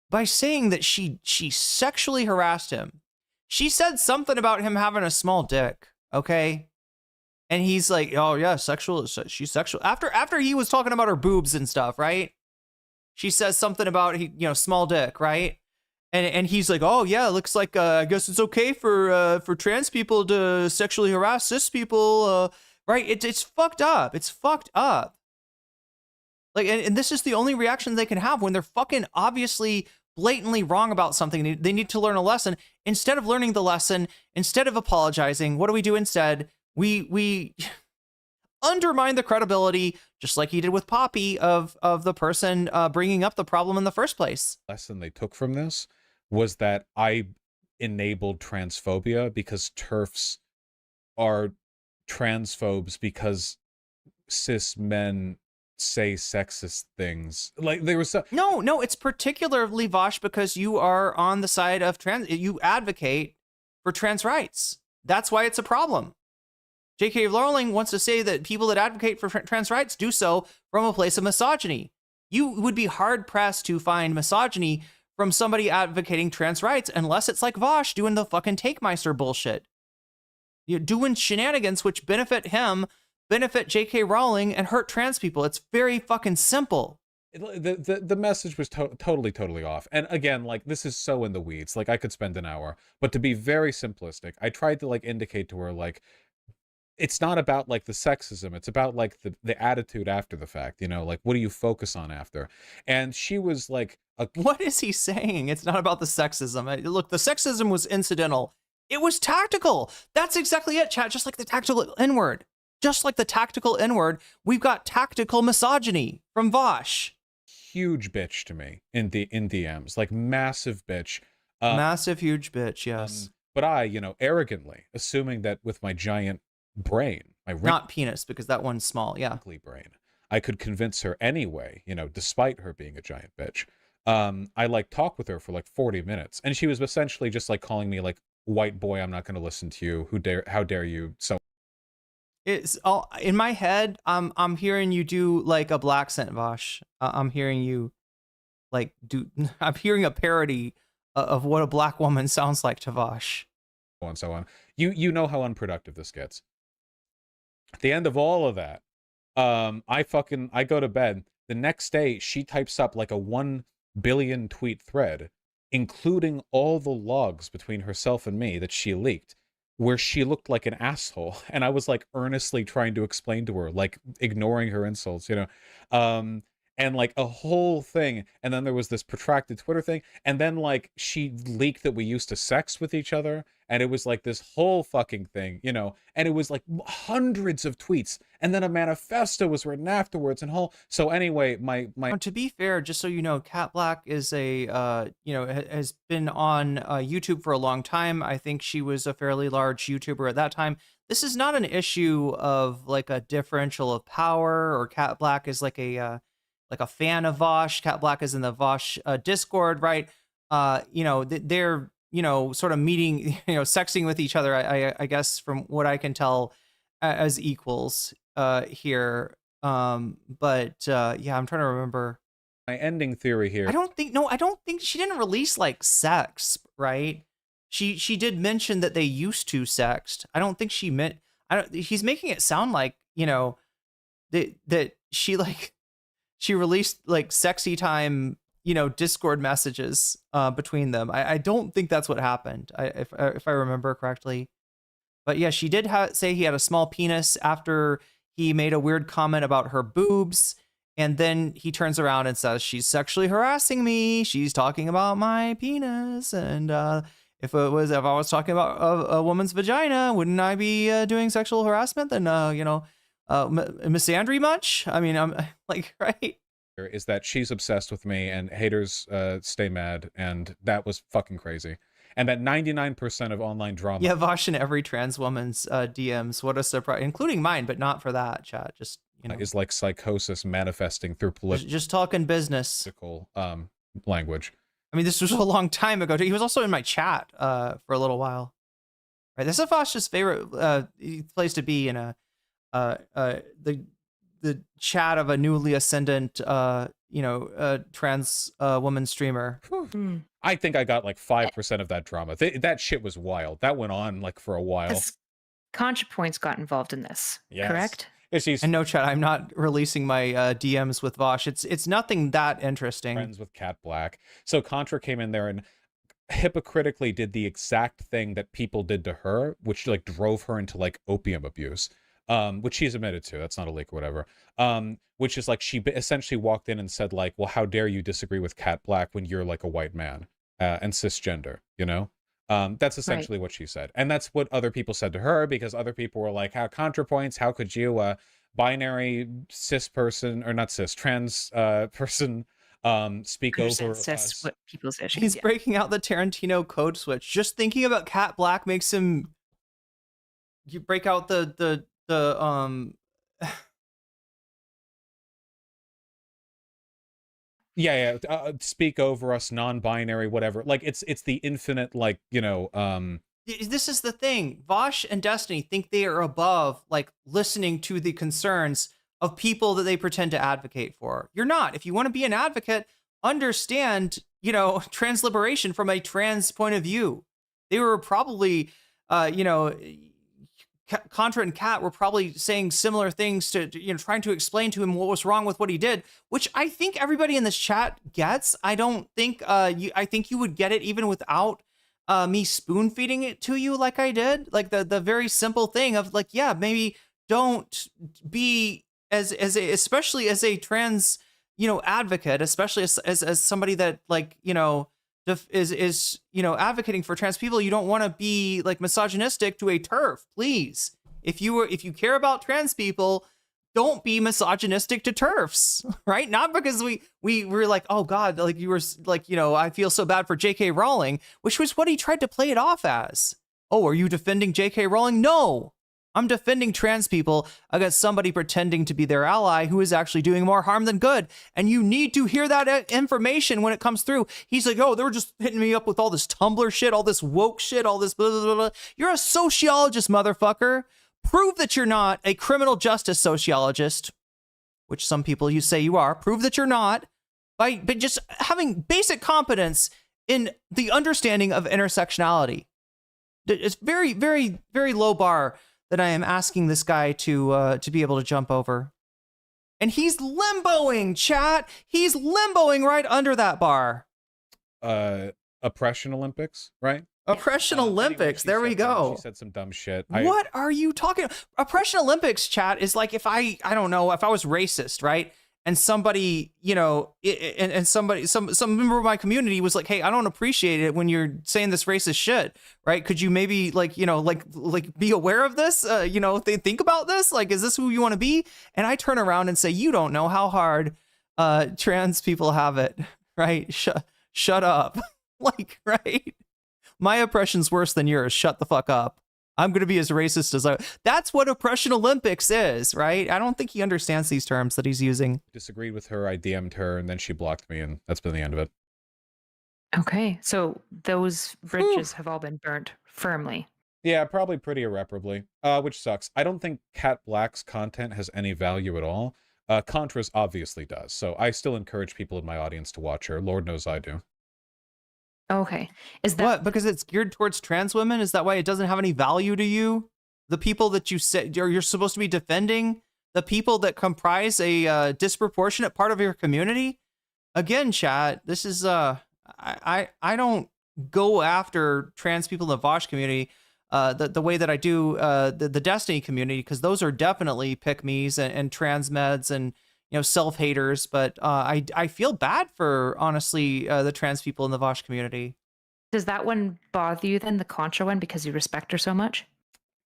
by saying that she sexually harassed him. She said something about him having a small dick, okay? And he's like, oh yeah, she's sexual. After he was talking about her boobs and stuff, right? She says something about, you know, small dick, right? And he's like, oh yeah, looks like I guess it's okay for trans people to sexually harass cis people, right? It's fucked up. It's fucked up. Like, and this is the only reaction they can have when they're fucking obviously blatantly wrong about something. They need to learn a lesson. Instead of learning the lesson, instead of apologizing, what do we do instead? We undermine the credibility, just like he did with Poppy, of the person bringing up the problem in the first place.
Lesson they took from this was that I enabled transphobia because TERFs are transphobes because cis men say sexist things. Like there was
no, it's particularly, Vaush, because you are on the side of you advocate for trans rights. That's why it's a problem. J.K. Rowling wants to say that people that advocate for trans rights do so from a place of misogyny. You would be hard pressed to find misogyny from somebody advocating trans rights unless it's like Vaush doing the fucking Takemeister bullshit. You're doing shenanigans which benefit him, benefit J.K. Rowling, and hurt trans people. It's very fucking simple.
The message was totally off. And again, like, this is so in the weeds. Like, I could spend an hour. But to be very simplistic, I tried to, like, indicate to her, like, it's not about, like, the sexism. It's about, like, the attitude after the fact, you know? Like, what do you focus on after? And she was, like...
What is he saying? It's not about the sexism. Look, the sexism was incidental. It was tactical. That's exactly it, chat. Just like the tactical N-word. Just like the tactical N-word, we've got tactical misogyny from Vaush.
Huge bitch to me in DMs, like massive bitch.
Massive, huge bitch, yes.
But I, you know, arrogantly, assuming that with my giant brain,
not penis, because that one's small, yeah.
Brain, I could convince her anyway, you know, despite her being a giant bitch. I like talked with her for like 40 minutes, and she was essentially just like calling me like, white boy, I'm not going to listen to you. How dare you? So
it's all in my head. I'm hearing you do like a black scent, Vaush. I'm hearing you like I'm hearing a parody of what a black woman sounds like to Vaush.
And so on. You know how unproductive this gets. At the end of all of that, I go to bed. The next day, she types up like a 1 billion tweet thread, including all the logs between herself and me that she leaked, where she looked like an asshole. And I was like earnestly trying to explain to her, like ignoring her insults, you know, and like a whole thing. And then there was this protracted Twitter thing. And then like she leaked that we used to sex with each other. And it was like this whole fucking thing, you know, and it was like hundreds of tweets. And then a manifesto was written afterwards and whole. So anyway, my
to be fair, just so you know, Cat Black is a, you know, has been on YouTube for a long time. I think she was a fairly large YouTuber at that time. This is not an issue of like a differential of power, or Cat Black is like a fan of Vaush. Cat Black is in the Vaush Discord, right? You know, they're, you know, sort of meeting, you know, sexting with each other, I guess, from what I can tell, as equals here. But yeah, I'm trying to remember.
My ending theory here.
I don't think she didn't release like sex, right? She did mention that they used to sext. I don't think she meant, he's making it sound like, you know, that she released like sexy time, you know, Discord messages between them. I don't think that's what happened, if I remember correctly. But yeah, she did say he had a small penis after he made a weird comment about her boobs. And then he turns around and says, she's sexually harassing me. She's talking about my penis. And if I was talking about a woman's vagina, wouldn't I be doing sexual harassment? Then, you know, misandry much? I mean, I'm like, right?
Is that she's obsessed with me and haters stay mad, and that was fucking crazy. And that 99% of online drama.
Yeah, Vaush in every trans woman's DMs. What a surprise, including mine, but not for that, chat. Just, you know,
is like psychosis manifesting through political.
Just talking business.
Language.
I mean, this was a long time ago. He was also in my chat for a little while. Right, this is Vaush's favorite place to be, in the chat of a newly ascendant, you know, trans woman streamer.
I think I got like 5% of that drama. That shit was wild. That went on like for a while.
ContraPoints got involved in this, yes. Correct?
And no, chat, I'm not releasing my DMs with Vaush. It's nothing that interesting.
Friends with Cat Black. So Contra came in there and hypocritically did the exact thing that people did to her, which like drove her into like opium abuse. Which she's admitted to. That's not a leak or whatever. Which is like, she essentially walked in and said like, well, how dare you disagree with Cat Black when you're like a white man and cisgender, you know? That's essentially what she said. And that's what other people said to her, because other people were like, how ContraPoints, how could you, binary cis person, or not cis, trans person, speak over us?
What people's issues.
He's breaking out the Tarantino code switch. Just thinking about Cat Black makes him, you break out the
yeah, speak over us, non-binary, whatever. Like it's the infinite, like, you know,
this is the thing. Vaush and Destiny think they are above like listening to the concerns of people that they pretend to advocate for. You're not. If you want to be an advocate, understand, you know, trans liberation from a trans point of view. They were probably, you know, Contra and Kat were probably saying similar things to, you know, trying to explain to him what was wrong with what he did, which I think everybody in this chat gets. I don't think, I think you would get it even without me spoon feeding it to you like I did. Like the very simple thing of like, yeah, maybe don't be especially as a trans, you know, advocate, especially as somebody that like, you know, is you know, advocating for trans people. You don't want to be like misogynistic to a TERF, please. If you care about trans people, don't be misogynistic to TERFs, right? Not because we were like, oh God, like you were like, you know, I feel so bad for J.K. Rowling, which was what he tried to play it off as. Oh, are you defending J.K. Rowling? No, I'm defending trans people against somebody pretending to be their ally who is actually doing more harm than good. And you need to hear that information when it comes through. He's like, oh, they were just hitting me up with all this Tumblr shit, all this woke shit, all this blah, blah, blah, blah. You're a sociologist, motherfucker. Prove that you're not a criminal justice sociologist, which some people you say you are. Prove that you're not by just having basic competence in the understanding of intersectionality. It's very, very, very low bar that I am asking this guy to be able to jump over. And he's chat. He's limboing right under that bar.
Oppression Olympics, right?
Oppression Olympics. There we go.
She said some dumb shit.
What are you talking? Oppression Olympics, chat, is like if I don't know, if I was racist, right? And somebody, you know, and somebody, some member of my community was like, hey, I don't appreciate it when you're saying this racist shit, right? Could you maybe like, you know, like be aware of this? You know, think about this. Like, is this who you want to be? And I turn around and say, you don't know how hard trans people have it, right? Shut up. Like, right? My oppression's worse than yours. Shut the fuck up. I'm going to be as racist as that's what Oppression Olympics is, right? I don't think he understands these terms that he's using.
Disagreed with her. I DM'd her and then she blocked me, and that's been the end of it.
Okay. So those bridges have all been burnt firmly.
Yeah, probably pretty irreparably, which sucks. I don't think Kat Black's content has any value at all. Contra's obviously does. So I still encourage people in my audience to watch her. Lord knows I do.
Okay. Is that
what? Because it's geared towards trans women? Is that why it doesn't have any value to you? The people that you said you're supposed to be defending, the people that comprise a disproportionate part of your community? Again, chat, this is I don't go after trans people in the Vaush community the way that I do the Destiny community, because those are definitely pick-me's and trans meds and, you know, self-haters, but I feel bad for, honestly, the trans people in the Vaush community.
Does that one bother you then, the Contra one, because you respect her so much?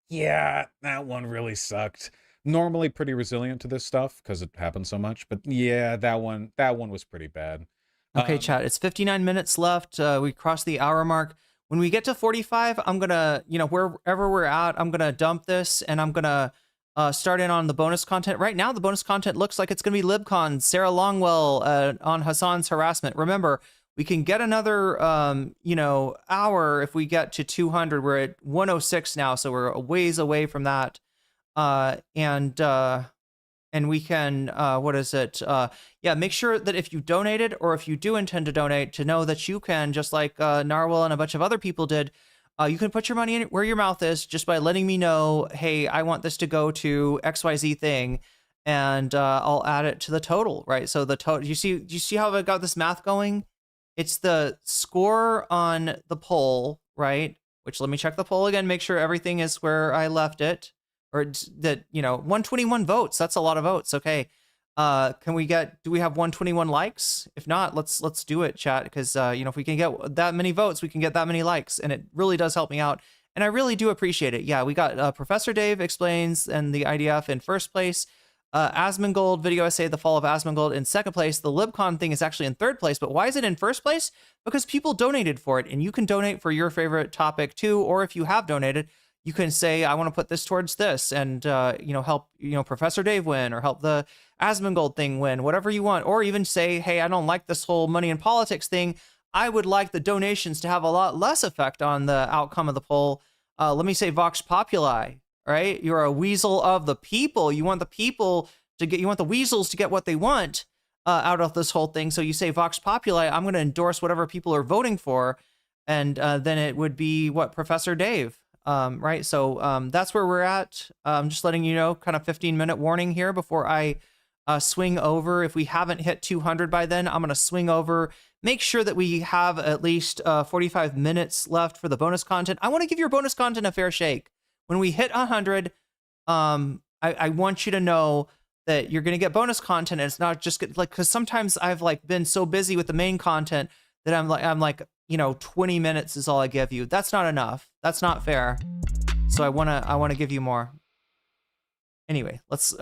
Yeah, that one really sucked. Normally pretty resilient to this stuff because it happens so much, but yeah, that one was pretty bad.
Okay, chat, it's 59 minutes left. We crossed the hour mark. When we get to 45, I'm gonna, you know, wherever we're at, I'm gonna dump this and I'm gonna start in on the bonus content. Right now, the bonus content looks like it's going to be LibCon, Sarah Longwell on Hasan's harassment. Remember, we can get another, you know, hour if we get to 200. We're at 106 now, so we're a ways away from that. And we can, what is it? Yeah, make sure that if you donated or if you do intend to donate, to know that you can, just like Narwhal and a bunch of other people did, you can put your money in where your mouth is just by letting me know, hey, I want this to go to XYZ thing, and I'll add it to the total, right? So the total, you see how I got this math going? It's the score on the poll, right? Which, let me check the poll again, make sure everything is where I left it, or that, you know, 121 votes. That's a lot of votes. Okay. Do we have 121 likes? If not, let's do it, chat, because you know, if we can get that many votes, we can get that many likes, and it really does help me out, and I really do appreciate it. Yeah, we got Professor Dave Explains and the IDF in first place, Asmongold Video Essay, The Fall of Asmongold in second place. The LibCon thing is actually in third place, but why is it in first place? Because people donated for it, and you can donate for your favorite topic too, or if you have donated, you can say, I want to put this towards this, and you know, help, you know, Professor Dave win, or help the Asmongold thing win, whatever you want. Or even say, hey, I don't like this whole money in politics thing. I would like the donations to have a lot less effect on the outcome of the poll. Let me say Vox Populi, right? You're a weasel of the people. You want the people to get, you want the weasels to get what they want. out of this whole thing. So you say Vox Populi, I'm going to endorse whatever people are voting for. And then it would be Professor Dave, right? So that's where we're at. Just letting you know, kind of 15-minute warning here before I swing over. If we haven't hit 200 by then, I'm going to swing over. Make sure that we have at least 45 minutes left for the bonus content. I want to give your bonus content a fair shake. When we hit 100, I want you to know that you're going to get bonus content. And it's not just because sometimes I've been so busy with the main content that I'm like, 20 minutes is all I give you. That's not enough. That's not fair. So I want to give you more. Anyway, let's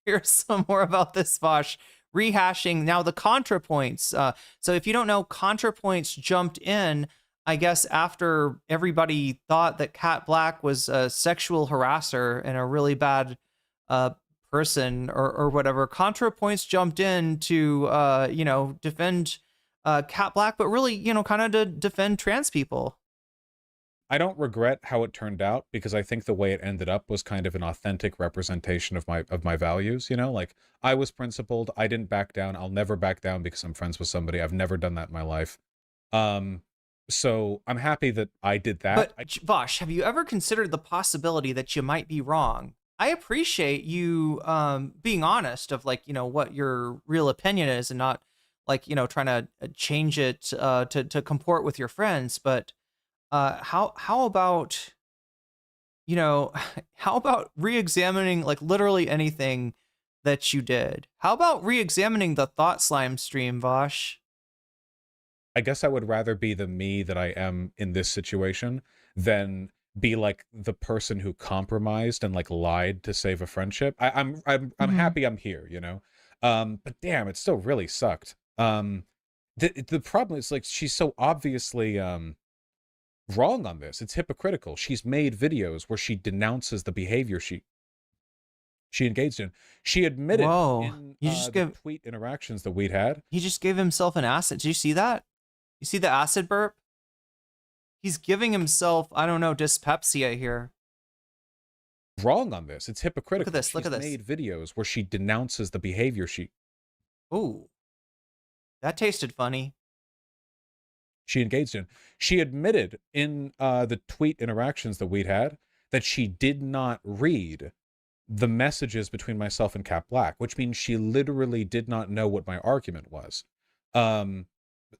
hear some more about this, Vaush. Rehashing now the ContraPoints. So if you don't know, ContraPoints jumped in, I guess, after everybody thought that Cat Black was a sexual harasser and a really bad person or whatever. ContraPoints jumped in to defend Cat Black, but really, kind of to defend trans people.
I don't regret how it turned out, because I think the way it ended up was kind of an authentic representation of my values. Like, I was principled. I didn't back down. I'll never back down because I'm friends with somebody. I've never done that in my life. So I'm happy that I did that.
But Vaush, have you ever considered the possibility that you might be wrong? I appreciate you being honest of what your real opinion is, and not trying to change it to comport with your friends. But how about how about re-examining literally anything that you did? How about re-examining the Thought Slime stream, Vaush?
I guess I would rather be the me that I am in this situation than be the person who compromised and lied to save a friendship. I'm happy I'm here, but damn, it still really sucked. The problem is she's so obviously wrong on this. It's hypocritical. She's made videos where she denounces the behavior she engaged in. She admitted in the tweet interactions that we'd had.
He just gave himself an acid. Did you see that? You see the acid burp? He's giving himself, I don't know, dyspepsia here.
Wrong on this. It's hypocritical.
Look at this. Look at this.
She's made videos where she denounces the behavior
Ooh. That tasted funny.
She engaged in. She admitted in the tweet interactions that we'd had that she did not read the messages between myself and Cat Black, which means she literally did not know what my argument was.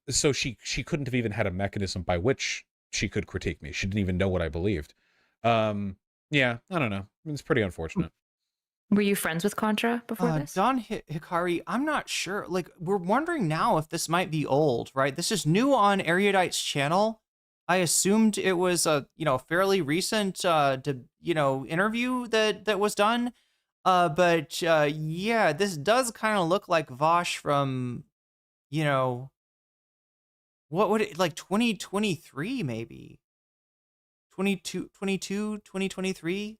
So she couldn't have even had a mechanism by which she could critique me. She didn't even know what I believed. Yeah, I don't know. It's pretty unfortunate.
Were you friends with Contra before this?
Don Hikari, I'm not sure. We're wondering now if this might be old, right? This is new on Erudite's channel. I assumed it was a, fairly recent, interview that was done. But yeah, this does kind of look like Vaush from, what would it, 2023 maybe? 2023?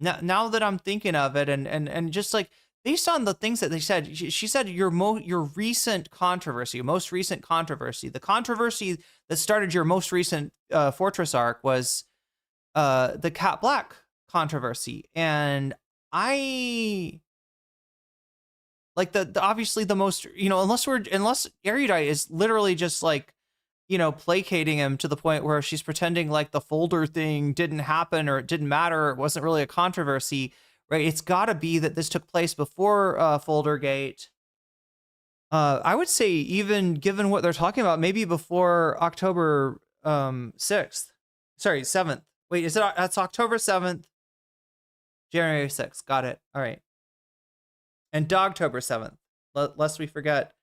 Now that I'm thinking of it, and just based on the things that they said, she said your recent controversy, the controversy that started your most recent Fortress arc was the Cat Black controversy, and I obviously the most unless Erudite is literally just placating him to the point where she's pretending the folder thing didn't happen, or it didn't matter, or it wasn't really a controversy, right? It's got to be that this took place before Foldergate. I would say, even given what they're talking about, maybe before October 7th. Wait, that's October 7th, January 6th. Got it. All right. And Dogtober 7th, lest we forget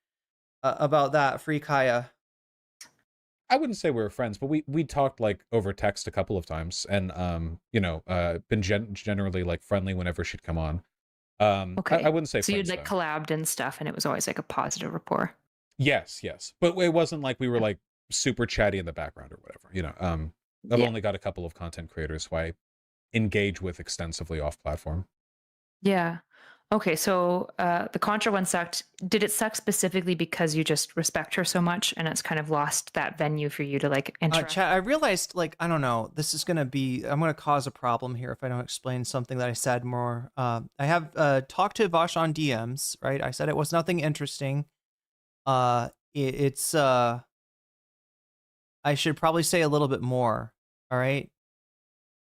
about that. Free Kaya.
I wouldn't say we were friends, but we talked over text a couple of times, and been generally friendly whenever she'd come on.
Okay.
I wouldn't say
so.
Friends,
You'd collabed and stuff, and it was always a positive rapport.
Yes, but it wasn't we were super chatty in the background or whatever. I've only got a couple of content creators who I engage with extensively off platform.
Yeah. Okay, so the Contra one sucked. Did it suck specifically because you just respect her so much and it's kind of lost that venue for you to like interact?
Chat, I realized, like, I don't know, this is going to be, I'm going to cause a problem here if I don't explain something that I said more. I have talked to Vaush on DMs, right? I said it was nothing interesting. It's, I should probably say a little bit more, all right?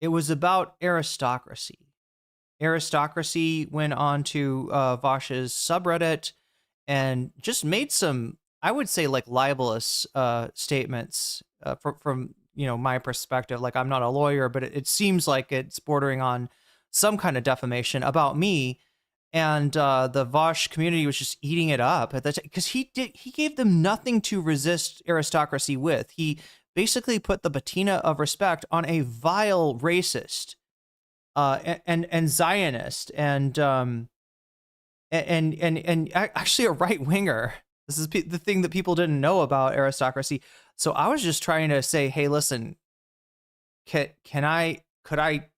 It was about aristocracy. Aristocracy went on to Vaush's subreddit and just made some, I would say, like libelous statements from my perspective. Like, I'm not a lawyer, but it seems like it's bordering on some kind of defamation about me. And the Vaush community was just eating it up at that, because he gave them nothing to resist aristocracy with. He basically put the patina of respect on a vile racist. And Zionist and actually a right winger. This is the thing that people didn't know about aristocracy. So I was just trying to say, hey, listen, could I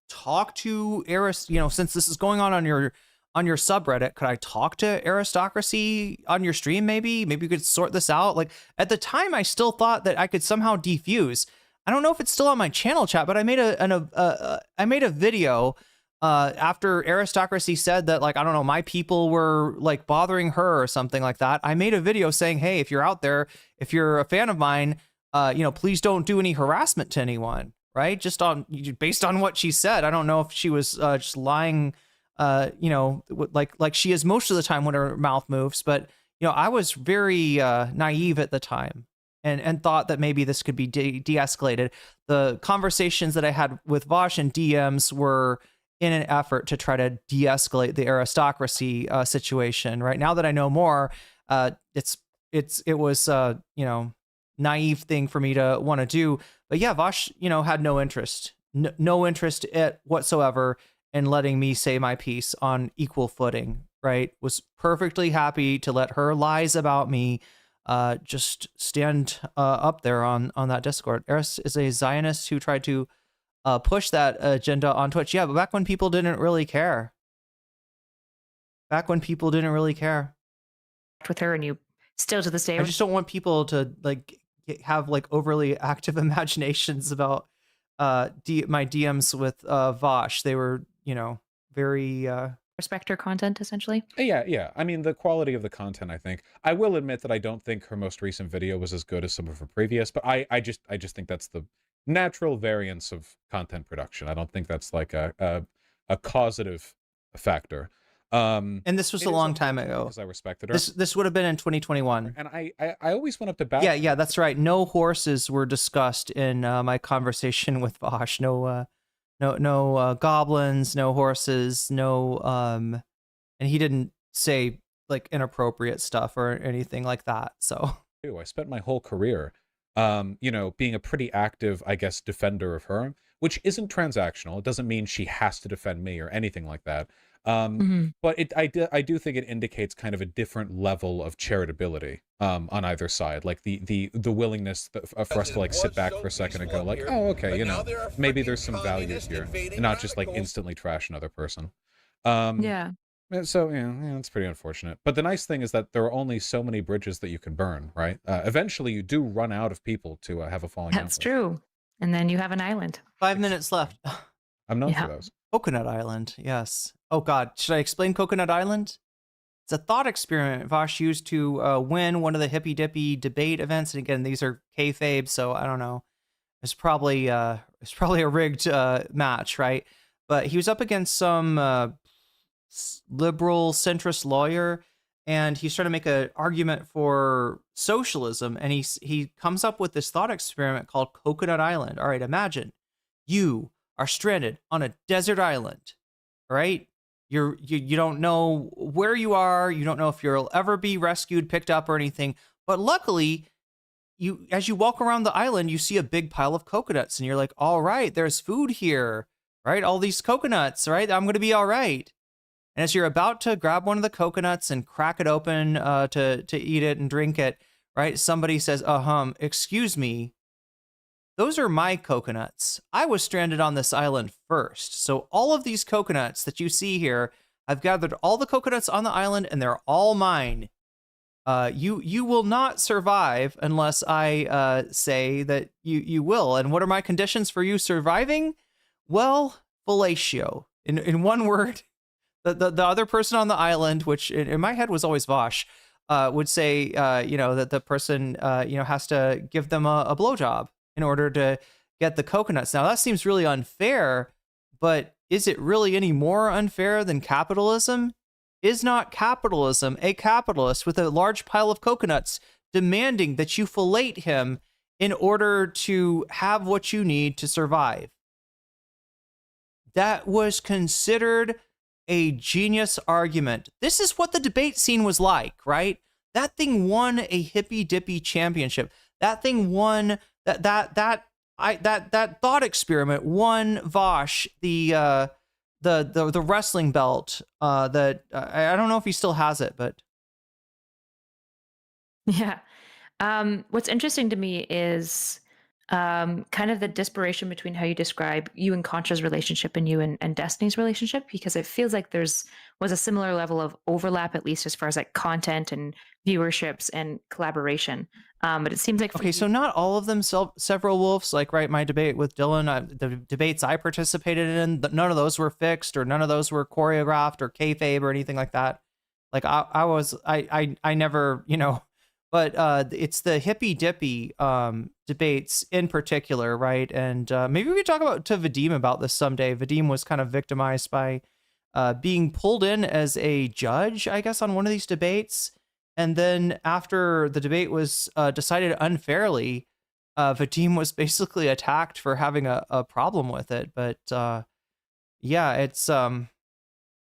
talk to since this is going on your subreddit, could I talk to aristocracy on your stream? Maybe you could sort this out. Like, at the time, I still thought that I could somehow defuse. I don't know if it's still on my channel, chat, but I made a video after aristocracy said that, like, I don't know, my people were like bothering her or something like that. I made a video saying, hey, if you're out there, if you're a fan of mine, please don't do any harassment to anyone, right? Based on what she said. I don't know if she was just lying, like she is most of the time when her mouth moves, but I was very naive at the time. And thought that maybe this could be de-escalated. The conversations that I had with Vaush and DMs were in an effort to try to de-escalate the aristocracy situation. Right now that I know more, it was naive thing for me to want to do. But yeah, Vaush had no interest whatsoever in letting me say my piece on equal footing. Right, was perfectly happy to let her lies about me just stand up there on that Discord. Eris is a Zionist who tried to push that agenda on Twitch. Yeah, but back when people didn't really care.
With her, and you still to this day.
I just don't want people to like have like overly active imaginations about my DMs with Vaush. They were, very
respect her content, essentially.
Yeah. I mean, the quality of the content, I think. I will admit that I don't think her most recent video was as good as some of her previous, but I just think that's the natural variance of content production. I don't think that's like a causative factor.
And this was a long time ago.
Because I respected her.
This would have been in 2021.
And I always went up to bat.
Yeah, that's right. No horses were discussed in my conversation with Vaush. No goblins, no horses, no and he didn't say like inappropriate stuff or anything like that. So
I spent my whole career being a pretty active, I guess, defender of her, which isn't transactional. It doesn't mean she has to defend me or anything like that. But I do think it indicates kind of a different level of charitability on either side, like the willingness for us to like sit back for a second and go like, oh, okay, maybe there's some value here, and not just like instantly trash another person.
Yeah.
So yeah, it's pretty unfortunate. But the nice thing is that there are only so many bridges that you can burn, right? Eventually, you do run out of people to have a falling out.
That's true. And then you have an island.
5 minutes left.
I'm known for those.
Coconut Island, yes. Oh God, should I explain Coconut Island? It's a thought experiment Vaush used to win one of the hippy dippy debate events. And again, these are kayfabe, so I don't know. It's probably a rigged match, right? But he was up against some liberal centrist lawyer, and he's trying to make an argument for socialism. And he comes up with this thought experiment called Coconut Island. All right, imagine you are stranded on a desert island, right? You don't know where you are. You don't know if you'll ever be rescued, picked up, or anything. But luckily, as you walk around the island, you see a big pile of coconuts, and you're like, all right, there's food here, right? All these coconuts, right? I'm going to be all right. And as you're about to grab one of the coconuts and crack it open to eat it and drink it, right? Somebody says, excuse me, those are my coconuts. I was stranded on this island first. So all of these coconuts that you see here I've gathered all the coconuts on the island, and they're all mine. You will not survive unless I say that you will. And what are my conditions for you surviving? Well, fellatio. In one word, the other person on the island, which in my head was always Vaush, would say, that the person, has to give them a blowjob in order to get the coconuts. Now, that seems really unfair, but is it really any more unfair than capitalism? Is not capitalism a capitalist with a large pile of coconuts demanding that you fillet him in order to have what you need to survive? That was considered a genius argument. This is what the debate scene was like, right? That thing won a hippy dippy championship. That thing won that thought experiment won Vaush the wrestling belt. That I don't know if he still has it, but
Yeah. What's interesting to me is kind of the disparation between how you describe you and Contra's relationship and you and Destiny's relationship, because it feels like was a similar level of overlap, at least as far as like content and viewerships and collaboration. But it seems like
okay, so not all of them several wolves. Like, right, my debate with Dylan, the debates I participated in, none of those were fixed or none of those were choreographed or kayfabe or anything like that. Like I never, but it's the hippy dippy debates in particular, right? And maybe we could talk to Vadim about this someday. Vadim was kind of victimized by being pulled in as a judge, I guess, on one of these debates. And then after the debate was decided unfairly, Vadim was basically attacked for having a problem with it. But yeah, it's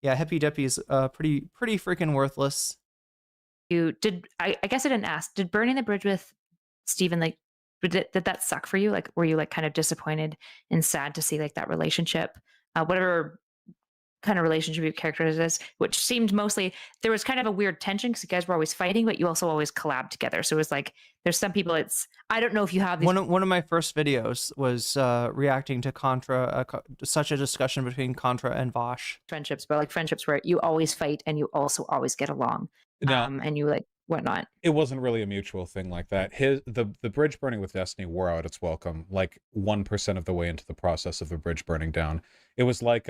hippy dippy is pretty freaking worthless.
I guess I didn't ask, did burning the bridge with Steven, like, did that suck for you? Like, were you like kind of disappointed and sad to see like that relationship, whatever kind of relationship you characterized as, which seemed mostly, there was kind of a weird tension because you guys were always fighting, but you also always collabed together. So it was like, there's some people, I don't know if you have these.
One of my first videos was reacting to Contra, such a discussion between Contra and Vaush.
Friendships, but like friendships where you always fight and you also always get along.
No.
And you like whatnot.
It wasn't really a mutual thing like that. The bridge burning with Destiny wore out its welcome like 1% of the way into the process of the bridge burning down. It was like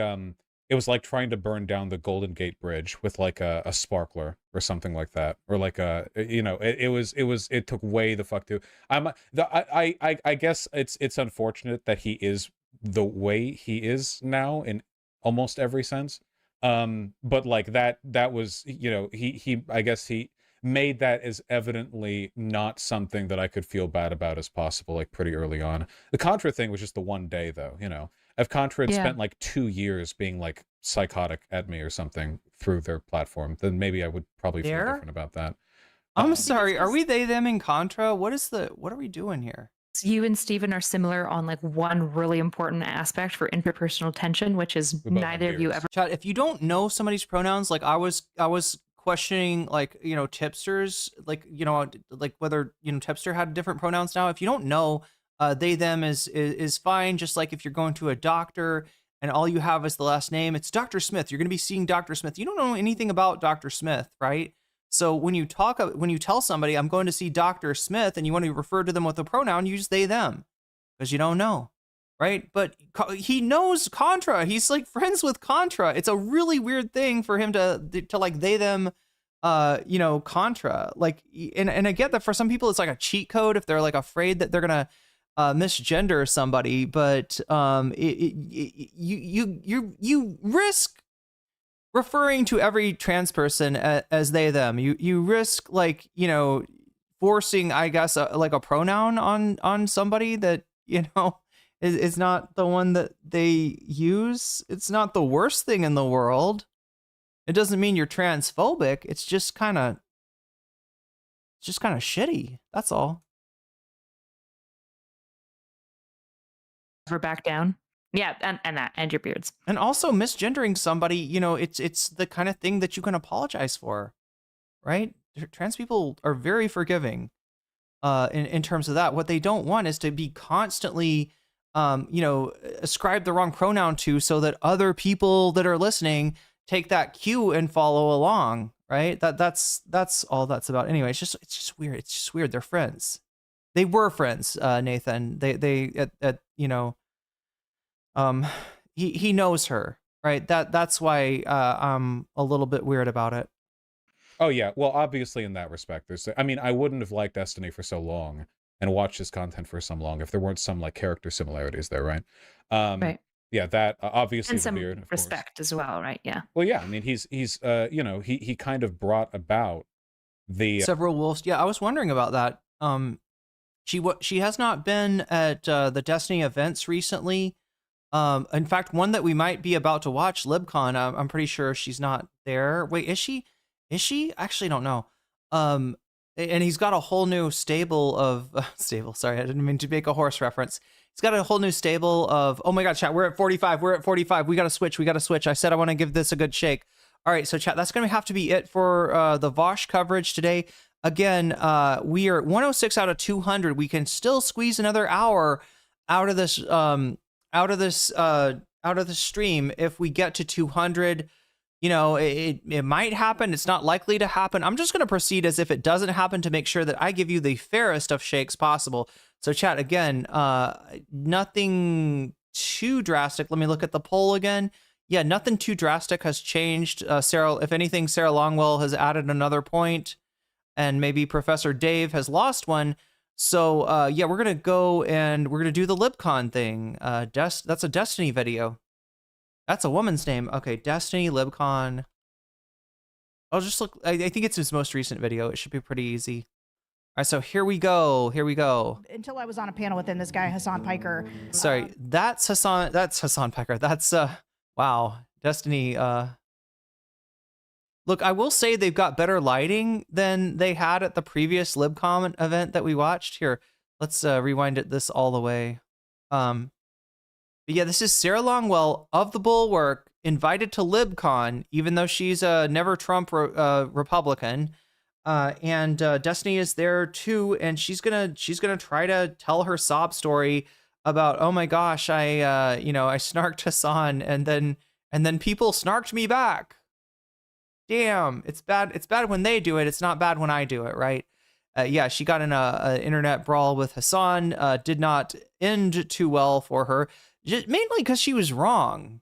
trying to burn down the Golden Gate Bridge with like a sparkler or something like that, or like it took way the fuck to. I guess it's unfortunate that he is the way he is now in almost every sense. But like that was, he I guess he made that as evidently not something that I could feel bad about as possible, like pretty early on. The Contra thing was just the one day though, if Contra had spent like 2 years being like psychotic at me or something through their platform, then maybe I would probably feel different about that.
I'm sorry, are we they them in Contra? What are we doing here?
You and Steven are similar on like one really important aspect for interpersonal tension, which is neither of you ever.
Chat, if you don't know somebody's pronouns, like I was questioning, like, tipsters, like, like whether, tipster had different pronouns now. If you don't know, they, them is fine. Just like if you're going to a doctor and all you have is the last name, it's Dr. Smith. You're going to be seeing Dr. Smith. You don't know anything about Dr. Smith, right? So when you tell somebody I'm going to see Dr. Smith and you want to refer to them with a pronoun, use they, them, because you don't know, right? But he knows Contra. He's like friends with Contra. It's a really weird thing for him to like they, them, Contra. Like, and I get that for some people it's like a cheat code if they're like afraid that they're gonna misgender somebody, but you risk referring to every trans person as they, them. You risk like, forcing, I guess, like a pronoun on somebody that, is not the one that they use. It's not the worst thing in the world. It doesn't mean you're transphobic. It's just kind of shitty. That's all.
Ever back down? Yeah, and your beards.
And also misgendering somebody, it's the kind of thing that you can apologize for, right? Trans people are very forgiving in terms of that. What they don't want is to be constantly, ascribe the wrong pronoun to, so that other people that are listening take that cue and follow along, right? That's all that's about. Anyway, it's just weird. It's just weird. They're friends. They were friends, Nathan. They you know, he knows her, right? That's why I'm a little bit weird about it.
Oh yeah, well, obviously in that respect, I mean, I wouldn't have liked Destiny for so long and watched his content for so long if there weren't some like character similarities there, right?
Right.
Yeah, that obviously
And some
weird, of
respect as well, right? Yeah.
Well, yeah, I mean, he's you know, he kind of brought about the
several wolves. Yeah, I was wondering about that. She has not been at the Destiny events recently. In fact, one that we might be about to watch, LibCon, I'm pretty sure she's not there. Wait, is she? Is she? Actually, don't know. And he's got a whole new stable of stable. Sorry, I didn't mean to make a horse reference. He's got a whole new stable of. Oh my God, chat! We're at 45. We're at 45. We got to switch. We got to switch. I said I want to give this a good shake. All right, so chat. That's gonna have to be it for the Vaush coverage today. Again, we are 106 out of 200. We can still squeeze another hour out of this stream if we get to 200. You know, it might happen. It's not likely to happen. I'm just going to proceed as if it doesn't happen to make sure that I give you the fairest of shakes possible. So chat, again, nothing too drastic. Let me look at the poll again. Yeah, nothing too drastic has changed. Sarah, if anything, Sarah Longwell has added another point, and maybe Professor Dave has lost one. So yeah, we're going to go and we're going to do the LibCon thing. That's a Destiny video. That's a woman's name. Okay, Destiny, LibCon. I'll just look. I think it's his most recent video. It should be pretty easy. All right, so here we go. Here we go.
Until I was on a panel with this guy, Hasan Piker.
Sorry, that's Hasan. That's Hasan Piker. That's wow, Destiny. Look, I will say they've got better lighting than they had at the previous LibCon event that we watched. Here, let's rewind this all the way. But yeah, this is Sarah Longwell of the Bulwark, invited to LibCon, even though she's a never Trump Republican. And Destiny is there too, and she's gonna try to tell her sob story about, oh my gosh, I snarked Hasan, and then people snarked me back. Damn, it's bad. It's bad when they do it. It's not bad when I do it, right? Yeah, she got in a internet brawl with Hasan. Did not end too well for her. Mainly because she was wrong,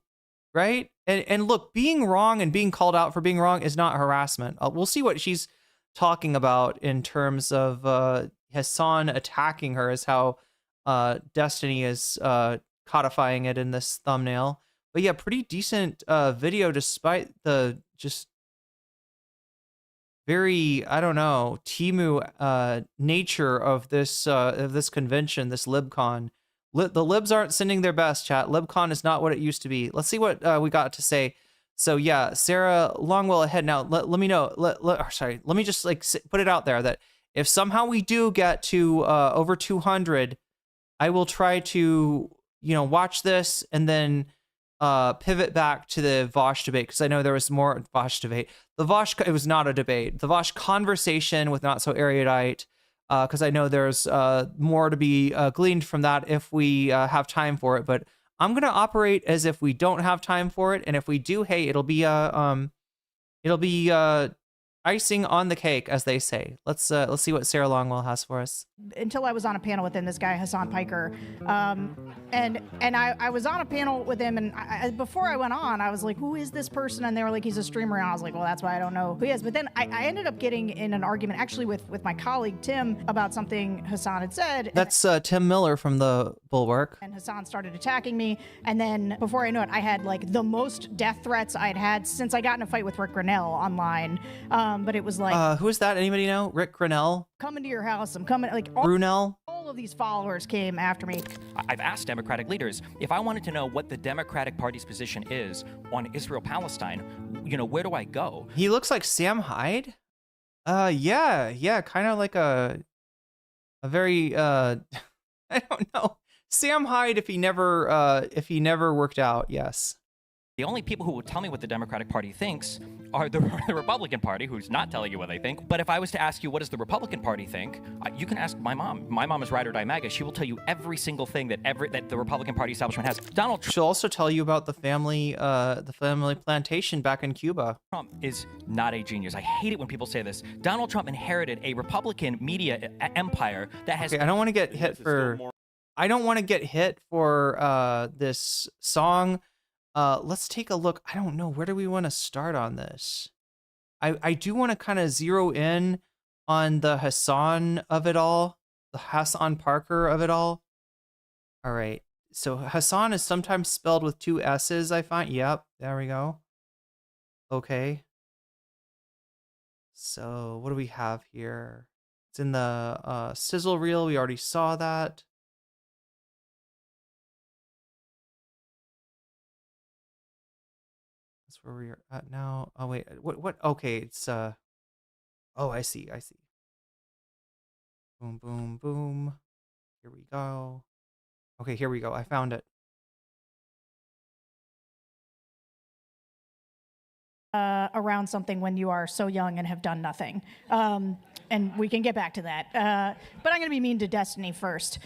right? And look, being wrong and being called out for being wrong is not harassment. We'll see what she's talking about in terms of Hasan attacking her, is how Destiny is codifying it in this thumbnail. But yeah, pretty decent video despite the just very, I don't know, Temu nature of this convention, this LibCon. The libs aren't sending their best, chat. LibCon is not what it used to be. Let's see what we got to say. So yeah, Sarah Longwell ahead. Now let me know. Let me just like put it out there that if somehow we do get to over 200, I will try to watch this and then pivot back to the Vaush debate, because I know there was more Vaush debate. The Vaush, it was not a debate. The Vaush conversation with Not So Erudite. Because I know there's more to be gleaned from that if we have time for it. But I'm gonna operate as if we don't have time for it, and if we do, hey, it'll be icing on the cake, as they say. Let's see what Sarah Longwell has for us.
Until I was on a panel with this guy, Hasan Piker, and I was on a panel with him, and before I went on, I was like, who is this person? And they were like, he's a streamer, and I was like, well, that's why I don't know who he is. But then I ended up getting in an argument, actually, with my colleague Tim about something Hasan had said.
That's Tim Miller from the Bulwark.
And Hasan started attacking me, and then before I knew it, I had like the most death threats I'd had since I got in a fight with Rick Grinnell online. But it was like,
who is that? Anybody know? Rick Grinnell?
Coming to your house. I'm coming. Like
Brunel.
All of these followers came after me.
I've asked Democratic leaders, if I wanted to know what the Democratic Party's position is on Israel-Palestine, where do I go?
He looks like Sam Hyde. Yeah, kind of like a very I don't know, Sam Hyde if he never worked out. Yes.
The only people who will tell me what the Democratic Party thinks are the Republican Party, who's not telling you what they think. But if I was to ask you, what does the Republican Party think? You can ask my mom. My mom is Ride or Die MAGA. She will tell you every single thing that the Republican Party establishment has. Donald Trump.
She'll also tell you about the family plantation back in Cuba.
Trump is not a genius. I hate it when people say this. Donald Trump inherited a Republican media empire that has.
Okay, I don't want to get hit for. I don't want to get hit for this song. Let's take a look. I don't know. Where do we want to start on this? I do want to kind of zero in on the Hasan of it all, the Hasan Parker of it all. All right. So Hasan is sometimes spelled with 2 S's, I find. Yep. There we go. Okay. So what do we have here? It's in the sizzle reel. We already saw that. That's where we're at now. Oh wait, what? Okay, it's oh, I see. Boom, boom, boom. Here we go. Okay, here we go. I found it.
Around something when you are so young and have done nothing. And we can get back to that. But I'm going to be mean to Destiny first.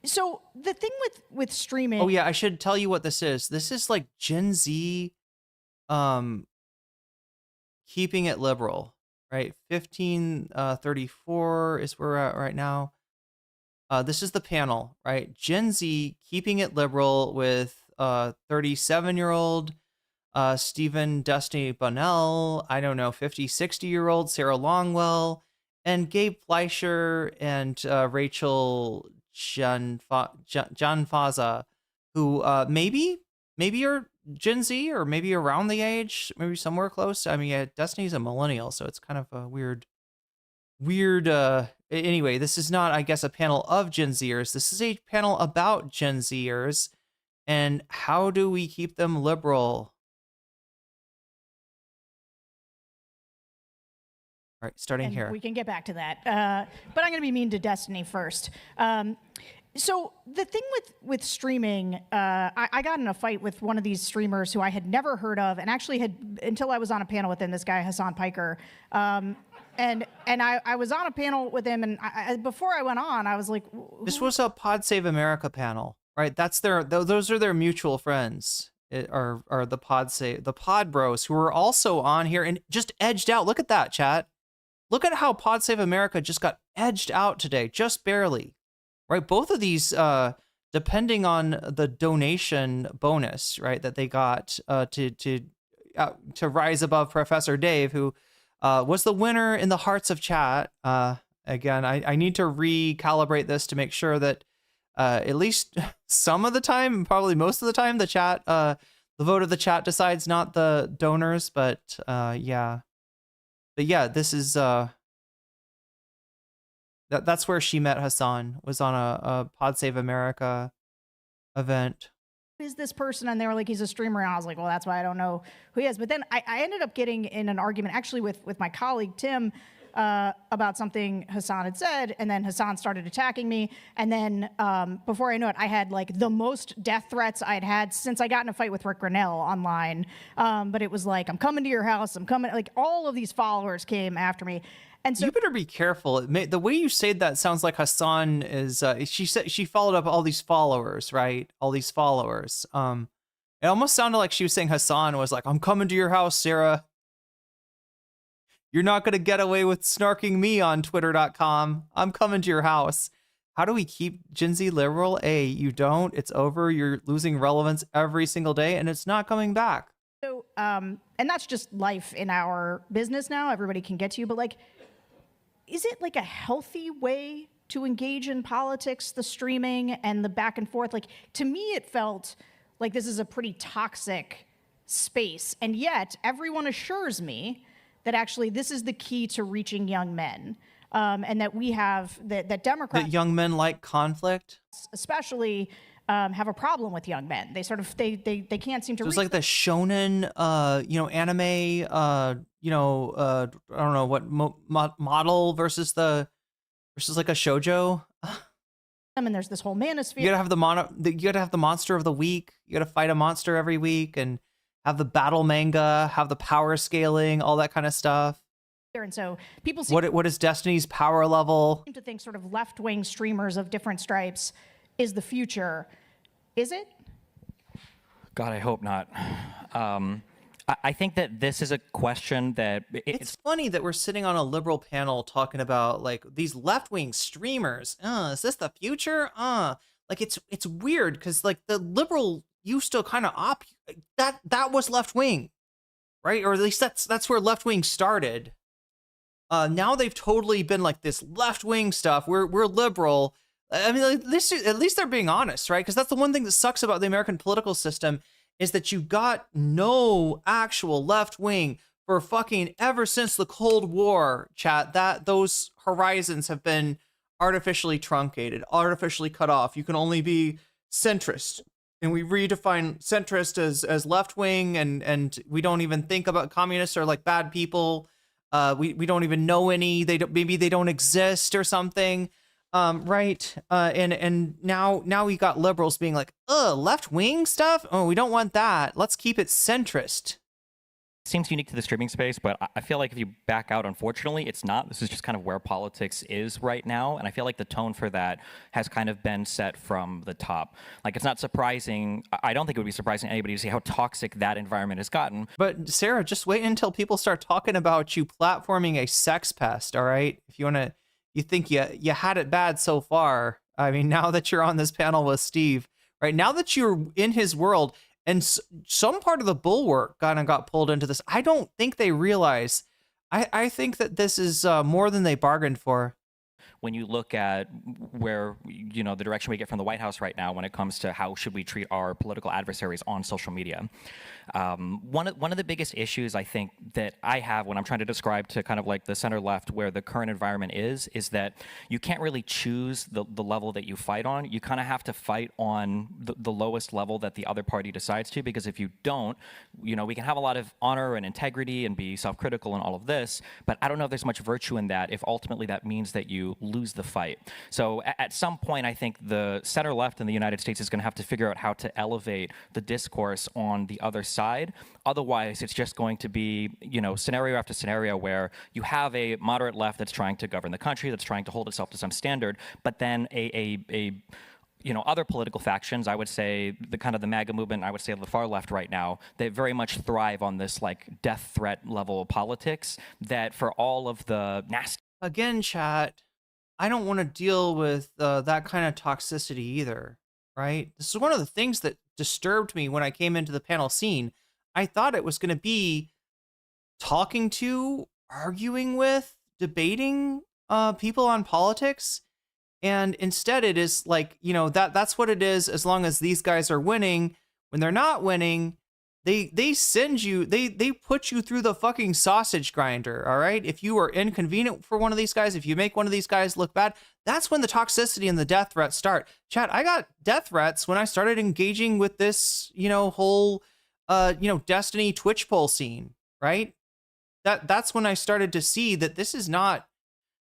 So the thing with streaming.
Oh yeah, I should tell you what this is. This is like Gen Z keeping it liberal, right? 1534 is where we're at right now. This is the panel, right? Gen Z keeping it liberal with 37-year-old Stephen Destiny Bunnell, I don't know, 60-year-old Sarah Longwell, and Gabe Fleischer and Rachel Janfaza, who maybe are Gen Z or maybe around the age, maybe somewhere close. I mean, yeah, Destiny's a millennial, so it's kind of a weird. Anyway, this is not, I guess, a panel of Gen Zers. This is a panel about Gen Zers and how do we keep them liberal. All right, starting
and
here.
We can get back to that. But I'm going to be mean to Destiny first. So the thing with streaming, I got in a fight with one of these streamers who I had never heard of, and actually had until I was on a panel with him. This guy Hasan Piker, and I was on a panel with him, and before I went on, I was like,
this was a Pod Save America panel, right? That's those are their mutual friends. Are the Pod Bros, who are also on here and just edged out. Look at that, chat. Look at how Pod Save America just got edged out today, just barely. Right, both of these, depending on the donation bonus, right, that they got to rise above Professor Dave, who was the winner in the hearts of chat. Again, I need to recalibrate this to make sure that at least some of the time, probably most of the time, the chat, the vote of the chat decides, not the donors. But yeah, this is. That's where she met Hasan, was on a Pod Save America event.
Who is this person? And they were like, he's a streamer. And I was like, well, that's why I don't know who he is. But then I ended up getting in an argument actually with my colleague, Tim, about something Hasan had said. And then Hasan started attacking me. And then before I knew it, I had like the most death threats I'd had since I got in a fight with Rick Grinnell online. But it was like, I'm coming to your house. I'm coming. Like all of these followers came after me. And so
you better be careful. The way you say that sounds like Hasan is. She said she followed up all these followers, right? All these followers. It almost sounded like she was saying Hasan was like, "I'm coming to your house, Sarah. You're not gonna get away with snarking me on Twitter.com. I'm coming to your house." How do we keep Gen Z liberal? You don't. It's over. You're losing relevance every single day, and it's not coming back.
So, and that's just life in our business now. Everybody can get to you, but like. Is it like a healthy way to engage in politics, the streaming and the back and forth? Like, to me, it felt like this is a pretty toxic space. And yet everyone assures me that actually this is the key to reaching young men. And that we have that Democrats.
That young men like conflict?
Especially have a problem with young men. They sort of, they can't seem to.
So it's like the shonen, anime, I don't know what model versus like a shoujo.
and there's this whole manosphere.
You gotta have you gotta have the monster of the week. You gotta fight a monster every week and have the battle manga, have the power scaling, all that kind of stuff.
And so people seem
what is Destiny's power level?
to think sort of left-wing streamers of different stripes is the future. Is it?
God, I hope not. I think that this is a question that
it's funny that we're sitting on a liberal panel talking about like these left-wing streamers. Is this the future? Like it's weird because like the liberal used to kind of that was left-wing, right? Or at least that's where left-wing started. Now they've totally been like this left-wing stuff. We're liberal. I mean, at least they're being honest, right? Because that's the one thing that sucks about the American political system is that you got no actual left wing for fucking ever since the Cold War, chat. That those horizons have been artificially truncated, artificially cut off. You can only be centrist, and we redefine centrist as left wing, and we don't even think about communists are like bad people. We don't even know any. Maybe they don't exist or something. Right. And now we got liberals being like, left wing stuff. Oh, we don't want that. Let's keep it centrist.
Seems unique to the streaming space, but I feel like if you back out, unfortunately, it's not. This is just kind of where politics is right now. And I feel like the tone for that has kind of been set from the top. Like, it's not surprising. I don't think it would be surprising to anybody to see how toxic that environment has gotten.
But Sarah, just wait until people start talking about you platforming a sex pest. All right. If you think you had it bad so far. I mean, now that you're on this panel with Steve, right? Now that you're in his world, and some part of the bulwark kind of got pulled into this. I don't think they realize. I think that this is more than they bargained for.
When you look at where, the direction we get from the White House right now when it comes to how should we treat our political adversaries on social media, one of the biggest issues I think that I have when I'm trying to describe to kind of like the center left where the current environment is that you can't really choose the level that you fight on. You kind of have to fight on the lowest level that the other party decides to, because if you don't, we can have a lot of honor and integrity and be self-critical and all of this, but I don't know if there's much virtue in that if ultimately that means that you lose the fight. So at some point, I think the center left in the United States is going to have to figure out how to elevate the discourse on the other side. Otherwise, it's just going to be, scenario after scenario where you have a moderate left that's trying to govern the country, that's trying to hold itself to some standard, but then other political factions, I would say the MAGA movement, I would say the far left right now, they very much thrive on this like death threat level of politics that for all of the nasty.
Again, chat, I don't want to deal with that kind of toxicity either, right? This is one of the things that disturbed me when I came into the panel scene. I thought it was going to be talking to, arguing with, debating people on politics. And instead it is like, that's what it is as long as these guys are winning. When they're not winning, they send you, they put you through the fucking sausage grinder, all right? If you are inconvenient for one of these guys, if you make one of these guys look bad, that's when the toxicity and the death threats start. Chat, I got death threats when I started engaging with this, whole, Destiny Twitch poll scene, right? That's when I started to see that this is not,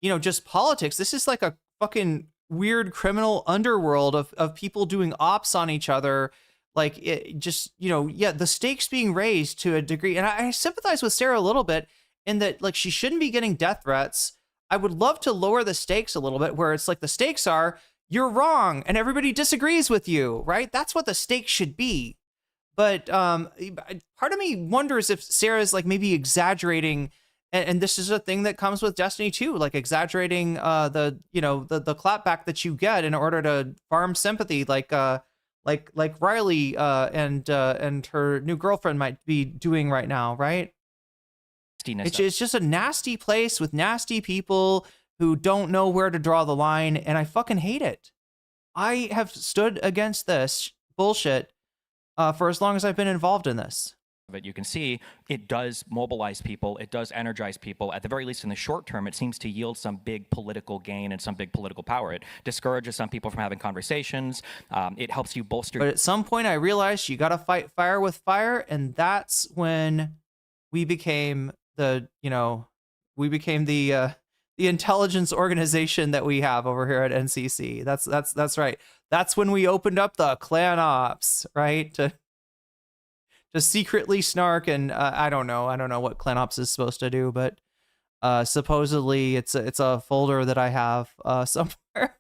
just politics. This is like a fucking weird criminal underworld of people doing ops on each other. Like it just, the stakes being raised to a degree. And I sympathize with Sarah a little bit in that, like, she shouldn't be getting death threats. I would love to lower the stakes a little bit where it's like the stakes are, you're wrong and everybody disagrees with you, right? That's what the stakes should be. But part of me wonders if Sarah's like maybe exaggerating. And this is a thing that comes with Destiny too, like exaggerating the clapback that you get in order to farm sympathy, like Riley and her new girlfriend might be doing right now, right? It's just a nasty place with nasty people who don't know where to draw the line, and I fucking hate it. I have stood against this bullshit for as long as I've been involved in this.
But you can see it does mobilize people, it does energize people. At the very least in the short term, it seems to yield some big political gain and some big political power. It discourages some people from having conversations. It helps you bolster.
But at some point I realized you got to fight fire with fire. And that's when we became the the intelligence organization that we have over here at NCC. That's right. That's when we opened up the clan ops, right? To secretly snark and I don't know what clan ops is supposed to do, but supposedly it's a folder that I have somewhere.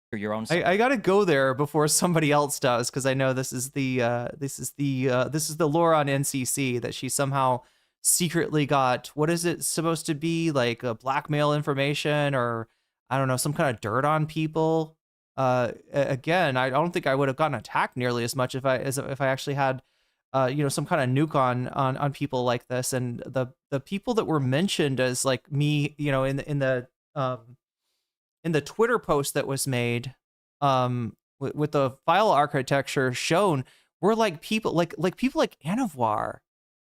For your own.
I gotta go there before somebody else does, because I know this is the lore on NCC that she somehow secretly got. What is it supposed to be, like a blackmail information, or I don't know, some kind of dirt on people? Again, I don't think I would have gotten attacked nearly as much if I actually had some kind of nuke on people like this. And the people that were mentioned as like me, in the Twitter post that was made with the file architecture shown were like people like Anavoir.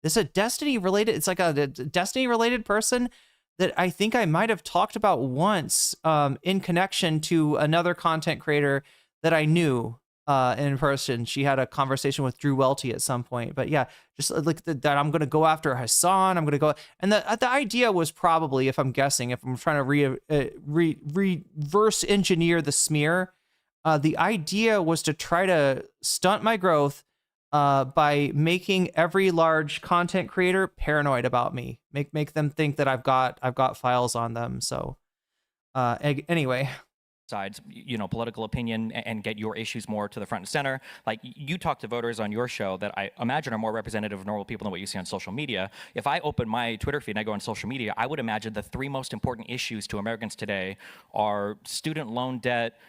This a Destiny related, it's like a Destiny related person that I think I might have talked about once in connection to another content creator that I knew in person. She had a conversation with Drew Welty at some point, but yeah, just like that I'm going to go after Hasan. I'm going to go, and the idea was probably, if I'm guessing, if I'm trying to reverse engineer the smear, the idea was to try to stunt my growth by making every large content creator paranoid about me, make them think that I've got files on them. So anyway.
Sides, political opinion, and get your issues more to the front and center. Like, you talk to voters on your show that I imagine are more representative of normal people than what you see on social media. If I open my Twitter feed and I go on social media, I would imagine the three most important issues to Americans today are student loan debt,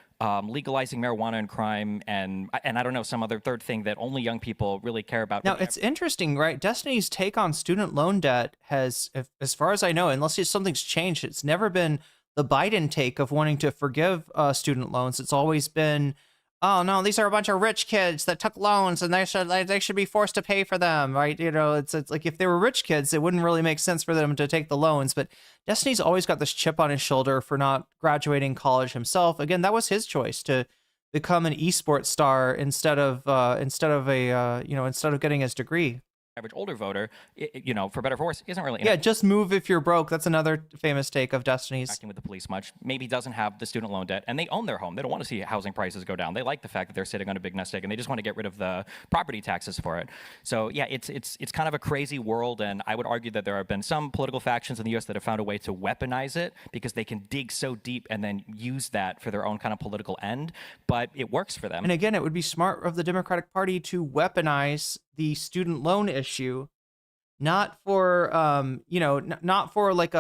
legalizing marijuana and crime, and I don't know, some other third thing that only young people really care about.
Now, it's interesting, right? Destiny's take on student loan debt has, as far as I know, unless something's changed, it's never been the Biden take of wanting to forgive student loans. It's always been, oh no, these are a bunch of rich kids that took loans and they should be forced to pay for them, right? It's like, if they were rich kids, it wouldn't really make sense for them to take the loans. But Destiny's always got this chip on his shoulder for not graduating college himself. Again, that was his choice to become an esports star instead of getting his degree.
Average older voter, for better or for worse, isn't really.
Yeah, just move if you're broke. That's another famous take of Destiny's.
Acting with the police much, maybe doesn't have the student loan debt, and they own their home. They don't want to see housing prices go down. They like the fact that they're sitting on a big nest egg, and they just want to get rid of the property taxes for it. So yeah, it's kind of a crazy world, and I would argue that there have been some political factions in the U.S. that have found a way to weaponize it because they can dig so deep and then use that for their own kind of political end. But it works for them.
And again, it would be smart of the Democratic Party to weaponize the student loan issue, not for not for like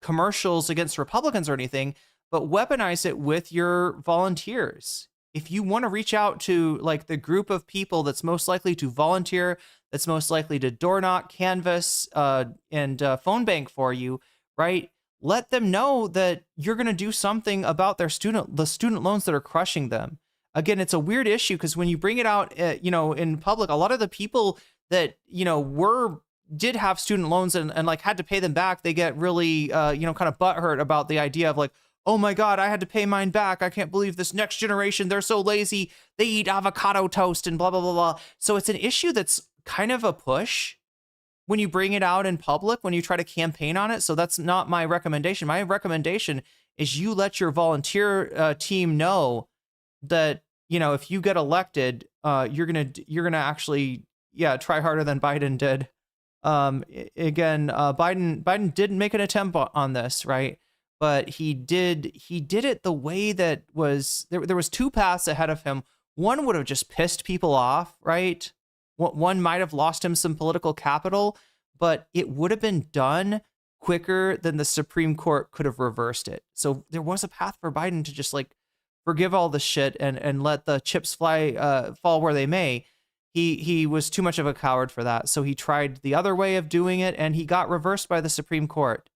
commercials against Republicans or anything, but weaponize it with your volunteers. If you want to reach out to like the group of people that's most likely to volunteer, that's most likely to door knock, canvas, and phone bank for you, right? Let them know that you're going to do something about the student loans that are crushing them. Again, it's a weird issue because when you bring it out, in public, a lot of the people that, did have student loans and like had to pay them back, they get really, kind of butthurt about the idea of like, oh my God, I had to pay mine back. I can't believe this next generation, they're so lazy. They eat avocado toast and blah, blah, blah, blah. So it's an issue that's kind of a push when you bring it out in public, when you try to campaign on it. So that's not my recommendation. My recommendation is you let your volunteer team know that, if you get elected, you're gonna actually, try harder than Biden did. Again, Biden didn't make an attempt on this, right? But he did it the way that was there was two paths ahead of him. One would have just pissed people off, right? One might have lost him some political capital, but it would have been done quicker than the Supreme Court could have reversed it. So there was a path for Biden to just like forgive all the shit and let the chips fall where they may. He was too much of a coward for that. So he tried the other way of doing it and he got reversed by the Supreme Court.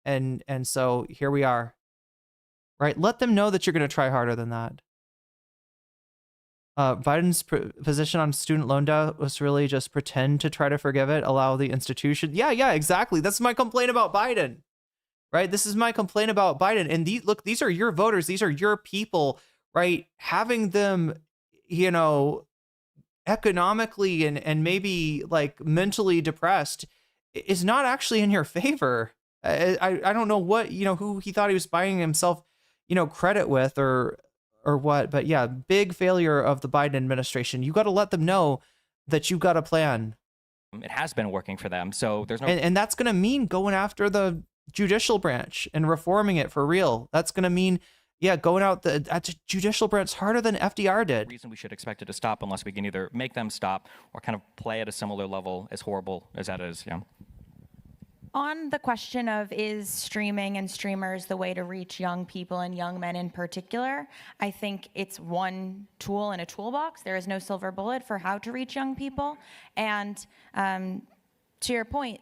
And so here we are. Right? Let them know that you're going to try harder than that. Biden's position on student loan debt was really just pretend to try to forgive it, allow the institution. Yeah, exactly. That's my complaint about Biden. Right? This is my complaint about Biden. And these are your voters. These are your people, right? Having them, economically and maybe like mentally depressed is not actually in your favor. I don't know what, who he thought he was buying himself, credit with or what. But yeah, big failure of the Biden administration. You got to let them know that you've got a plan.
It has been working for them. So there's no.
And that's going to mean going after the judicial branch and reforming it for real. That's going to mean, going out at the judicial branch harder than FDR did.
Reason we should expect it to stop unless we can either make them stop or kind of play at a similar level, as horrible as that is. Yeah.
On the question of is streaming and streamers the way to reach young people and young men in particular, I think it's one tool in a toolbox. There is no silver bullet for how to reach young people. And to your point,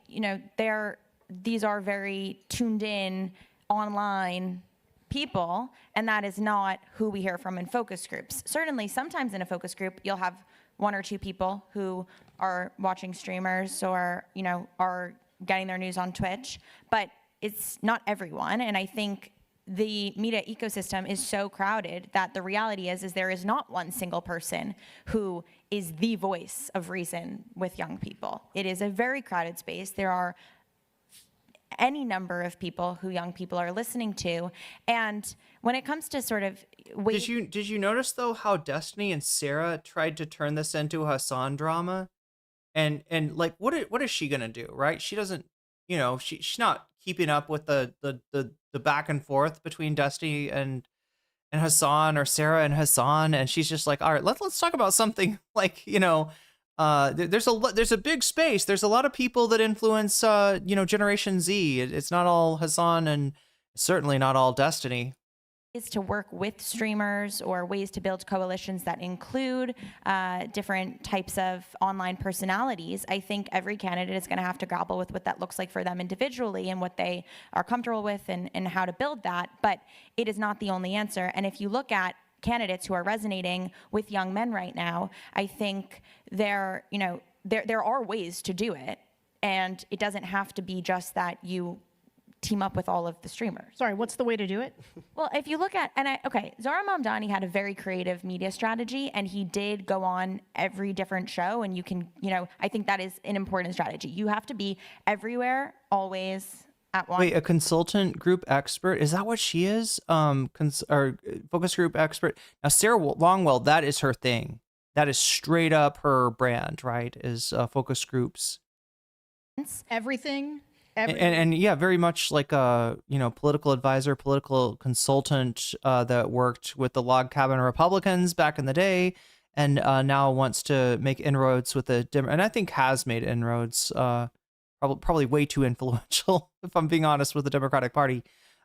these are very tuned in online people, and that is not who we hear from in focus groups. Certainly, sometimes in a focus group, you'll have one or two people who are watching streamers or, are getting their news on Twitch, but it's not everyone. And I think the media ecosystem is so crowded that the reality is there is not one single person who is the voice of reason with young people. It is a very crowded space. There are any number of people who young people are listening to. And when it comes to sort of
did you notice though how Destiny and Sarah tried to turn this into a Hasan drama? And like what is she gonna do, right? She doesn't, she's not keeping up with the back and forth between Destiny and Hasan, or Sarah and Hasan, and she's just like, all right, let's talk about something like, there's a big space. There's a lot of people that influence Generation Z. It's not all Hasan and certainly not all Destiny.
Is to work with streamers or ways to build coalitions that include different types of online personalities. I think every candidate is going to have to grapple with what that looks like for them individually and what they are comfortable with and how to build that. But it is not the only answer. And if you look at candidates who are resonating with young men right now, I think there are ways to do it. And it doesn't have to be just that you team up with all of the streamers.
Sorry, what's the way to do it?
Well, if you look at, Zara Mamdani had a very creative media strategy, and he did go on every different show, and you can, I think that is an important strategy. You have to be everywhere, always, at once.
Wait, a consultant group expert? Is that what she is? Or focus group expert? Now, Sarah Longwell, that is her thing. That is straight up her brand, right? Is focus groups.
Everything.
And yeah, very much like a political advisor, political consultant that worked with the log cabin Republicans back in the day, and now wants to make inroads with the and I think has made inroads, probably way too influential if I'm being honest with the Democratic Party.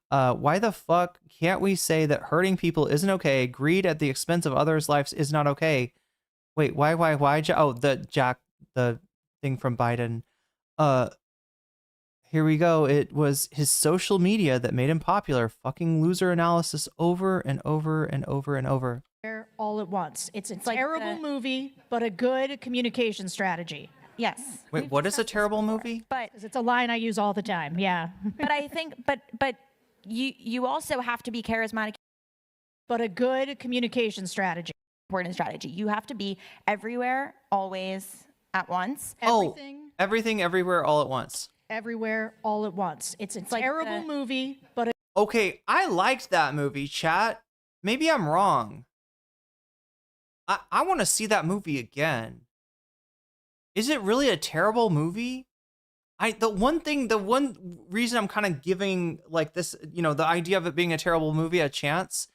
Why the fuck can't we say that hurting people isn't okay? Greed at the expense of others' lives is not okay. Wait, why? Oh, the thing from Biden. Here we go. It was his social media that made him popular. Fucking loser analysis over and over and over and over.
All at once. It's a terrible movie, but a good communication strategy.
Yes.
Wait, what is a terrible movie?
But
it's a line I use all the time. Yeah.
But I think, but you also have to be charismatic.
But a good communication strategy.
Important strategy. You have to be everywhere, always, at once.
Everything, everywhere, all at once.
Everywhere, all at once. It's a terrible movie, but
okay, I liked that movie, chat. Maybe I'm wrong. I want to see that movie again. Is it really a terrible movie? The one reason I'm kind of giving like this, the idea of it being a terrible movie a chance,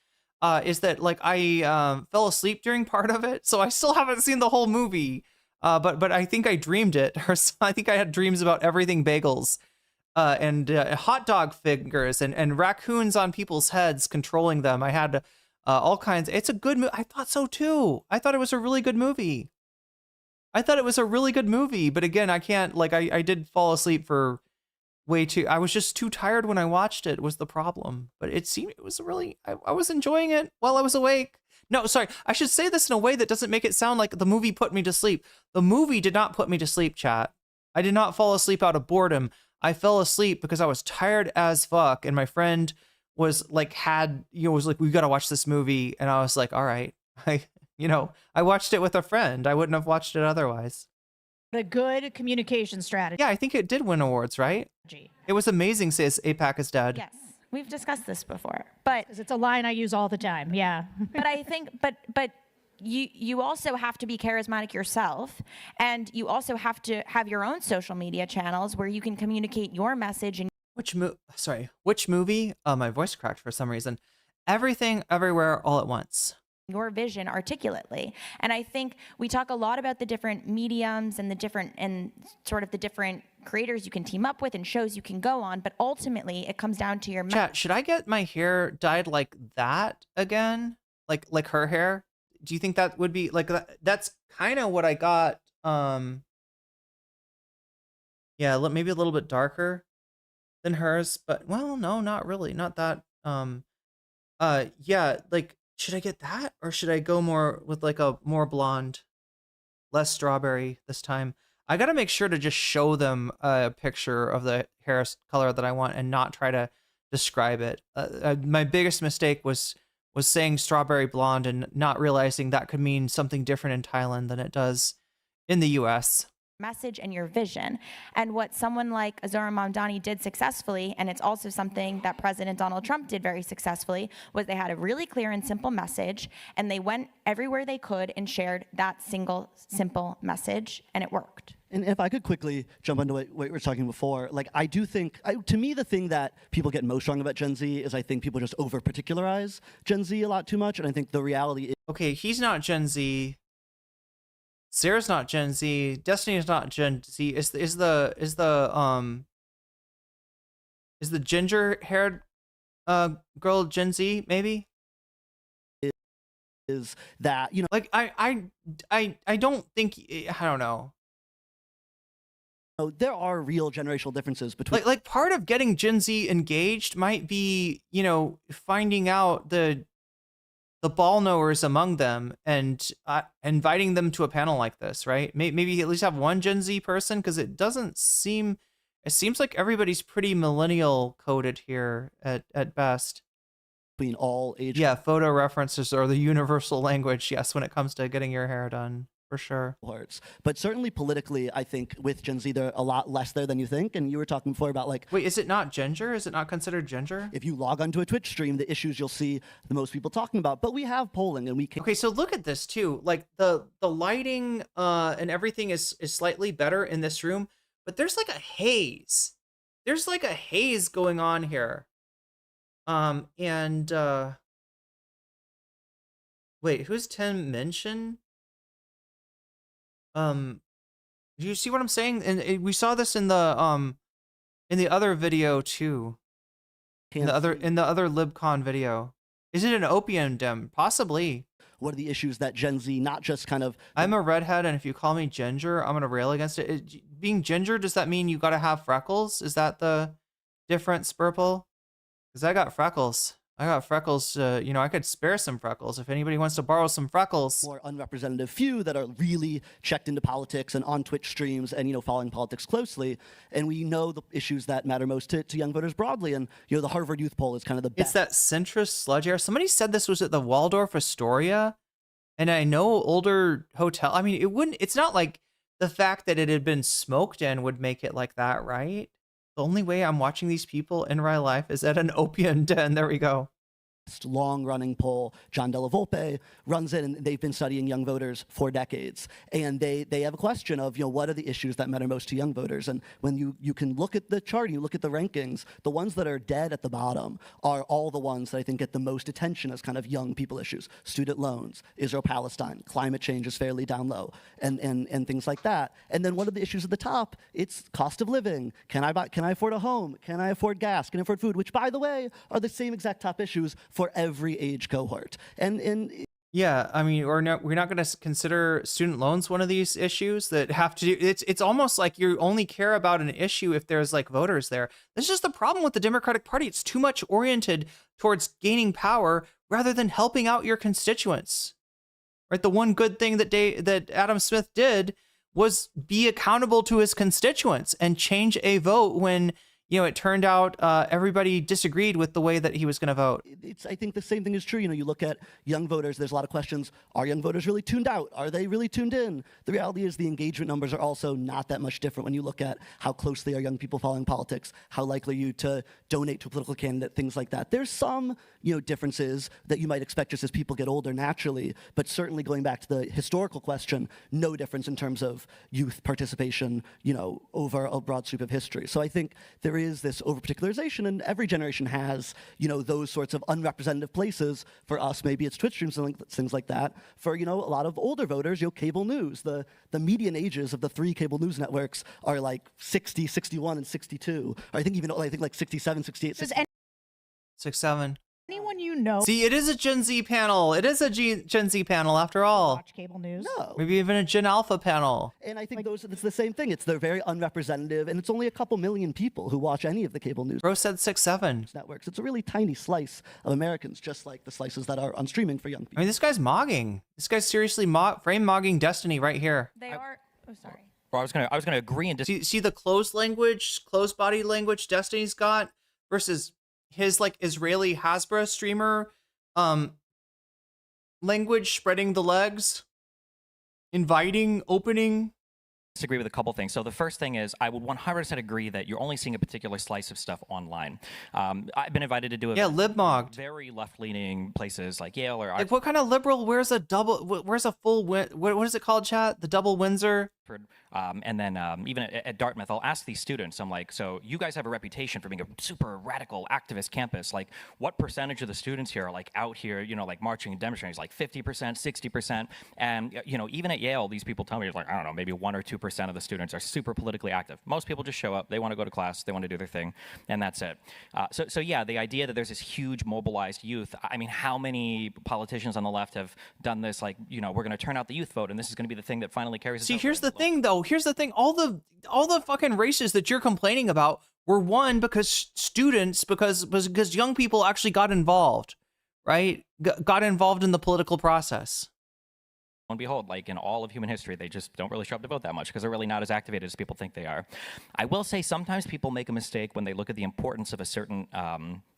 is that like I fell asleep during part of it, so I still haven't seen the whole movie. But I think I dreamed it, or I think I had dreams about everything bagels, and hot dog fingers, and raccoons on people's heads controlling them. I had all kinds. It's a good movie. I thought so too. I thought it was a really good movie. But again, I can't, like, I did fall asleep for way too. I was just too tired when I watched it, was the problem. But it was really, I was enjoying it while I was awake. No, sorry. I should say this in a way that doesn't make it sound like the movie put me to sleep. The movie did not put me to sleep, chat. I did not fall asleep out of boredom. I fell asleep because I was tired as fuck, and my friend was like, we got to watch this movie, and I was like, all right. I watched it with a friend. I wouldn't have watched it otherwise.
The good communication strategy.
Yeah, I think it did win awards, right? It was amazing, says APAC is dead.
Yes, we've discussed this before, but
it's a line I use all the time. Yeah.
But I think, but you also have to be charismatic yourself, and you also have to have your own social media channels where you can communicate your message. And
which movie? My voice cracked for some reason. Everything, Everywhere, All at Once.
Your vision articulately. And I think we talk a lot about the different mediums and the different creators you can team up with and shows you can go on, but ultimately it comes down to your
Chat, should I get my hair dyed like that again? Like her hair? Do you think that would be like that? That's kind of what I got. Yeah, maybe a little bit darker than hers, but well, no, not really. Not that. Yeah, like, should I get that, or should I go more with like a more blonde, less strawberry this time? I gotta make sure to just show them a picture of the hair color that I want and not try to describe it. My biggest mistake was saying strawberry blonde and not realizing that could mean something different in Thailand than it does in the US.
Message and your vision. And what someone like Azura Mamdani did successfully, and it's also something that President Donald Trump did very successfully, was they had a really clear and simple message, and they went everywhere they could and shared that single simple message, and it worked.
And if I could quickly jump into what we were talking before, like I do think, to me, the thing that people get most wrong about Gen Z is I think people just over-particularize Gen Z a lot too much, and I think the reality is...
Okay, he's not Gen Z. Sarah's not Gen Z. Destiny is not Gen Z. Is the ginger-haired girl Gen Z? Maybe.
Is that, you know?
Like I don't think, I don't know.
There are real generational differences between...
Like part of getting Gen Z engaged might be, you know, finding out the ball knowers among them and inviting them to a panel like this, right? Maybe at least have one Gen Z person, because it seems like everybody's pretty millennial coded here at best.
Between all ages.
Yeah, photo references are the universal language, yes, when it comes to getting your hair done. For sure.
But certainly politically, I think with Gen Z, they're a lot less there than you think. And you were talking before about like...
Wait, is it not ginger? Is it not considered ginger?
If you log onto a Twitch stream, the issues you'll see the most people talking about. But we have polling and we can...
Okay, so look at this too. Like the lighting and everything is slightly better in this room. But there's like a haze. There's like a haze going on here. Wait, who's Tim Minchin? Do you see what I'm saying? And we saw this in the other video too. In the other LibCon video. Is it an opium den? Possibly.
What are the issues that Gen Z, not just kind of...
I'm a redhead, and if you call me ginger, I'm gonna rail against it. Being ginger, does that mean you gotta have freckles? Is that the difference, Spurple? Because I got freckles. You know, I could spare some freckles if anybody wants to borrow some freckles.
More unrepresentative few that are really checked into politics and on Twitch streams and, you know, following politics closely. And we know the issues that matter most to young voters broadly. And, you know, the Harvard Youth Poll is kind of the best.
It's that centrist sludge air. Somebody said this was at the Waldorf Astoria. And I know older hotel. I mean, it's not like the fact that it had been smoked in would make it like that, right? The only way I'm watching these people in real life is at an opium den. There we go.
Long-running poll, John Della Volpe runs it, and they've been studying young voters for decades. And they have a question of, you know, what are the issues that matter most to young voters? And when you can look at the chart, you look at the rankings, the ones that are dead at the bottom are all the ones that I think get the most attention as kind of young people issues. Student loans, Israel-Palestine, climate change is fairly down low, and things like that. And then one of the issues at the top, it's cost of living. Can I afford a home? Can I afford gas? Can I afford food? Which, by the way, are the same exact top issues for every age cohort. And
yeah, I mean, we're not going to consider student loans one of these issues that have to do. It's almost like you only care about an issue if there's like voters there. This is just the problem with the Democratic Party. It's too much oriented towards gaining power rather than helping out your constituents. Right? The one good thing that Adam Smith did was be accountable to his constituents and change a vote when it turned out everybody disagreed with the way that he was going to vote.
I think the same thing is true. You look at young voters, there's a lot of questions. Are young voters really tuned out? Are they really tuned in? The reality is the engagement numbers are also not that much different when you look at how closely are young people following politics, how likely are you to donate to a political candidate, things like that. There's some, differences that you might expect just as people get older naturally, but certainly going back to the historical question, no difference in terms of youth participation, over a broad sweep of history. So I think there is this over-particularization, and every generation has, those sorts of unrepresentative places. For us, maybe it's Twitch streams and things like that. For, a lot of older voters, cable news. The median ages of the 3 cable news networks are like 60, 61, and 62. Or I think like 67, 68, 67.
6-7.
Anyone you know?
See, it is a Gen Z panel. It is a Gen Z panel after all.
Watch cable news?
No.
Maybe even a Gen Alpha panel.
And I think it's the same thing. They're very unrepresentative, and it's only a couple million people who watch any of the cable news.
Bro said 6-7
networks. It's a really tiny slice of Americans, just like the slices that are on streaming for young people.
I mean, this guy's mogging. This guy's seriously frame mogging Destiny right here.
They are. Oh, sorry.
Or I was gonna agree and
see the closed body language Destiny's got versus his like Israeli Hasbro streamer language, spreading the legs, inviting, opening.
Disagree with a couple things. So the first thing is I would 100% agree that you're only seeing a particular slice of stuff online. I've been invited to do
libmogged.
Very left-leaning places like Yale or
like what kind of liberal wears a full what is it called, chat? The double Windsor.
And then even at Dartmouth, I'll ask these students, I'm like, so you guys have a reputation for being a super radical activist campus. Like, what percentage of the students here are like out here, like marching and demonstrating? It's like 50%, 60%. And, even at Yale, these people tell me, like, I don't know, maybe 1 or 2% of the students are super politically active. Most people just show up, they want to go to class, they want to do their thing, and that's it. So yeah, the idea that there's this huge mobilized youth, I mean, how many politicians on the left have done this, like, we're going to turn out the youth vote, and this is going to be the thing that finally carries us
See,
over.
here's the thing, though. Here's the thing. All the fucking races that you're complaining about were won because because young people actually got involved, right? Got involved in the political process.
And behold, like in all of human history, they just don't really show up to vote that much because they're really not as activated as people think they are. I will say sometimes people make a mistake when they look at the importance of a certain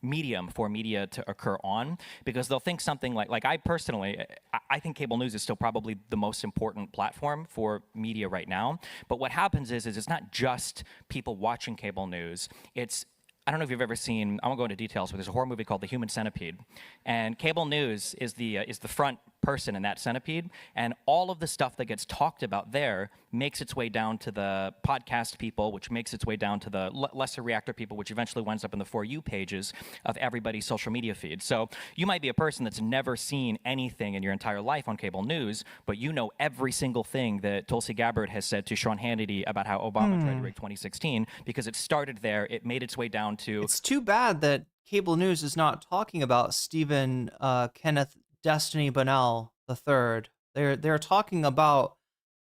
medium for media to occur on, because they'll think something like I personally, I think cable news is still probably the most important platform for media right now. But what happens is it's not just people watching cable news. I don't know if you've ever seen, I won't go into details, but there's a horror movie called The Human Centipede. And cable news is the front person in that centipede. And all of the stuff that gets talked about there makes its way down to the podcast people, which makes its way down to the lesser reactor people, which eventually winds up in the For You pages of everybody's social media feed. So you might be a person that's never seen anything in your entire life on cable news, but you know every single thing that Tulsi Gabbard has said to Sean Hannity about how Obama tried to rig 2016, because it started there, it made its way down to...
It's too bad that cable news is not talking about Stephen Kenneth Destiny Bonnell III. They're talking about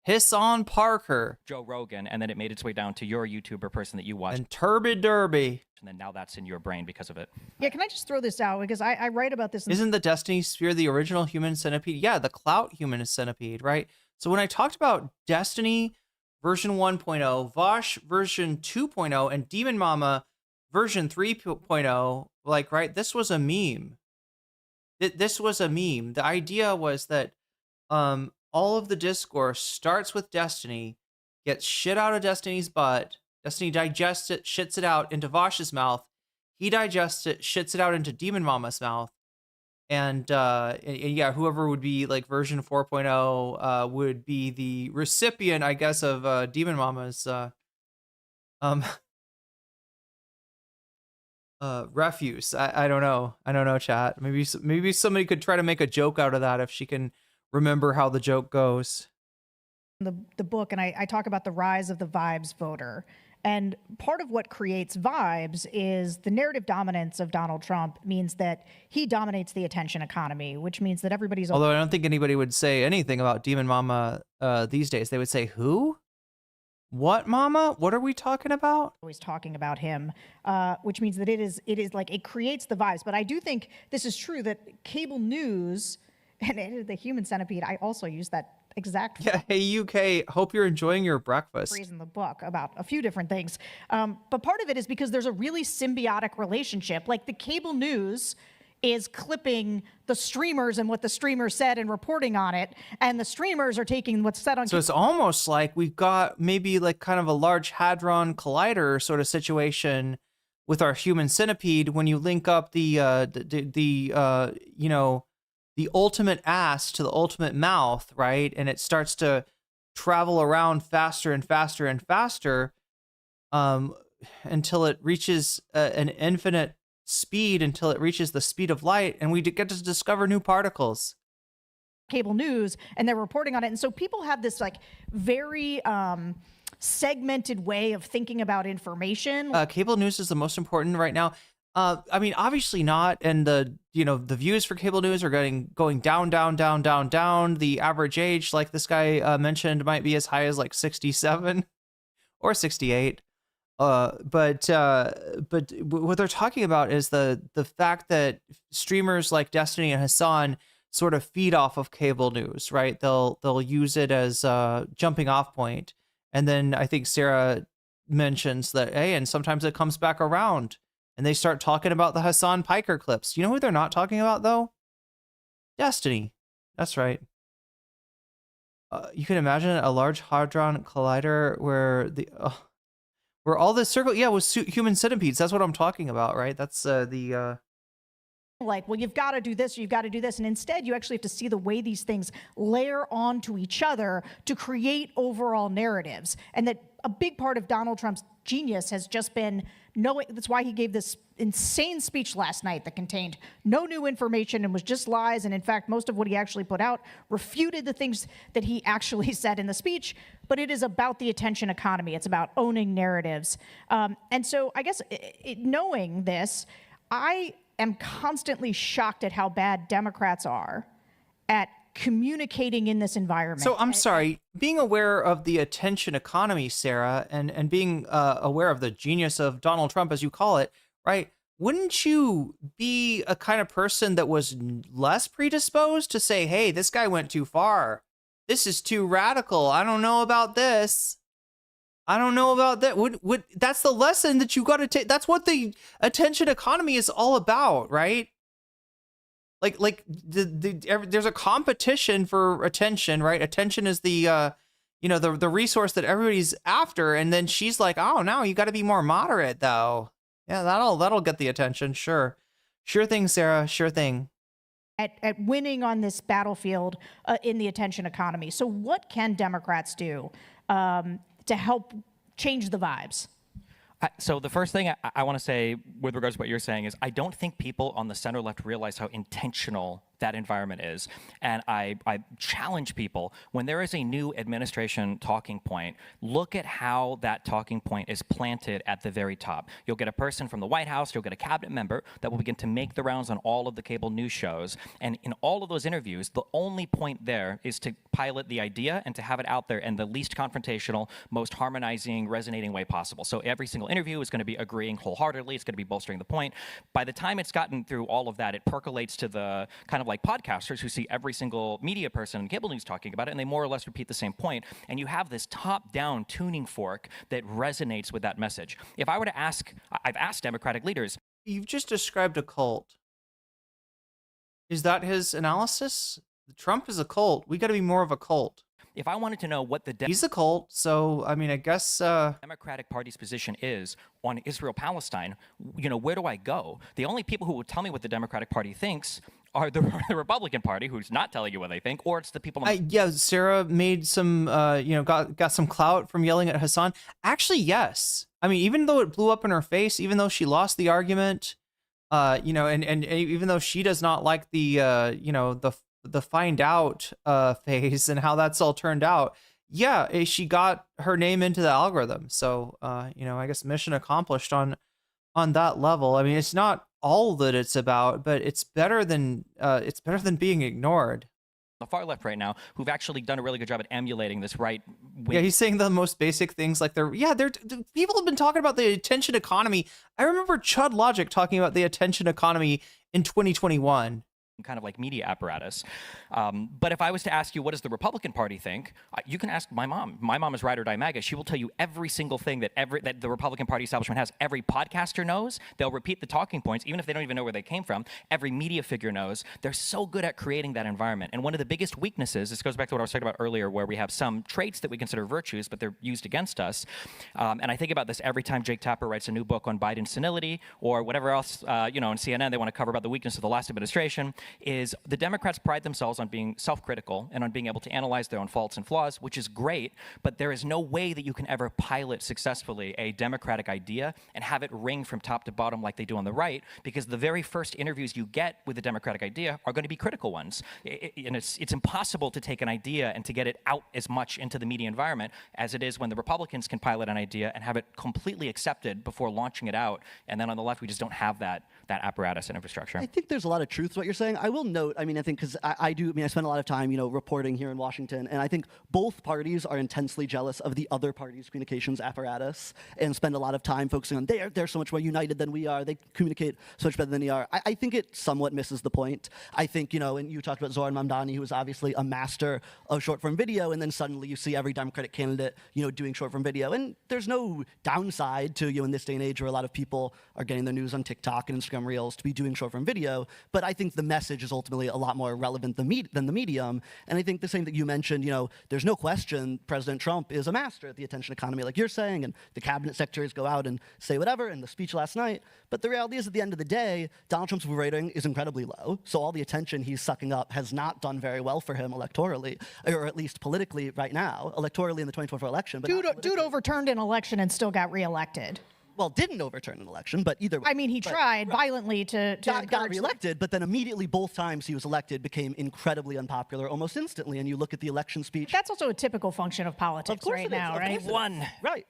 Hasan Parker,
Joe Rogan, and then it made its way down to your YouTuber person that you watch,
and Turbid Derby.
And then now that's in your brain because of it.
Yeah, can I just throw this out, because I write about this.
Isn't the Destiny Sphere the original human centipede? Yeah, the Clout human centipede, right? So when I talked about Destiny version 1.0, Vaush version 2.0, and Demon Mama version 3.0, like, right, this was a meme. This was a meme. The idea was that all of the discourse starts with Destiny, gets shit out of Destiny's butt, Destiny digests it, shits it out into Vaush's mouth, he digests it, shits it out into Demon Mama's mouth, and yeah, whoever would be like version 4.0 would be the recipient, I guess, of Demon Mama's refuse. I don't know, chat. Maybe somebody could try to make a joke out of that if she can remember how the joke goes.
The book, and I talk about the rise of the vibes voter. And part of what creates vibes is the narrative dominance of Donald Trump means that he dominates the attention economy, which means that everybody's...
Although I don't think anybody would say anything about Demon Mama these days. They would say, who? What, Mama? What are we talking about?
Always talking about him, which means that it is like it creates the vibes. But I do think this is true that cable news and the human centipede, I also use that exact
Yeah, hey UK, hope you're enjoying your breakfast.
phrase in the book about a few different things. But part of it is because there's a really symbiotic relationship. Like the cable news is clipping the streamers and what the streamers said and reporting on it, and the streamers are taking what's said on.
So it's almost like we've got maybe like kind of a large hadron collider sort of situation with our human centipede when you link up the you know, the ultimate ass to the ultimate mouth, right? And it starts to travel around faster and faster and faster until it reaches an infinite speed, until it reaches the speed of light, and we get to discover new particles.
Cable news, and they're reporting on it. And so people have this like very segmented way of thinking about information.
Cable news is the most important right now. I mean, obviously not. And the views for cable news are going down. The average age, like this guy mentioned, might be as high as like 67 or 68. But what they're talking about is the fact that streamers like Destiny and Hasan sort of feed off of cable news, right? They'll use it as a jumping off point. And then I think Sarah mentions that, hey, and sometimes it comes back around and they start talking about the Hasan Piker clips. You know who they're not talking about though? Destiny. That's right. You can imagine a large hadron collider where where all this circle, yeah, was human centipedes. That's what I'm talking about, right? That's
like, well, you've got to do this, or you've got to do this. And instead, you actually have to see the way these things layer onto each other to create overall narratives. And that a big part of Donald Trump's genius has just been knowing. That's why he gave this insane speech last night that contained no new information and was just lies. And in fact, most of what he actually put out refuted the things that he actually said in the speech. But it is about the attention economy. It's about owning narratives. And so I guess knowing this, I am constantly shocked at how bad Democrats are at communicating in this environment.
So I'm sorry, being aware of the attention economy, Sarah, and being aware of the genius of Donald Trump, as you call it, right? Wouldn't you be a kind of person that was less predisposed to say, hey, this guy went too far. This is too radical. I don't know about this. I don't know about that. Would that's the lesson that you got to take. That's what the attention economy is all about, right? Like there's a competition for attention, right? Attention is the the resource that everybody's after, and then she's like, oh no, you got to be more moderate though. Yeah, that'll get the attention. Sure thing, Sarah. Sure thing.
At winning on this battlefield in the attention economy. So what can Democrats do to help change the vibes?
So the first thing I want to say with regards to what you're saying is I don't think people on the center left realize how intentional that environment is. And I challenge people, when there is a new administration talking point, look at how that talking point is planted at the very top. You'll get a person from the White House, you'll get a cabinet member that will begin to make the rounds on all of the cable news shows. And in all of those interviews, the only point there is to pilot the idea and to have it out there in the least confrontational, most harmonizing, resonating way possible. So every single interview is going to be agreeing wholeheartedly, it's going to be bolstering the point. By the time it's gotten through all of that, it percolates to the kind of like podcasters who see every single media person in cable news talking about it, and they more or less repeat the same point. And you have this top-down tuning fork that resonates with that message. If I were to ask, I've asked Democratic leaders.
You've just described a cult. Is that his analysis? Trump is a cult. We got to be more of a cult.
If I wanted to know what the
he's a cult, so I mean, I guess
Democratic Party's position is on Israel-Palestine, where do I go? The only people who will tell me what the Democratic Party thinks are the Republican Party, who's not telling you what they think, or it's the people.
Yeah, Sarah made some, got some clout from yelling at Hasan. Actually, yes. I mean, even though it blew up in her face, even though she lost the argument, and even though she does not like the find out phase and how that's all turned out, yeah, she got her name into the algorithm. So I guess mission accomplished on that level. I mean, it's not all that it's about, but it's better than being ignored.
The far left right now, who've actually done a really good job at emulating this right wing.
Yeah, he's saying the most basic things, like people have been talking about the attention economy. I remember Chud Logic talking about the attention economy in 2021.
kind of like media apparatus. But if I was to ask you, what does the Republican Party think? You can ask my mom. My mom is Ride or Die MAGA. She will tell you every single thing that the Republican Party establishment has. Every podcaster knows. They'll repeat the talking points, even if they don't even know where they came from. Every media figure knows. They're so good at creating that environment. And one of the biggest weaknesses, this goes back to what I was talking about earlier, where we have some traits that we consider virtues, but they're used against us. And I think about this every time Jake Tapper writes a new book on Biden's senility or whatever else, on CNN they want to cover about the weakness of the last administration. Is the Democrats pride themselves on being self-critical and on being able to analyze their own faults and flaws, which is great, but there is no way that you can ever pilot successfully a Democratic idea and have it ring from top to bottom like they do on the right, because the very first interviews you get with the Democratic idea are going to be critical ones. And it's impossible to take an idea and to get it out as much into the media environment as it is when the Republicans can pilot an idea and have it completely accepted before launching it out. And then on the left, we just don't have that apparatus and infrastructure.
I think there's a lot of truth to what you're saying. I will note, I mean, I think, because I spend a lot of time, reporting here in Washington, and I think both parties are intensely jealous of the other party's communications apparatus and spend a lot of time focusing on they're so much more united than we are. They communicate so much better than we are. I think it somewhat misses the point. I think, and you talked about Zoran Mamdani, who was obviously a master of short-form video, and then suddenly you see every Democratic candidate, doing short-form video. And there's no downside to, in this day and age where a lot of people are getting their news on TikTok and Instagram Reels to be doing short-form video. But I think the message is ultimately a lot more relevant than the medium. And I think the same that you mentioned, there's no question President Trump is a master at the attention economy, like you're saying, and the cabinet secretaries go out and say whatever in the speech last night. But the reality is, at the end of the day, Donald Trump's rating is incredibly low. So all the attention he's sucking up has not done very well for him electorally, or at least politically right now, electorally in the 2024 election. But
dude overturned an election and still got reelected.
Well, didn't overturn an election, but either way.
I mean, he tried violently to
got reelected, but then immediately both times he was elected became incredibly unpopular almost instantly. And you look at the election speech.
That's also a typical function of politics right now, right?
He won.
Right.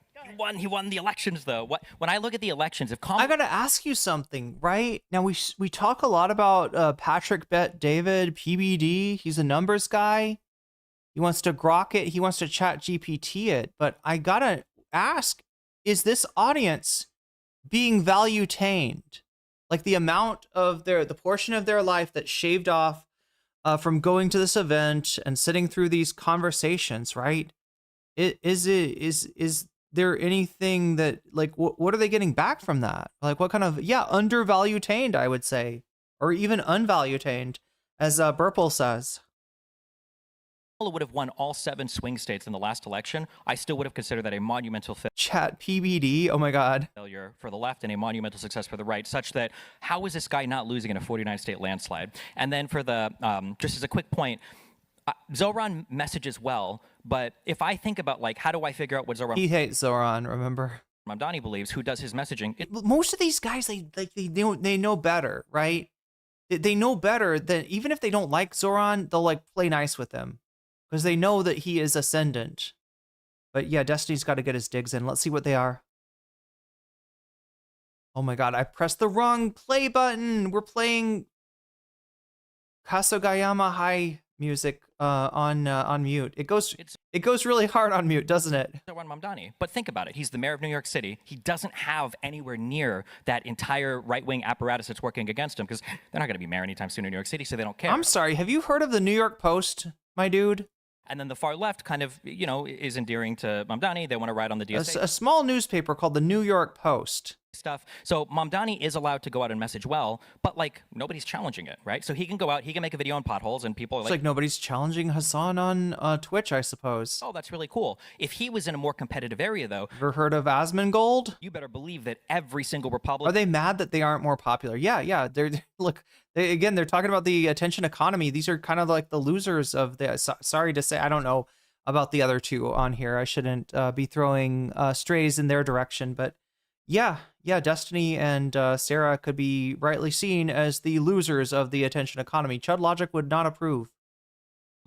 He won the elections, though. When I look at the elections,
I got to ask you something, right? Now, we talk a lot about Patrick Bet David, PBD. He's a numbers guy. He wants to grok it. He wants to chat GPT it. But I got to ask, is this audience being value-tained? Like the amount of the portion of their life that's shaved off from going to this event and sitting through these conversations, right? Is there anything that, like, what are they getting back from that? Like, what kind of, undervalue-tained, I would say, or even unvalue-tained, as Burple says.
Would have won all 7 swing states in the last election, I still would have considered that a monumental
chat PBD. Oh my God.
Failure for the left and a monumental success for the right, such that how is this guy not losing in a 49-state landslide? And then for the, just as a quick point, Zoran messages well, but if I think about, like, how do I figure out what Zoran...
He hates Zoran, remember?
Mamdani believes, who does his messaging.
Most of these guys, they know better, right? They know better than, even if they don't like Zoran, they'll, like, play nice with him, because they know that he is ascendant. But yeah, Destiny's got to get his digs in. Let's see what they are. Oh my God, I pressed the wrong play button. We're playing Kasogayama High music on mute. It goes really hard on mute, doesn't it?
Zoran Mamdani. But think about it. He's the mayor of New York City. He doesn't have anywhere near that entire right-wing apparatus that's working against him, because they're not going to be mayor anytime soon in New York City, so they don't care.
I'm sorry. Have you heard of the New York Post, my dude?
And then the far left kind of, is endearing to Mamdani. They want to ride on the DSA.
A small newspaper called the New York Post.
Stuff. So Mamdani is allowed to go out and message well, but, like, nobody's challenging it, right? So he can go out, he can make a video on potholes, and people are
like nobody's challenging Hasan on Twitch, I suppose.
Oh, that's really cool. If he was in a more competitive area, though.
Ever heard of Asmongold?
You better believe that every single Republican.
Are they mad that they aren't more popular? Yeah. They're talking about the attention economy. These are kind of like the losers of the. Sorry to say, I don't know about the other two on here. I shouldn't be throwing strays in their direction, but. Yeah, Destiny and Sarah could be rightly seen as the losers of the attention economy. Chud Logic would not approve.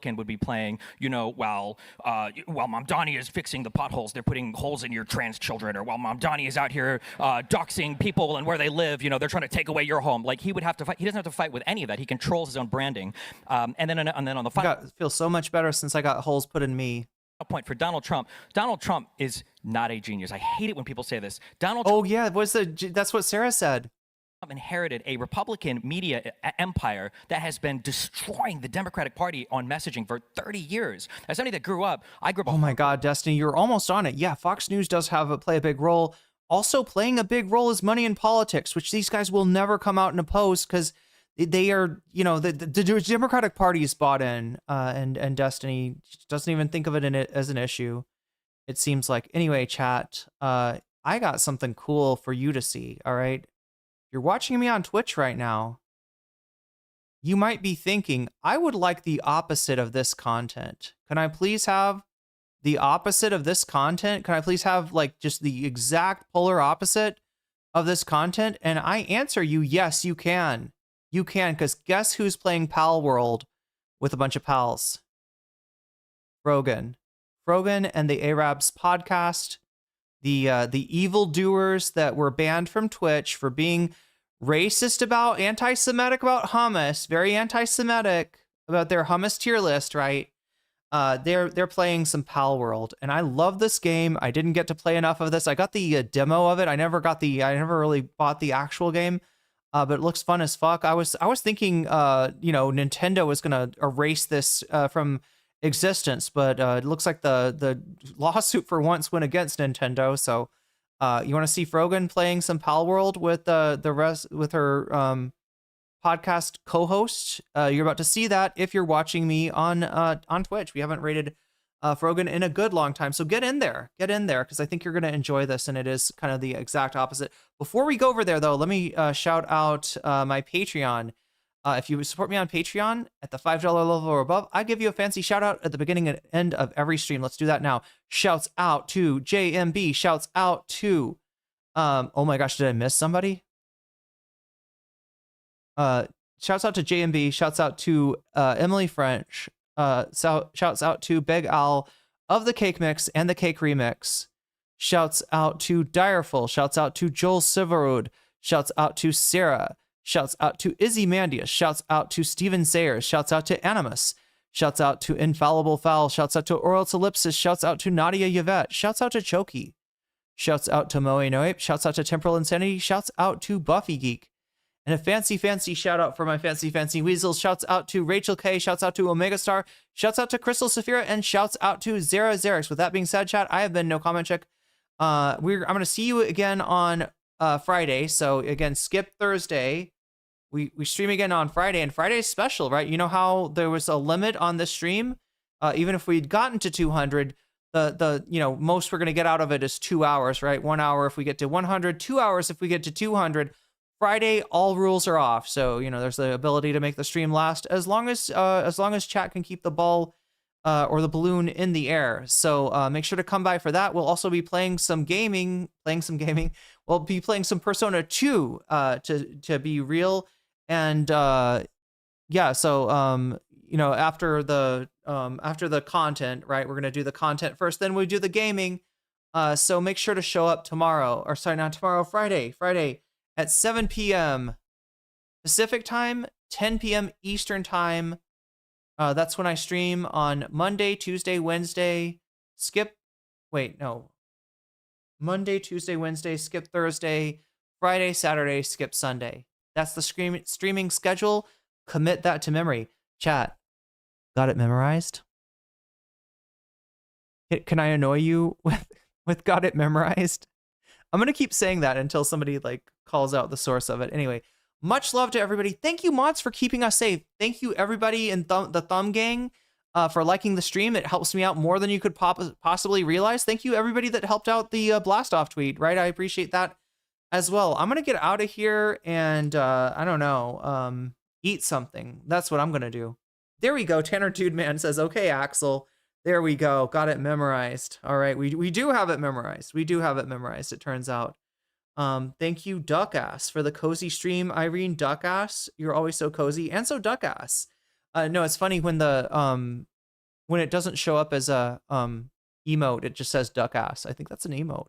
Would be playing, while Mamdani is fixing the potholes, they're putting holes in your trans children, or while Mamdani is out here doxing people and where they live, they're trying to take away your home. Like, he would have to fight. He doesn't have to fight with any of that. He controls his own branding. And then on the final,
feel so much better since I got holes put in me.
Point for Donald Trump. Donald Trump is not a genius. I hate it when people say this.
Oh yeah, that's what Sarah said.
inherited a Republican media empire that has been destroying the Democratic Party on messaging for 30 years. As somebody that grew up, I grew up.
Oh my God, Destiny, you're almost on it. Yeah, Fox News does play a big role. Also playing a big role is money in politics, which these guys will never come out and oppose because they are, the Democratic Party is bought in, and Destiny doesn't even think of it as an issue. It seems like. Anyway, chat, I got something cool for you to see. All right. You're watching me on Twitch right now. You might be thinking, I would like the opposite of this content. Can I please have the opposite of this content? Can I please have like just the exact polar opposite of this content? And I answer you, yes, you can. You can, because guess who's playing Pal World with a bunch of pals? Frogan and the Arabs podcast. The evildoers that were banned from Twitch for being racist about, anti-Semitic about hummus, very anti-Semitic about their hummus tier list, right? They're playing some Pal World, and I love this game. I didn't get to play enough of this. I got the demo of it. I never really bought the actual game, but it looks fun as fuck. I was thinking, Nintendo was gonna erase this from existence, but it looks like the lawsuit for once went against Nintendo. So you want to see Frogan playing some Pal World with the rest with her podcast co-host? You're about to see that if you're watching me on Twitch. We haven't rated Frogan in a good long time, so get in there because I think you're going to enjoy this, and it is kind of the exact opposite. Before we go over there though, let me shout out my Patreon. If you support me on Patreon at the $5 level or above, I give you a fancy shout out at the beginning and end of every stream. Let's do that now. Shouts out to JMB. Shouts out to, oh my gosh, did I miss somebody? Shouts out to JMB. Shouts out to Emily French. Shouts out to Big Al of the Cake Mix and the Cake Remix. Shouts out to Direful. Shouts out to Joel Siverud. Shouts out to Sarah. Shouts out to Izzy Mandius. Shouts out to Steven Sayers. Shouts out to Animus. Shouts out to Infallible Fowl. Shouts out to Oral Ellipsis. Shouts out to Nadia Yvette. Shouts out to Choki. Shouts out to Moe Noape. Shouts out to Temporal Insanity. Shouts out to Buffy Geek. And a fancy shout out for my fancy weasels. Shouts out to Rachel K. Shouts out to Omega Star. Shouts out to Crystal Saphira. And shouts out to Zara Xerix. With that being said, chat, I have been nocommentchick. I'm going to see you again on Friday. So again, skip Thursday. We stream again on Friday, and Friday's special, right? You know how there was a limit on this stream? Even if we'd gotten to 200, the most we're going to get out of it is 2 hours, right? 1 hour if we get to 100, 2 hours if we get to 200. Friday, all rules are off. So, there's the ability to make the stream last as long as chat can keep the ball or the balloon in the air. So make sure to come by for that. We'll also be playing some gaming. We'll be playing some Persona 2 to be real. And after the content, right, we're gonna do the content first, then we do the gaming. So make sure to show up tomorrow, or sorry, not tomorrow, Friday at 7 p.m. Pacific time, 10 p.m. Eastern time. That's when I stream on Monday, Tuesday, Wednesday. Monday, Tuesday, Wednesday, skip Thursday, Friday, Saturday, skip Sunday. That's the streaming schedule. Commit that to memory. Chat, got it memorized? Can I annoy you with got it memorized? I'm going to keep saying that until somebody calls out the source of it. Anyway, much love to everybody. Thank you, mods, for keeping us safe. Thank you, everybody in the Thumb Gang, for liking the stream. It helps me out more than you could possibly realize. Thank you, everybody that helped out the blast off tweet, right? I appreciate that as well. I'm going to get out of here and, I don't know, eat something. That's what I'm going to do. There we go. Tanner Dude Man says, okay, Axel. There we go. Got it memorized. All right. We do have it memorized. It turns out. Thank you, Duckass, for the cozy stream. Irene, Duckass, you're always so cozy. And so Duckass. No, it's funny when when it doesn't show up as a emote, it just says Duckass. I think that's an emote.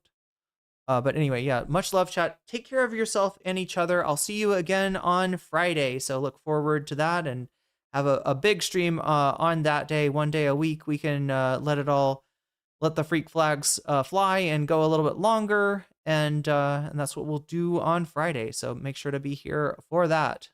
But anyway, yeah, much love, chat. Take care of yourself and each other. I'll see you again on Friday. So look forward to that and have a big stream on that day, one day a week. We can let it all let the freak flags fly and go a little bit longer. And that's what we'll do on Friday. So make sure to be here for that.